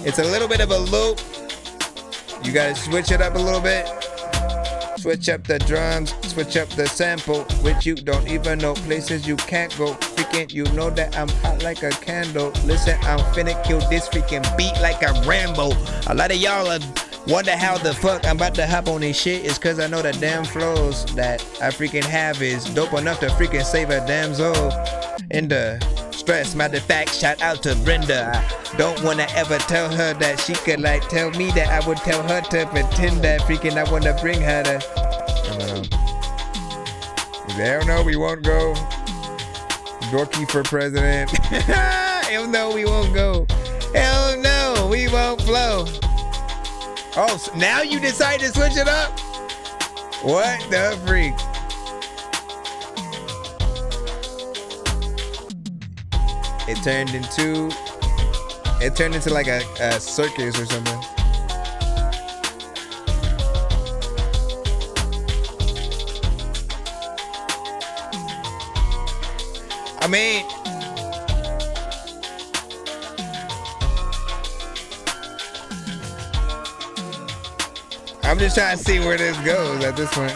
It's a little bit of a loop. You gotta switch it up a little bit. Switch up the drums, switch up the sample, which you don't even know, places you can't go. Freaking, you know that I'm hot like a candle. Listen, I'm finna kill this freaking beat like a Rambo. A lot of y'all wonder how the fuck I'm about to hop on this shit. It's cause I know the damn flows that I freaking have is dope enough to freaking save a damn soul. In the stress, matter of fact, shout out to Brenda. I don't wanna ever tell her that she could like tell me that I would tell her to pretend that freaking I wanna bring her to. Hell no, we won't go. Dorky for president. Hell no, we won't go. Hell no, we won't flow. Oh, so now you decide to switch it up? What the freak? It turned into like a circus or something. I mean, I'm just trying to see where this goes at this point.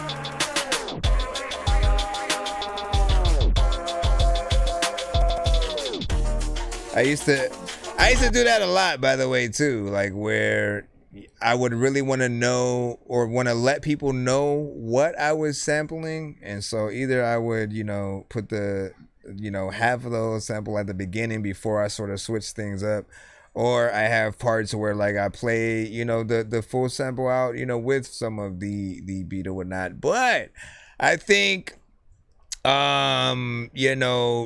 I used to do that a lot, by the way, too. Like where I would really want to know or want to let people know what I was sampling, and so either I would, put the, half of the whole sample at the beginning before I sort of switch things up, or I have parts where like I play, the full sample out, with some of the beat or whatnot. But I think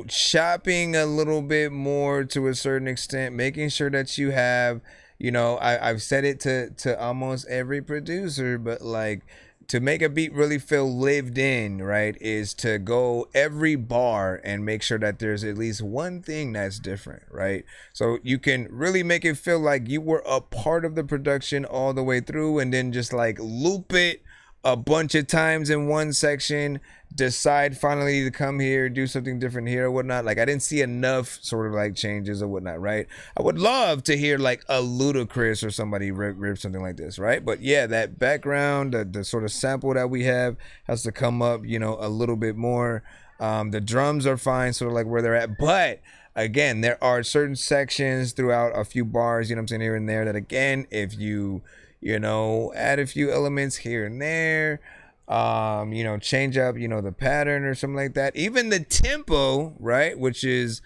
shopping a little bit more to a certain extent, making sure that you have, I've said it to almost every producer, but like to make a beat really feel lived in, right, is to go every bar and make sure that there's at least one thing that's different, right? So you can really make it feel like you were a part of the production all the way through, and then just like loop it a bunch of times in one section, decide finally to come here, do something different here or whatnot. Like I didn't see enough sort of like changes or whatnot, right? I would love to hear like a Ludacris or somebody rip something like this, right? But yeah, that background, the sort of sample that we have has to come up, a little bit more. The drums are fine, sort of like where they're at, but again, there are certain sections throughout a few bars, here and there, that again, if you add a few elements here and there, change up, the pattern or something like that. Even the tempo, right, which is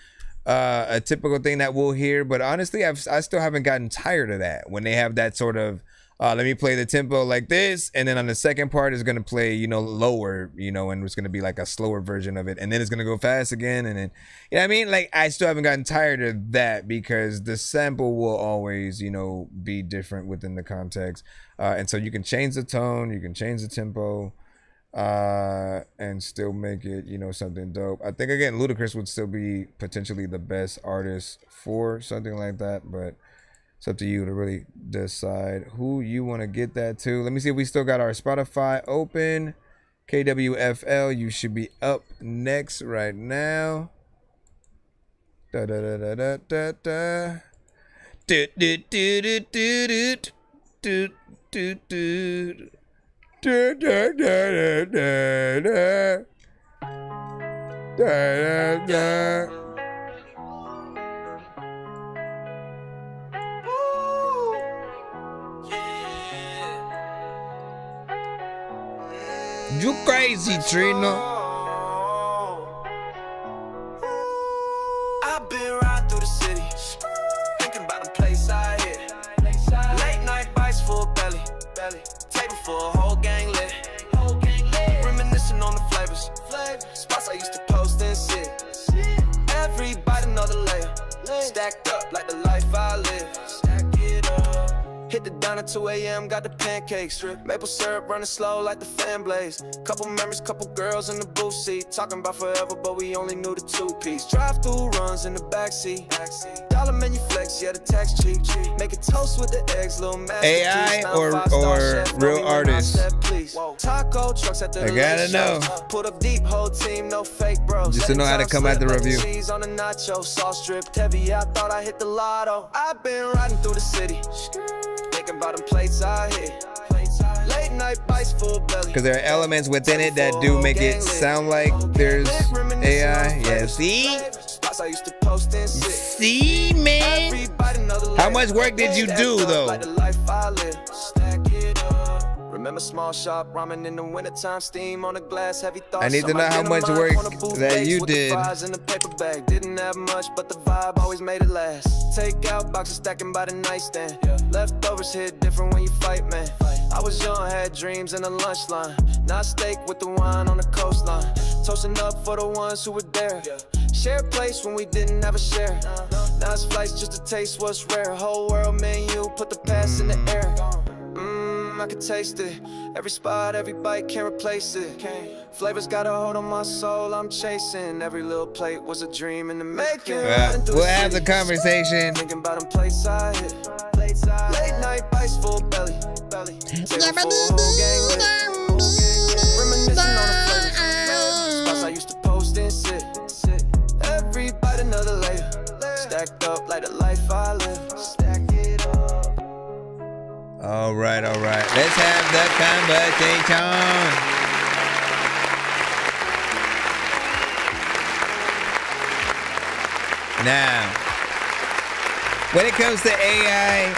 a typical thing that we'll hear. But honestly, I still haven't gotten tired of that when they have that sort of, let me play the tempo like this, and then on the second part is going to play, lower, and it's going to be like a slower version of it, and then it's going to go fast again, and then, like I still haven't gotten tired of that because the sample will always, be different within the context, and so you can change the tone, you can change the tempo, and still make it, something dope. I think again, Ludacris would still be potentially the best artist for something like that, but it's up to you to really decide who you want to get that to. Let me see if we still got our Spotify open. KWFL, you should be up next right now. Da da da da da da da. Do do do do do do do do. Da da da da da da da da. You crazy, Trina. I've been riding through the city, thinking about the place I hit. Late night bites full belly, table for a whole gang lit. Reminiscing on the flavors, spots I used to post and sit. Everybody another layer, stacked up like the life I live. Hit the diner 2 a.m., got the pancake strip. Maple syrup running slow like the fan blaze. Couple memories, couple girls in the booth seat. Talking about forever, but we only knew the two-piece. Drive-through runs in the backseat. Dollar menu flex, yeah, the tax cheap. Make a toast with the eggs, little masterpiece. AI or real artists? Taco trucks at the I gotta know. Put up deep, whole team, no fake bros. Just to know how to come at the review. Cheese on the nacho, sauce dripped heavy. I thought I hit the lotto. I've been riding through the city, thinking about them plates I hit. Late night bites full belly. Because there are elements within it that do make it sound like there's AI. Yeah, see? See, man? How much work did you do, though? Remember small shop ramen in the wintertime, steam on a glass, heavy thoughts. I need to know how much work that you did. In the paper bag. Didn't have much, but the vibe always made it last. Take out boxes stacking by the nightstand. Leftovers hit different when you fight, man. I was young, had dreams in a lunch line. Not steak with the wine on the coastline. Toasting up for the ones who were there. Share a place when we didn't have a share. Now it's flights just to taste what's rare. Whole world menu, put the past in the air. I can taste it. Every spot, every bite, can't replace it. Flavors got a hold on my soul, I'm chasing. Every little plate was a dream in the making. We'll have the conversation. Thinking about them plates I hit. Late night bites, full belly. Take a full whole gang lit. Reminiscing on the flavors. Spots I used to post and sit. Every bite another layer. Stacked up like the life I live. Stack it up. All right. Let's have the conversation. Now, when it comes to AI,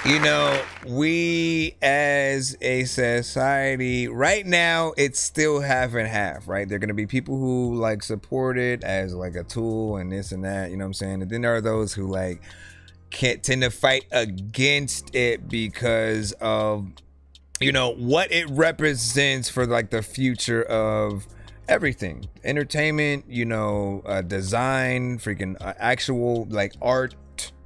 you know, we as a society right now, it's still half and half, right? There are going to be people who like support it as like a tool and this and that, you know what I'm saying? And then there are those who like can't tend to fight against it because of, you know, what it represents for like the future of everything, entertainment, you know, design, freaking actual like art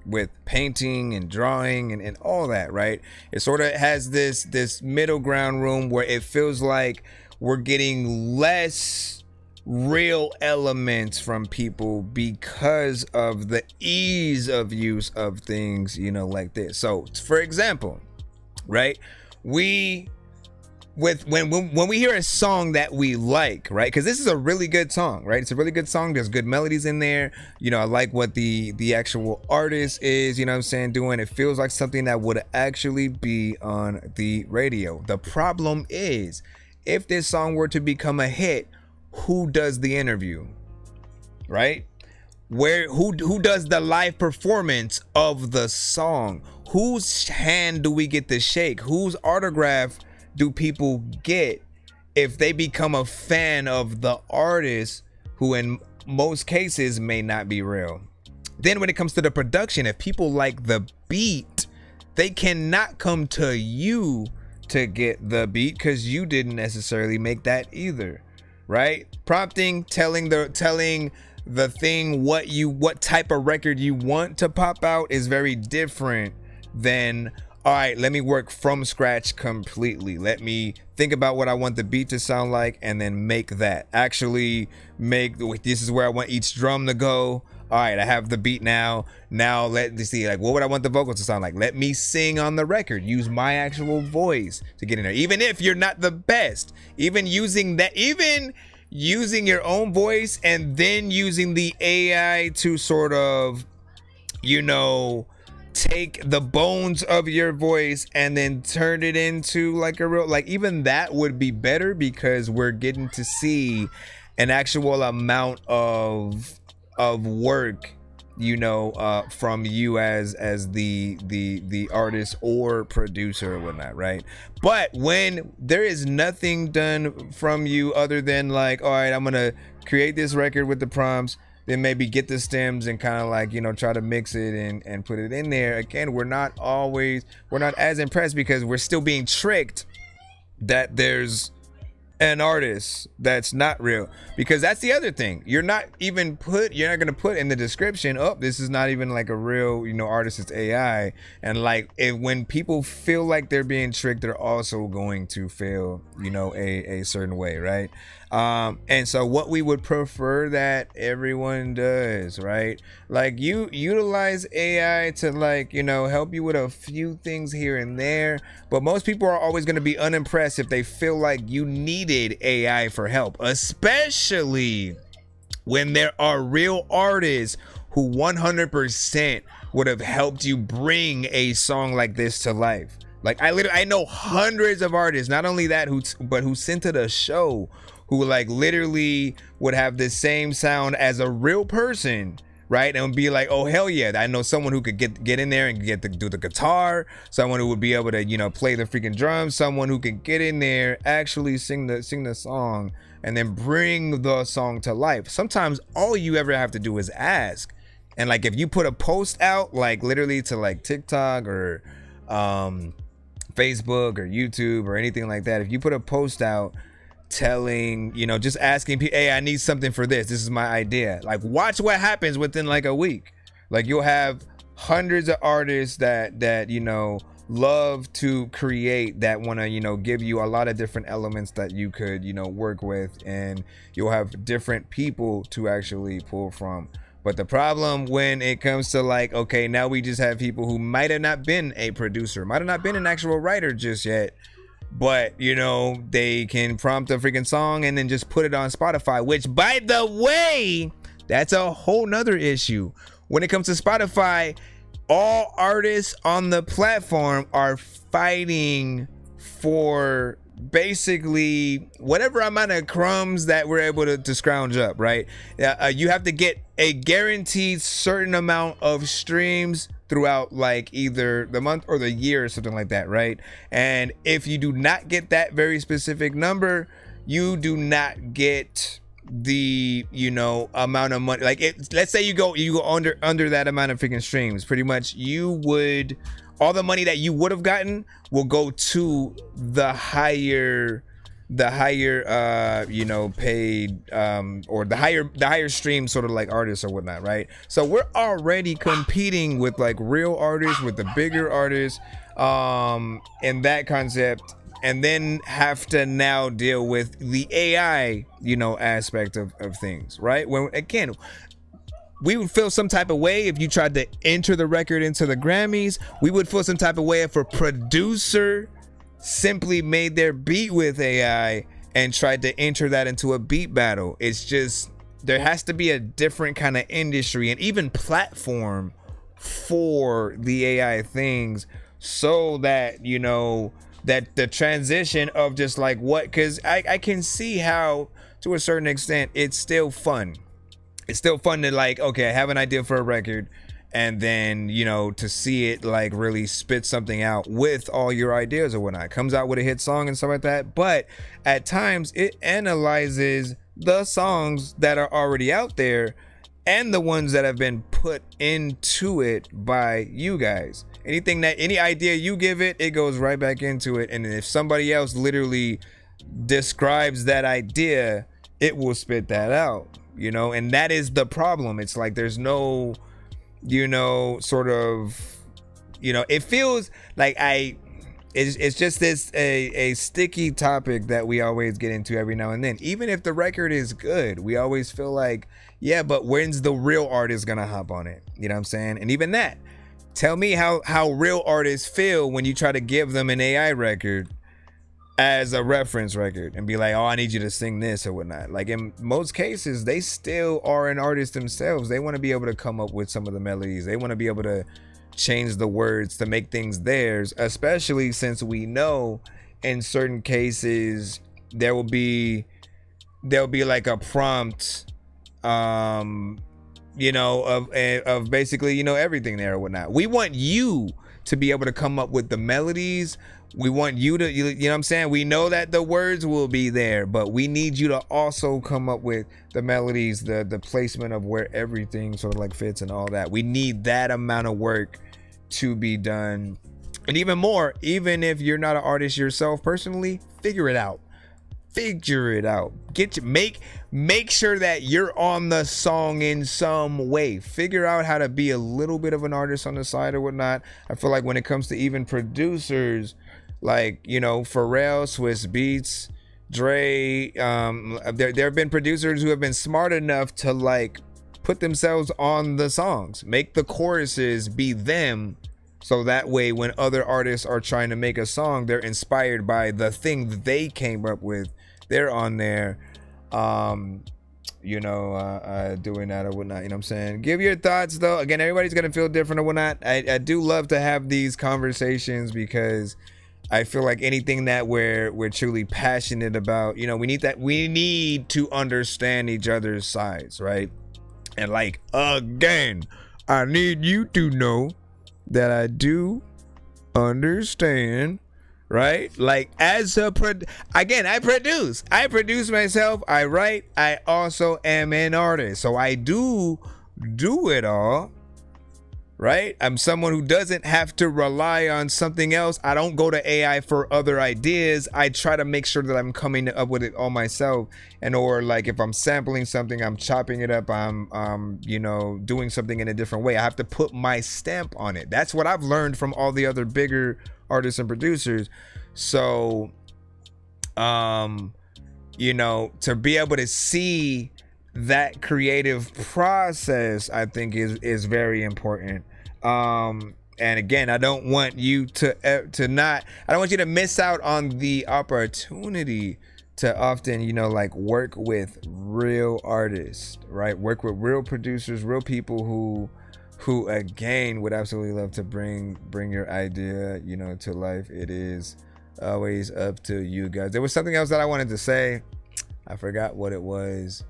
with painting and drawing and all that, right? It sort of has this middle ground room where it feels like we're getting less real elements from people because of the ease of use of things, you know, like this. So for example, right, when we hear a song that we like, right? Because this is a really good song, right? It's a really good song. There's good melodies in there. You know, I like what the actual artist is, you know what I'm saying, doing. It feels like something that would actually be on the radio. The problem is, if this song were to become a hit, who does the interview, right? Who does the live performance of the song? Whose hand do we get to shake? Whose autograph do people get if they become a fan of the artist, who in most cases may not be real? Then when it comes to the production, if people like the beat, they cannot come to you to get the beat because you didn't necessarily make that either, right? Prompting, telling the thing what type of record you want to pop out is very different than, all right, let me work from scratch completely. Let me think about what I want the beat to sound like and then make that. Actually make, this is where I want each drum to go. All right, I have the beat now. Now let me see, like, what would I want the vocals to sound like? Let me sing on the record. Use my actual voice to get in there. Even if you're not the best, even using your own voice and then using the AI to sort of, you know, take the bones of your voice and then turn it into like a real, like, even that would be better because we're getting to see an actual amount of work, you know, from you as the artist or producer or whatnot, right? But when there is nothing done from you other than like, all right, I'm gonna create this record with the prompts, then maybe get the stems and kind of like, you know, try to mix it and put it in there. Again, we're not as impressed because we're still being tricked that there's an artist that's not real. Because that's the other thing. You're not going to put in the description, oh, this is not even like a real, you know, artist, it's AI. And like, when people feel like they're being tricked, they're also going to feel, you know, a certain way, right? And so what we would prefer that everyone does, right? Like, you utilize AI to, like, you know, help you with a few things here and there, but most people are always going to be unimpressed if they feel like you needed AI for help, especially when there are real artists who 100% would have helped you bring a song like this to life. Like, I know hundreds of artists, not only that, but who sent to the show, who like literally would have the same sound as a real person, right? And be like, oh hell yeah, I know someone who could get in there and do the guitar, someone who would be able to, you know, play the freaking drums, someone who can get in there, actually sing the song, and then bring the song to life. Sometimes all you ever have to do is ask. And like, if you put a post out, like literally to like TikTok or Facebook or YouTube or anything like that, if you put a post out telling, you know, just asking people, hey, I need something for this is my idea, like, watch what happens within like a week. Like, you'll have hundreds of artists that you know love to create that want to, you know, give you a lot of different elements that you could, you know, work with, and you'll have different people to actually pull from. But the problem when it comes to like, okay, now we just have people who might have not been a producer, might have not been an actual writer just yet, but you know, they can prompt a freaking song and then just put it on Spotify, which by the way, that's a whole nother issue. When it comes to Spotify, all artists on the platform are fighting for basically whatever amount of crumbs that we're able to scrounge up, right? You have to get a guaranteed certain amount of streams throughout like either the month or the year or something like that, right? And if you do not get that very specific number, you do not get the, you know, amount of money. Like let's say you go under that amount of freaking streams, pretty much you would, all the money that you would have gotten will go to the higher you know, paid or the higher stream sort of like artists or whatnot, right? So we're already competing with like real artists, with the bigger artists, in that concept, and then have to now deal with the AI, you know, aspect of things, right? When again, we would feel some type of way if you tried to enter the record into the Grammys. We would feel some type of way if a producer simply made their beat with AI and tried to enter that into a beat battle. It's just, there has to be a different kind of industry and even platform for the AI things, so that, you know, that the transition of just like what, because I can see how to a certain extent it's still fun. It's still fun to like, okay, I have an idea for a record, and then, you know, to see it like really spit something out with all your ideas or whatnot. It comes out with a hit song and stuff like that. But at times it analyzes the songs that are already out there and the ones that have been put into it by you guys. Any idea you give it, it goes right back into it. And if somebody else literally describes that idea, it will spit that out, you know? And that is the problem. It's like there's no, you know, sort of, you know, it feels like it's just this a sticky topic that we always get into every now and then. Even if the record is good, we always feel like, yeah, but when's the real artist gonna hop on it? You know what I'm saying? And even that, tell me how real artists feel when you try to give them an AI record as a reference record and be like, oh, I need you to sing this or whatnot. Like in most cases, they still are an artist themselves. They want to be able to come up with some of the melodies. They want to be able to change the words to make things theirs, especially since we know in certain cases there'll be like a prompt, you know, of basically, you know, everything there or whatnot. We want you to be able to come up with the melodies. We want you to, you know what I'm saying? We know that the words will be there, but we need you to also come up with the melodies, the placement of where everything sort of like fits and all that. We need that amount of work to be done. And even more, even if you're not an artist yourself personally, figure it out. Make sure that you're on the song in some way. Figure out how to be a little bit of an artist on the side or whatnot. I feel like when it comes to even producers, like, you know, Pharrell, Swiss Beats, Dre, there have been producers who have been smart enough to like put themselves on the songs, make the choruses be them, so that way when other artists are trying to make a song, they're inspired by the thing that they came up with. They're on there, you know, doing that or whatnot. You know what I'm saying? Give your thoughts though. Again, everybody's gonna feel different or whatnot. I do love to have these conversations because I feel like anything that we're truly passionate about, you know, we need to understand each other's sides, right? And like, again, I need you to know that I do understand, right? Like as a I produce myself, I write, I also am an artist. So I do it all, right? I'm someone who doesn't have to rely on something else. I don't go to AI for other ideas. I try to make sure that I'm coming up with it all myself. And or like if I'm sampling something, I'm chopping it up, I'm you know, doing something in a different way. I have to put my stamp on it. That's what I've learned from all the other bigger artists and producers. So, you know, to be able to see that creative process, I think is very important. And again, I don't want you I don't want you to miss out on the opportunity to often, you know, like work with real artists, right? Work with real producers, real people who again would absolutely love to bring your idea, you know, to life. It is always up to you guys. There was something else that I wanted to say. I forgot what it was.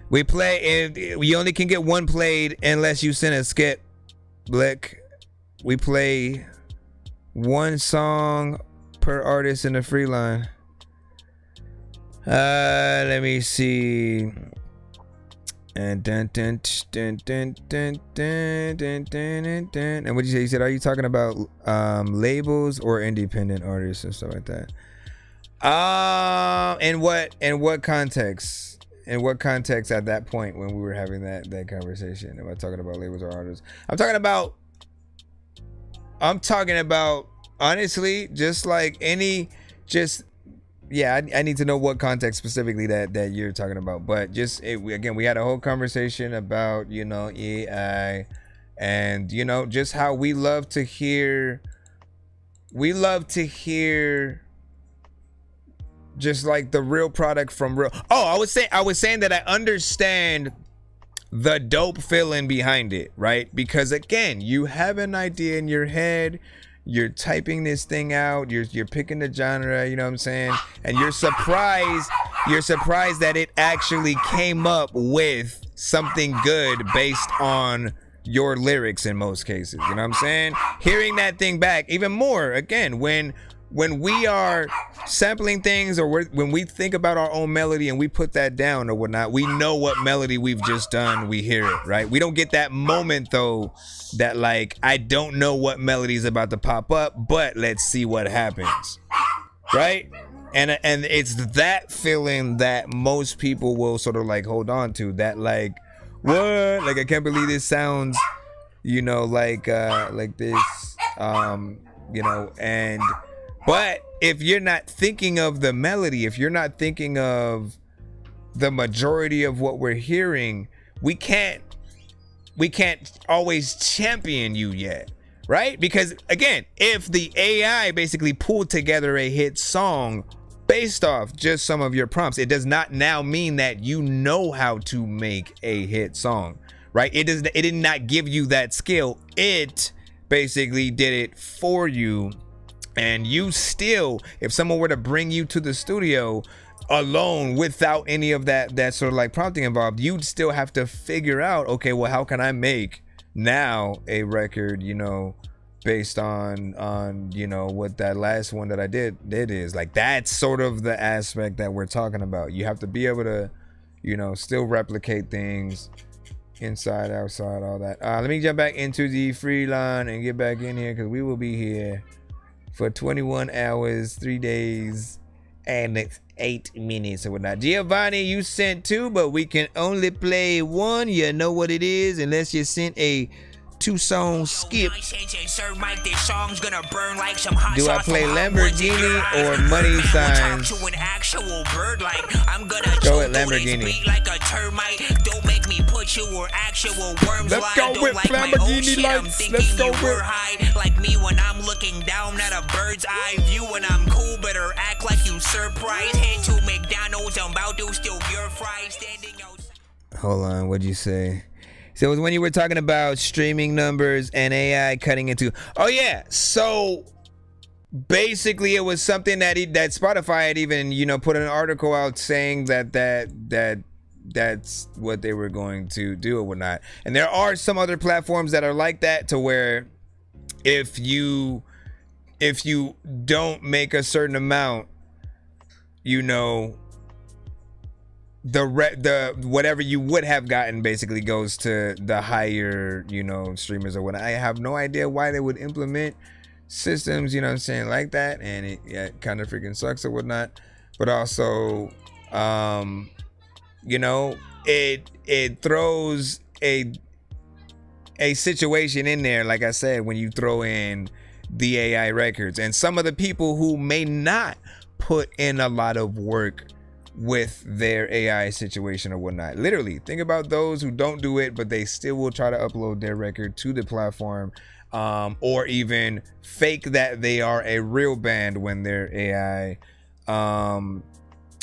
We play, we only can get one played unless you send a skip, Blick. We play one song per artist in the free line. Let me see. And and what you say? You said, are you talking about labels or independent artists and stuff like that? In what context? In what context at that point when we were having that conversation? Am I talking about labels or artists? I'm talking about honestly, just like I need to know what context specifically that you're talking about. But we had a whole conversation about, you know, AI and, you know, just how we love to hear just like the real product from real. Oh, I was saying that I understand the dope feeling behind it, right? Because again, you have an idea in your head, you're typing this thing out, you're picking the genre, you know what I'm saying? And you're surprised that it actually came up with something good based on your lyrics in most cases, you know what I'm saying? Hearing that thing back even more, again, when we are sampling things or when we think about our own melody and we put that down or whatnot, we know what melody we've just done. We hear it, right? We don't get that moment though that like, I don't know what melody is about to pop up, but let's see what happens, right? And it's that feeling that most people will sort of like hold on to, that like, what? Like, I can't believe this sounds, you know, like this, you know, but if you're not thinking of the melody, if you're not thinking of the majority of what we're hearing, we can't always champion you yet, right? Because again, if the AI basically pulled together a hit song based off just some of your prompts, it does not now mean that you know how to make a hit song, right? It did not give you that skill. It basically did it for you. And you still, if someone were to bring you to the studio alone without any of that sort of like prompting involved, you'd still have to figure out, okay, well, how can I make now a record, you know, based on you know, what that last one that I did is. Like, that's sort of the aspect that we're talking about. You have to be able to, you know, still replicate things inside, outside, all that. Let me jump back into the free line and get back in here because we will be here for 21 hours, 3 days, and 8 minutes or whatnot. Giovanni, you sent 2, but we can only play 1. You know what it is, unless you sent a 2-song skip. Do I play Lamborghini or Money Signs? Go with Lamborghini. Let's go with Lamborghini lights. Let's go with. Like me when I'm looking down at a bird's eye view, and I'm cool, better act like you surprised. Head to McDonald's, I'm about to steal your fries. Standing outside. Hold on, what'd you say? So it was when you were talking about streaming numbers and AI cutting into. Oh yeah, so basically it was something that Spotify had even, you know, put an article out saying that's what they were going to do or whatnot. And there are some other platforms that are like that, to where if you don't make a certain amount, you know, the whatever you would have gotten basically goes to the higher, you know, streamers or whatnot. I have no idea why they would implement systems, you know what I'm saying, like that, and it kind of freaking sucks or whatnot. But also, you know, it throws a situation in there, like I said, when you throw in the AI records, and some of the people who may not put in a lot of work with their AI situation or whatnot. Literally, think about those who don't do it, but they still will try to upload their record to the platform, or even fake that they are a real band when they're AI.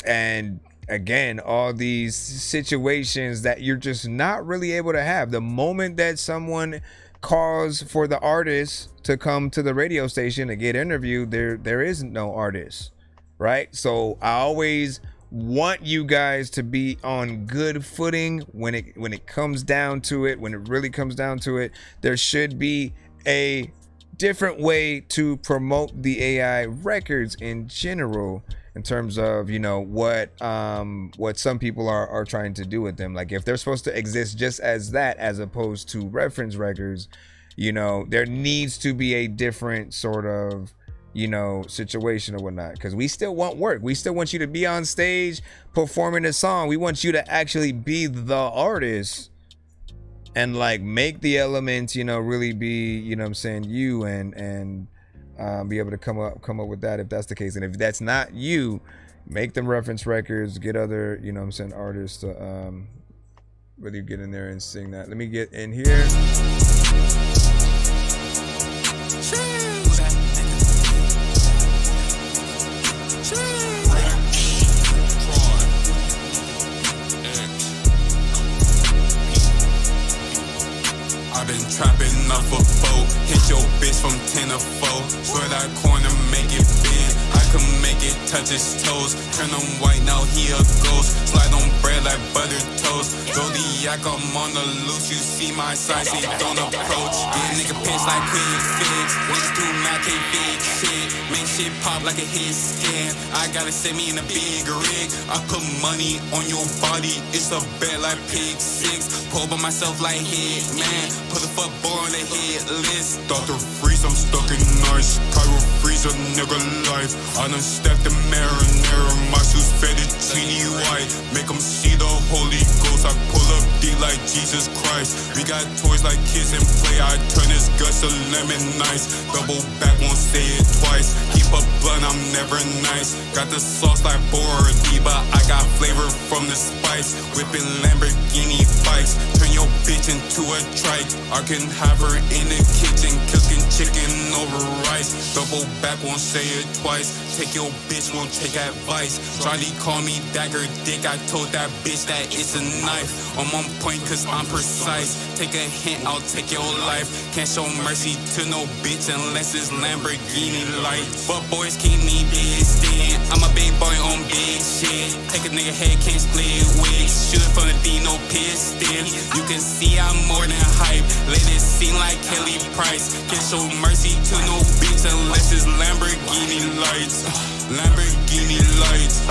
And again, all these situations that you're just not really able to have. The moment that someone calls for the artist to come to the radio station to get interviewed, there is no artist, right? So I always want you guys to be on good footing when it comes down to it. When it really comes down to it, there should be a different way to promote the AI records in general, in terms of, you know, what some people are trying to do with them. Like, if they're supposed to exist just as that, as opposed to reference records, you know, there needs to be a different sort of, you know, situation or whatnot, because we still want work. We still want you to be on stage performing a song. We want you to actually be the artist and like make the elements, you know, really be, you know what I'm saying, you, and be able to come up with that, if that's the case. And if that's not you, make them reference records, get other, you know what I'm saying, artists to really get in there and sing that. Let me get in here. I've been trapping up a boat, hit your bitch from 10 to 4. Swear that corner make it bend, I can make it touch his toes. Turn him white, now he a ghost. Slide on bread like buttered toast. Zodiac, I'm on the loose, you see my size, he don't approach. Yeah, nigga pinch like quick fix, niggas too mad, can't fix shit. Make shit pop like a hit scan, I gotta send me in a big rig. I put money on your body, it's a bet like Pig 6. Pull by myself like Hitman, put a football on the hit list. Dr. Freeze, I'm stuck in ice. Cairo freeze a nigga life. I done stepped the marinara, my shoes fettuccine white. Make them see the Holy Ghost. I pull up D like Jesus Christ. We got toys like kids and play. I turn his guts to lemon nice. Double back, won't say it twice. Keep up blunt, I'm never nice. Got the sauce like Bordy, but I got flavor from the spice. Whipping Lamborghini bikes. Turn your bitch into a trike. I can have her in the kitchen, cooking chicken over rice. Double back, won't say it twice. Take your bitch, won't take advice. Charlie call me dagger dick. I told that bitch that it's a knife. I'm on point cause I'm precise. Take a hint, I'll take your life. Can't show mercy to no bitch unless it's Lamborghini light. But boys keep me dead stand. I'm a big boy on big shit. Take a nigga head, can't split wigs. Shoot from the D, no piston. You can see I'm more than hype. Let it seem like Kelly Price. Can't show mercy to no bitch unless it's Lamborghini lights. Lamborghini lights.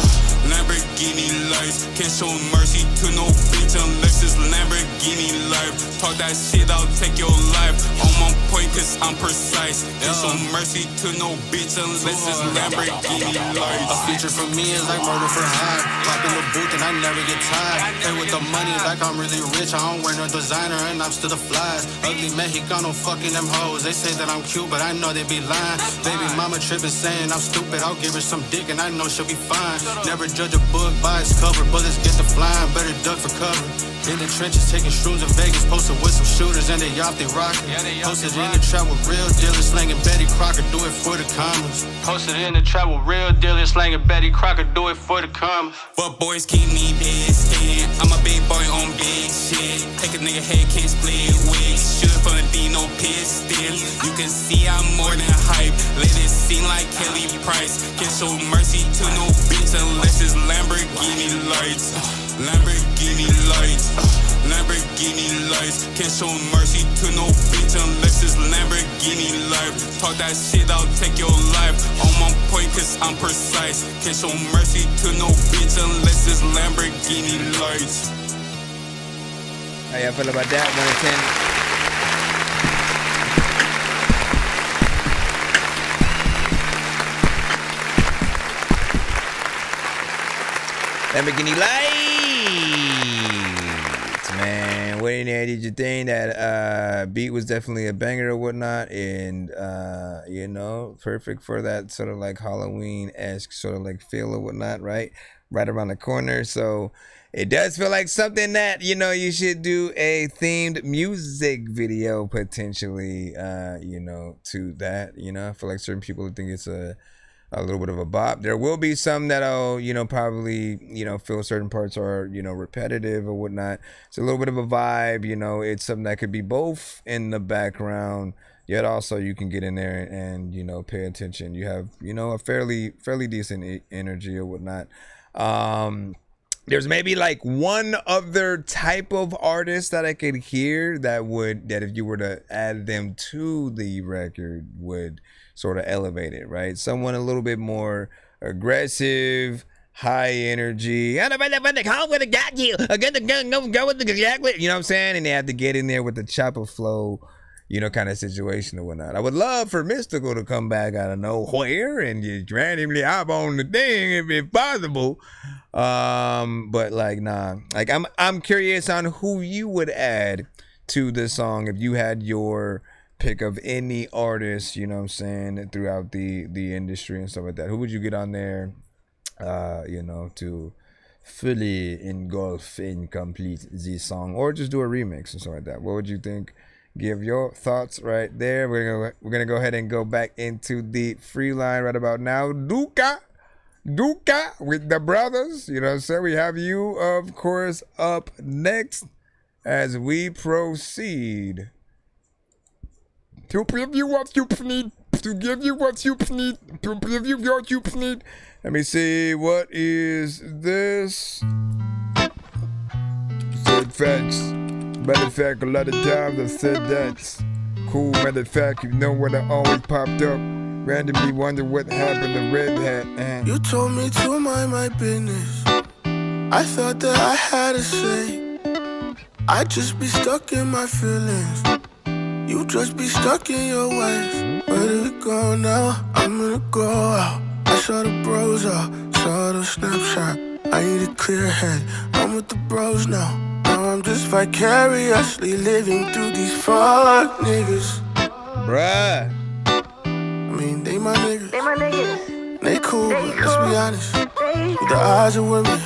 Lamborghini lights. Can't show mercy to no bitch unless it's Lamborghini life. Talk that shit, I'll take your life. On my point cause I'm precise. Can't show mercy to no bitch unless it's Lamborghini lights. A feature for me is like murder for hire. Pop in the booth and I never get tired. Play with the money like I'm really rich. I don't wear no designer and I'm still the flies. Ugly Mexicano fucking them hoes. They say that I'm cute but I know they be lying. Baby mama tripping saying I'm stupid. I'll give her some dick and I know she'll be fine. Never judge a book by its cover. Bullets get the flying, better duck for cover. In the trenches taking shrooms in Vegas. Posted with some shooters and they off they rockin'. Posted in the trap with real dealers slanging Betty Crocker. Do it for the commas. Posted in the trap with real dealers slanging Betty Crocker. Do it for the commas. But boys keep me dead stand. I'm a big boy on big shit. Take a nigga head, can't split wigs. Shoot from the D, no piston. You can see I'm more than hype. Let it seem like Kelly Price. Can't show mercy to no bitch unless it's Lamborghini lights. Lamborghini lights. Lamborghini lights. Can't show mercy to no bitch unless it's Lamborghini life. Talk that shit, I'll take your life. On my point cause I'm precise. Can't show mercy to no bitch unless it's Lamborghini lights. How y'all feel about that? 1 to 10. Lamborghini lights. what in there did you think that beat was definitely a banger or whatnot, and you know, perfect for that sort of like Halloween-esque sort of like feel or whatnot, right around the corner. So it does feel like something that, you know, you should do a themed music video potentially, you know, to that. You know, I feel like certain people think it's a little bit of a bop. There will be some that'll, you know, probably, you know, feel certain parts are, you know, repetitive or whatnot. It's a little bit of a vibe, you know. It's something that could be both in the background, yet also you can get in there and, you know, pay attention. You have, you know, a fairly decent energy or whatnot. There's maybe like one other type of artist that I could hear that if you were to add them to the record would sort of elevate it, right? Someone a little bit more aggressive, high energy. You know what I'm saying? And they have to get in there with the chopper flow, you know, kind of situation or whatnot. I would love for Mystical to come back out of nowhere and just randomly hop on the thing if possible. But like, nah. Like, I'm curious on who you would add to this song if you had your pick of any artist, you know what I'm saying, throughout the industry and stuff like that. Who would you get on there, you know, to fully engulf and complete the song, or just do a remix and stuff like that? What would you think? Give your thoughts right there. We're gonna go ahead and go back into the free line right about now. Duka with the brothers. You know what I'm saying? We have you, of course, up next as we proceed to give you what you need. To give you what you need. To give you what you need. Let me see. What is this? Said facts. Matter of fact, a lot of times I said that's cool. Matter of fact, you know what I always popped up. Randomly wonder what happened to Red Hat. You told me to mind my business. I thought that I had a say. I'd just be stuck in my feelings. You just be stuck in your ways. Where do we go now? I'm gonna go out. I saw the bros out, saw the snapshot. I need a clear head. I'm with the bros now. Now I'm just vicariously living through these fuck niggas. Bruh. I mean, they my niggas. They cool, but let's be honest. With the eyes of women,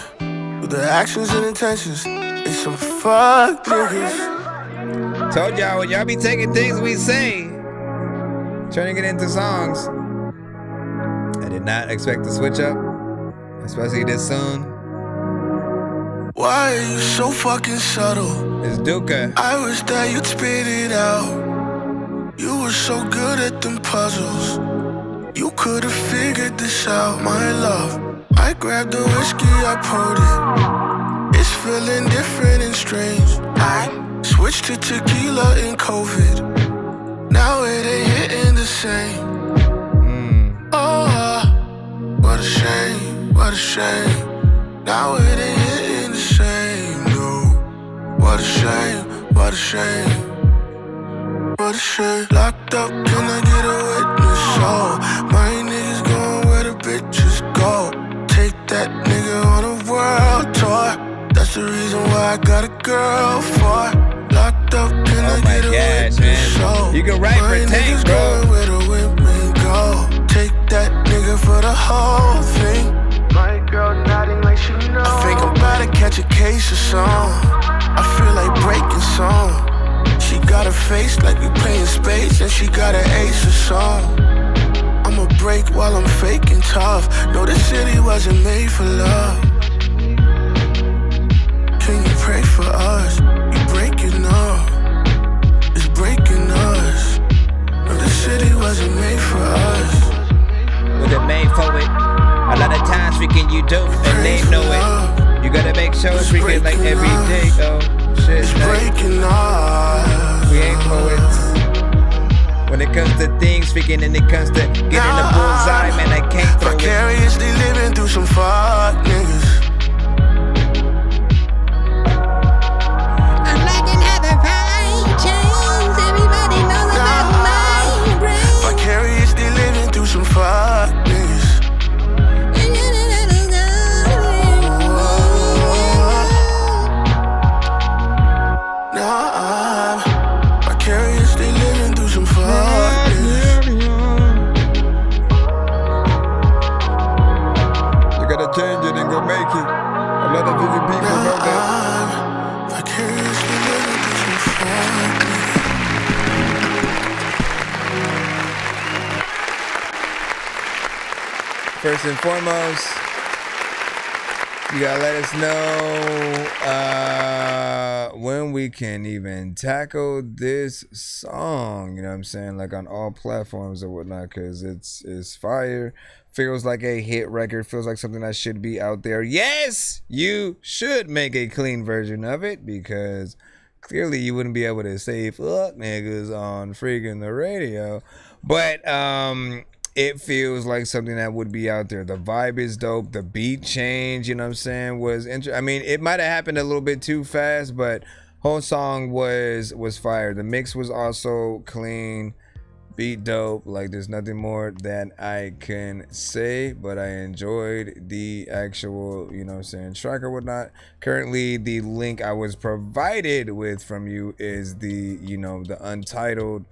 with the actions and intentions, they some fuck niggas. Told y'all, when y'all be taking things we say, turning it into songs, I did not expect to switch up, especially this soon. Why are you so fucking subtle? It's Duka. I wish that you'd spit it out. You were so good at them puzzles. You could've figured this out, my love. I grabbed the whiskey, I poured it. It's feeling different and strange. I switched to tequila in COVID. Now it ain't hitting the same. Oh, what a shame, what a shame. Now it ain't hitting the same, no. What a shame, what a shame. What a shame. Locked up, can I get a witness? Oh, my niggas going where the bitches go. Take that nigga on a world tour. That's the reason why I got a girl for. Locked up, can I get a witness? Oh, you can write for Tank, bro. Going where the women go. Take that nigga for the whole thing. My girl nodding like she knows. I think I'm about to catch a case or something. I feel like breaking song. She got a face like we playing spades, and she got an ace or song. I'ma break while I'm faking tough. No, the city wasn't made for love. Can you pray for us? You breaking up. It's breaking us. No, the city wasn't made for us. Was it made for it? A lot of times freaking you do, and they know it. You gotta make sure it's freaking like every day, though. Shit, it's breaking us. We ain't poets. When it comes to things, freaking, and it comes to getting the bullseye, man, I can't throw it. Vicariously living through some fuck niggas. I'm like another fine chains. Everybody knows about my brain. Vicariously living through some fuck niggas. Now first and foremost, you gotta let us know when we can even tackle this song, you know what I'm saying, like on all platforms or whatnot, because it's fire. Feels like a hit record, feels like something that should be out there. Yes, you should make a clean version of it, because clearly you wouldn't be able to say fuck niggas on freaking the radio. But it feels like something that would be out there. The vibe is dope. The beat change, you know what I'm saying, was I mean, it might have happened a little bit too fast, but whole song was fire. The mix was also clean. Beat dope. Like, there's nothing more that I can say, but I enjoyed the actual, you know what I'm saying, track or whatnot. Currently, the link I was provided with from you is the, you know, the untitled,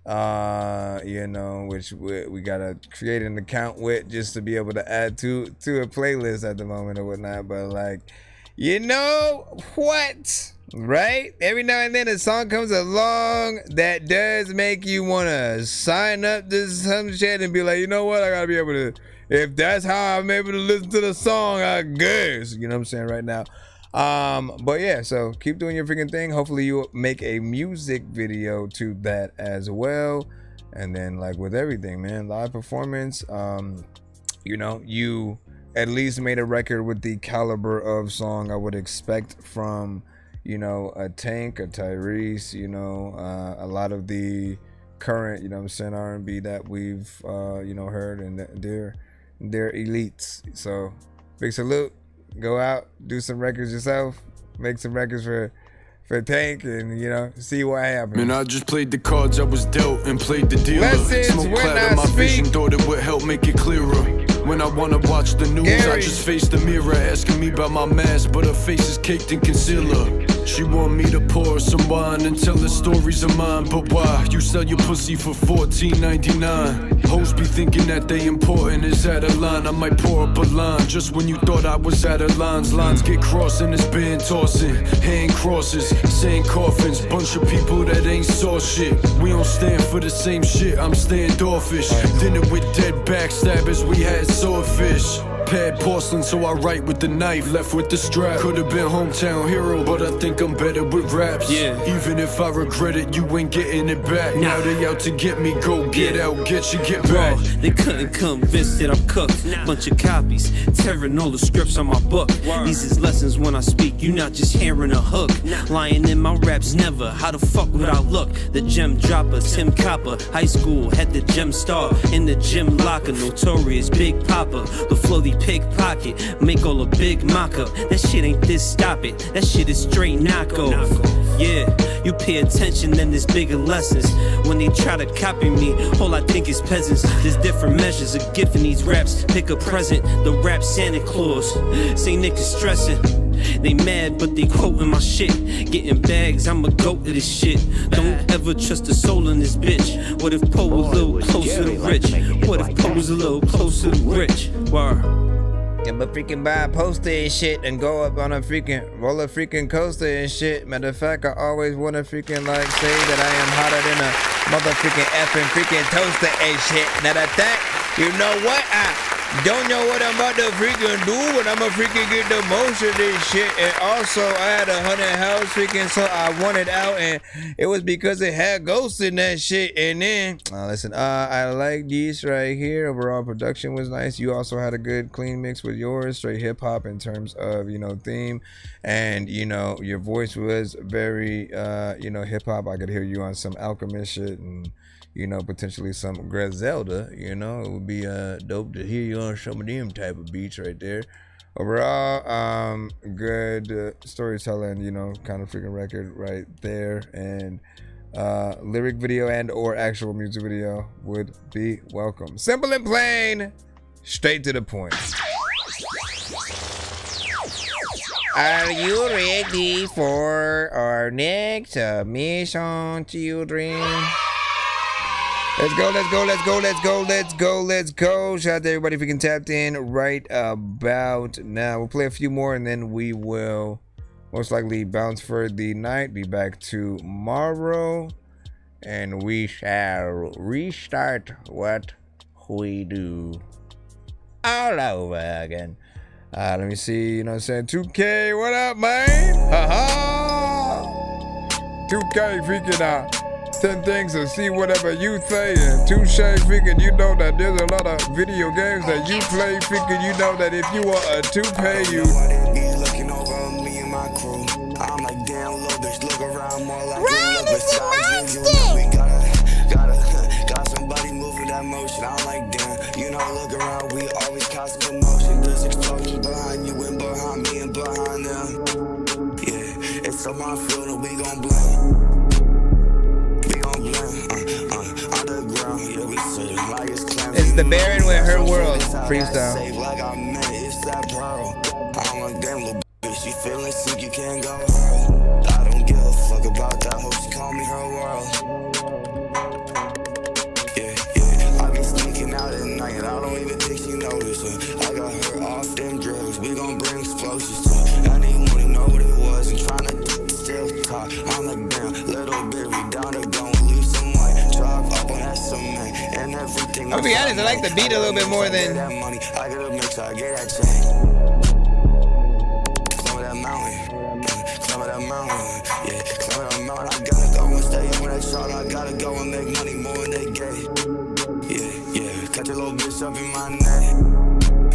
you know, which we gotta create an account with just to be able to add to a playlist at the moment or whatnot. But like, you know what, right? Every now and then a song comes along that does make you want to sign up to some shit and be like, you know what, I gotta be able to, if that's how I'm able to listen to the song, I guess, you know what I'm saying, right now. But yeah, so keep doing your freaking thing. Hopefully you make a music video to that as well. And then, like with everything, man, live performance, you know, you at least made a record with the caliber of song I would expect from, you know, a Tank, a Tyrese, you know, a lot of the current, you know what I'm saying, R&B that we've you know, heard, and they're elites. So big salute. Go out, do some records yourself, make some records for Tank, and, you know, see what happens. Man, I just played the cards I was dealt and played the dealer. Lessons Smoke cloud in my vision, thought it would help make it clearer. When I wanna watch the news, I just face the mirror, asking me about my mask, but her face is caked in concealer. She want me to pour her some wine and tell her stories of mine, but why? You sell your pussy for $14.99. Hoes be thinking that they important, is out of line. I might pour up a line just when you thought I was out of lines. Lines get crossed and it's been tossing. Hand crosses, saying coffins. Bunch of people that ain't saw shit. We don't stand for the same shit, I'm standoffish. Dinner with dead backstabbers, we had swordfish. Pad porcelain, so I write with the knife, left with the strap. Could've been hometown hero, but I think I'm better with raps. Yeah. Even if I regret it, you ain't getting it back. Nah. Now they out to get me, go get out, get you, get back. They couldn't convince that I'm cooked. Bunch of copies, tearing all the scripts on my book. These is lessons when I speak, you not just hearing a hook. Lying in my raps, never. How the fuck would I look? The gem dropper, Tim Copper. High school, had the gem star. In the gym locker, notorious Big Papa. The floaty pickpocket, make all a big mock-up. That shit ain't this, stop it. That shit is straight knockoff. Yeah, you pay attention, then there's bigger lessons. When they try to copy me, all I think is peasants. There's different measures, a gift in these raps. Pick a present, the rap Santa Claus. Say niggas stressing. They mad, but they quoting my shit. Getting bags, I'm a goat to this shit. Don't ever trust a soul in this bitch. What if Poe was a little closer to rich? What if Poe was a little closer to rich? Word. I'ma freaking buy a poster and shit and go up on a freaking roller freaking coaster and shit. Matter of fact, I always wanna freaking like say that I am hotter than a motherfucking effing freaking toaster and shit. Now that you know what, I don't know what I'm about to freaking do, but I'ma freaking get the most of this shit. And also, I had a 100 house freaking, so I wanted out, and it was because it had ghosts in that shit. And then, listen, I like these right here. Overall production was nice. You also had a good clean mix with yours, straight hip hop in terms of, you know, theme, and, you know, your voice was very, you know, hip hop. I could hear you on some Alchemist shit and, you know, potentially some Griselda. You know, it would be dope to hear you on some of them type of beats right there. Overall, good storytelling, you know, kind of freaking record right there. And lyric video and or actual music video would be welcome. Simple and plain, straight to the point. Are you ready for our next mission, children? Let's go, let's go, let's go, let's go, let's go, let's go. Shout out to everybody if you can tap in right about now. We'll play a few more and then we will most likely bounce for the night. Be back tomorrow and we shall restart what we do. all over again. Let me see, you know what I'm saying? 2K, what up, man? Haha. 2K freaking out. 10 things to see whatever you say. And Touche freaking, you know that there's a lot of video games that you play. Freaking, you know that if you are a 2Pay, you. Be looking over me and my crew. I'm like, damn, little bitch, look around more like you look beside you. You know we got somebody moving that motion. I'm like, damn, you know, look around, we always cause commotion. This explosion behind you and behind me and behind them. Yeah, it's on my field and we gon' blame. It's the Baron with Her World freestyle. I'm like, damn, little bitch, you feeling sick, you can't go home. I don't give a fuck about that, hope she call me her world. Yeah, I be sneaking out at night, and I don't even think she noticed. I got her off them drugs, we gon' bring explosives to her. I didn't wanna know what it was, and tryna still talk. I'm like, damn, little bit, we down to go leave some white. Drive up on that cement, and everything. I'll be honest, I like the beat a little bit more than. I gotta make sure I get that chain. Climb that mountain, climb that mountain, yeah, climb that mountain. I gotta go and stay on that shot. I gotta go and make money more than they gay. Yeah, catch a little bitch up in my neck.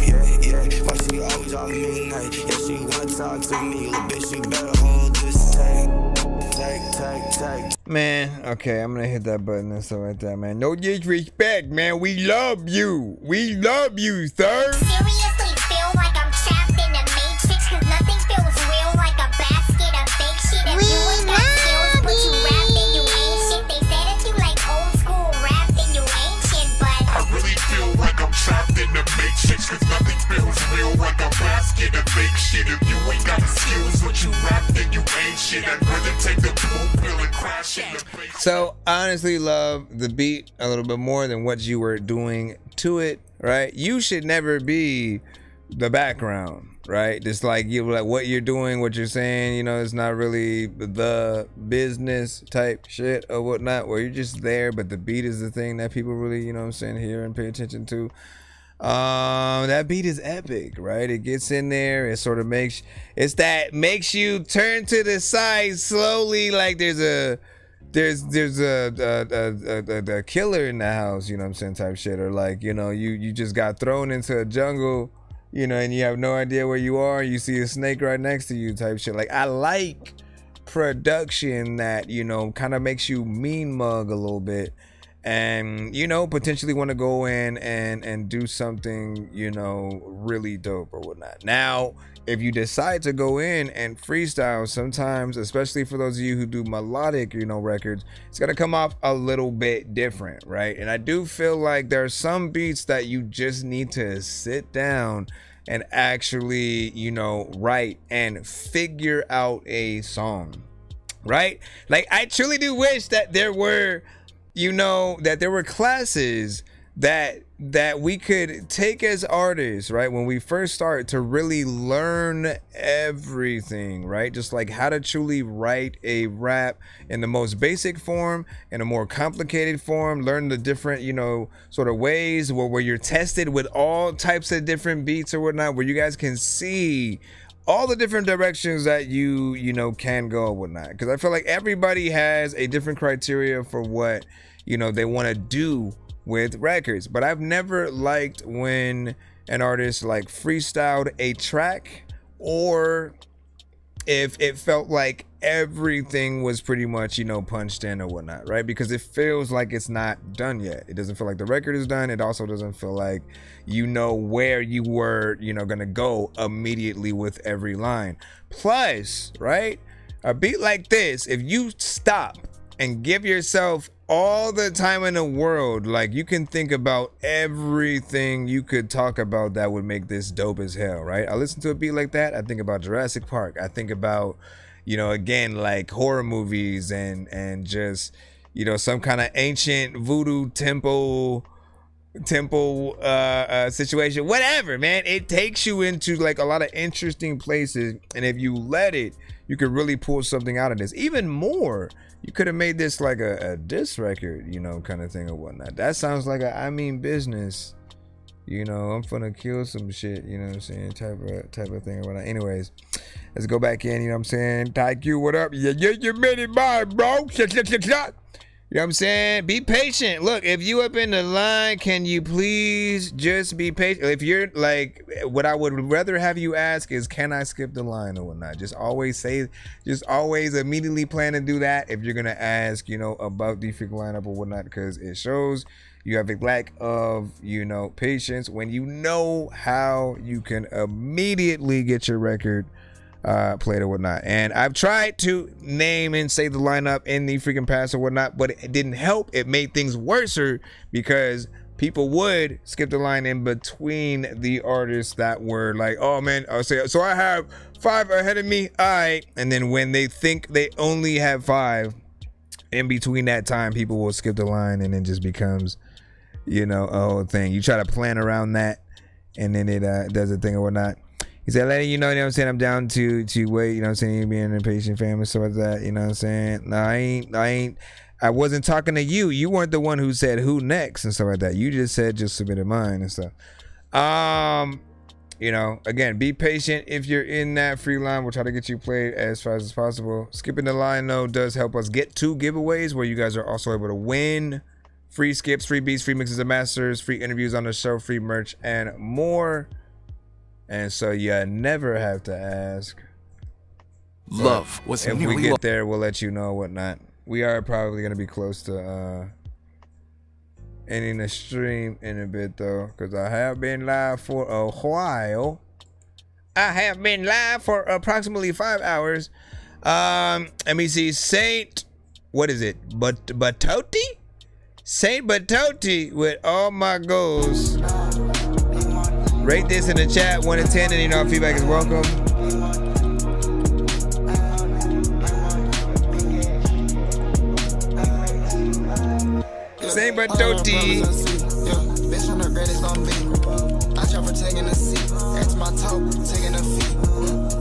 Yeah, why she always off me night? Yeah, she wanna talk to me, little bitch, you better hold this take. Man, okay, I'm gonna hit that button and stuff like that, man. No disrespect, man. We love you. We love you, sir. Seriously feel like I'm trapped in the matrix, cause nothing feels real like a basket of fake shit. If you ain't got skills, but you rap, then you ain't shit. They say that you like old school rap, then you ain't shit, but I really feel like I'm trapped in the matrix, cause nothing feels real like a basket of fake shit. If you ain't got skills, but you rap, then you ain't shit. I'd rather take the blue pill and crash in the face. So I honestly love the beat a little bit more than what you were doing to it, right? You should never be the background, right? Just like you, like what you're doing, what you're saying, you know, it's not really the business type shit or whatnot, where you're just there, but the beat is the thing that people really, you know what I'm saying, hear and pay attention to. That beat is epic, right? It gets in there, it sort of makes you turn to the side slowly, like there's a killer in the house, you know what I'm saying, type shit, or like, you know, you just got thrown into a jungle, you know, and you have no idea where you are, you see a snake right next to you, type shit. Like, I like production that, you know, kind of makes you mean mug a little bit, and, you know, potentially want to go in and do something, you know, really dope or whatnot. Now, if you decide to go in and freestyle, sometimes, especially for those of you who do melodic, you know, records, it's gonna come off a little bit different, right? And I do feel like there are some beats that you just need to sit down and actually, you know, write and figure out a song, right? Like, I truly do wish that there were, you know, that there were classes that we could take as artists, right, when we first start, to really learn everything, right? Just like how to truly write a rap in the most basic form, in a more complicated form, learn the different, you know, sort of ways where you're tested with all types of different beats or whatnot, where you guys can see all the different directions that you know, can go and whatnot. Because I feel like everybody has a different criteria for what, you know, they want to do with records. But I've never liked when an artist like freestyled a track, or if it felt like everything was pretty much, you know, punched in or whatnot, right? Because it feels like it's not done yet. It doesn't feel like the record is done. It also doesn't feel like, you know, where you were, you know, gonna go immediately with every line. Plus, right, a beat like this, if you stop and give yourself all the time in the world, like, you can think about everything you could talk about that would make this dope as hell, right? I listen to a beat like that, I think about Jurassic Park, I think about, you know, again, like horror movies and just, you know, some kind of ancient voodoo temple situation, whatever, man. It takes you into like a lot of interesting places, and if you let it, you could really pull something out of this. Even more, you could have made this like a diss record, you know, kind of thing or whatnot. That sounds like a I Mean Business You know, I'm finna kill some shit, you know what I'm saying? Type of thing or whatnot. Anyways, let's go back in, you know what I'm saying? Tyq, what up? Yeah, you made it by, bro. Shut. You know what I'm saying? Be patient. Look, if you up in the line, can you please just be patient? If you're like, what I would rather have you ask is, can I skip the line or whatnot? Just always immediately plan to do that if you're gonna ask, you know, about the freaking lineup or whatnot, because it shows you have a lack of, you know, patience when you know how you can immediately get your record played or whatnot. And I've tried to name and say the lineup in the freaking past or whatnot, but it didn't help. It made things worser because people would skip the line in between the artists that were like, oh man, I'll say, so I have 5 ahead of me, all right. And then when they think they only have 5 in between that time, people will skip the line, and it just becomes, you know, a whole thing. You try to plan around that, and then it does a thing or whatnot. He said, letting you know what I'm saying, I'm down to wait, you know what I'm saying, you being an impatient fan and stuff like that, you know what I'm saying? No, I wasn't talking to you. You weren't the one who said who next and stuff like that. You just said just submitted mine and stuff. You know, again, be patient if you're in that free line. We'll try to get you played as fast as possible. Skipping the line, though, does help us get 2 giveaways where you guys are also able to win free skips, free beats, free mixes and masters, free interviews on the show, free merch, and more. And so you never have to ask. Love was if we get there, we'll let you know whatnot. We are probably gonna be close to ending the stream in a bit though, because I have been live for a while. I have been live for approximately 5 hours. Let me see, what is it? Batoti? Saint Batoti with all my goals. Rate this in the chat 1 to 10, and you know, feedback is welcome. Saint Batoti. Bitch on the red is on me. I try for taking a seat. That's my talk, taking a feet.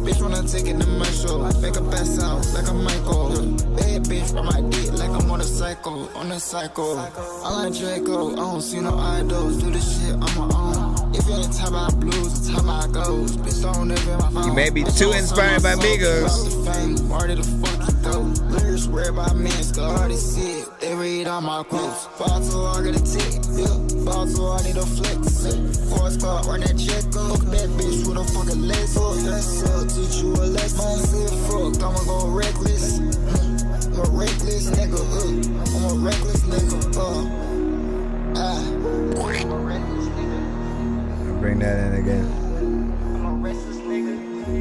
Bitch wanna take it to my show. Make a pass out like a Michael. Bad bitch on my dick like I'm on a cycle. On a cycle. I like Draco. I don't see no idols. Do this shit on my own. If you ain't talking about blues, talking about goals. Bitch don't live in my phone. You may be too inspired by Migos. Where did the fuck you go? Lyrics swear by men, already see it. They read all my quotes. Fall too hard, get a ticket. Yeah. Fall too hard, need a flex. Force card, run that check up. Fuck that bitch with a fucking legs. Fuck that cell, teach you a lesson. Man, say fuck, I'ma go reckless. I'm a reckless nigga. I'm a reckless nigga. Bring that in again.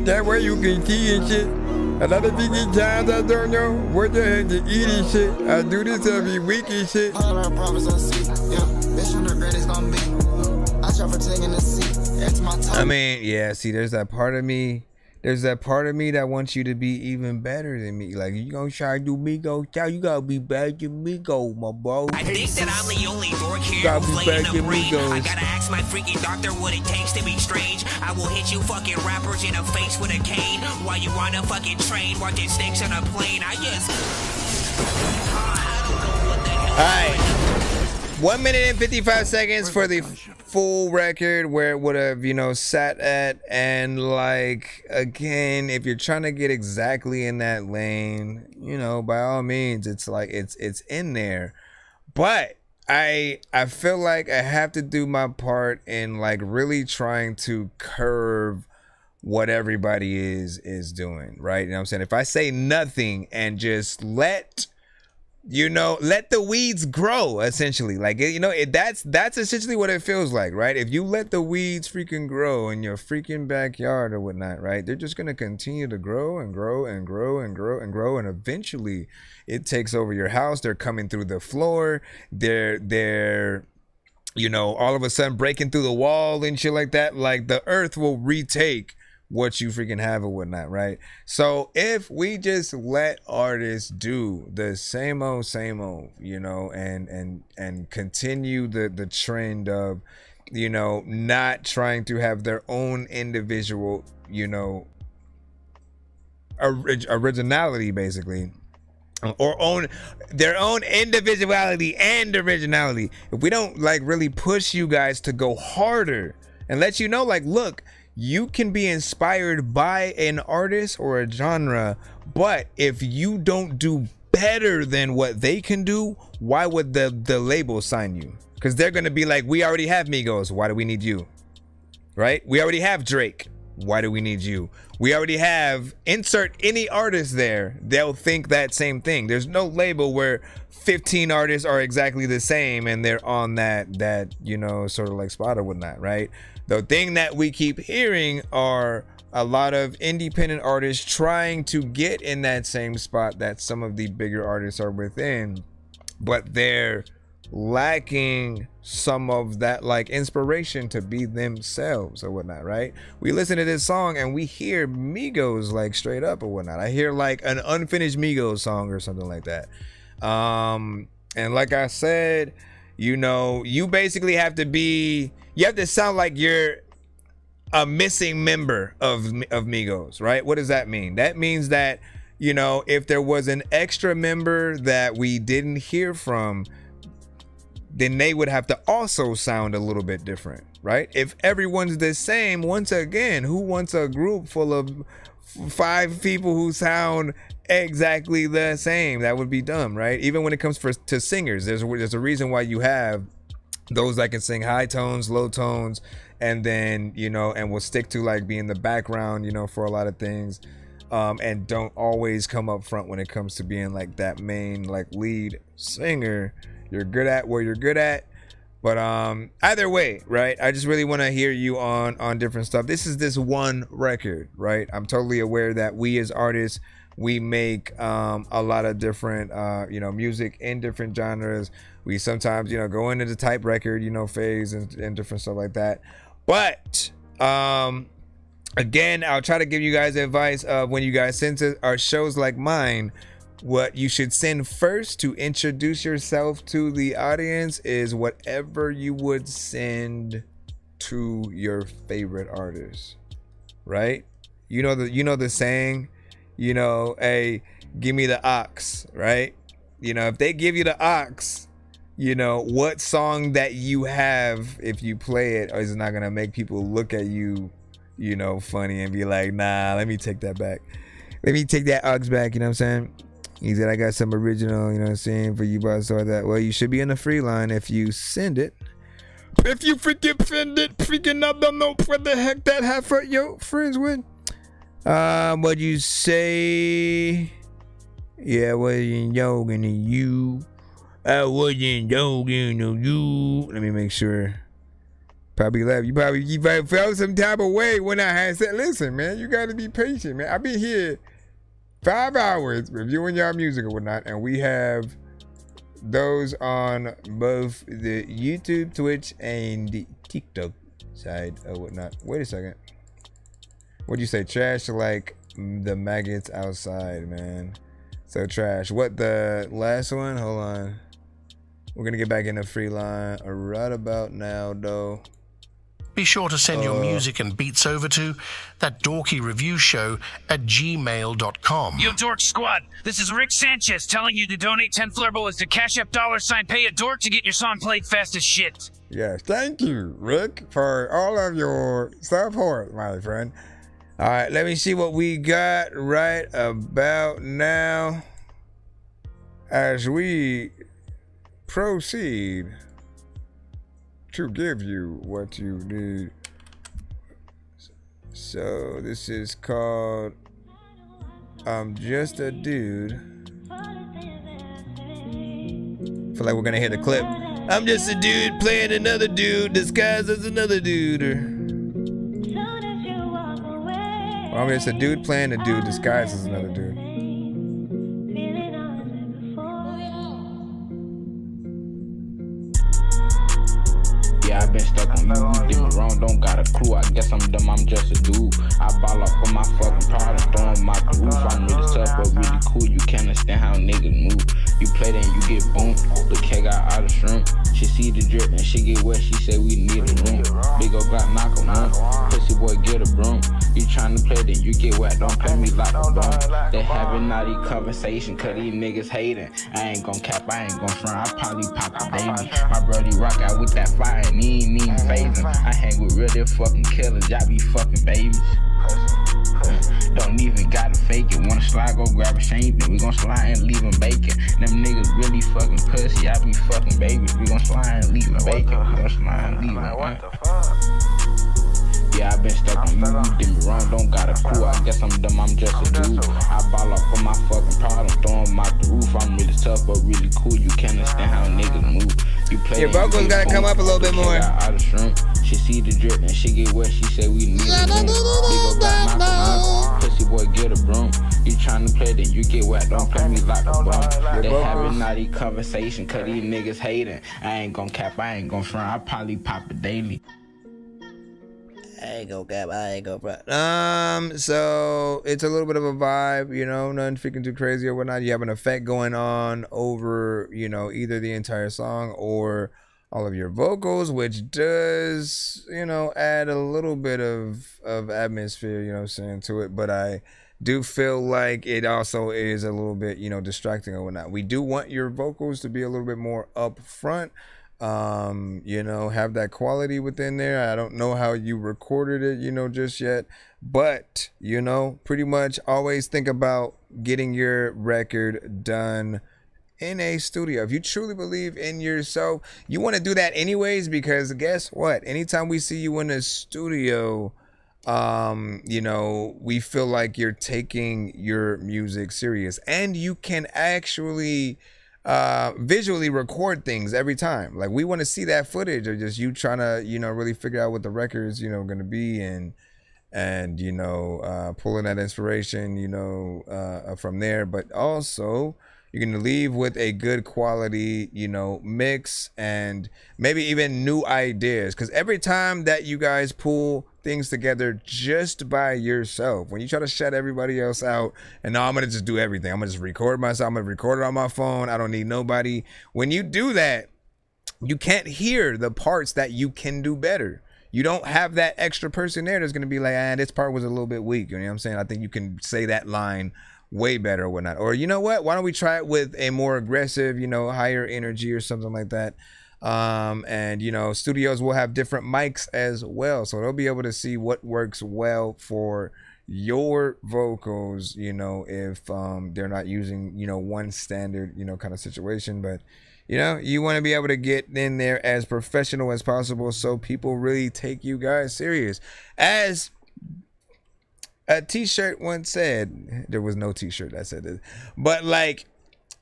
That way you can key and shit. A lot of these times I don't know what the heck to eat and shit. I do this every week and shit. I mean, yeah, see, there's that part of me. There's that part of me that wants you to be even better than me. Like, you gonna try to do Migos, you gotta be better than Migos, my bro. I think that I'm the only dork here who's laying the brain. I gotta ask my freaking doctor what it takes to be strange. I will hit you fucking rappers in the face with a cane while you on a fucking train watching snakes on a plane. I just... Alright. 1 minute and 55 seconds for the full record where it would have, you know, sat at. And like, again, if you're trying to get exactly in that lane, you know, by all means, it's like it's in there. But I feel like I have to do my part in like really trying to curve what everybody is doing, right? You know what I'm saying? If I say nothing and just let the weeds grow, essentially. Like, you know, that's essentially what it feels like, right? If you let the weeds freaking grow in your freaking backyard or whatnot, right? They're just gonna continue to grow and grow and grow and grow and grow, and eventually it takes over your house. They're coming through the floor. They're you know, all of a sudden breaking through the wall and shit like that. Like, the earth will retake what you freaking have or whatnot, right? So if we just let artists do the same old, you know, and continue the trend of, you know, not trying to have their own individual, you know, originality, basically, or own their own individuality and originality. If we don't like really push you guys to go harder and let you know, like, look, you can be inspired by an artist or a genre, but if you don't do better than what they can do, why would the label sign you? Because they're gonna be like, we already have Migos, why do we need you? Right? We already have Drake, why do we need you? We already have, insert any artist there, they'll think that same thing. There's no label where 15 artists are exactly the same and they're on that you know, sort of like spot or whatnot, right? The thing that we keep hearing are a lot of independent artists trying to get in that same spot that some of the bigger artists are within, but they're lacking some of that like inspiration to be themselves or whatnot, right? We listen to this song and we hear Migos like straight up or whatnot. I hear like an unfinished Migos song or something like that. And like I said, you know, you basically have to sound like you're a missing member of Migos, right? What does that mean? That means that, you know, if there was an extra member that we didn't hear from, then they would have to also sound a little bit different, right? If everyone's the same, once again, who wants a group full of 5 people who sound exactly the same? That would be dumb, right? Even when it comes to singers, there's a reason why you have those that can sing high tones, low tones, and then, you know, and will stick to like being the background, you know, for a lot of things, and don't always come up front when it comes to being like that main like lead singer. You're good at where you're good at, but either way, right? I just really want to hear you on different stuff. This is this one record, right? I'm totally aware that we as artists, we make a lot of different you know, music in different genres. We sometimes, you know, go into the type record, you know, phase and different stuff like that. But again, I'll try to give you guys advice of when you guys send to our shows like mine, what you should send first to introduce yourself to the audience is whatever you would send to your favorite artist, right? You know the saying, you know, hey, give me the ox, right? You know, if they give you the ox, you know, what song that you have, if you play it, is not gonna make people look at you, you know, funny and be like, nah, let me take that back. Let me take that ox back, you know what I'm saying? He said, I got some original, you know what I'm saying, for you guys or that. Well, you should be in the free line if you send it. If you freaking send it, freaking I don't know what the heck that have for your friends with. What you say? Yeah, wasn't joking to you. I wasn't joking to you. Let me make sure. Probably left. You probably felt some type of way when I had said, listen, man, you got to be patient, man. I've been here 5 hours reviewing y'all music or whatnot, and we have those on both the YouTube, Twitch, and the TikTok side or whatnot. Wait a second. What'd you say? Trash like the maggots outside, man. So trash. What the last one? Hold on. We're gonna get back in the free line right about now, though. Be sure to send your music and beats over to that dorky review show at gmail.com. Yo, Dork Squad, this is Rick Sanchez telling you to donate 10 flurballs to Cash App $ pay a dork to get your song played fast as shit. Yes, thank you, Rick, for all of your support, my friend. All right, let me see what we got right about now as we proceed to give you what you need. So this is called I'm Just a Dude. Feel like we're gonna hear the clip. I'm just a dude playing another dude disguised as another dude. I'm just a dude playing a dude disguised as another dude. I've been stuck on you did me wrong, don't got a clue. I guess I'm dumb, I'm just a dude. I ball up on my fucking problems, throwing my groove. I'm really tough, but really cool. You can't understand how niggas move. You play then you get boomed. The cat got out of shrimp. She see the drip and she get wet. She say we need a room. Big ol' Glock knock 'em on. Pussy boy get a broom. You tryna play then you get wet. Don't play me like a bum. They having naughty conversation, cause these niggas hating. I ain't gon' cap, I ain't gon' front. I probably pop a baby. My brody rock out with that fire and he ain't even phasing. I hang with real fucking killers, y'all be fucking babies. Don't even gotta fake it. Wanna slide, go grab a shank. We gon' slide and leave them bacon. Them niggas really fucking pussy. I be fucking babies. We gon' slide and leave them bacon. We gon' slide and leave them. Yeah, I been stuck on you. You did me wrong, don't got a clue. I guess I'm dumb, I'm just a dude. I ball up for my fucking problem, throw them out the roof. I'm really tough, but really cool. You can't understand how niggas move. You play your vocals gotta come up a little bit more. Out of shrimp. She see the drip and she get wet. She say we need a room. Big ol' got my pussy boy, get a broom. You tryna play, then you get wet. Don't play me like a bum. They having naughty conversation, cause these niggas hating. I ain't gon' cap, I ain't gon' front. I probably pop a daily. I ain't gon' cap, I ain't gon' front. So it's a little bit of a vibe, you know, nothing freaking too crazy or whatnot. You have an effect going on over, you know, either the entire song or all of your vocals, which does, you know, add a little bit of atmosphere, you know what I'm saying, to it. But I do feel like it also is a little bit, you know, distracting or whatnot. We do want your vocals to be a little bit more up front. You know, have that quality within there. I don't know how you recorded it, you know, just yet, but you know, pretty much always think about getting your record done in a studio. If you truly believe in yourself, you want to do that anyways, because guess what? Anytime we see you in a studio, you know, we feel like you're taking your music serious, and you can actually visually record things every time. Like, we want to see that footage of just you trying to, you know, really figure out what the record's, you know, gonna be, and you know, pulling that inspiration, you know, from there. But also you're gonna leave with a good quality, you know, mix, and maybe even new ideas, because every time that you guys pull things together just by yourself, when you try to shut everybody else out and no, I'm gonna just do everything, I'm gonna just record myself, I'm gonna record it on my phone, I don't need nobody. When you do that, you can't hear the parts that you can do better. You don't have that extra person there that's gonna be like, this part was a little bit weak, you know what I'm saying? I think you can say that line way better or whatnot. Or you know what, why don't we try it with a more aggressive, you know, higher energy or something like that. And you know, studios will have different mics as well, so they'll be able to see what works well for your vocals, you know, if they're not using, you know, one standard, you know, kind of situation. But you know, you want to be able to get in there as professional as possible, so people really take you guys serious. As a t-shirt once said, there was no t-shirt that said this, but like,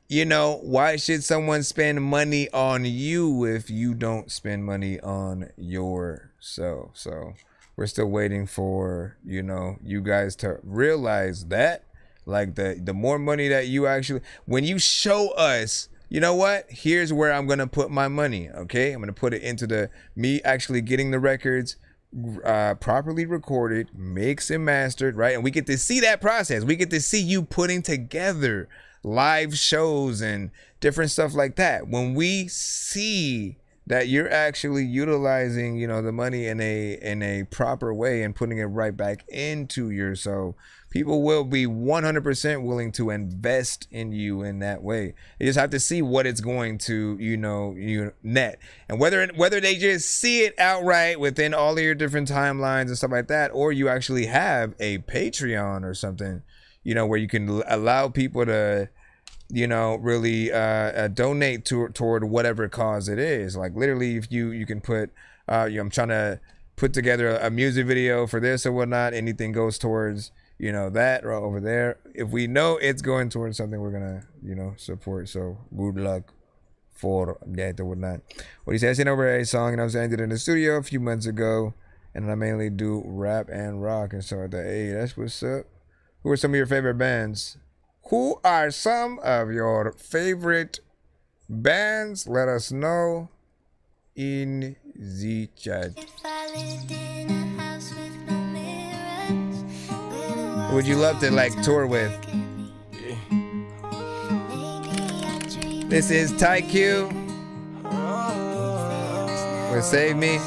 you know, why should someone spend money on you if you don't spend money on yourself? So we're still waiting for, you know, you guys to realize that, like, the more money that you actually, when you show us, you know what, here's where I'm gonna put my money, okay, I'm gonna put it into me actually getting the records properly recorded, mixed and mastered, right? And we get to see that process. We get to see you putting together live shows and different stuff like that. When we see that you're actually utilizing, you know, the money in a proper way and putting it right back into yourself, people will be 100% willing to invest in you in that way. You just have to see what it's going to, you know, net, and whether they just see it outright within all of your different timelines and stuff like that, or you actually have a Patreon or something, you know, where you can allow people to, you know, really donate toward whatever cause it is. Like, literally, if you can put, I'm trying to put together a music video for this or whatnot, anything goes towards, you know, that right over there. If we know it's going towards something, we're gonna, you know, support. So good luck for that or whatnot. What he said, I sent over a song and I was ended in the studio a few months ago, and I mainly do rap and rock and stuff like that. Hey, that's what's up. Who are some of your favorite bands? Who are some of your favorite bands? Let us know in the chat. Who would you love to like tour with? This is TyQ with Save Me.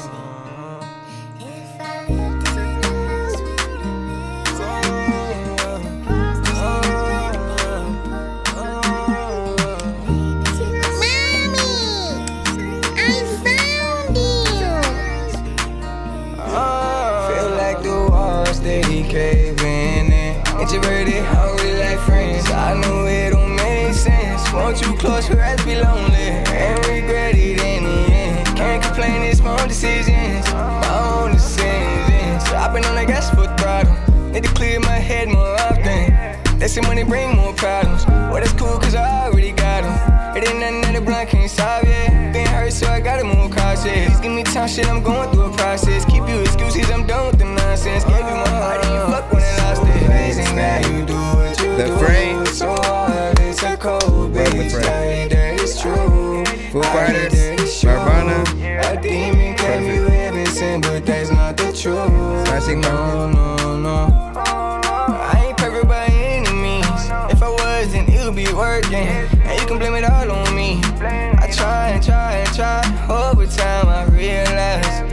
steady caving in. Introverted, hungry like friends. I know it don't make sense. Want you close, her ass be lonely. And regret it in the end. Can't complain, it's my own decisions. My own decisions. I've been on the gas for throttle. Need to clear my head more often. They say money bring more problems. Well, that's cool, cause I already got them. It ain't nothing that a blunt can't solve yet. Been hurt, so I gotta move cautious. Please give me time, shit, I'm going through a process. Keep you excuses, I'm done with the nonsense. Gave you my heart and you fuck when I lost it. Amazing that you do what you The do. Frame. So hard, it's a cold, baby. That it's true. Foo Fighters, Nirvana. A demon kept me living sin, but that's not the truth. Smashing No, no, no. I ain't perfect by any means. If I was, then it would be working. And you can blame it all on me. I try and try and try. Over time, I realize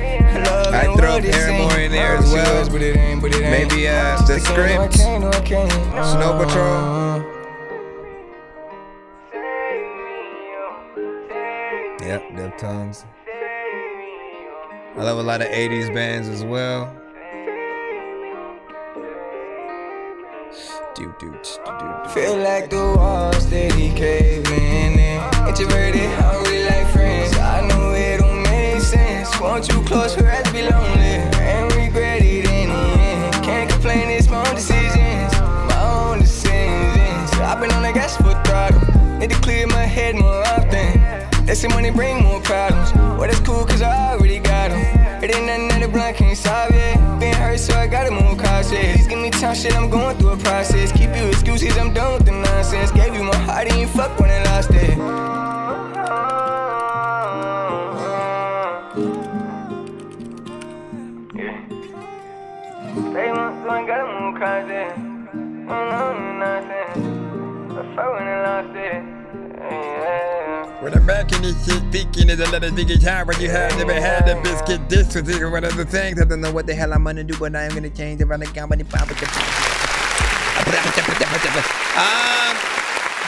love I ain't throw what it Paramore seems. in there as well. But it ain't, but it ain't. Maybe the Script, Snow Patrol. Yep, Deftones. I love a lot of 80s bands as well. Feel like the walls steady caving in. Introverted, hungry like friends. I know it don't make sense. Want you close, her ass be lonely. And regret it in the end. Can't complain, it's my own decisions. My own decisions. I've been on the gas for throttle. Need to clear my head more often. They say money bring more problems. Well, that's cool, cause I already got them. It ain't nothing that a blunt can't solve yet. Been hurt, so I gotta move cautious. Please give me time, shit, I'm going through a process. Keep you excuses, I'm done with the nonsense. Gave you my heart and you fuck when I lost it. Baby, I gotta move cautious. I fuck when I lost it. When I'm back in this shit, speaking is a lot of diggy time when you have never had a biscuit disc with one of the things. I don't know what the hell I'm gonna do, but I am gonna change around the company.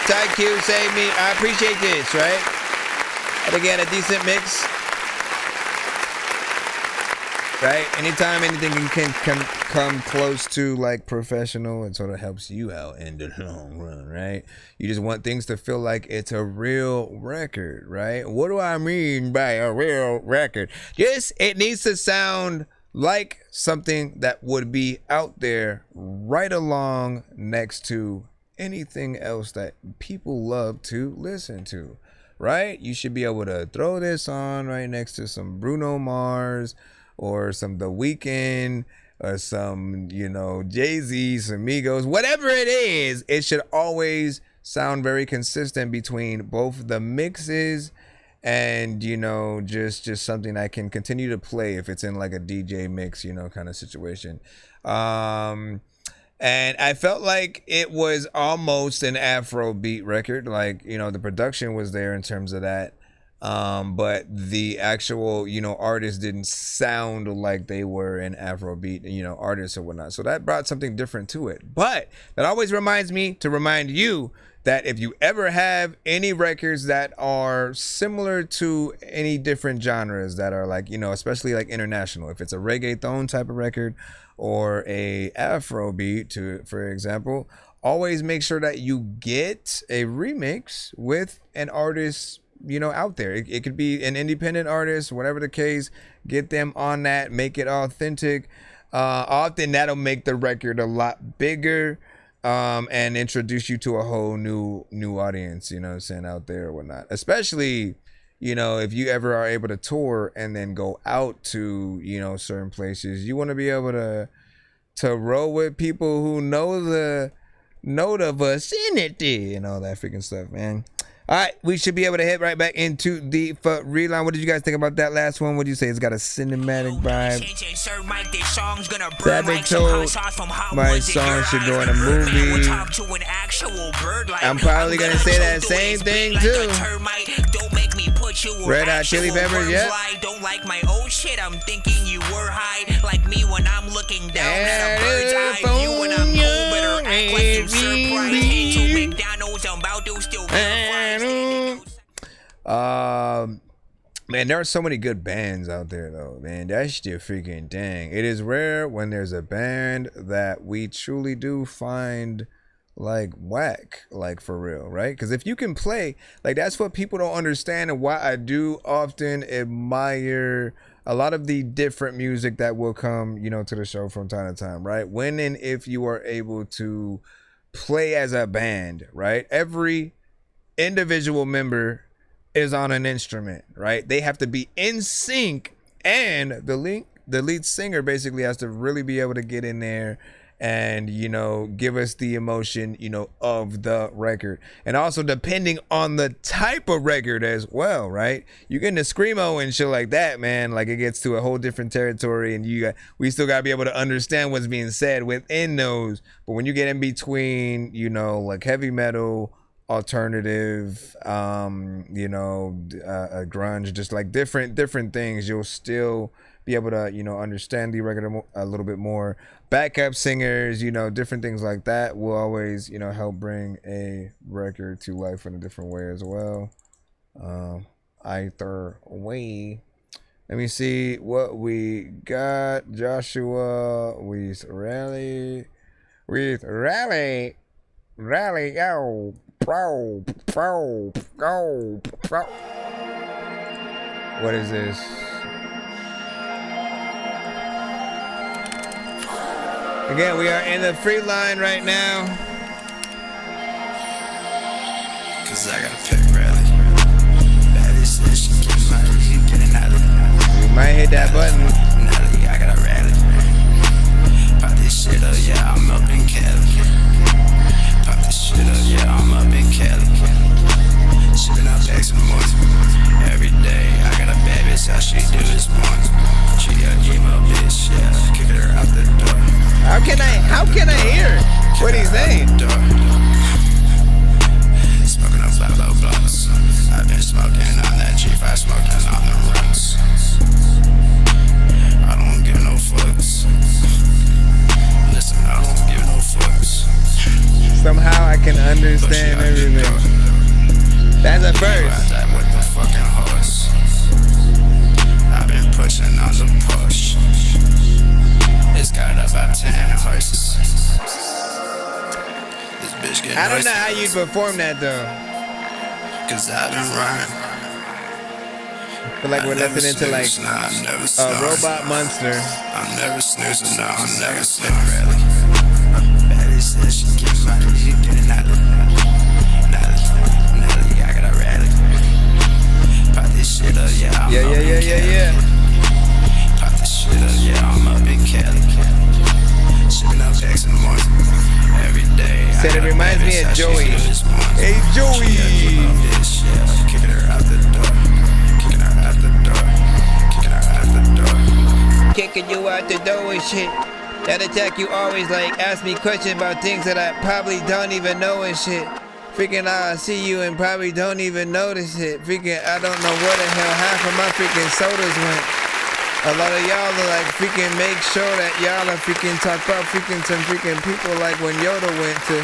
Thank you, save me. I appreciate this, right? And again, a decent mix. Right? Anytime anything can come close to like professional, it sort of helps you out in the long run, right? You just want things to feel like it's a real record, right? What do I mean by a real record? Just it needs to sound like something that would be out there right along next to anything else that people love to listen to, right? You should be able to throw this on right next to some Bruno Mars or some The Weeknd or some, Jay-Z, some Migos, whatever it is, it should always sound very consistent between both the mixes and, just something I can continue to play if it's in like a DJ mix, kind of situation. And I felt like it was almost an Afrobeat record. Like, the production was there in terms of that. But the actual, artists didn't sound like they were an Afrobeat, artists or whatnot. So that brought something different to it. But that always reminds me to remind you that if you ever have any records that are similar to any different genres that are like, especially like international, if it's a reggaeton type of record or a Afrobeat, for example, always make sure that you get a remix with an artist out there. It could be an independent artist, whatever the case. Get them on that, make it authentic. Often that'll make the record a lot bigger, and introduce you to a whole new audience, out there or whatnot. Especially, if you ever are able to tour and then go out to, certain places, you want to be able to roll with people who know the note of vicinity and all that freaking stuff, man. All right, we should be able to head right back into the reline. What did you guys think about that last one? What do you say? It's got a cinematic vibe. Savage told my song should go in a movie. I'm probably gonna say that same thing too. Red Hot Chili Peppers, yep. Don't like my old shit. I'm thinking you were high, like me when I'm looking down at a bird's eye view. When I'm cold, better act like you're surprised. Ain't you McDonald's? I'm about to still Man, there are so many good bands out there, though, man. That's the freaking thing. It is rare when there's a band that we truly do find like whack, like for real, right? Because if you can play, like that's what people don't understand, and why I do often admire a lot of the different music that will come, you know, to the show from time to time, right? When and if you are able to play as a band, right? Every individual member is on an instrument, right? They have to be in sync, and the lead singer basically has to really be able to get in there and, you know, give us the emotion, you know, of the record. And also depending on the type of record as well, right? You get into screamo and shit like that, man, like it gets to a whole different territory, and we still got to be able to understand what's being said within those. But when you get in between, you know, like heavy metal, alternative, you know, grunge, just like different things, you'll still be able to, you know, understand the record a little bit more. Backup singers, you know, different things like that will always, you know, help bring a record to life in a different way as well. Either way. Let me see what we got. Joshua with Rally, go. Pro. What is this? Again, we are in the free line right now. Cause I gotta pick Rally. Baddest said she get money, she getting out of it. We might hit that button. Natalie, I gotta rally. Pop this shit up, yeah, I'm up in Cali. Pop this shit up, yeah, I'm up in Cali. Shipping out bags in the morning. Every day, I got a bad bitch, how she do this morning. She got emo bitch, yeah, kicking her out the door. How can I hear what he's saying? Smoking on Bolow blunts. I've been smoking on that G5, smoking on the runs. I don't give no fucks. Listen, I don't give no fucks. Somehow I can understand everything. That's a verse. With the fucking horse. I've been pushing on the push. It's got about 10 horses. This bitch getting I don't know how you'd perform that though. Cause I've been running. I feel like we're listening to like a robot monster. I'm never snoozing, no, I'm never snoozing. Rally. Baddest said she get money, she getting out of it. Natalie, I gotta rally. Pop this shit up, yeah, I'm up in Cali. Pop this shit up, yeah, I'm up in Cali. Shipping out bags in the morning. Every day. Said it reminds me of Joey. Hey, Joey. Kicking her out the door. Kicking her out the door. Kicking her out the door. Kicking you out the door and shit. That attack you always like ask me questions about things that I probably don't even know and shit. Freaking I see you and probably don't even notice it. Freaking I don't know where the hell half of my freaking sodas went. A lot of y'all are like freaking make sure that y'all are freaking talk about freaking some freaking people like when Yoda went to.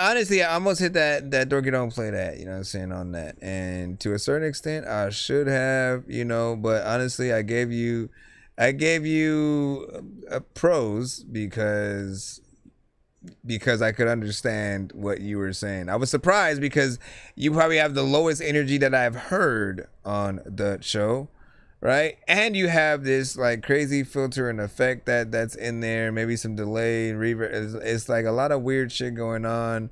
Honestly, I almost hit that Dorky don't play that, you know what I'm saying, on that. And to a certain extent, I should have, you know, but honestly, I gave you a pros because I could understand what you were saying. I was surprised because you probably have the lowest energy that I've heard on the show, right? And you have this like crazy filter and effect that's in there, maybe some delay and reverb. It's like a lot of weird shit going on.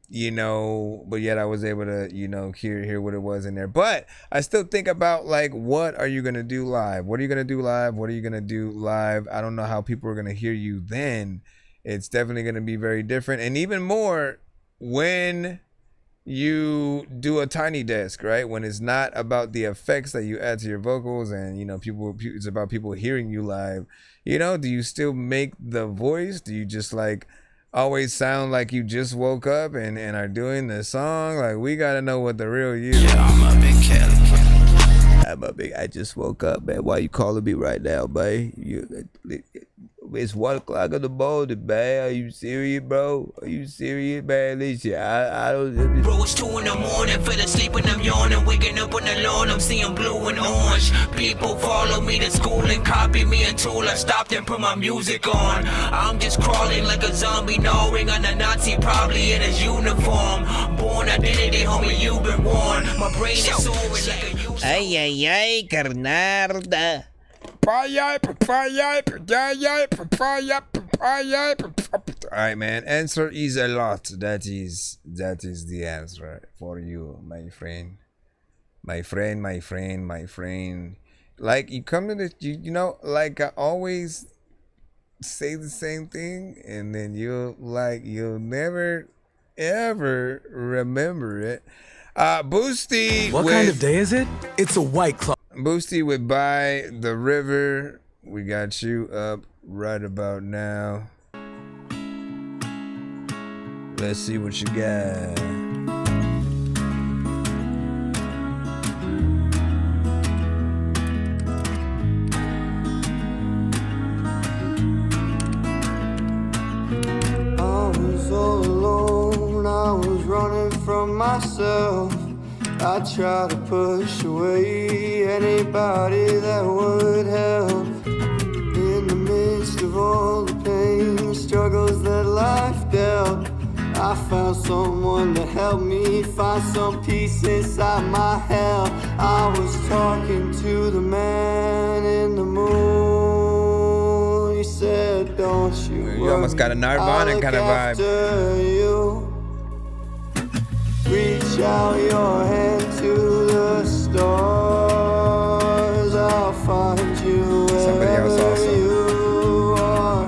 You know, but yet I was able to, you know, hear what it was in there. But I still think about like, what are you gonna do live? What are you gonna do live? What are you gonna do live? I don't know how people are gonna hear you then. It's definitely gonna be very different, and even more when you do a tiny desk, right? When it's not about the effects that you add to your vocals, and you know, it's about people hearing you live. You know, do you still make the voice? Do you just like always sound like you just woke up and are doing the song? Like, we gotta know what the real you. Yeah, I'm up in Cali. I just woke up, man. Why you calling me right now, man? It's 1 o'clock in the morning, man. Are you serious, bro? Are you serious, man? Listen, I don't. Bro, it's 2 in the morning, fell asleep and I'm yawning. Waking up on the lawn, I'm seeing blue and orange. People follow me to school and copy me until I stopped and put my music on. I'm just crawling like a zombie, gnawing on a Nazi, probably in his uniform. Born identity, homie, you've been warned. My brain is soaring like a Ay, ay, ay, carnarda. Alright, man. Answer is a lot. That is the answer for you, my friend. My friend. Like, you come to this, you know, like, I always say the same thing, and then you'll never ever remember it. Boosty. What kind of day is it? It's a White Claw. Boosty with By the River. We got you up right about now. Let's see what you got. I was all alone, I was running from myself. I tried to push away anybody that would help. In the midst of all the pain, struggles that life dealt, I found someone to help me find some peace inside my hell. I was talking to the man in the moon. He said, don't you worry, You almost got a Nirvana kind of vibe. You. Reach out your hand to the stars. I'll find you wherever you are.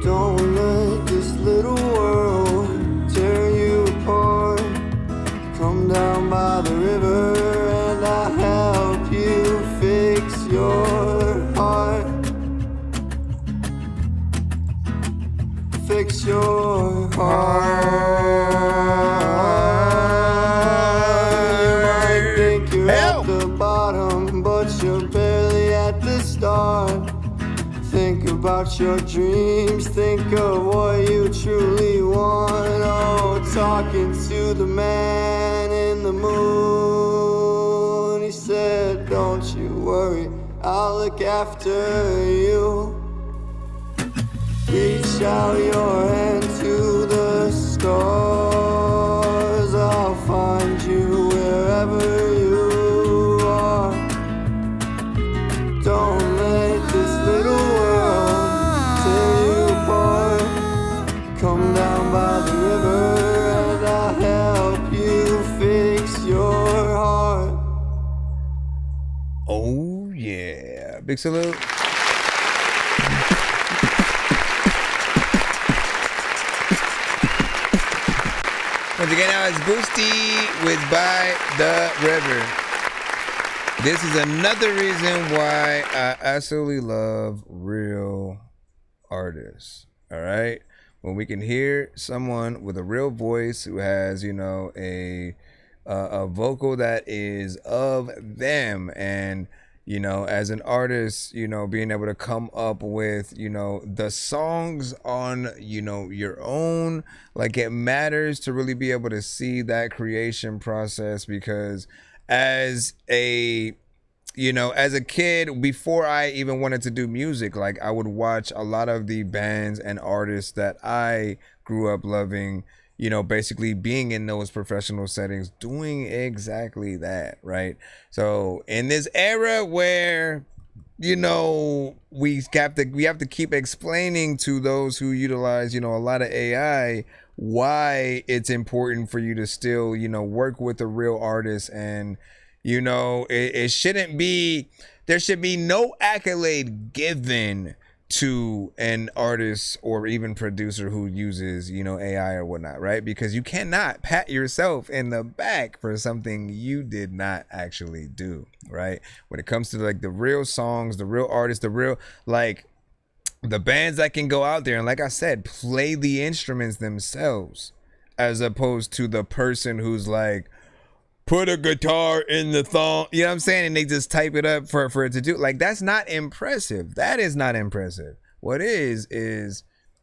Don't let this little world tear you apart. Come down by the river and I'll help you fix your heart. Fix your heart. You might think you're at the bottom, but you're barely at the start. Think about your dreams, think of what you truly want. Oh, talking to the man in the moon. He said, don't you worry, I'll look after you. Reach out your hand to the stars. I'll find you wherever you are. Don't let this little world tear you apart. Come down by the river and I'll help you fix your heart. Oh yeah. Big salute. Once again, now it's Boosty with By the River. This is another reason why I absolutely love real artists. All right, when we can hear someone with a real voice who has, you know, a vocal that is of them, and you know, as an artist, you know, being able to come up with, you know, the songs on, you know, your own, like, it matters to really be able to see that creation process. Because as a, you know, as a kid, before I even wanted to do music, like, I would watch a lot of the bands and artists that I grew up loving, you know, basically being in those professional settings, doing exactly that, right? So in this era where, you know, we have to keep explaining to those who utilize, you know, a lot of AI, why it's important for you to still, you know, work with a real artist. And, you know, it shouldn't be, there should be no accolade given to an artist or even producer who uses, you know, AI or whatnot, right? Because you cannot pat yourself in the back for something you did not actually do, right? When it comes to like the real songs, the real artists, the real, like, the bands that can go out there and, like I said, play the instruments themselves, as opposed to the person who's like, put a guitar in the thong. You know what I'm saying? And they just type it up for it to do. Like, that's not impressive. That is not impressive. What is,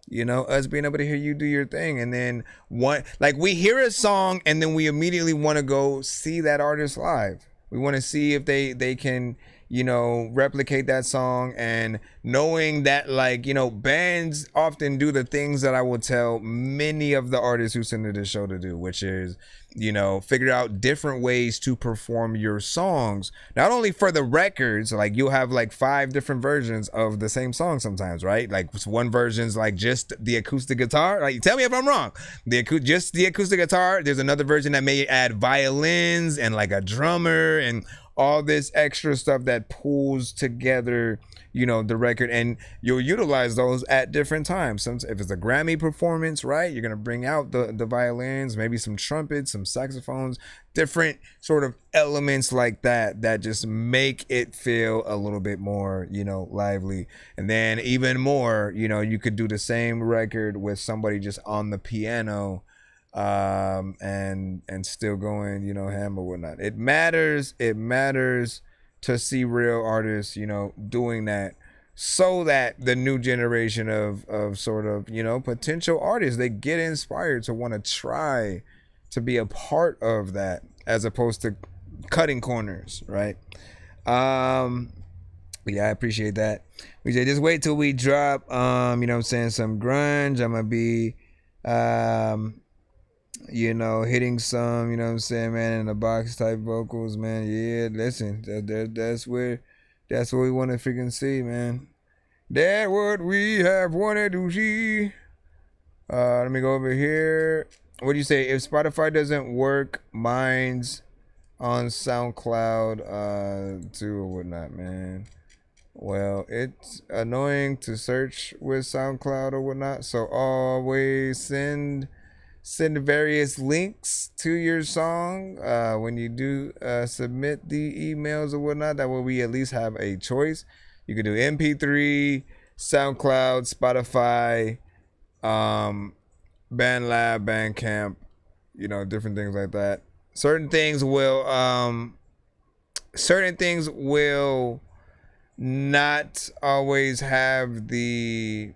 you know, us being able to hear you do your thing. And then we hear a song and then we immediately want to go see that artist live. We want to see if they can, you know, replicate that song, and knowing that, like, you know, bands often do the things that I will tell many of the artists who send to the show to do, which is, you know, figure out different ways to perform your songs. Not only for the records, like you'll have like 5 different versions of the same song sometimes, right? Like one version's like just the acoustic guitar. Like, tell me if I'm wrong. Just the acoustic guitar. There's another version that may add violins and like a drummer and all this extra stuff that pulls together, you know, the record, and you'll utilize those at different times. If it's a Grammy performance, right, you're gonna bring out the violins, maybe some trumpets, some saxophones, different sort of elements like that just make it feel a little bit more, you know, lively. And then even more, you know, you could do the same record with somebody just on the piano, and still going, you know, ham or whatnot. It matters to see real artists, you know, doing that, so that the new generation of sort of, you know, potential artists, they get inspired to want to try to be a part of that, as opposed to cutting corners, right? Yeah, I appreciate that. We say just wait till we drop, you know what I'm saying, some grunge. I'm gonna be you know, hitting some, you know what I'm saying, man, in the box type vocals, man. Yeah, listen, that's where we want to freaking see, man. That's what we have wanted to see. Let me go over here. What do you say? If Spotify doesn't work, mine's on SoundCloud too or whatnot, man. Well, it's annoying to search with SoundCloud or whatnot, so always send various links to your song when you do submit the emails or whatnot. That way we at least have a choice. You can do MP3, SoundCloud, Spotify, BandLab, Bandcamp, you know, different things like that. Certain things will not always have the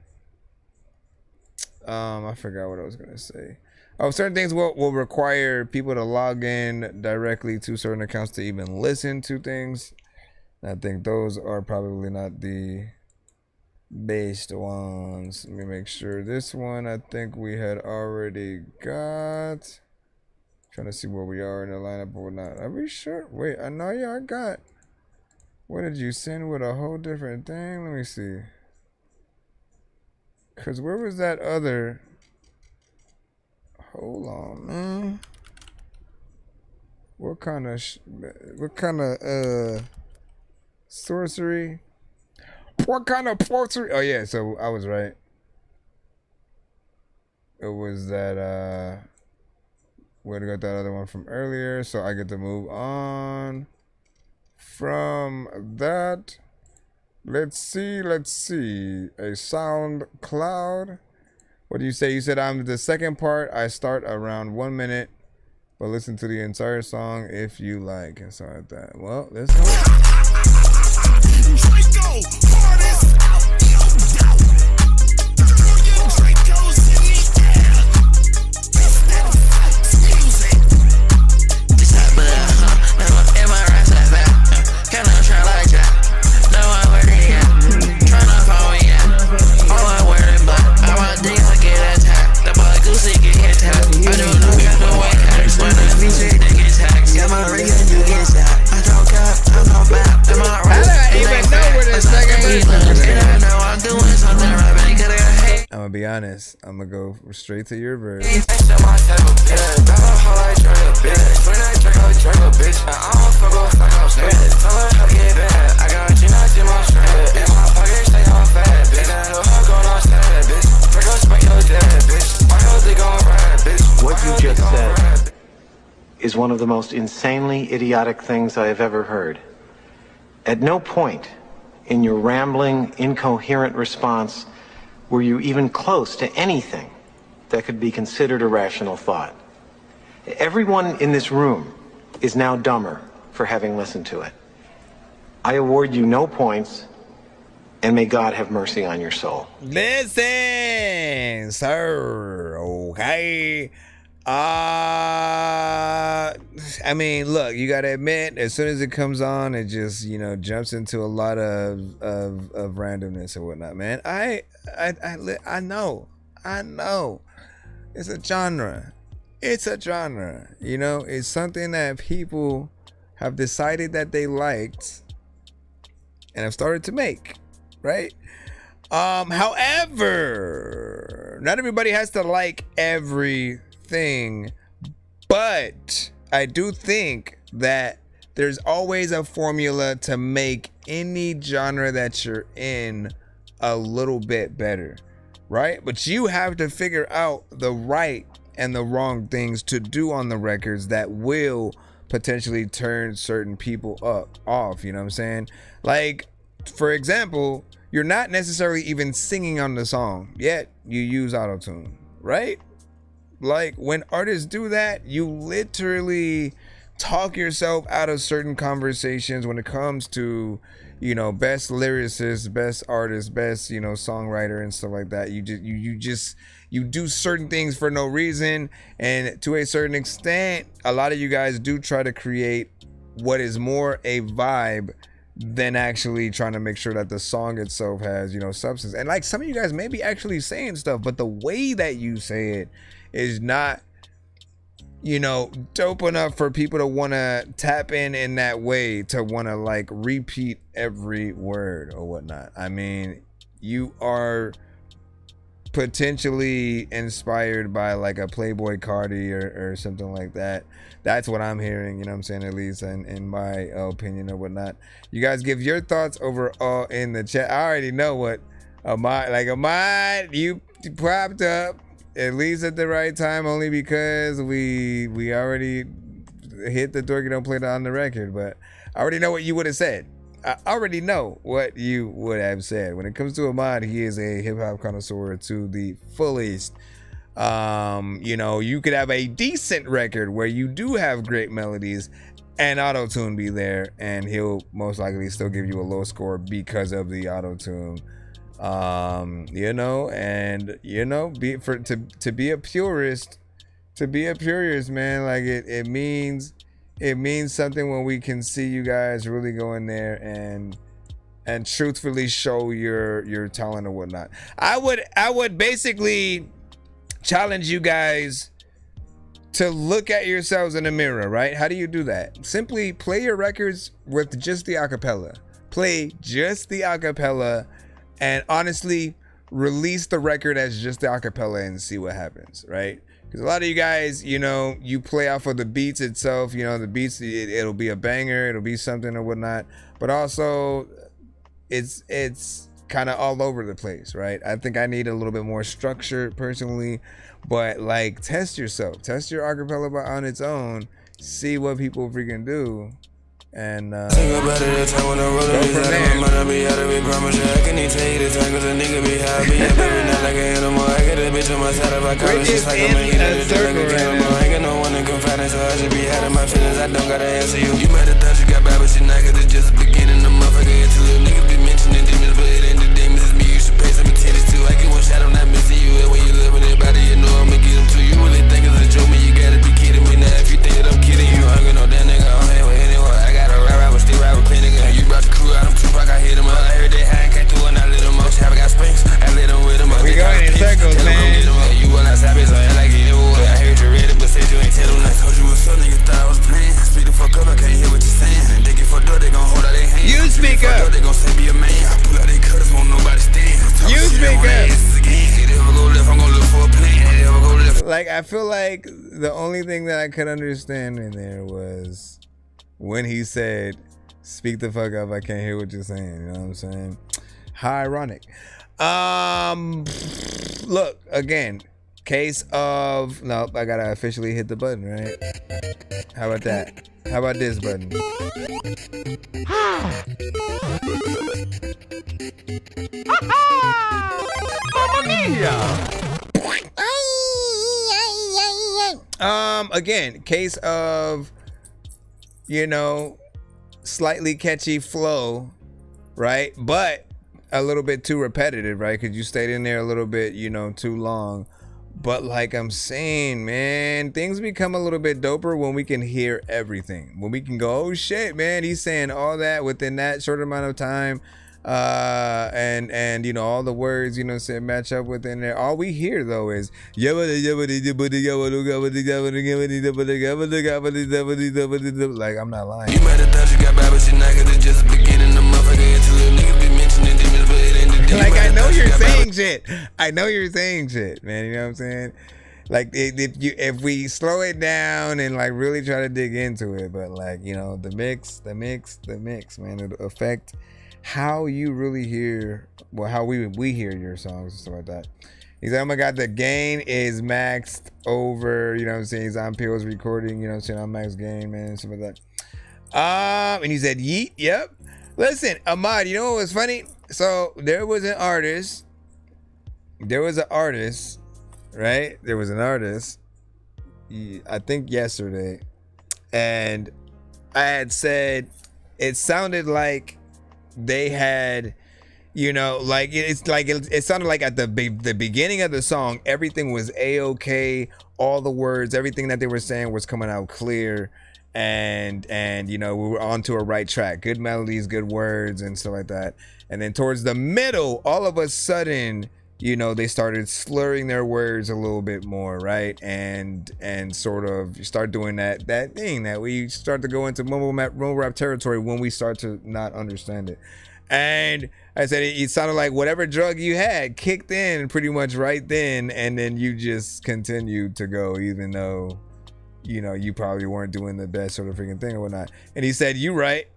I forgot what I was gonna say. Oh, certain things will require people to log in directly to certain accounts to even listen to things. I think those are probably not the best ones. Let me make sure. This one I think we had already got. Trying to see where we are in the lineup or not. Are we sure? Wait, I know y'all got. What did you send with a whole different thing? Let me see. Cause where was that other? Hold on, man. What kind of sorcery? What kind of sorcery? Oh yeah, so I was right. It was that where to got that other one from earlier, so I get to move on from that. Let's see. A SoundCloud. What do you say? You said I'm the second part. I start around 1 minute, but listen to the entire song if you like, and something like that. Well, let's go. I'm gonna be honest. I'm gonna go straight to your verse. What you just said is one of the most insanely idiotic things I have ever heard. At no point in your rambling, incoherent response were you even close to anything that could be considered a rational thought. Everyone in this room is now dumber for having listened to it. I award you no points, and may God have mercy on your soul. Listen, sir. Okay. I mean, look, you gotta admit, as soon as it comes on, it just, you know, jumps into a lot of randomness and whatnot, man. I know. It's a genre. You know, it's something that people have decided that they liked and have started to make, right? However, not everybody has to like everything, but I do think that there's always a formula to make any genre that you're in a little bit better, right? But you have to figure out the right and the wrong things to do on the records that will potentially turn certain people off, you know what I'm saying? Like, for example, you're not necessarily even singing on the song, yet you use auto-tune, right? Like, when artists do that, you literally talk yourself out of certain conversations when it comes to, you know, best lyricist, best artist, best, you know, songwriter and stuff like that. You do certain things for no reason, and to a certain extent, a lot of you guys do try to create what is more a vibe than actually trying to make sure that the song itself has, you know, substance. And like, some of you guys may be actually saying stuff, but the way that you say it is not, you know, dope enough for people to want to tap in that way, to want to like repeat every word or whatnot. I mean, you are potentially inspired by like a Playboy Cardi or something like that. That's what I'm hearing, you know what I'm saying, at least in my opinion or whatnot. You guys give your thoughts overall in the chat. I already know what Ahmad, you popped up at least at the right time, only because we already hit the door. You don't play it on the record, but I already know what you would have said. I already know what you would have said. When it comes to Ahmad, he is a hip-hop connoisseur to the fullest. You know, you could have a decent record where you do have great melodies and auto-tune be there, and he'll most likely still give you a low score because of the auto-tune. You know, and you know, to be a purist, man, like it means something when we can see you guys really go in there and truthfully show your talent or whatnot. I would basically challenge you guys to look at yourselves in the mirror, right? How do you do that? Simply play your records with just the acapella. Play just the acapella, and honestly release the record as just the acapella and see what happens, right? Because a lot of you guys, you know, you play off of the beats itself. You know, the beats, it'll be a banger, it'll be something or whatnot. But also, it's kind of all over the place, right? I think I need a little bit more structure personally. But like, test yourself, test your acapella on its own, see what people freaking do, and think about it, that time when I roll up, from I be out of it, promise you I can't even tell you the time, cause a nigga be high, be up every night like an animal. I get a bitch on my side if I call it, just like I'm making it like a cannibal. I ain't got no one to confide in, so I should be hiding my feelings, I don't gotta answer you. You might have thought you got bad, but you're not, cause it's just the beginning. The motherfucker into little niggas be mentioning demons, but it ain't the demons, it's me. You should pay some attention to. I get one shot, I'm not missing you, and when you live with everybody, you know I'ma get them to you. Really think it's a joke, man, you gotta be kidding me now. If you think that I'm kidding you, I ain't no damn nigga, I'm here with anyone. I got a rap, but still rap with plenty. You brought the crew out, I'm Tupac, I hit him up. I heard that high, came through and I lit him up. I got springs, I lit him with him up. We going in circles, man. You will not stop it, so I like it. I heard you read it, but said you ain't tell them. I told you was so nigga thought I was playing. Speak the fuck up, I can't hear what you're saying. And they get fucked up, they gon' hold out their hands. You speak up. They gon' say be a man. I pull out they cutters, won't nobody stand. You speak up. If ever go left, I'm gon' look for a plan. If ever go left. Like, I feel like the only thing that I could understand in there was when he said, speak the fuck up, I can't hear what you're saying. You know what I'm saying? How ironic. Look, again, case of, nope, I gotta officially hit the button, right? How about that? How about this button? Again, case of you know, slightly catchy flow, right? But a little bit too repetitive, right? Because you stayed in there a little bit, you know, too long. But like I'm saying, man, things become a little bit doper when we can hear everything. When we can go, oh shit, man, he's saying all that within that short amount of time. And you know, all the words, you know, say match up within there. All we hear though is like, I'm not lying. You might have thought you got by, but you're not, cause it's just the beginning. The motherfucker into little niggas be mentioning demons, but it ain't the Like, I know you're saying shit. I know you're saying shit, man. You know what I'm saying? Like, if we slow it down and like really try to dig into it, but like, you know, the mix, man, it'll affect how you really hear, well, how we hear your songs and stuff like that. He's like, oh my God, the gain is maxed over, you know what I'm saying? He's on Peel's recording, you know what I'm saying, on max gain, man, and stuff like that. And he said, yeet, yep. Listen, Ahmad, you know what was funny? So there was an artist, right? There was an artist, I think yesterday, and I had said it sounded like they had, you know, like it sounded like at the beginning of the song, everything was a-okay, all the words, everything that they were saying was coming out clear, and you know, we were onto a right track, good melodies, good words and stuff like that. And then towards the middle, all of a sudden, you know, they started slurring their words a little bit more, right? And sort of start doing that thing that we start to go into mumble rap territory when we start to not understand it. And I said it sounded like whatever drug you had kicked in pretty much right then, and then you just continued to go, even though, you know, you probably weren't doing the best sort of freaking thing or whatnot. And he said, "You right."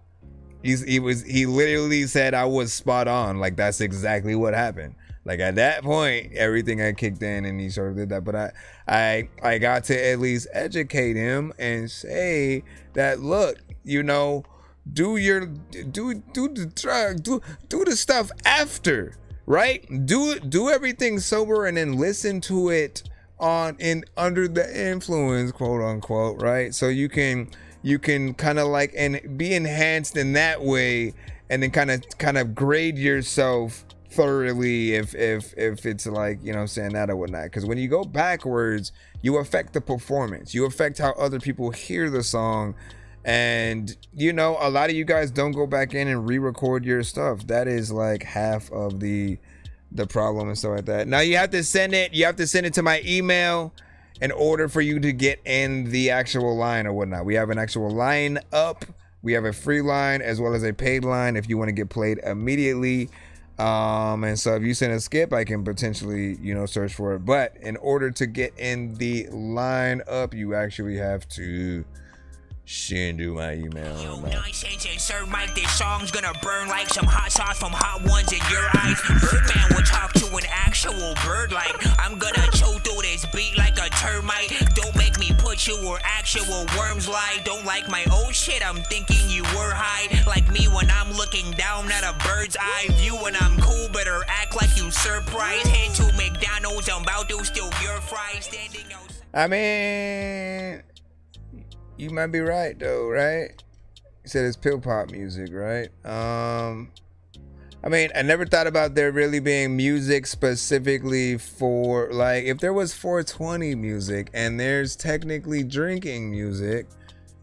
He literally said I was spot on. Like, that's exactly what happened. Like, at that point, everything had kicked in, and he sort of did that. But I got to at least educate him and say that, look, you know, do the stuff after, right? Do everything sober, and then listen to it under the influence, quote unquote, right? So you can kind of like and be enhanced in that way, and then kind of grade yourself thoroughly if it's like, you know, saying that or whatnot. Because when you go backwards, you affect the performance, you affect how other people hear the song. And you know, a lot of you guys don't go back in and re-record your stuff. That is like half of the problem and stuff like that. Now you have to send it to my email in order for you to get in the actual line or whatnot. We have an actual line up. We have a free line as well as a paid line if you want to get played immediately. And so if you send a skip, I can potentially, you know, search for it. But in order to get in the line up, you actually have to send to my email. Nonsense and Sir Mike, this song's gonna burn like some hot sauce from hot ones in your eyes. Birdman will talk to an actual bird like I'm gonna chew through this beat like a termite. Don't make me put you where actual worms lie. Don't like my old shit, I'm thinking you were high. Like me when I'm looking down at a bird's eye view. When I'm cool, better act like you surprised. Head to McDonald's, I'm about to steal your fries. Standing outside. I mean, you might be right though, right? You said it's pill pop music, right? I mean, I never thought about there really being music specifically for, like, if there was 420 music and there's technically drinking music,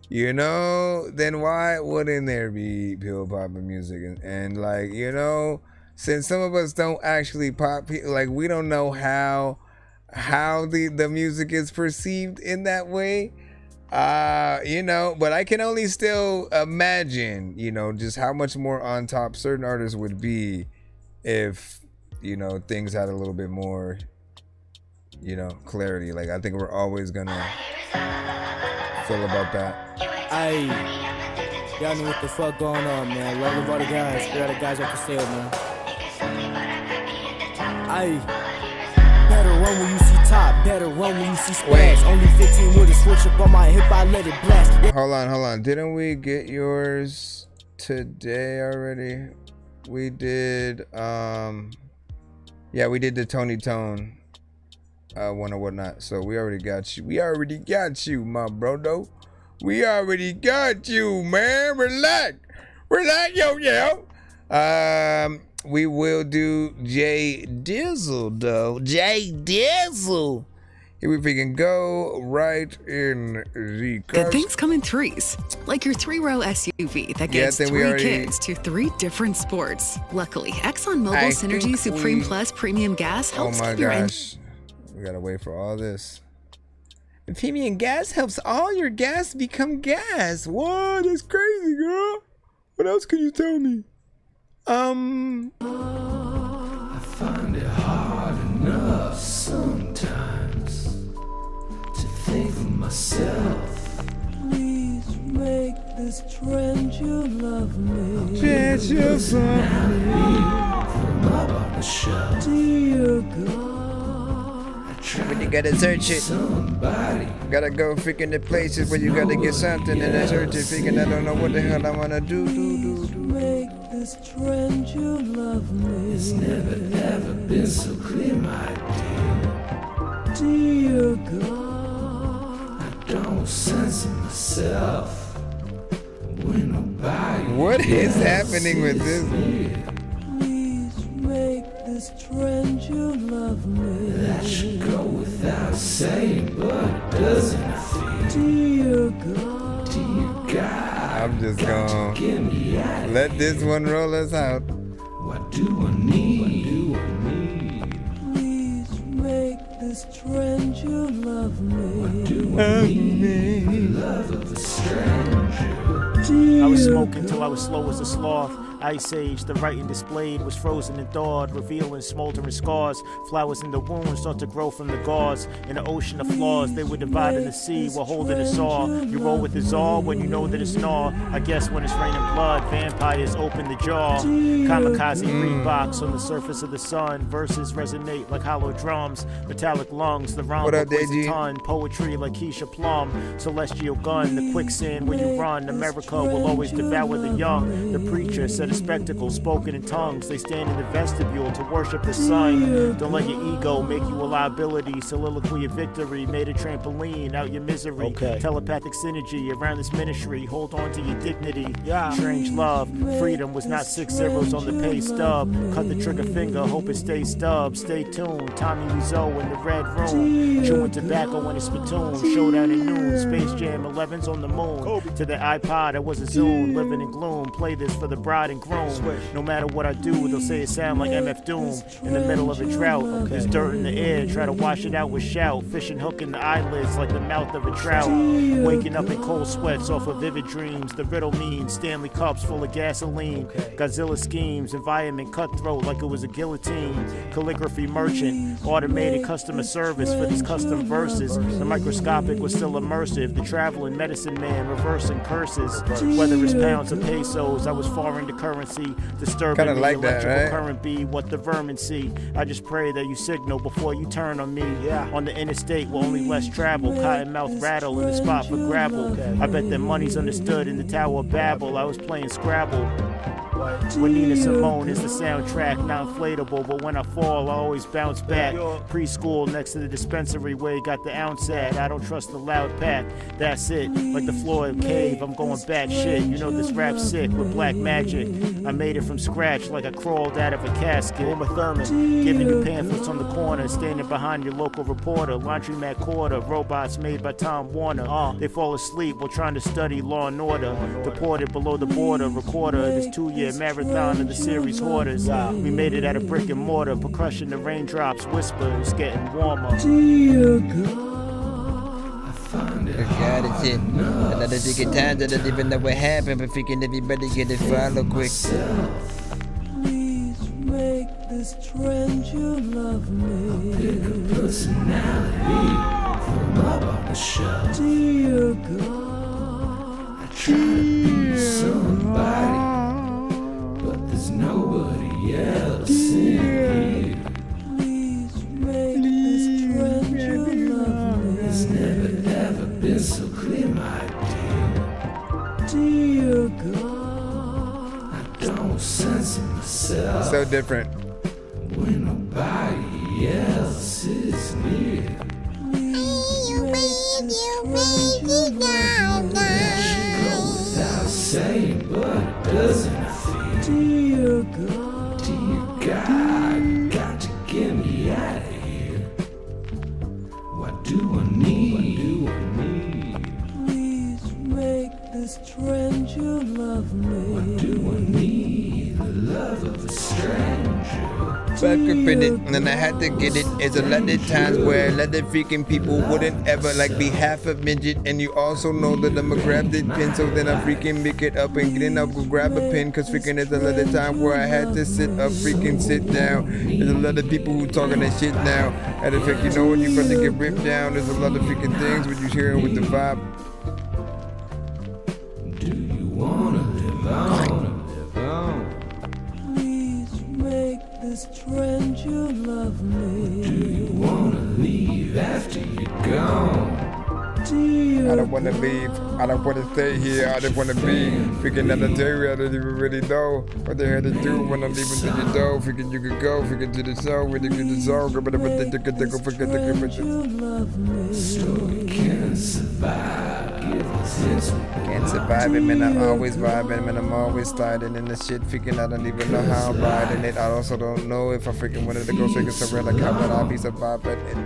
you know, then why wouldn't there be pill pop music? And like, you know, since some of us don't actually pop, like, we don't know how the music is perceived in that way. You know, but I can only still imagine, you know, just how much more on top certain artists would be if, you know, things had a little bit more, you know, clarity. Like, I think we're always gonna feel about that. Hey, y'all know what the fuck going on, man. Love all the guys. We got the guys off the sale, man. Hey, better run when you see top, better run when you see splash. Only 15 with a switch up on my hip, I let it blast. Hold on. Didn't we get yours today already? We did, yeah, we did the Tony Tone one or whatnot. So we already got you. My bro, though. We already got you, man. Relax. Relax, yo. We will do J Dizzle, though. J Dizzle. Here we can go right in the car. Good things come in threes, like your 3-row SUV that gets 3 kids to 3 different sports. Luckily, ExxonMobil Synergy Supreme Plus Premium Gas helps keep your engine. We gotta wait for all this. The premium gas helps all your gas become gas. What? That's crazy, girl. What else can you tell me? I find it hard enough sometimes to think for myself. Please make this trend you love me. Trend you love me. From up on the shelf. Dear God. When you gotta search it, gotta go freaking the places where you gotta get something and then search it, freaking I don't know what the hell I wanna do. Make this trend you love me. It's never ever been so clear, my dear. Dear God, I don't censor myself when nobody. What is happening with this? Make this trend you love me. That should go without saying, but it doesn't feel. Dear God, dear God, I'm just gonna let this one roll us out. What do I need? Please make this trend you love me. What do I need? The love of a stranger. I was smoking till I was slow as a sloth. Ice Age, the writing displayed was frozen and thawed, revealing smoldering scars. Flowers in the wounds start to grow from the gauze. In an ocean of flaws, they were dividing the sea while holding us all. You roll with the czar when you know that it's gnaw. I guess when it's raining blood, vampires open the jaw. Kamikaze Reeboks on the surface of the sun. Verses resonate like hollow drums. Metallic lungs, the rhyme weighs a ton. Poetry like Keisha Plum. Celestial gun, the quicksand where you run. America will always devour the young. The preacher said a spectacle spoken in tongues. They stand in the vestibule to worship the sun. Don't let your ego make you a liability. Soliloquy of victory made a trampoline out your misery. Telepathic synergy around this ministry. Hold on to your dignity. Strange love. Freedom was not 6 zeros on the pay stub. Cut the trigger finger, hope it stays stub. Stay tuned. Tommy Wiseau in the red room. Chewing tobacco in a spittoon. Showdown at noon. Space Jam 11's on the moon. To the iPod, I was a Zoom. Living in gloom. Play this for the bride and groom. No matter what I do, they'll say it sound like MF Doom. In the middle of a drought, there's dirt in the air. Try to wash it out with shout. Fishing hook in the eyelids like the mouth of a trout. Waking up in cold sweats off of vivid dreams. The riddle means Stanley cups full of gasoline. Godzilla schemes, environment cutthroat like it was a guillotine. Calligraphy merchant, automated customer service for these custom verses. The microscopic was still immersive. The traveling medicine man reversing curses. Whether it's pounds or pesos, I was foreign to currency. Disturbing the like that, electrical right? current be what the vermin see. I just pray that you signal before you turn on me. On the interstate with only less travel. Cottonmouth rattle in the spot for gravel. I bet that money's understood in the Tower of Babel. I was playing Scrabble. When Nina Simone is the soundtrack, not inflatable, but when I fall, I always bounce back. Preschool next to the dispensary where you got the ounce at. I don't trust the loud pack, that's it. Like the Floyd cave, I'm going bad shit. You know this rap's sick with black magic. I made it from scratch like I crawled out of a casket. Uma Thurman, giving you pamphlets on the corner, standing behind your local reporter. Laundromat quarter, robots made by Tom Warner. They fall asleep while trying to study Law and Order. Deported below the border, recorder. This 2-year marathon of the series Hoarders. We made it out of brick and mortar. Percussion, the raindrops, whispers, getting warmer. Dear God, I find it God, it's it. Another freaking time that I don't even know what happened, but freaking everybody get it follow quick. Please make this trend you love me. Pick a personality from up on the shelf. Dear God, I try to be somebody, but there's nobody else in here. Please make this trend you love me. It's never ever been so clear, my dear. Dear God, I don't censor myself. So different. When nobody else is near. Please make this trend you love me. say, but it doesn't fit. Dear God, got to get me out of here. What do I need? Please make this stranger love me. What do I need? The love of a stranger. Back up in it, and then I had to get it. It's a lot of times where a lot of freaking people wouldn't ever like be half a midget, and you also know that I'ma grab the pin, so then I freaking pick it up and then I'll go grab a pin, cause freaking there's a lot of time where I had to sit up, freaking sit down. There's a lot of people who talking that shit now. And in fact, you know when you're about to get ripped down, there's a lot of freaking things when you hearing with the vibe. Do you wanna live on? Make this stranger love me. Do you wanna leave after you're gone? I don't wanna leave. I don't wanna stay here. I just wanna be freaking on the day. I don't even really know what they had to do when I'm leaving to your door. Freaking you could go, freaking to the show, when you get the song, but so we can survive. Can't survive it, man. I'm always vibing, man. I'm always sliding in the shit. Freaking I don't even know how I'm riding it. I also don't know if I freaking wanted to go freaking somewhere like how would I be surviving it.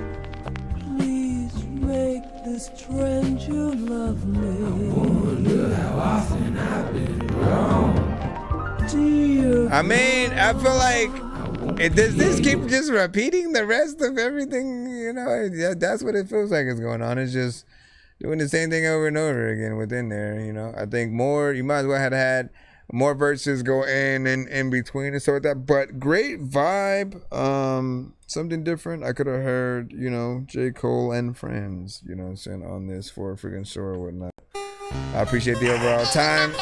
Please make this stranger love me. I wonder how often I've been wrong. Dear I mean, I feel like does this keep just repeating the rest of everything? You know, that's what it feels like is going on. It's just doing the same thing over and over again within there, you know. I think more, you might as well have had more verses go in between and so like that. But great vibe, something different. I could have heard, you know, J. Cole and friends, you know what I'm saying, on this for a freaking show or whatnot. I appreciate the overall time.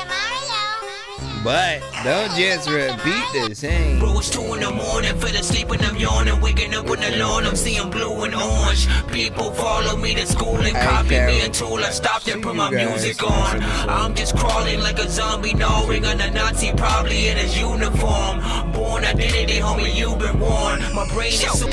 But don't just repeat the same. Bro, it's 2 in the morning, fell asleep and I'm yawning, waking up with the lawn, I'm seeing blue and orange. People follow me to school and copy me until I stopped and put my music on. I'm just crawling like a zombie, gnawing on a Nazi, probably in his uniform. Born identity, homie, you've been warned. My brain is so